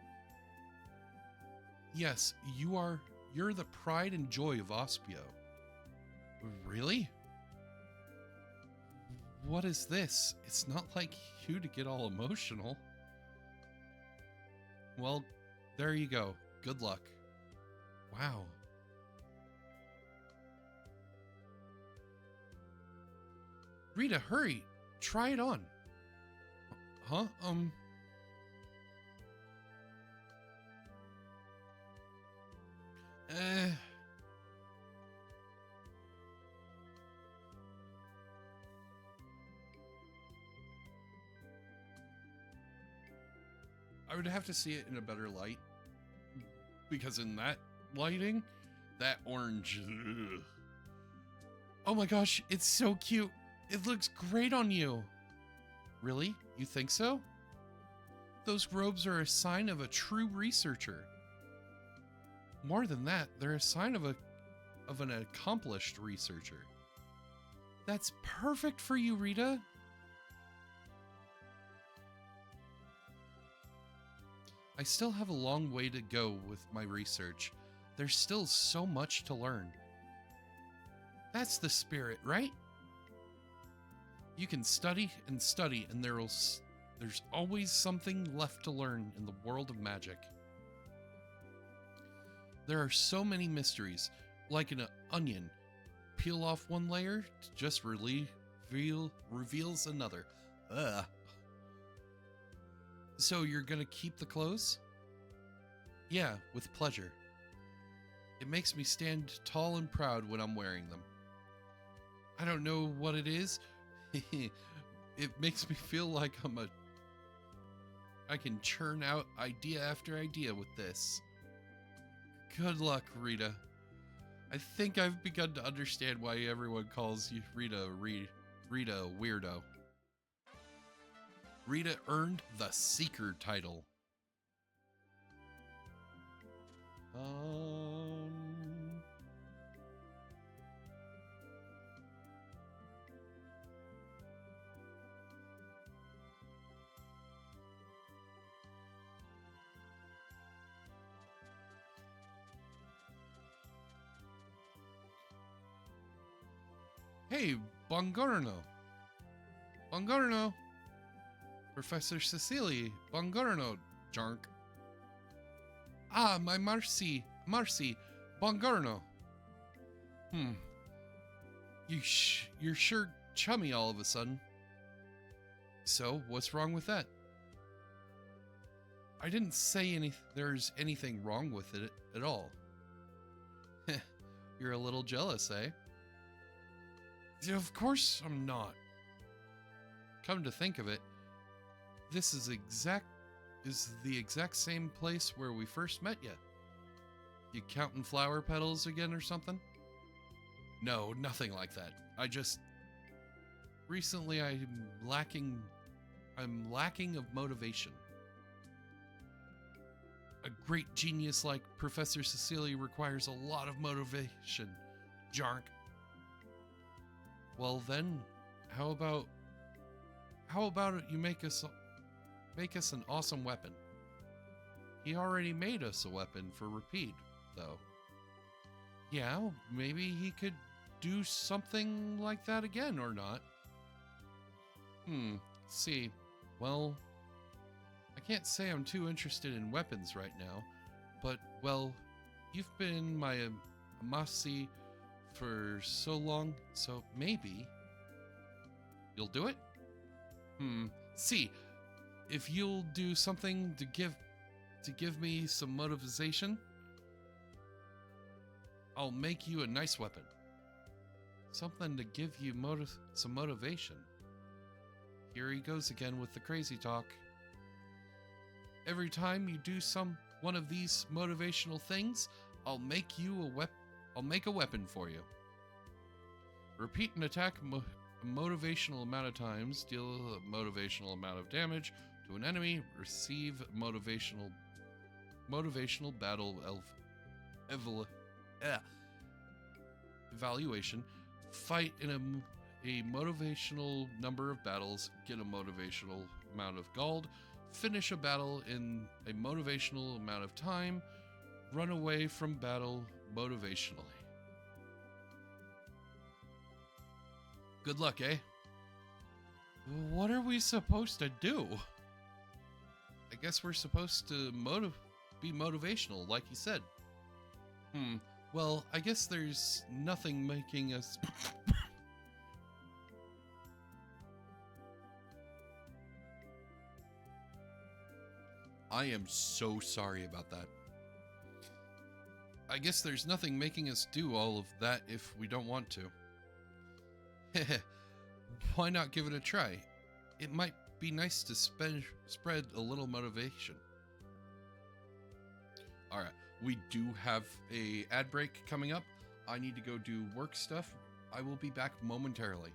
Speaker 1: yes, you're the pride and joy of Ospio. Really? What is this? It's not like you to get all emotional. Well, there you go. Good luck. Wow. Rita, hurry! Try it on. Huh? I would have to see it in a better light, because in that lighting, that orange... Ugh. Oh my gosh, it's so cute. It looks great on you. Really? You think so? Those robes are a sign of a true researcher. More than that, they're a sign of an accomplished researcher. That's perfect for you, Rita. I still have a long way to go with my research. There's still so much to learn. That's the spirit, right? You can study and study, and there's always something left to learn in the world of magic. There are so many mysteries, like an onion. Peel off one layer to just reveals another. Ugh. So you're gonna keep the clothes? Yeah, with pleasure. It makes me stand tall and proud when I'm wearing them. I don't know what it is. It makes me feel like I can churn out idea after idea with this. Good luck, Rita. I think I've begun to understand why everyone calls you Rita a weirdo. Rita earned the Seeker title. Hey, buongiorno. Buongiorno. Professor Cecily, buongiorno, Jark. Ah, my Marcy, buongiorno. You're sure chummy all of a sudden. So, what's wrong with that? I didn't say there's anything wrong with it at all. You're a little jealous, eh? Of course I'm not. Come to think of it, this is the exact same place where we first met you. You counting flower petals again or something? No, nothing like that. Recently I'm lacking of motivation. A great genius like Professor Cecilia requires a lot of motivation, Jark. Well then, how about it you make us an awesome weapon? He already made us a weapon for Repeat, though. Yeah, maybe he could do something like that again, or not. See, well, I can't say I'm too interested in weapons right now, but, well, you've been my Amasi for so long, so maybe you'll do it? See, if you'll do something to give me some motivation, I'll make you a nice weapon. Something to give you some motivation. Here he goes again with the crazy talk. Every time you do one of these motivational things, I'll make a weapon for you. Repeat an attack a motivational amount of times, deal a motivational amount of damage to an enemy, receive motivational battle evaluation, fight in a motivational number of battles, get a motivational amount of gold, finish a battle in a motivational amount of time, run away from battle motivationally. Good luck, eh? What are we supposed to do? I guess we're supposed to be motivational, like you said. Well, I guess there's nothing making us... I am so sorry about that. I guess there's nothing making us do all of that if we don't want to. Why not give it a try? It might be nice to spread a little motivation. Alright, we do have a ad break coming up. I need to go do work stuff. I will be back momentarily.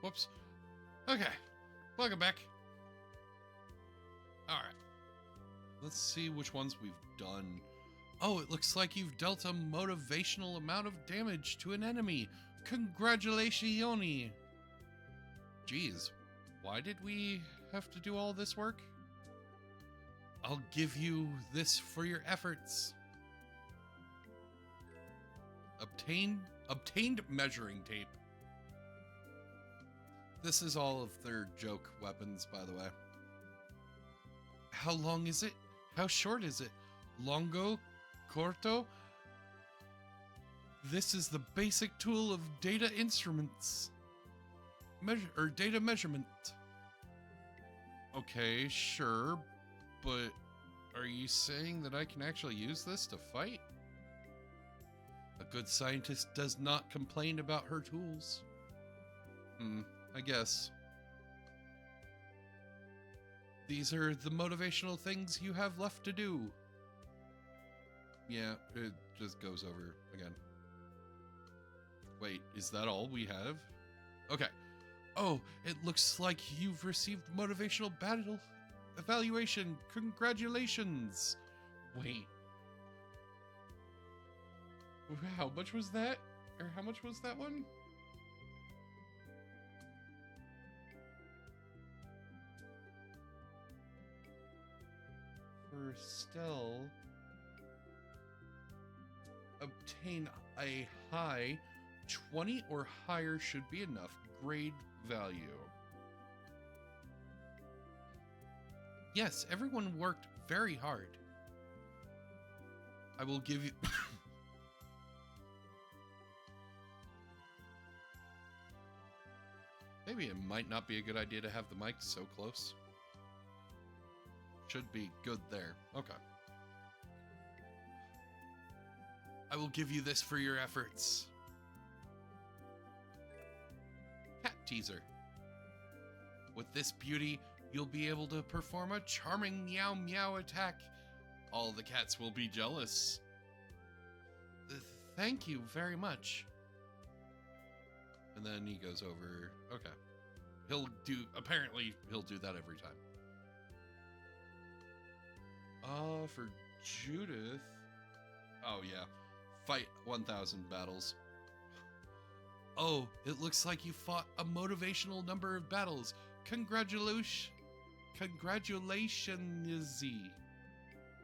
Speaker 1: Whoops. Okay. Welcome back. Alright. Let's see which ones we've done. Oh, it looks like you've dealt a motivational amount of damage to an enemy. Congratulations. Jeez, why did we have to do all this work? I'll give you this for your efforts. Obtained measuring tape. This is all of their joke weapons, by the way. How long is it? How short is it? Longo? Corto? This is the basic tool of data instruments. Data measurement. Okay, sure, but are you saying that I can actually use this to fight? A good scientist does not complain about her tools. I guess. These are the motivational things you have left to do. Yeah, it just goes over again. Wait, is that all we have? Okay. Oh, it looks like you've received motivational battle evaluation. Congratulations. Wait. How much was that? Or how much was that one? For Stell, obtain a high 20 or higher should be enough grade value. Yes, everyone worked very hard. I will give you Maybe it might not be a good idea to have the mic so close. Should be good there. Okay. I will give you this for your efforts. Cat teaser. With this beauty, you'll be able to perform a charming meow meow attack. All the cats will be jealous. Thank you very much. And then he goes over. Okay. Apparently he'll do that every time. For Judith. Oh, yeah. Fight 1,000 battles. Oh, it looks like you fought a motivational number of battles. Congratulations. Congratulations.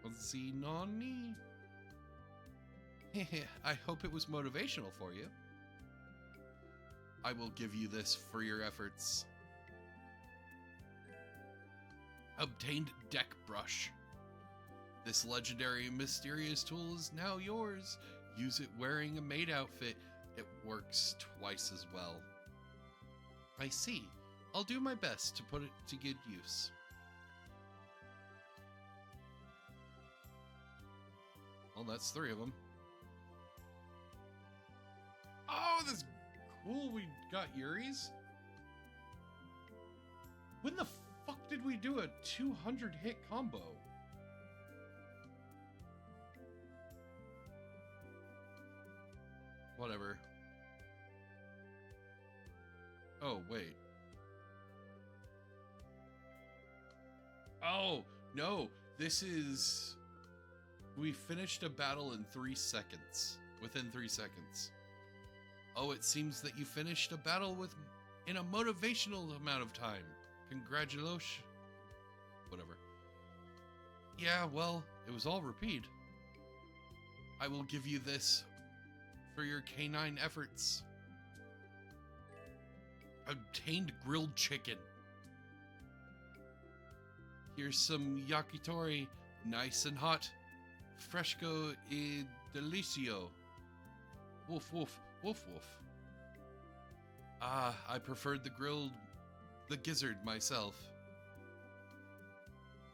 Speaker 1: Zinoni. I hope it was motivational for you. I will give you this for your efforts. Obtained deck brush. This legendary mysterious tool is now yours. Use it wearing a maid outfit. It works twice as well. I see. I'll do my best to put it to good use. Well, that's 3 of them. Oh, that's cool. We got Yuri's. When the fuck did we do a 200 hit combo? Whatever. Oh, wait. Oh, no. This is... We finished a battle in 3 seconds. Within 3 seconds. Oh, it seems that you finished a battle in a motivational amount of time. Congratulations. Whatever. Yeah, well, it was all repeat. I will give you this for your canine efforts. Obtained grilled chicken. Here's some yakitori, nice and hot. Fresco e delicio. Woof woof, woof woof. Ah, I preferred the gizzard myself.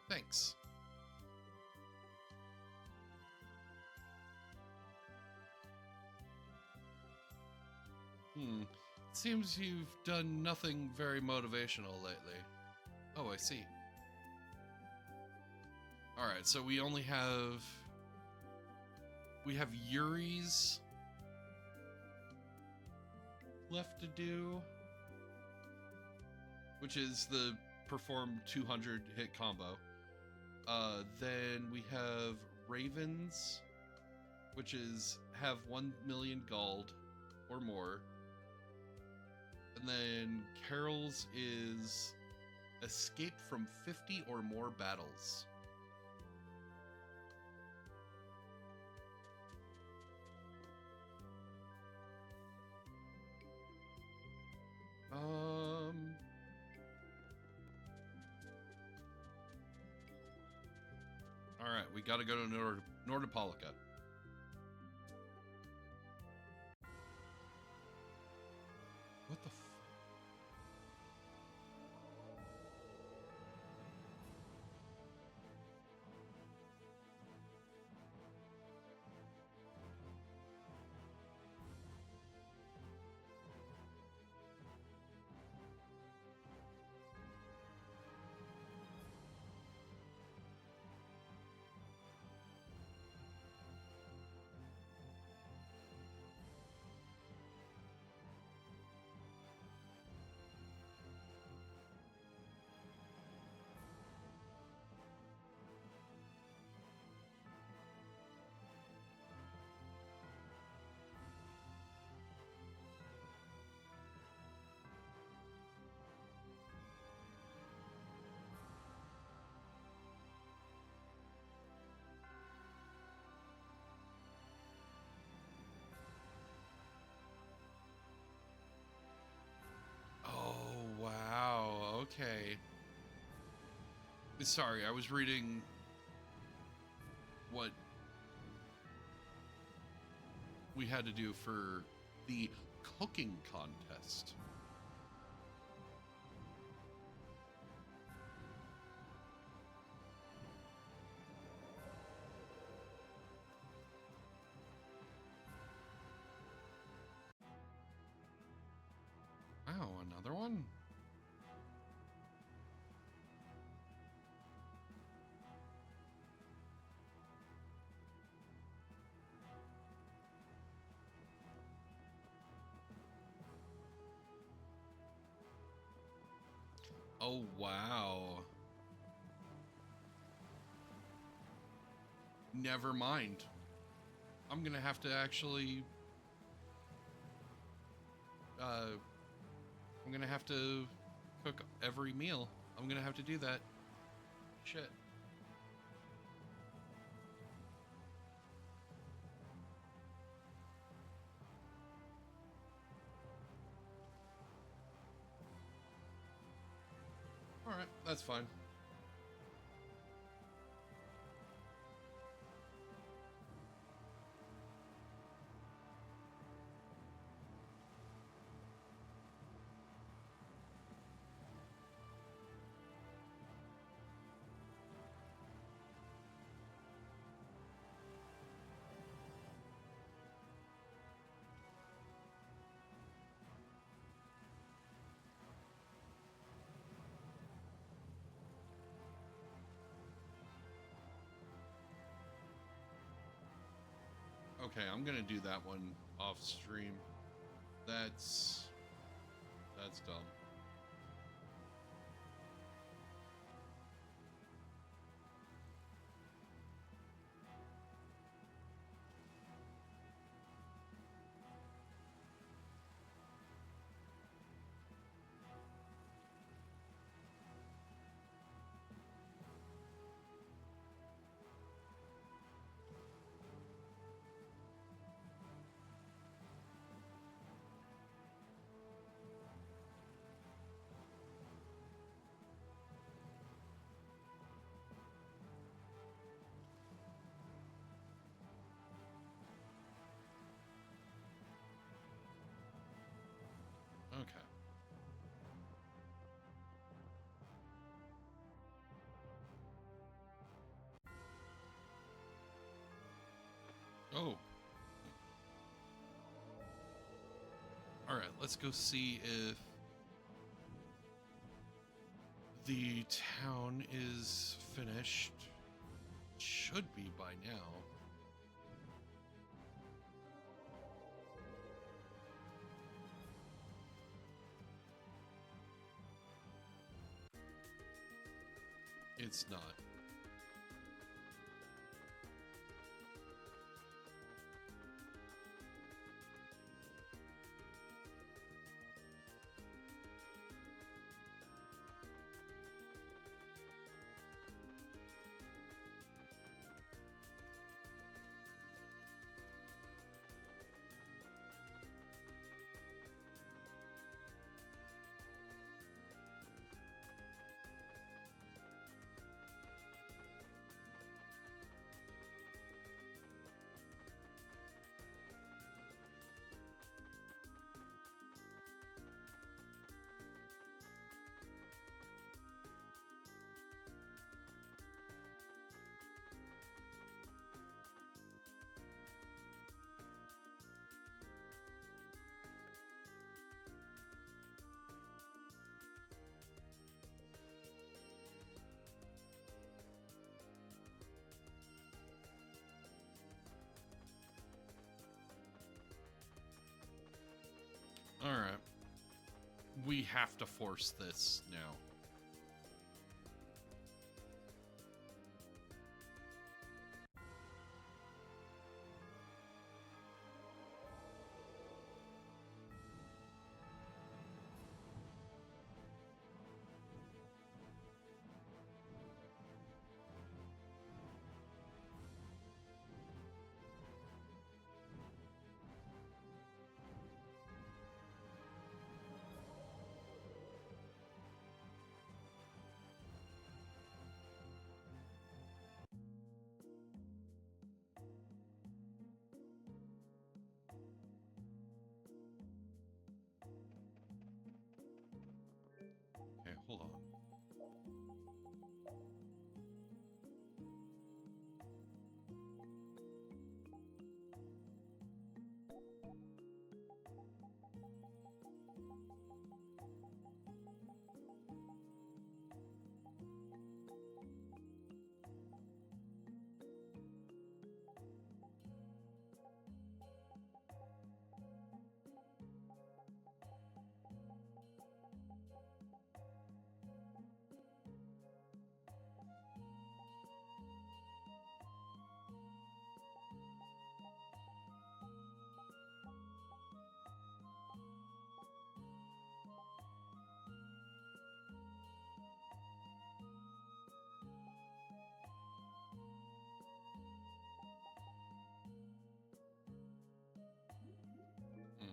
Speaker 1: Thanks. Seems you've done nothing very motivational lately. Oh, I see. Alright, so we only have... We have Yuri's left to do. which is the perform 200 hit combo. Then we have Ravens, which is have 1 million gold or more. And then Carol's is escape from 50 or more battles. All right, we got to go to Nordopolica. What the Okay. Sorry, I was reading what we had to do for the cooking contest. Wow, another one? Oh, wow. Never mind. I'm gonna have to actually... I'm gonna have to cook every meal. I'm gonna have to do that. Shit. Alright, that's fine. Okay, I'm gonna do that one off stream. That's dumb. Okay. Oh. Alright, let's go see if the town is finished. Should be by now. It's not. Alright. We have to force this now. Okay, hold on. Mm.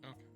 Speaker 1: Okay.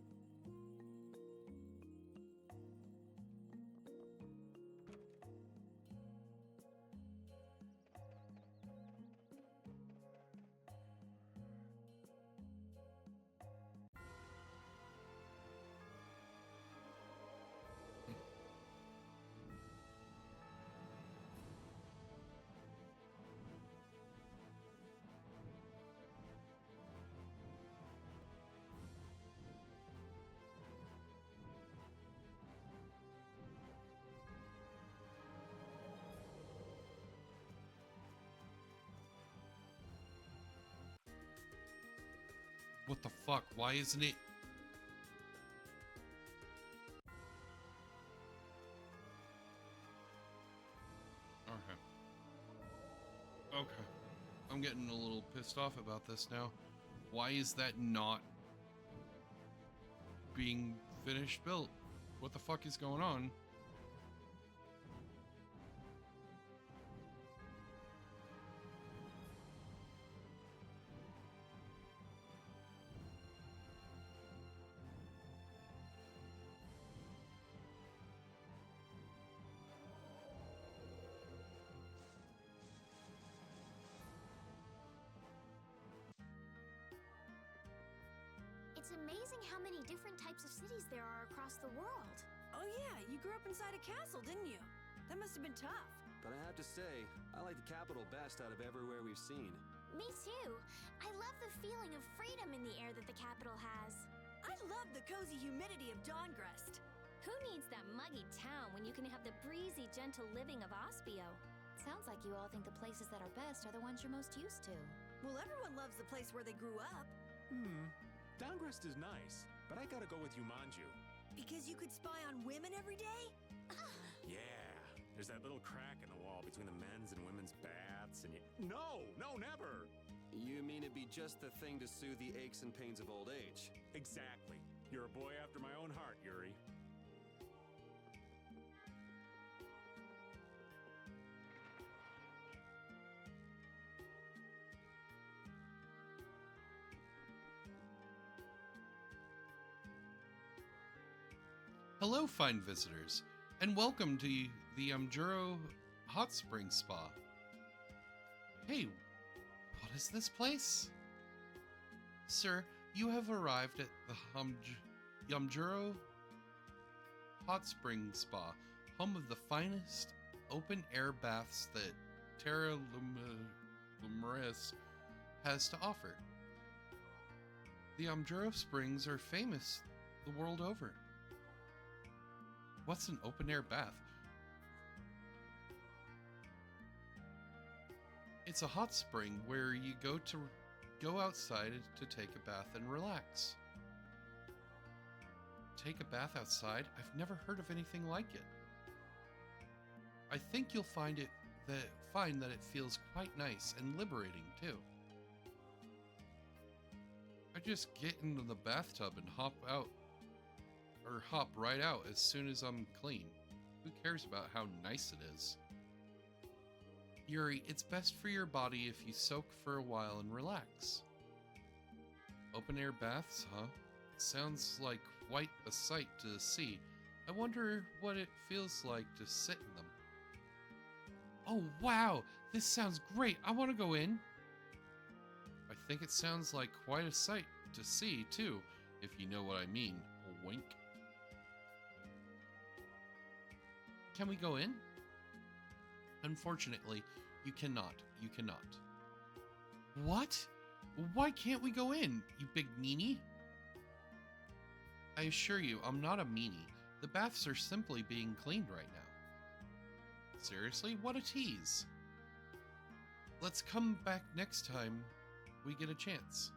Speaker 1: What the fuck? Why isn't it? Okay. Okay. I'm getting a little pissed off about this now. Why is that not being finished built? What the fuck is going on?
Speaker 3: amazing how many different types of cities there are across the world.
Speaker 5: Oh yeah, you grew up inside a castle, didn't you? That must have been tough.
Speaker 6: But I have to say, I like the capital best out of everywhere we've seen.
Speaker 3: Me too. I love the feeling of freedom in the air that the capital has.
Speaker 5: I love the cozy humidity of Dawngrest.
Speaker 2: Who needs that muggy town when you can have the breezy, gentle living of Ospio?
Speaker 8: Sounds like you all think the places that are best are the ones you're most used to.
Speaker 5: Well, everyone loves the place where they grew up.
Speaker 4: Downgrest is nice, but I gotta go with Yumanju.
Speaker 5: Because you could spy on women every day?
Speaker 4: Yeah, there's that little crack in the wall between the men's and women's baths, and you... No, never!
Speaker 6: You mean it'd be just the thing to soothe the aches and pains of old age?
Speaker 4: Exactly. You're a boy after my own heart, Yuri.
Speaker 1: Hello, fine visitors, and welcome to the Amjuro Hot Spring Spa. Hey, what is this place? Sir, you have arrived at the Amjuro Hot Spring Spa, home of the finest open-air baths that Terra Lumiris has to offer. The Amjuro Springs are famous the world over. What's an open-air bath? It's a hot spring where you go outside to take a bath and relax. Take a bath outside? I've never heard of anything like it. I think you'll find that it feels quite nice and liberating too. I just get into the bathtub and hop right out as soon as I'm clean. Who cares about how nice it is? Yuri, it's best for your body if you soak for a while and relax. Open air baths, huh? Sounds like quite a sight to see. I wonder what it feels like to sit in them. Oh wow, this sounds great. I want to go in. I think it sounds like quite a sight to see too, if you know what I mean. A wink. Can we go in? Unfortunately, you cannot. You cannot. What? Why can't we go in, you big meanie? I assure you, I'm not a meanie. The baths are simply being cleaned right now. Seriously? What a tease. Let's come back next time we get a chance.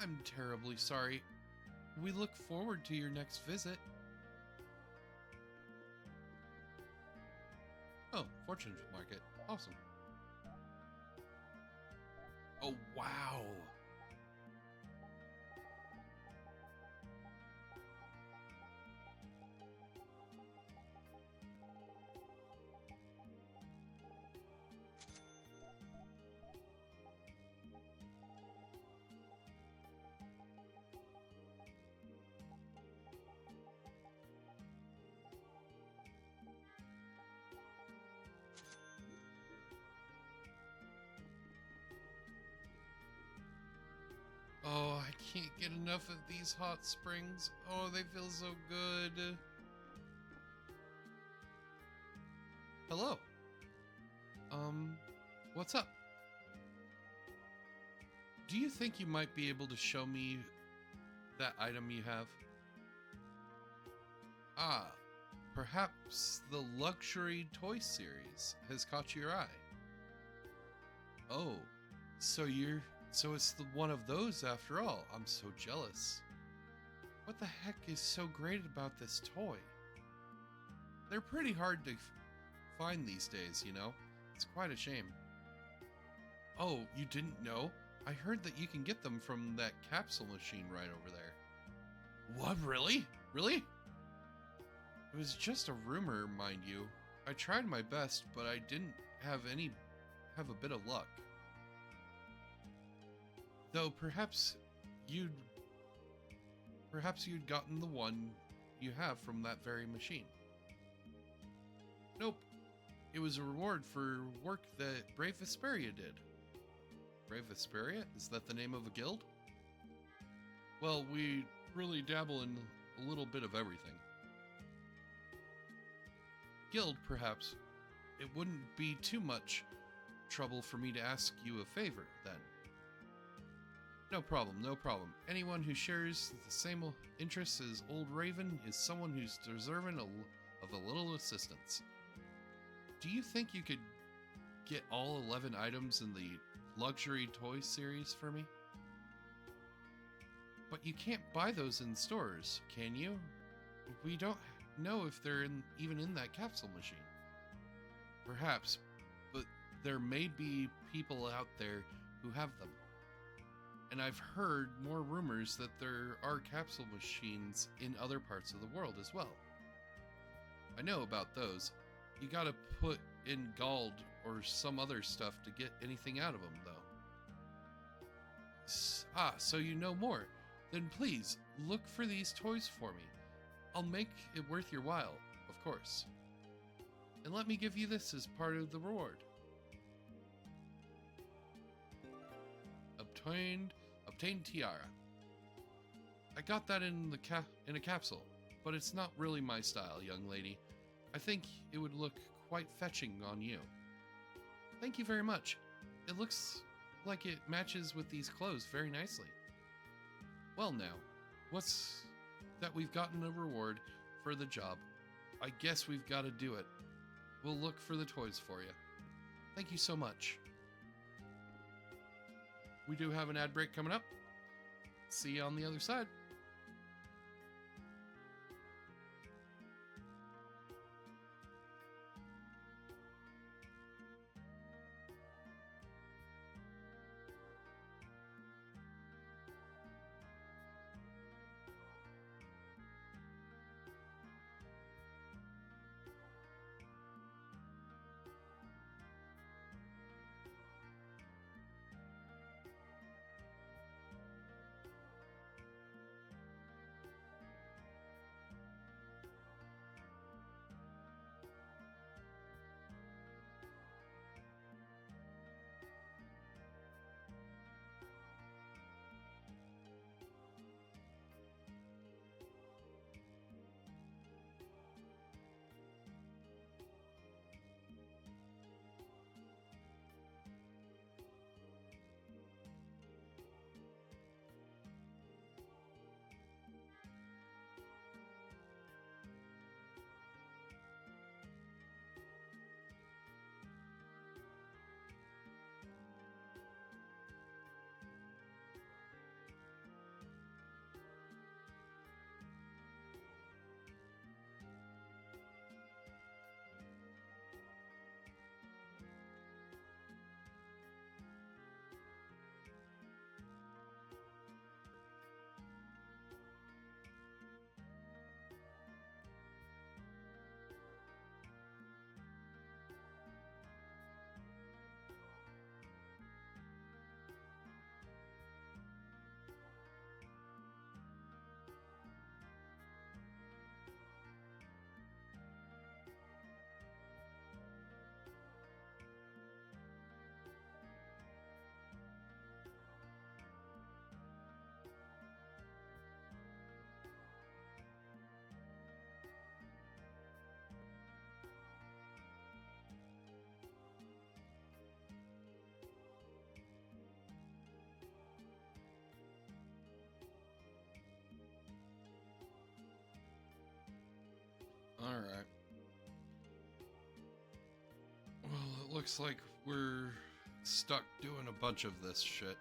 Speaker 1: I'm terribly sorry. We look forward to your next visit. Oh, fortune market. Awesome. Oh, wow. Oh, I can't get enough of these hot springs. Oh, they feel so good. Hello. What's up? Do you think you might be able to show me that item you have? Ah, perhaps the luxury toy series has caught your eye. Oh, so it's the one of those after all. I'm so jealous. What the heck is so great about this toy? They're pretty hard to find these days, you know? It's quite a shame. Oh, you didn't know? I heard that you can get them from that capsule machine right over there. What, really? Really? It was just a rumor, mind you. I tried my best, but I didn't have a bit of luck. Though perhaps you'd gotten the one you have from that very machine. Nope. It was a reward for work that Brave Vesperia did. Brave Vesperia? Is that the name of a guild? Well, we really dabble in a little bit of everything. Guild, perhaps. It wouldn't be too much trouble for me to ask you a favor, then. No problem, no problem. Anyone who shares the same interests as Old Raven is someone who's deserving of a little assistance. Do you think you could get all 11 items in the luxury toy series for me? But you can't buy those in stores, can you? We don't know if they're even in that capsule machine. Perhaps, but there may be people out there who have them. And I've heard more rumors that there are capsule machines in other parts of the world as well. I know about those. You gotta put in gold or some other stuff to get anything out of them, though. So you know more. Then please, look for these toys for me. I'll make it worth your while, of course. And let me give you this as part of the reward. Obtained tiara. I got that in a capsule, but it's not really my style, young lady. I think it would look quite fetching on you. Thank you very much. It looks like it matches with these clothes very nicely. Well now, what's that we've gotten a reward for the job. I guess we've got to do it. We'll look for the toys for you. Thank you so much. We do have an ad break coming up. See you on the other side. Alright. Well, it looks like we're stuck doing a bunch of this shit.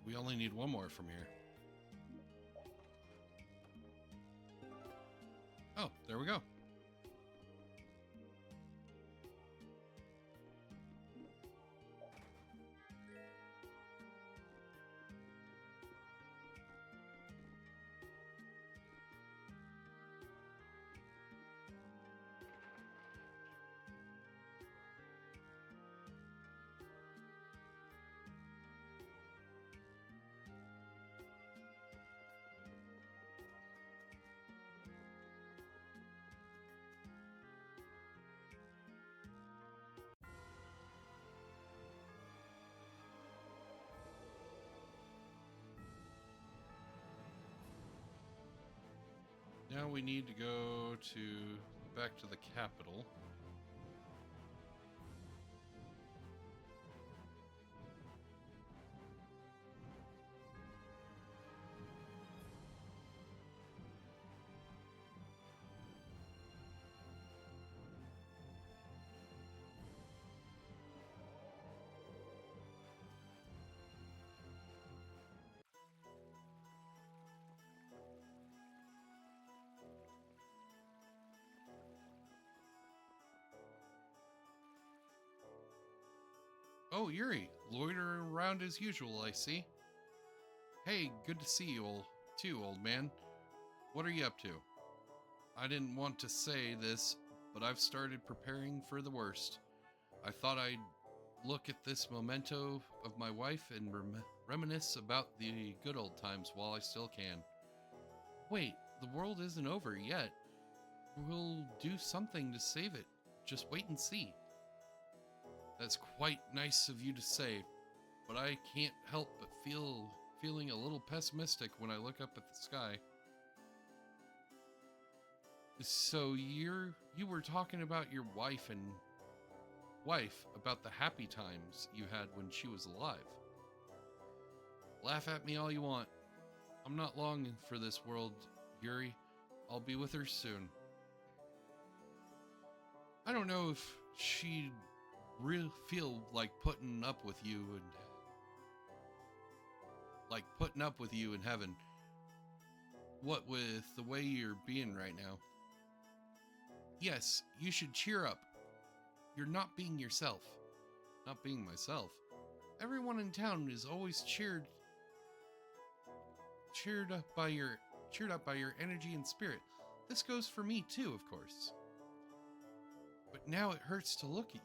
Speaker 1: We only need one more from here. Oh, there we go. Now we need to go back to the capital. Oh, Yuri, loitering around as usual, I see. Hey, good to see you old man. What are you up to? I didn't want to say this, but I've started preparing for the worst. I thought I'd look at this memento of my wife and reminisce about the good old times while I still can. Wait, the world isn't over yet. We'll do something to save it. Just wait and see. That's quite nice of you to say, but I can't help but feeling a little pessimistic when I look up at the sky. So you were talking about your wife about the happy times you had when she was alive. Laugh at me all you want. I'm not long for this world, Yuri. I'll be with her soon. I don't know if she'd feel like putting up with you in heaven. What with the way you're being right now. Yes, you should cheer up. You're not being yourself. Not being myself. Everyone in town is always cheered up by your energy and spirit. This goes for me too, of course. But now it hurts to look at you.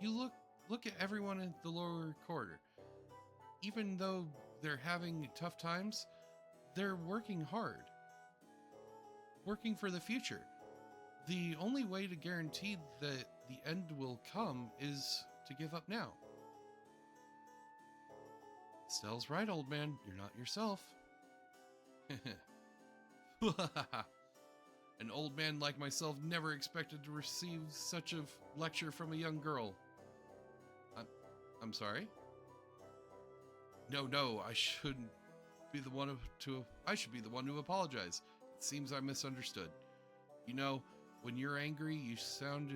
Speaker 1: You look at everyone in the lower quarter. Even though they're having tough times, they're working hard. Working for the future. The only way to guarantee that the end will come is to give up now. Stell's right, old man. You're not yourself. An old man like myself never expected to receive such a lecture from a young girl. I'm sorry? No, I should be the one to apologize. It seems I misunderstood. You know, when you're angry, you sound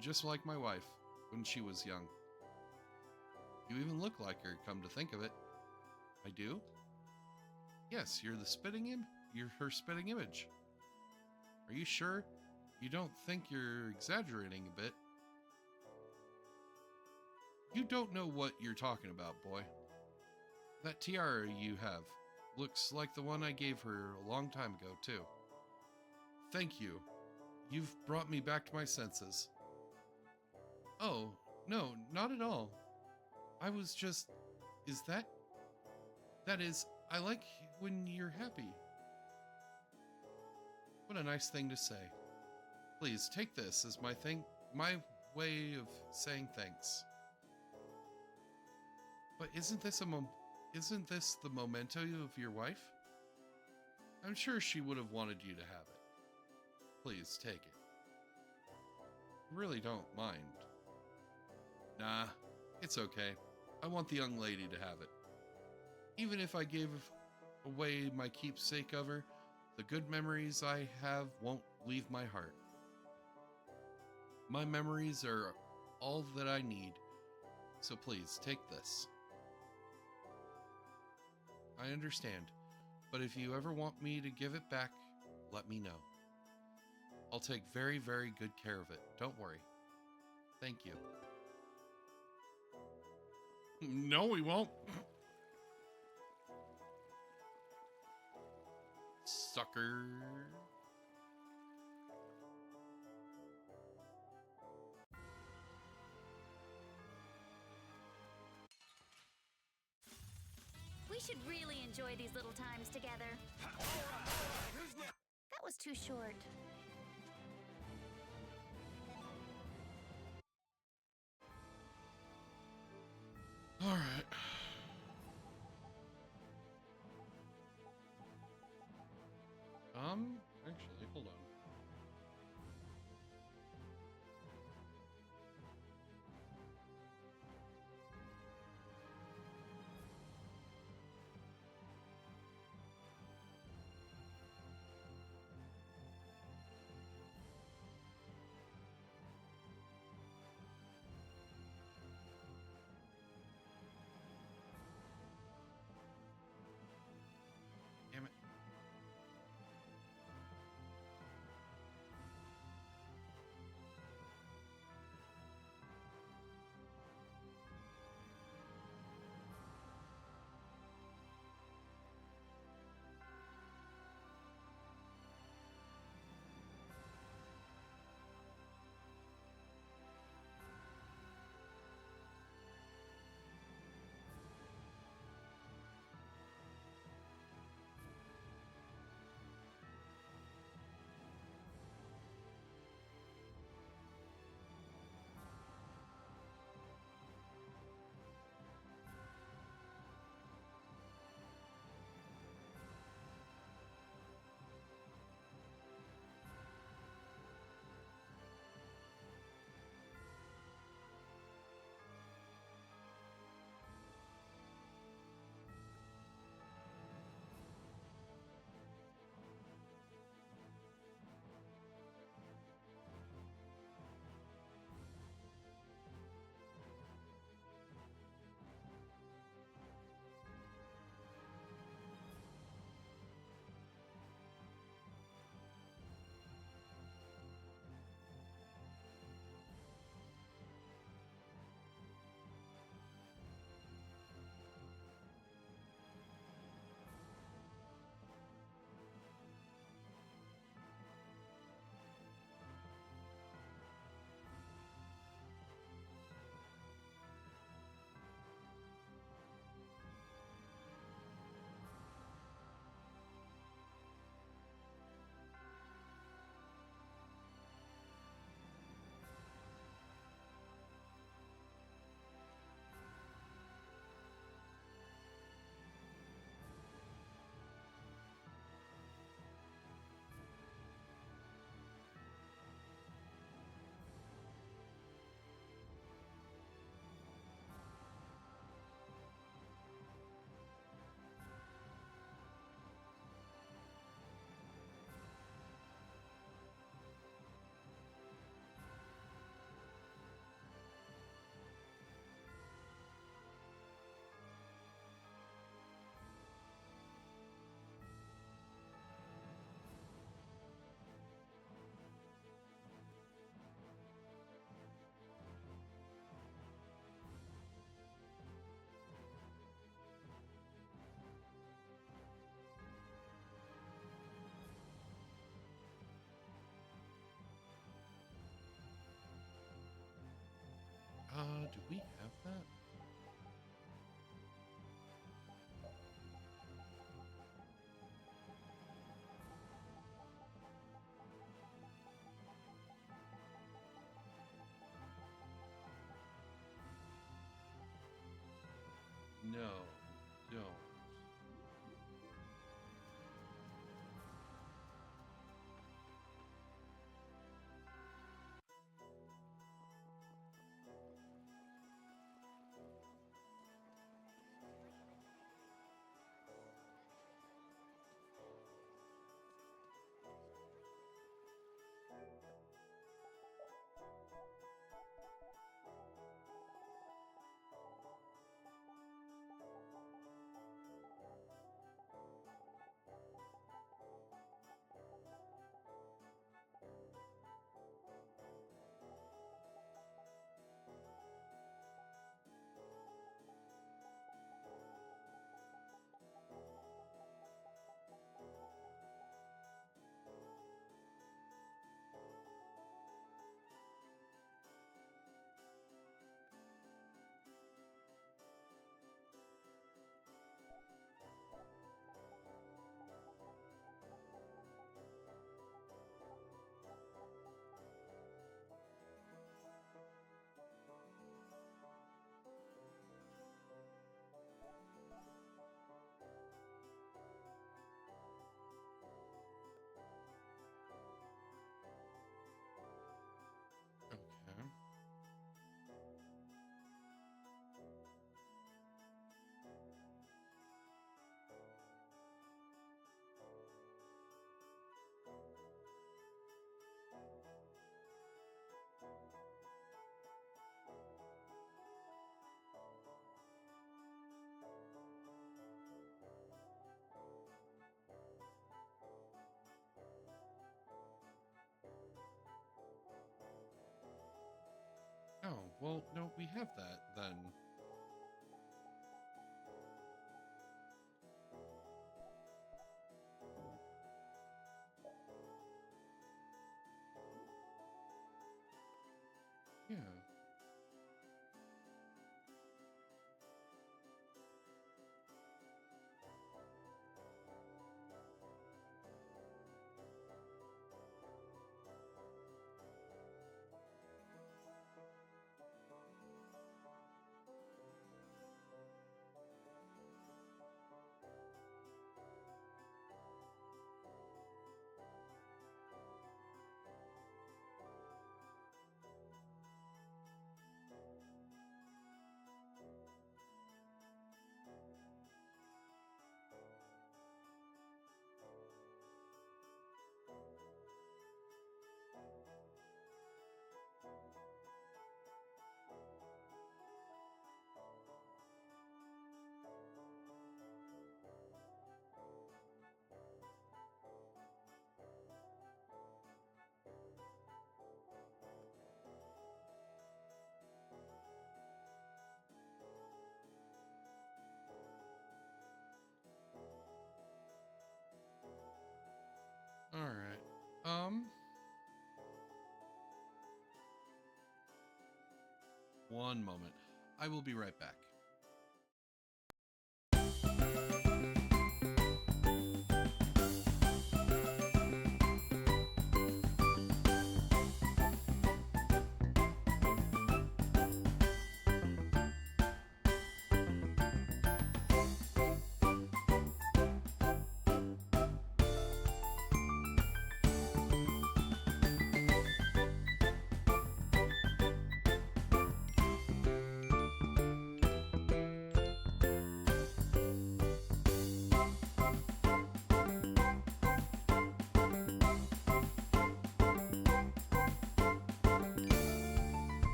Speaker 1: just like my wife when she was young. You even look like her, come to think of it. I do? Yes, you're her spitting image. Are you sure? You don't think you're exaggerating a bit? You don't know what you're talking about, boy. That tiara you have looks like the one I gave her a long time ago, too. Thank you. You've brought me back to my senses. Oh, no, not at all. I was just... That is, I like when you're happy. What a nice thing to say. Please, take this as my way of saying thanks. But isn't this the memento of your wife? I'm sure she would have wanted you to have it. Please, take it. I really don't mind. Nah, it's okay. I want the young lady to have it. Even if I gave away my keepsake of her, the good memories I have won't leave my heart. My memories are all that I need, so please take this. I understand. But if you ever want me to give it back, let me know. I'll take very, very good care of it. Don't worry. Thank you. No, we won't. Sucker.
Speaker 8: We should really enjoy these little times together. That was too short.
Speaker 1: All right. Actually, hold on. Damn it. Do we have that? No, don't. Oh, well, no, we have that then. Yeah. All right. One moment. I will be right back.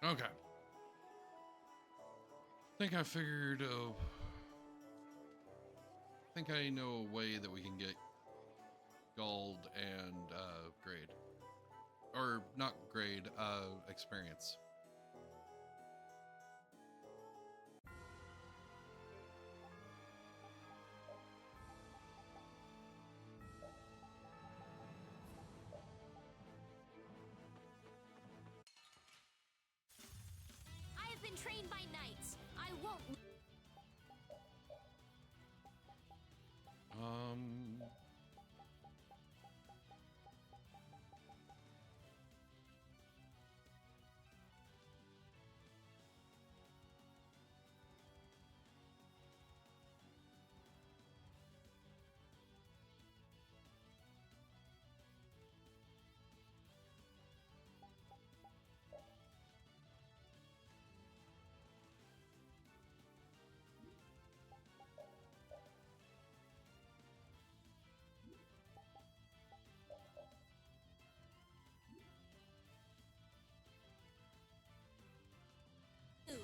Speaker 1: Okay. Think I figured. Think I know a way that we can get gold and grade, or not grade, experience.
Speaker 3: I have been trained by knights. I won't.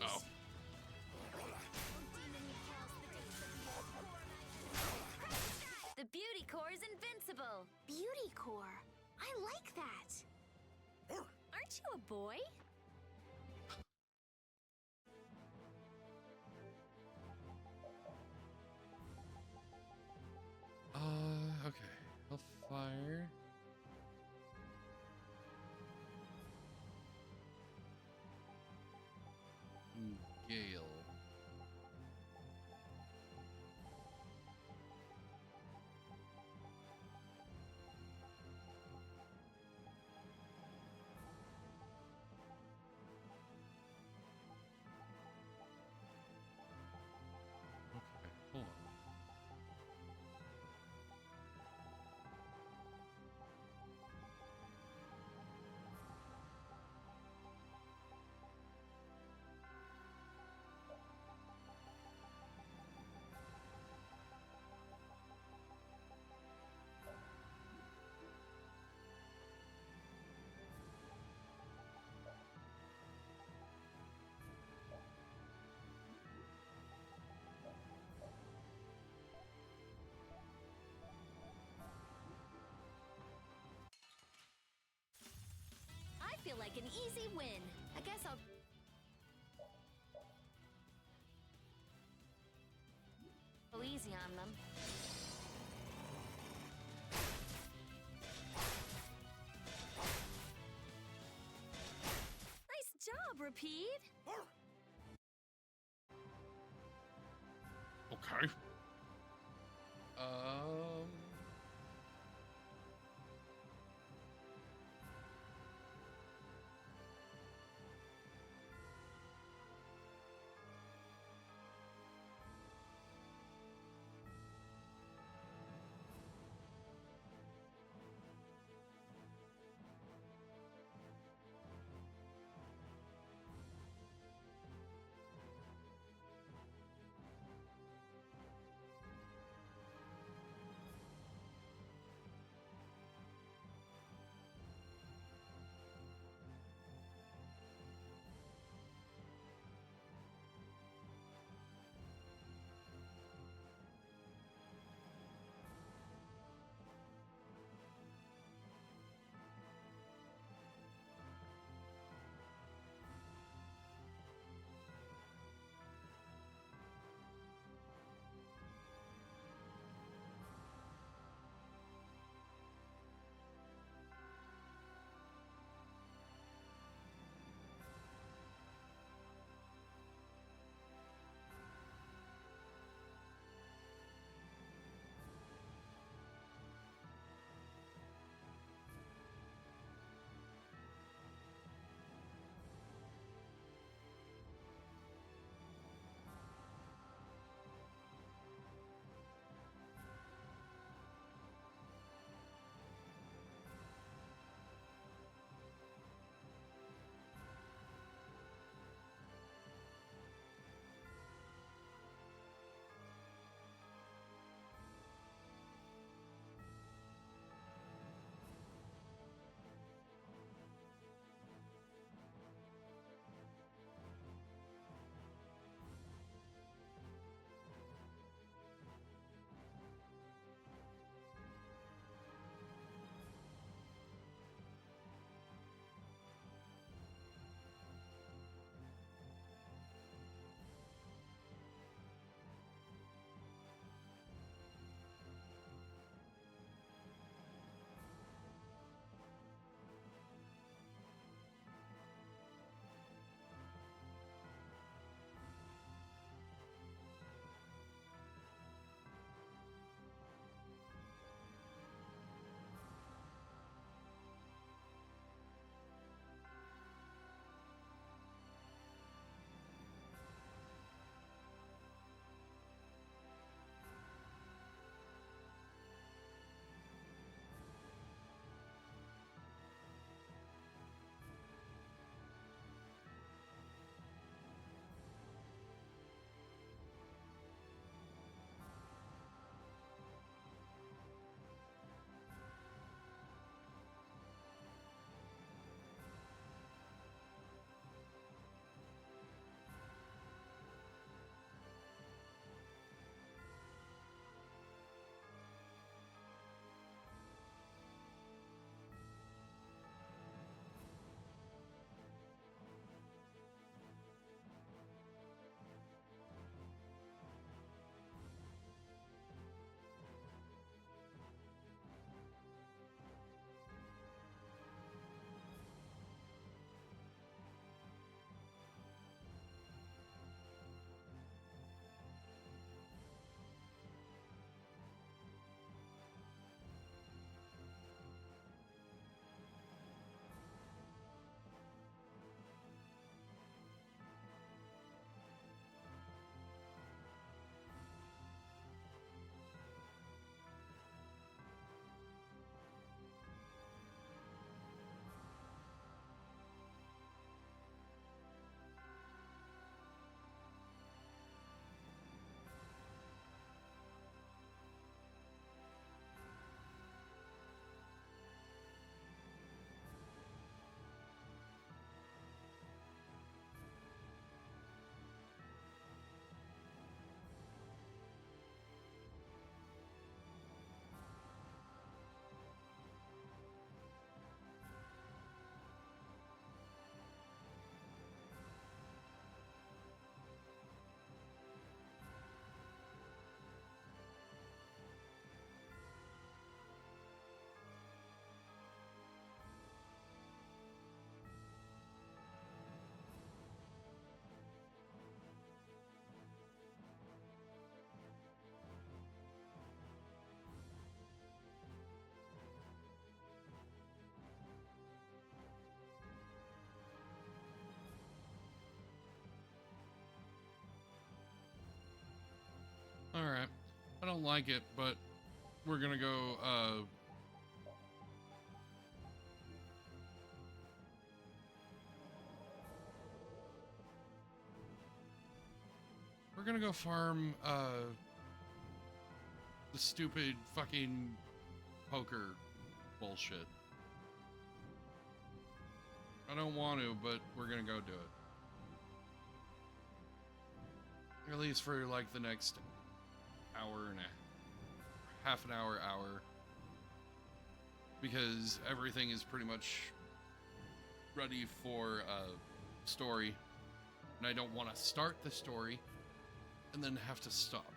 Speaker 1: Oh.
Speaker 3: The beauty core is invincible. Beauty core. I like that. Aren't you a boy?
Speaker 1: Okay. Hellfire. Gale. Okay, hold on.
Speaker 2: I feel like an easy win. I guess I'll...
Speaker 8: Go easy on them.
Speaker 2: Nice job, Repeat.
Speaker 1: Okay. don't like it, but we're gonna go, we're gonna go farm, the stupid fucking poker bullshit. I don't want to, but we're gonna go do it. At least for like the next hour and a half an hour. Because everything is pretty much ready for story. And I don't want to start the story and then have to stop.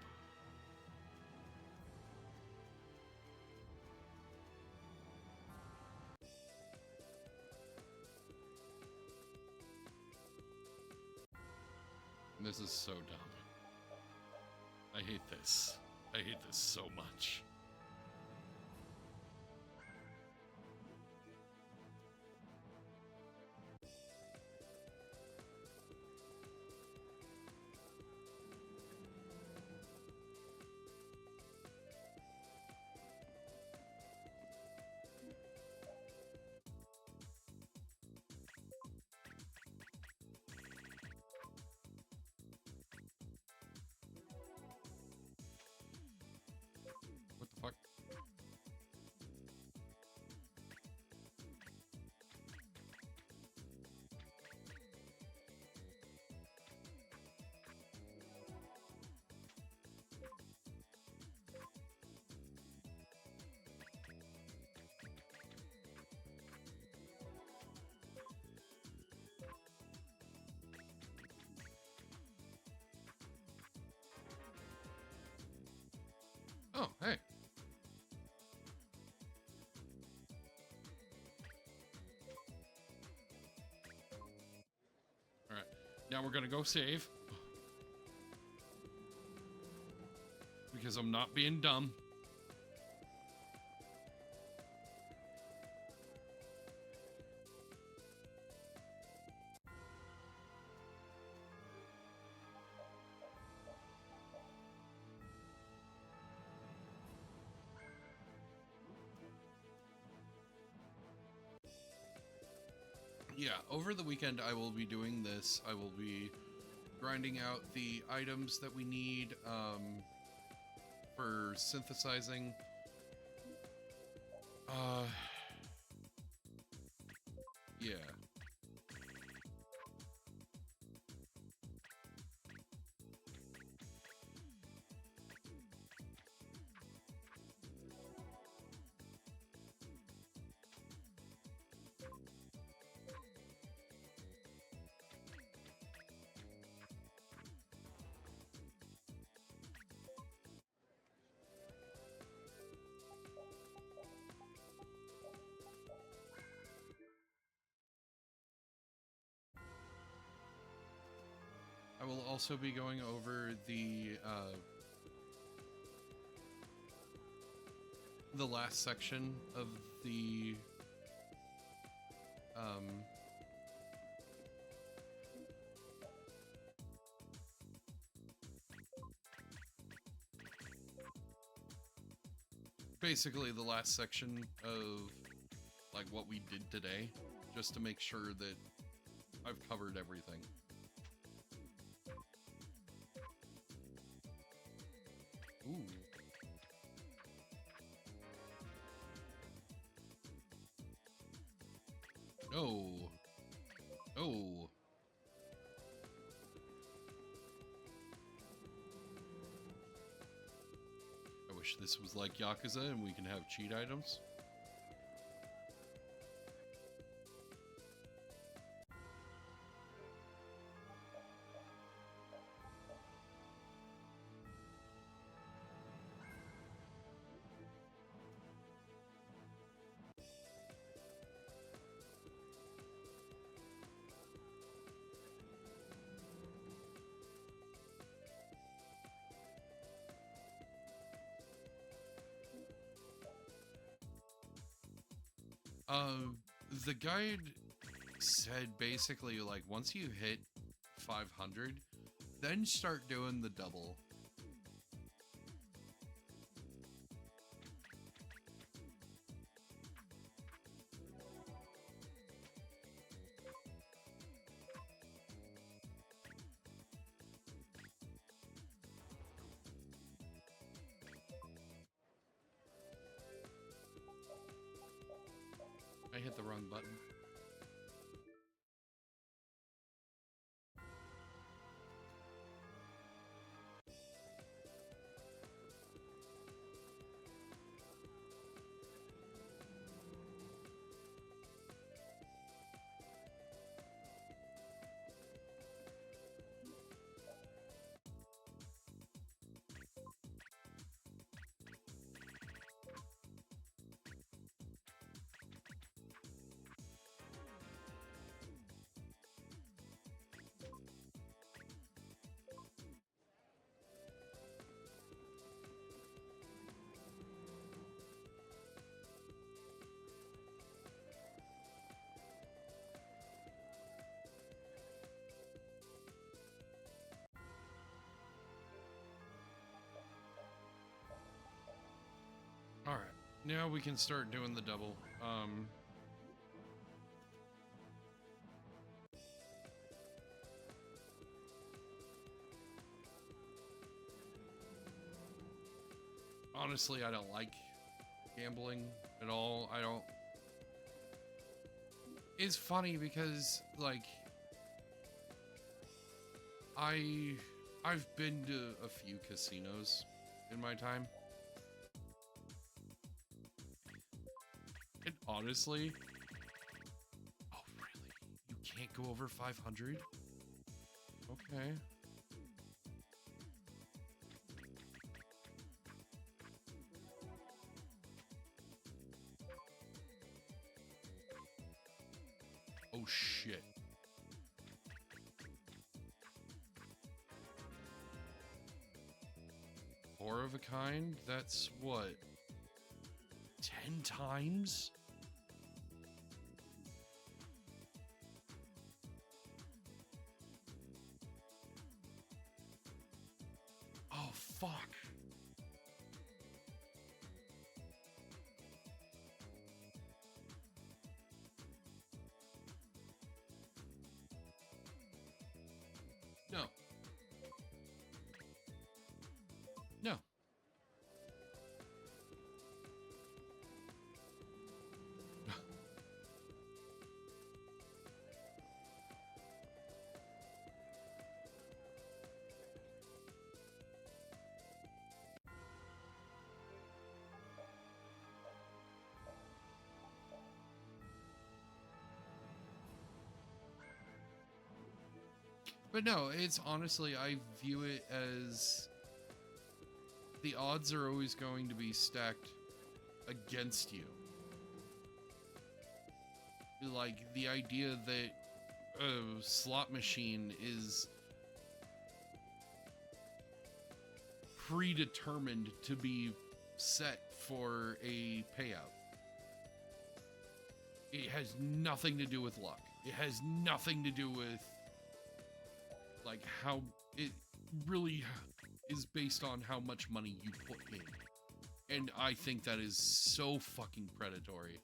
Speaker 1: This is so dumb. I hate this. I hate this so much. What the fuck? Oh, hey. Alright, now we're gonna go save. Because I'm not being dumb. Yeah, over the weekend I will be doing this. I will be grinding out the items that we need for synthesizing. Yeah. I will also be going over the last section of the basically the last section of like what we did today, just to make sure that I've covered everything. Ooh. Oh. Oh. I wish this was like Yakuza and we can have cheat items. The guide said basically like once you hit 500, then start doing the double. hit the wrong button. All right, now we can start doing the double. Honestly, I don't like gambling at all. I don't. It's funny because like I've been to a few casinos in my time. And honestly, oh really? You can't go over 500? Okay. Oh shit. Four of a kind? That's what? 10 times? Oh, fuck. No. No. But no, it's honestly, I view it as the odds are always going to be stacked against you. Like, the idea that a slot machine is predetermined to be set for a payout. It has nothing to do with luck. It has nothing to do with like how it really is based on how much money you put in. And I think that is so fucking predatory.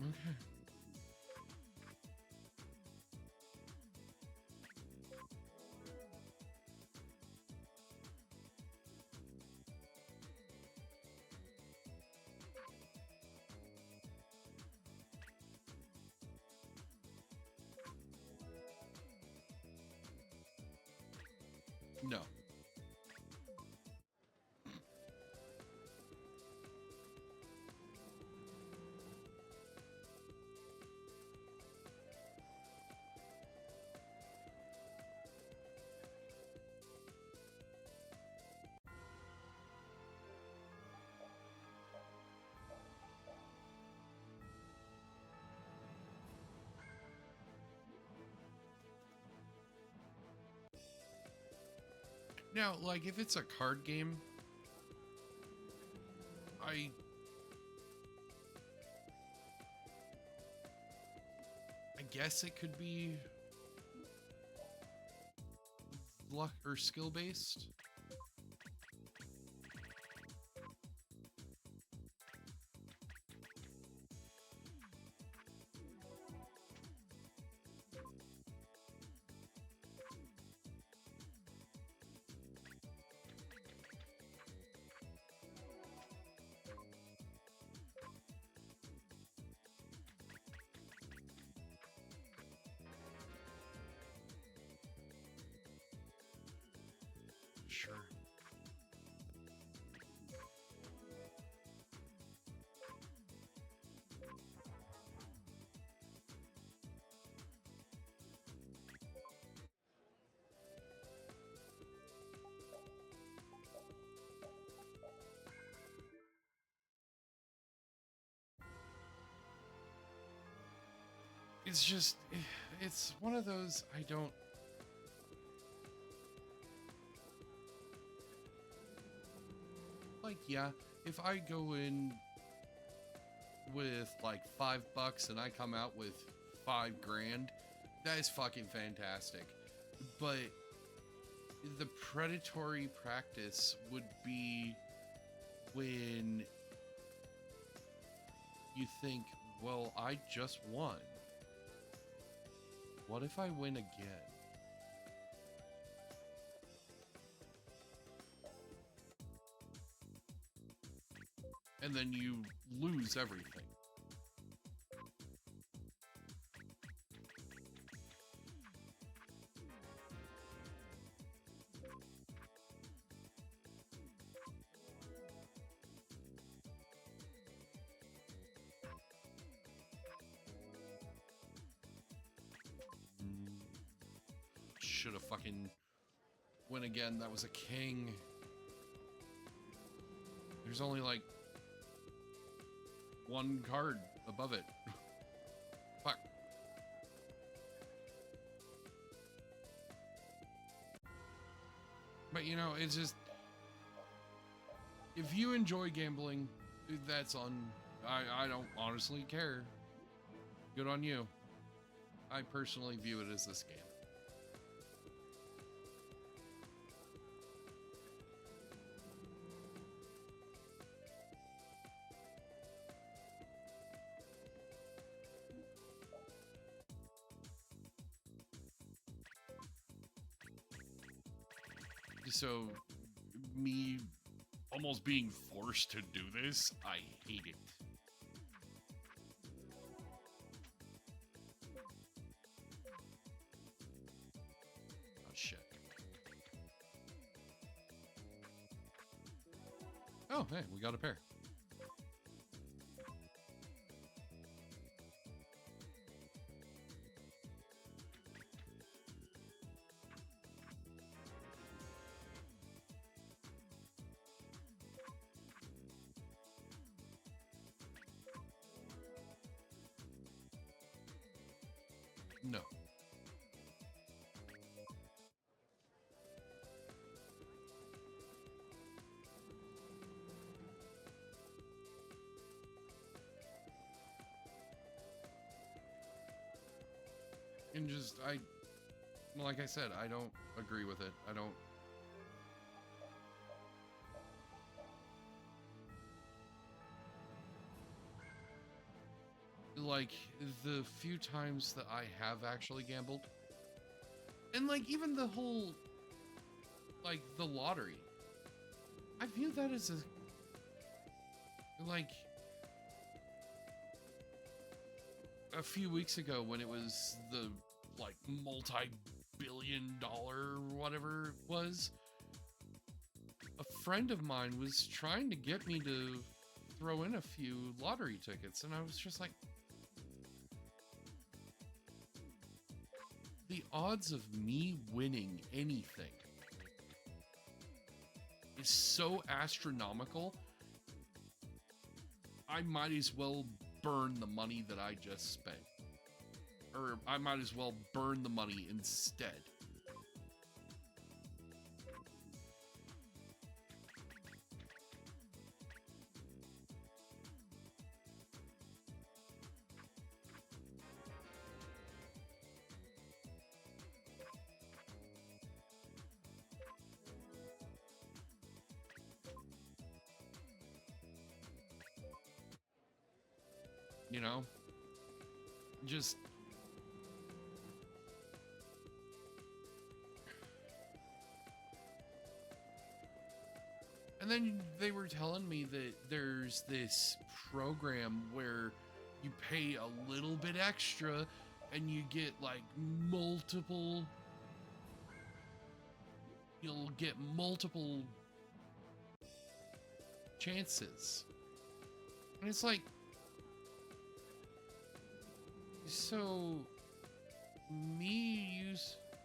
Speaker 1: Okay. No. Now, like, if it's a card game, I guess it could be luck or skill based. Sure. It's just, it's one of those I don't. Like, yeah, if I go in with like $5 and I come out with $5,000, that is fucking fantastic. But the predatory practice would be when you think, well, I just won. What if I win again? And then you lose everything. Should have fucking win again. That was a king. There's only like one card above it. Fuck. But you know, it's just, if you enjoy gambling, that's on. I don't honestly care. Good on you. I personally view it as a scam. So, me almost being forced to do this, I hate it. Oh, shit. Oh, hey, we got a pair. No. And just, like I said, I don't agree with it. I don't. Like, the few times that I have actually gambled, and like even the whole, like the lottery, I view that as a few weeks ago when it was the like multi-billion-dollar whatever it was, a friend of mine was trying to get me to throw in a few lottery tickets, and I was just like, the odds of me winning anything is so astronomical, I might as well burn the money that I just spent. Or I might as well burn the money instead. You know? Just... And then they were telling me that there's this program where you pay a little bit extra and you get like multiple... You'll get multiple chances. And it's like... So...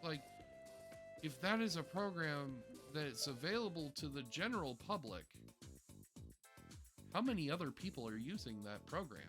Speaker 1: Like... If that is a program that's available to the general public, how many other people are using that program?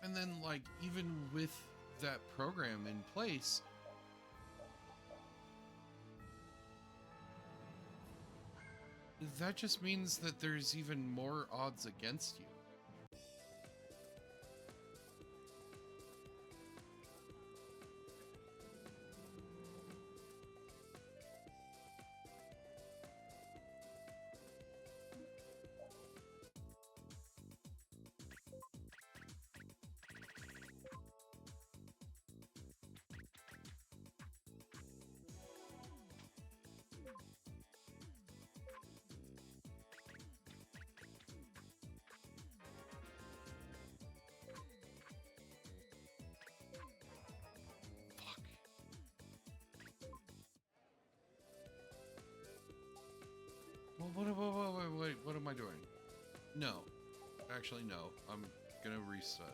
Speaker 1: And then, like, even with that program in place, that just means that there's even more odds against you. What am I doing? No. Actually, no. I'm gonna reset.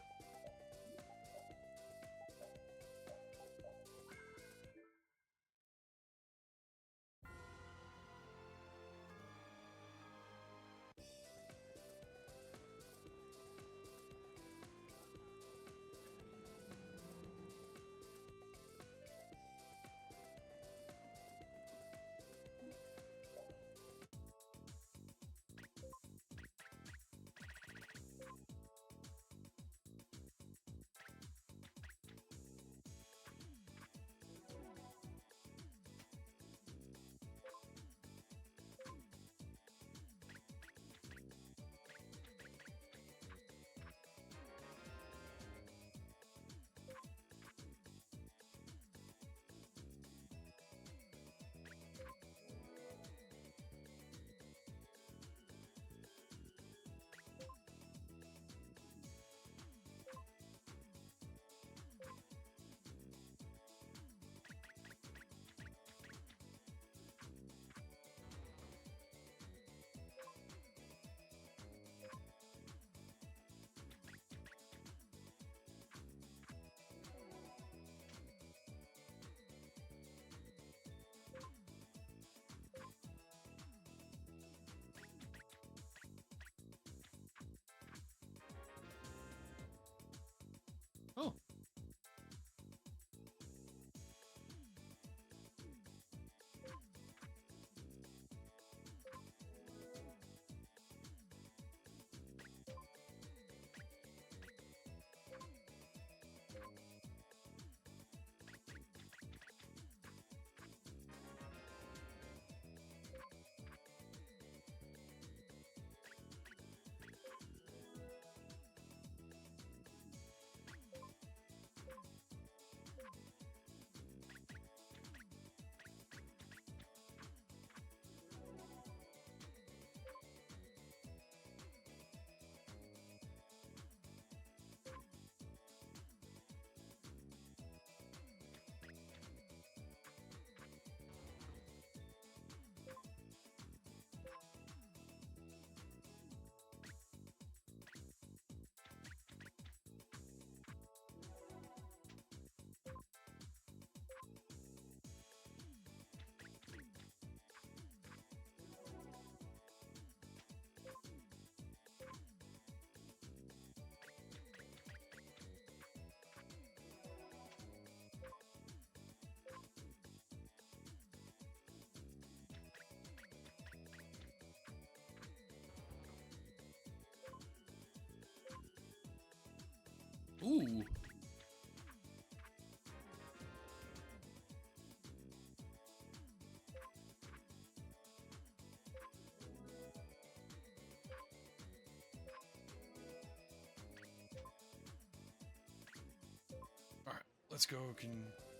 Speaker 1: let's go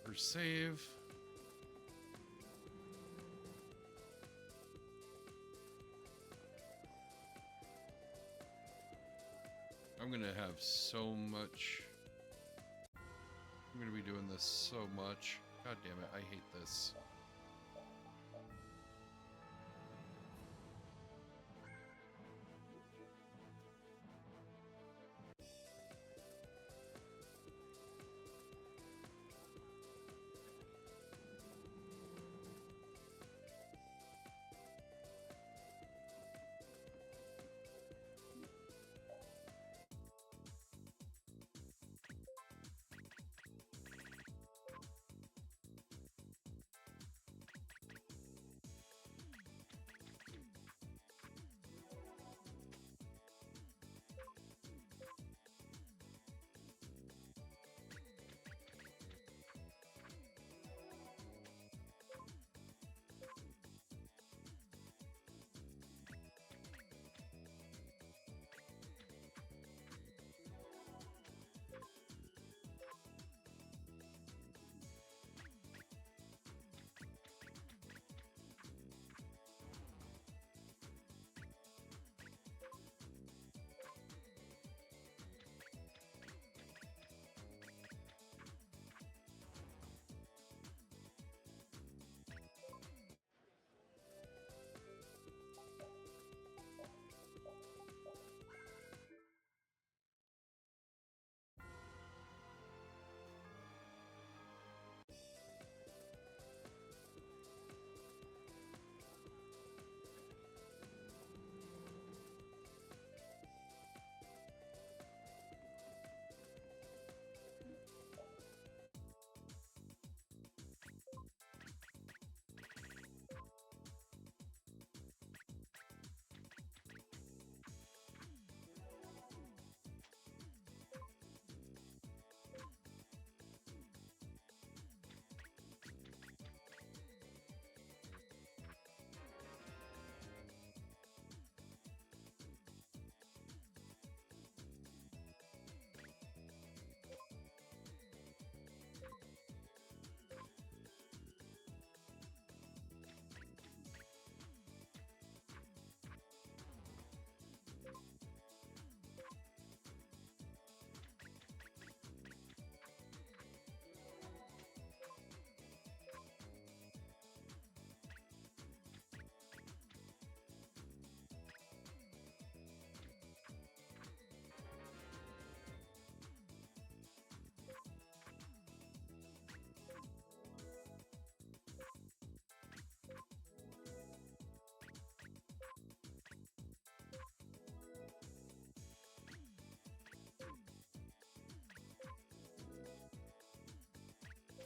Speaker 1: or save. I'm gonna have so much. I'm gonna be doing this so much. God damn it, I hate this.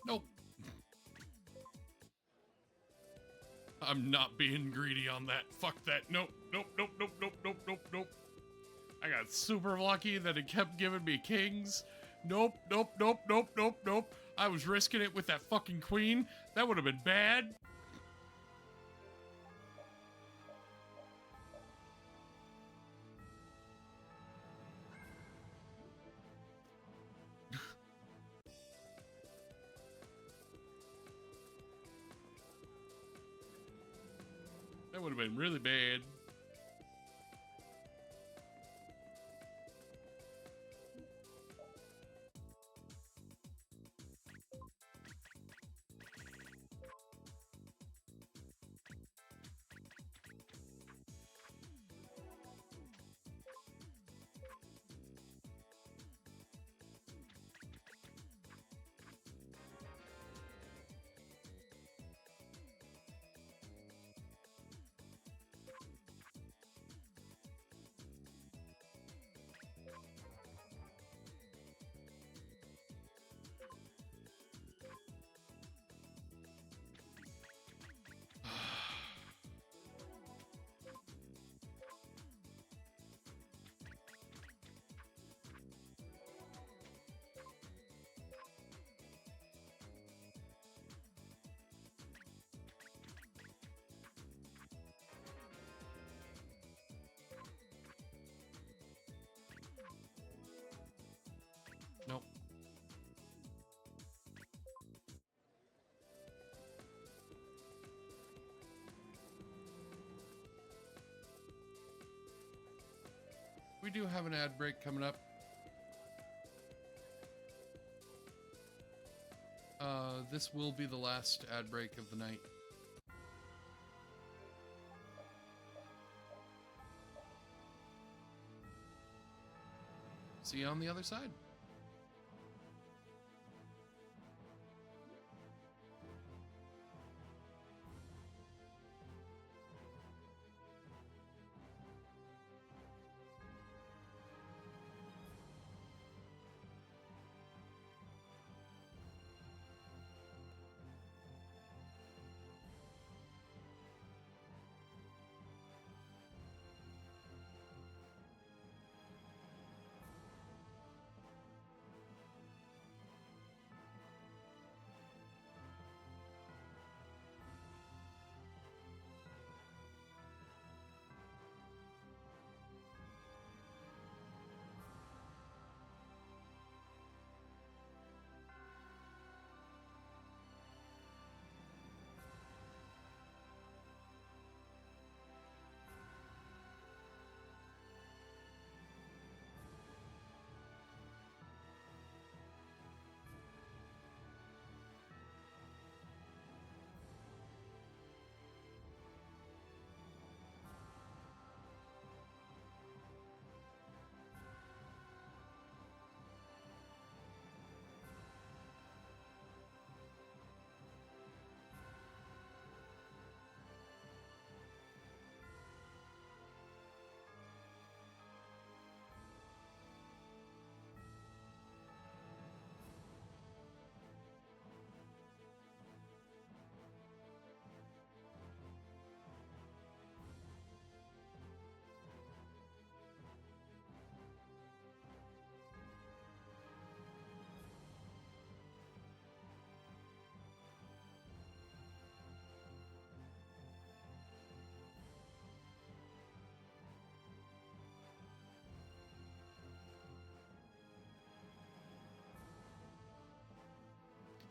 Speaker 1: Nope. I'm not being greedy on that. Fuck that. Nope, nope, nope, nope, nope, nope, nope, nope. I got super lucky that it kept giving me kings. Nope, nope, nope, nope, nope, nope. I was risking it with that fucking queen. That would have been bad. That would have been really bad. We do have an ad break coming up. This will be the last ad break of the night. See you on the other side.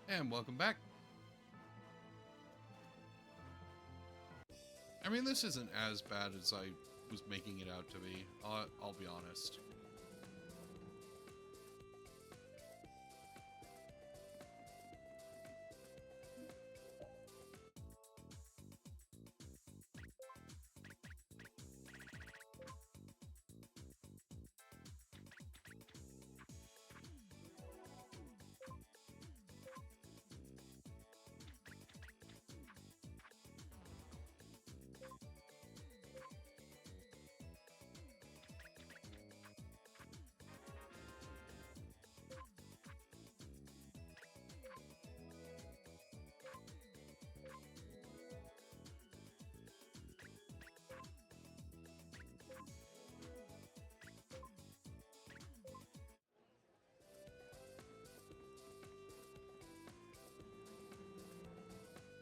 Speaker 1: And welcome back. I mean, this isn't as bad as I was making it out to be. I'll be honest.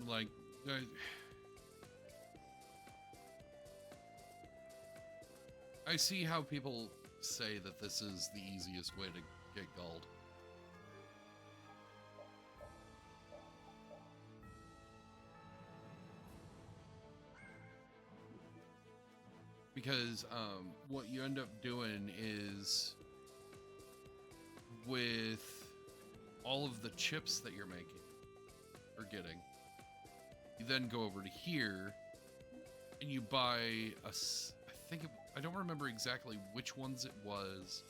Speaker 1: Like, I see how people say that this is the easiest way to get gold. Because what you end up doing is, with all of the chips that you're making or getting, you then go over to here and you buy I don't remember exactly which ones it was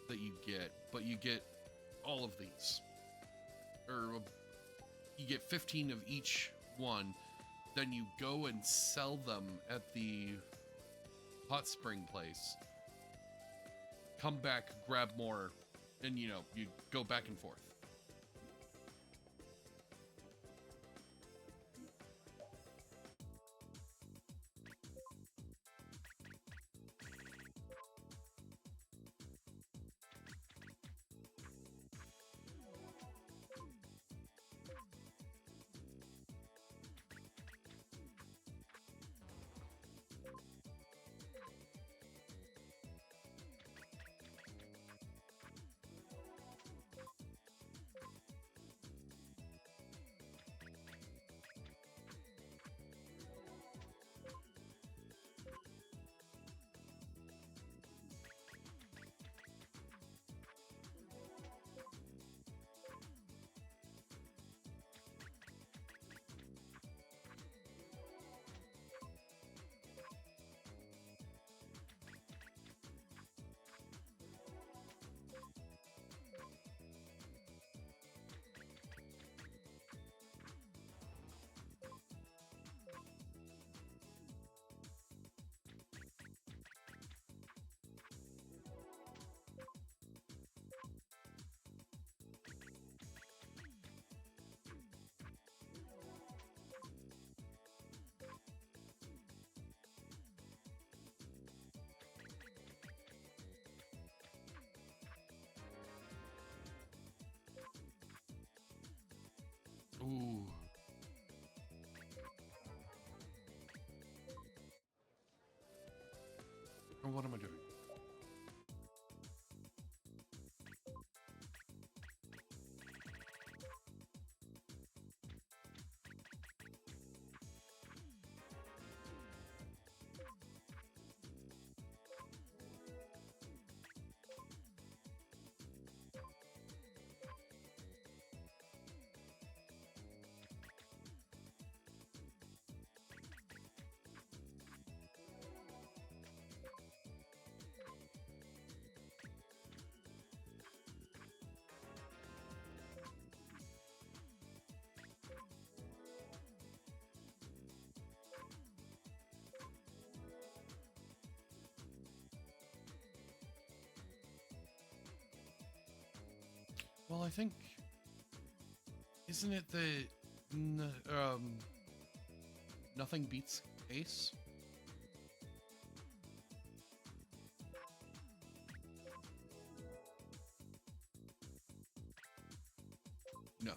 Speaker 1: that you get, but you get all of these, or you get 15 of each one. Then you go and sell them at the hot spring place, come back, grab more, and you go back and forth. Ooh. And what am I doing? Well, I think, isn't it that nothing beats Ace? No.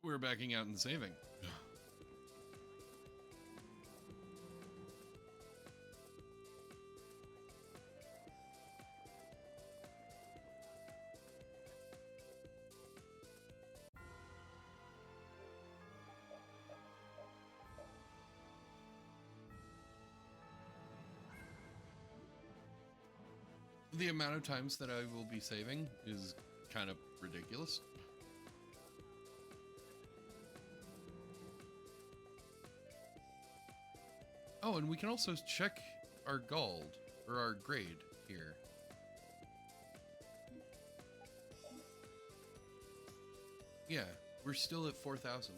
Speaker 1: We're backing out and saving. The amount of times that I will be saving is kind of ridiculous. Oh, and we can also check our gold, or our grade here. Yeah, we're still at 4,000.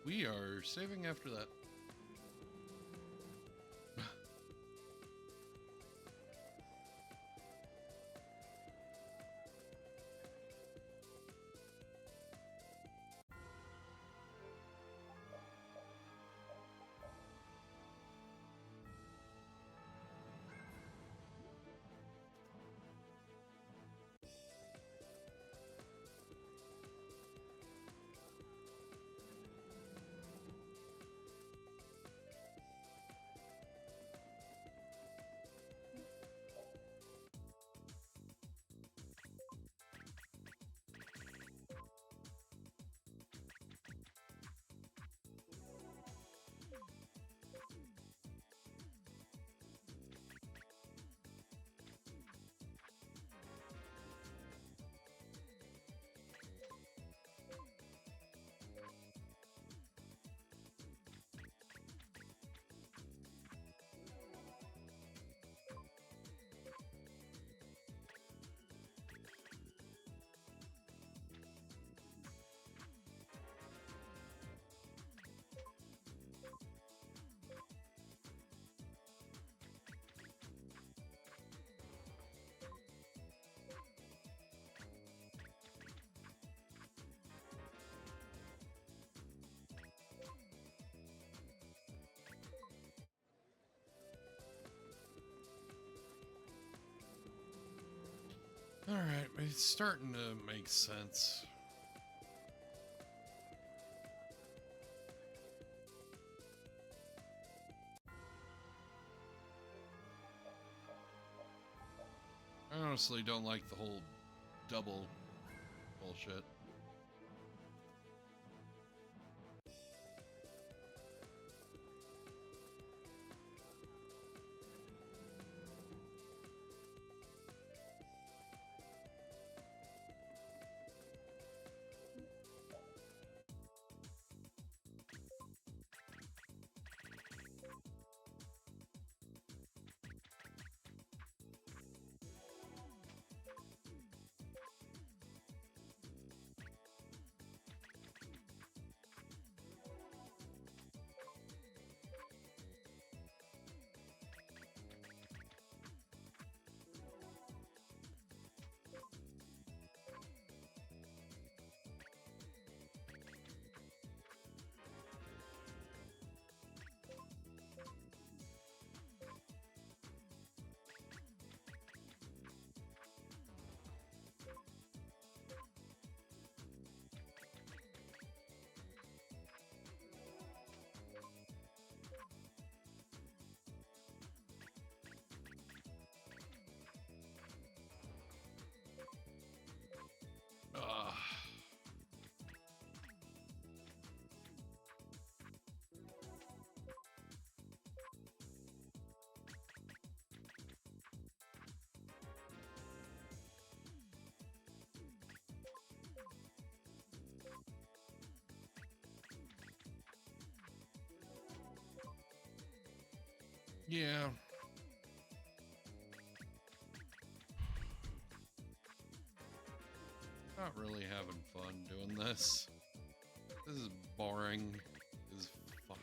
Speaker 1: We are saving after that. Alright, it's starting to make sense. I honestly don't like the whole double bullshit. Ugh. Yeah. Not really having fun doing this. This is boring as fuck.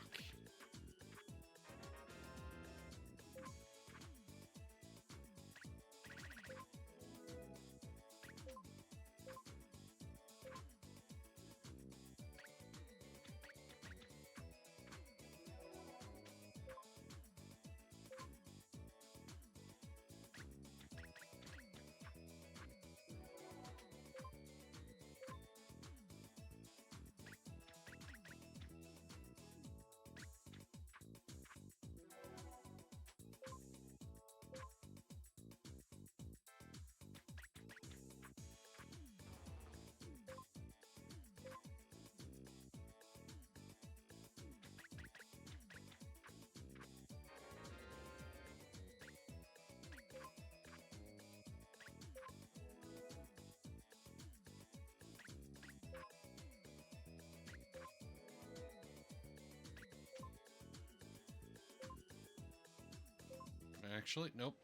Speaker 1: Actually, nope.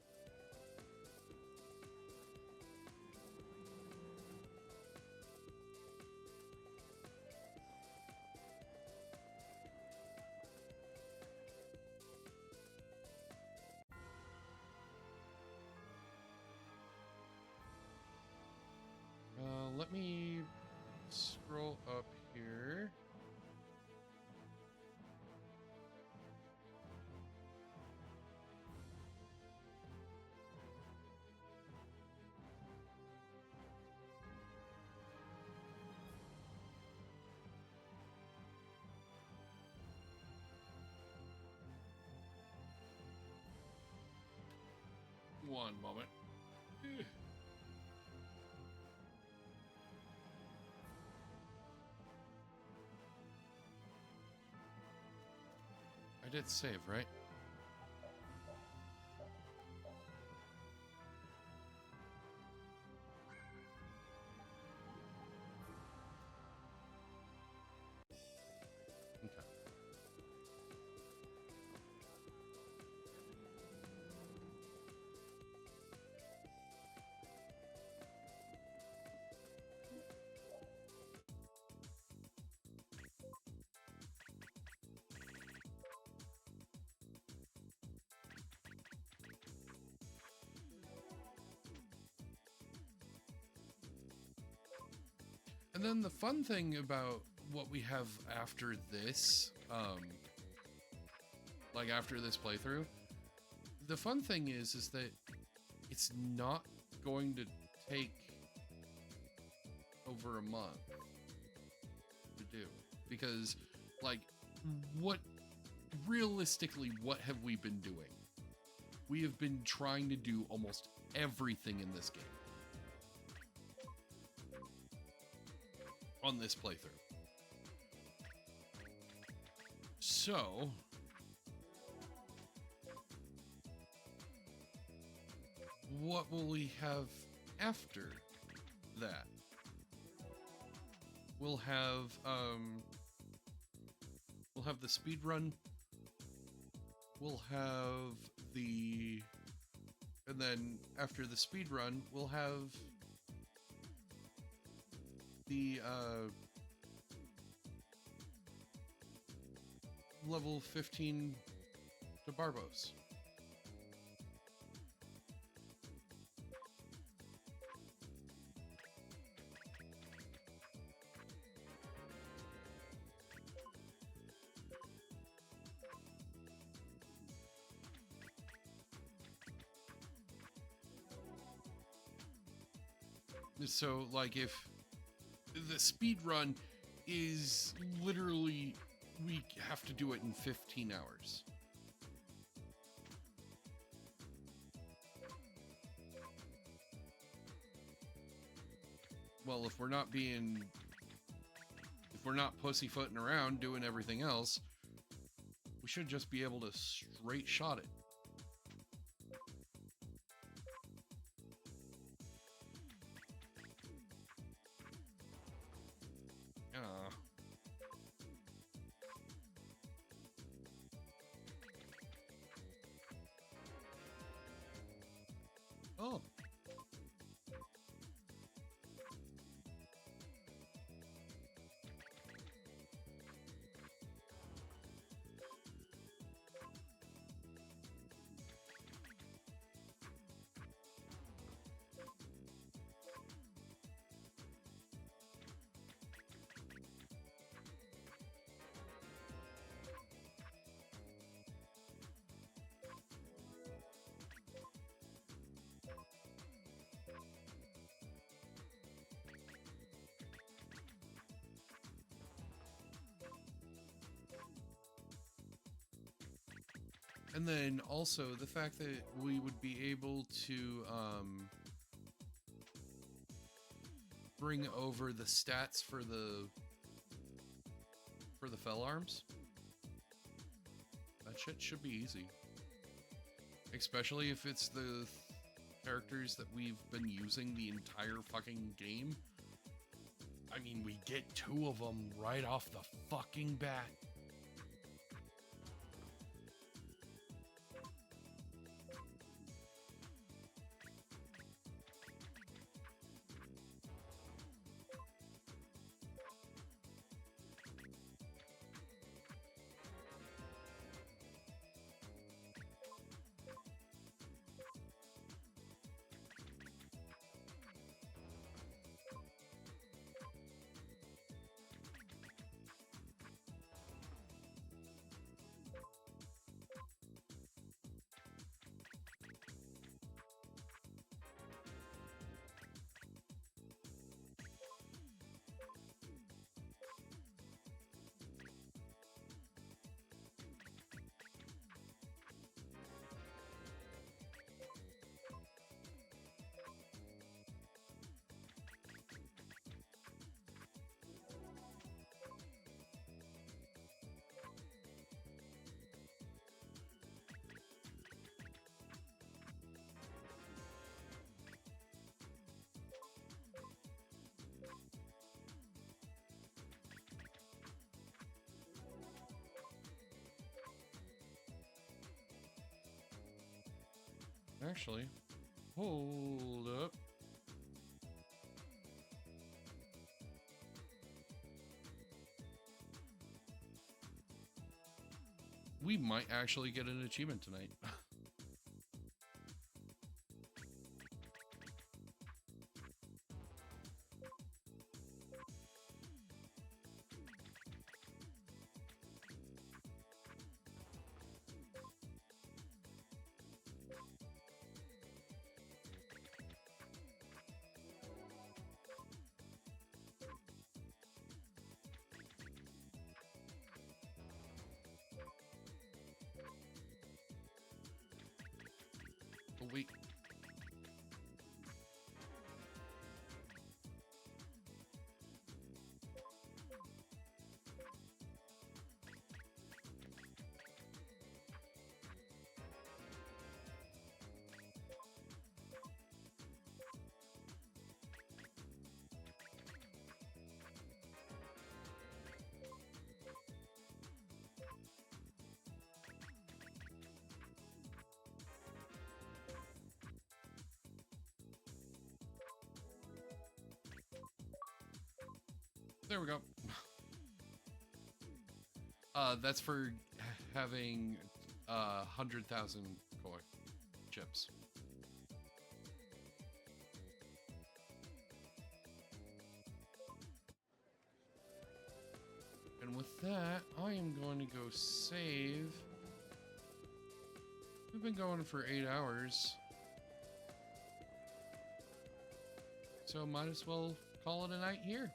Speaker 1: let me scroll up here. One moment. I did save, right? Okay. And then the fun thing about what we have after this, like after this playthrough, the fun thing is that it's not going to take over a month to do, because like what have we been doing? We have been trying to do almost everything in this game on this playthrough. So what will we have after that? We'll have the speed run. We'll have and then after the speed run, we'll have the level 15 to Barbos. So, like, if the speed run is literally, we have to do it in 15 hours. Well, if we're not pussyfooting around doing everything else, we should just be able to straight shot it. Oh. And then also the fact that we would be able to bring over the stats for the fell arms. That shit should be easy. Especially if it's the characters that we've been using the entire fucking game. I mean, we get 2 of them right off the fucking bat. Actually, hold up. We might actually get an achievement tonight. Oh, wait. There we go. That's for having 100,000 koi chips. And with that, I am going to go save. We've been going for 8 hours, so might as well call it a night here.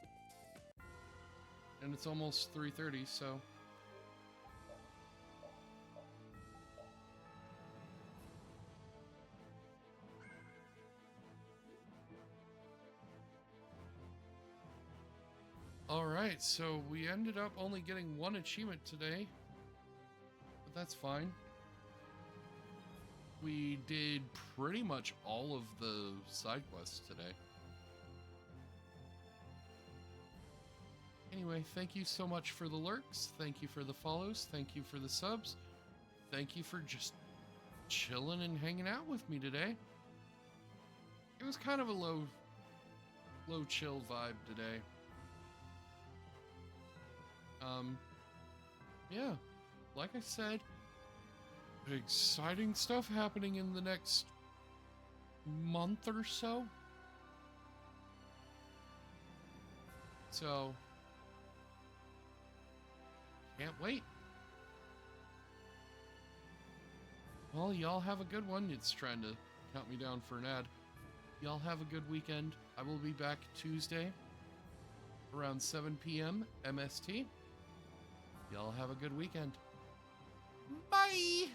Speaker 1: And it's almost 3:30, so alright, so we ended up only getting one achievement today, but that's fine. We did pretty much all of the side quests today. Anyway, thank you so much for the lurks. Thank you for the follows. Thank you for the subs. Thank you for just chilling and hanging out with me today. It was kind of a low chill vibe today. Yeah, like I said, exciting stuff happening in the next month or so. So, can't wait. Well, y'all have a good one. It's trying to count me down for an ad. Y'all have a good weekend. I will be back Tuesday around 7 p.m. MST. Y'all have a good weekend. Bye!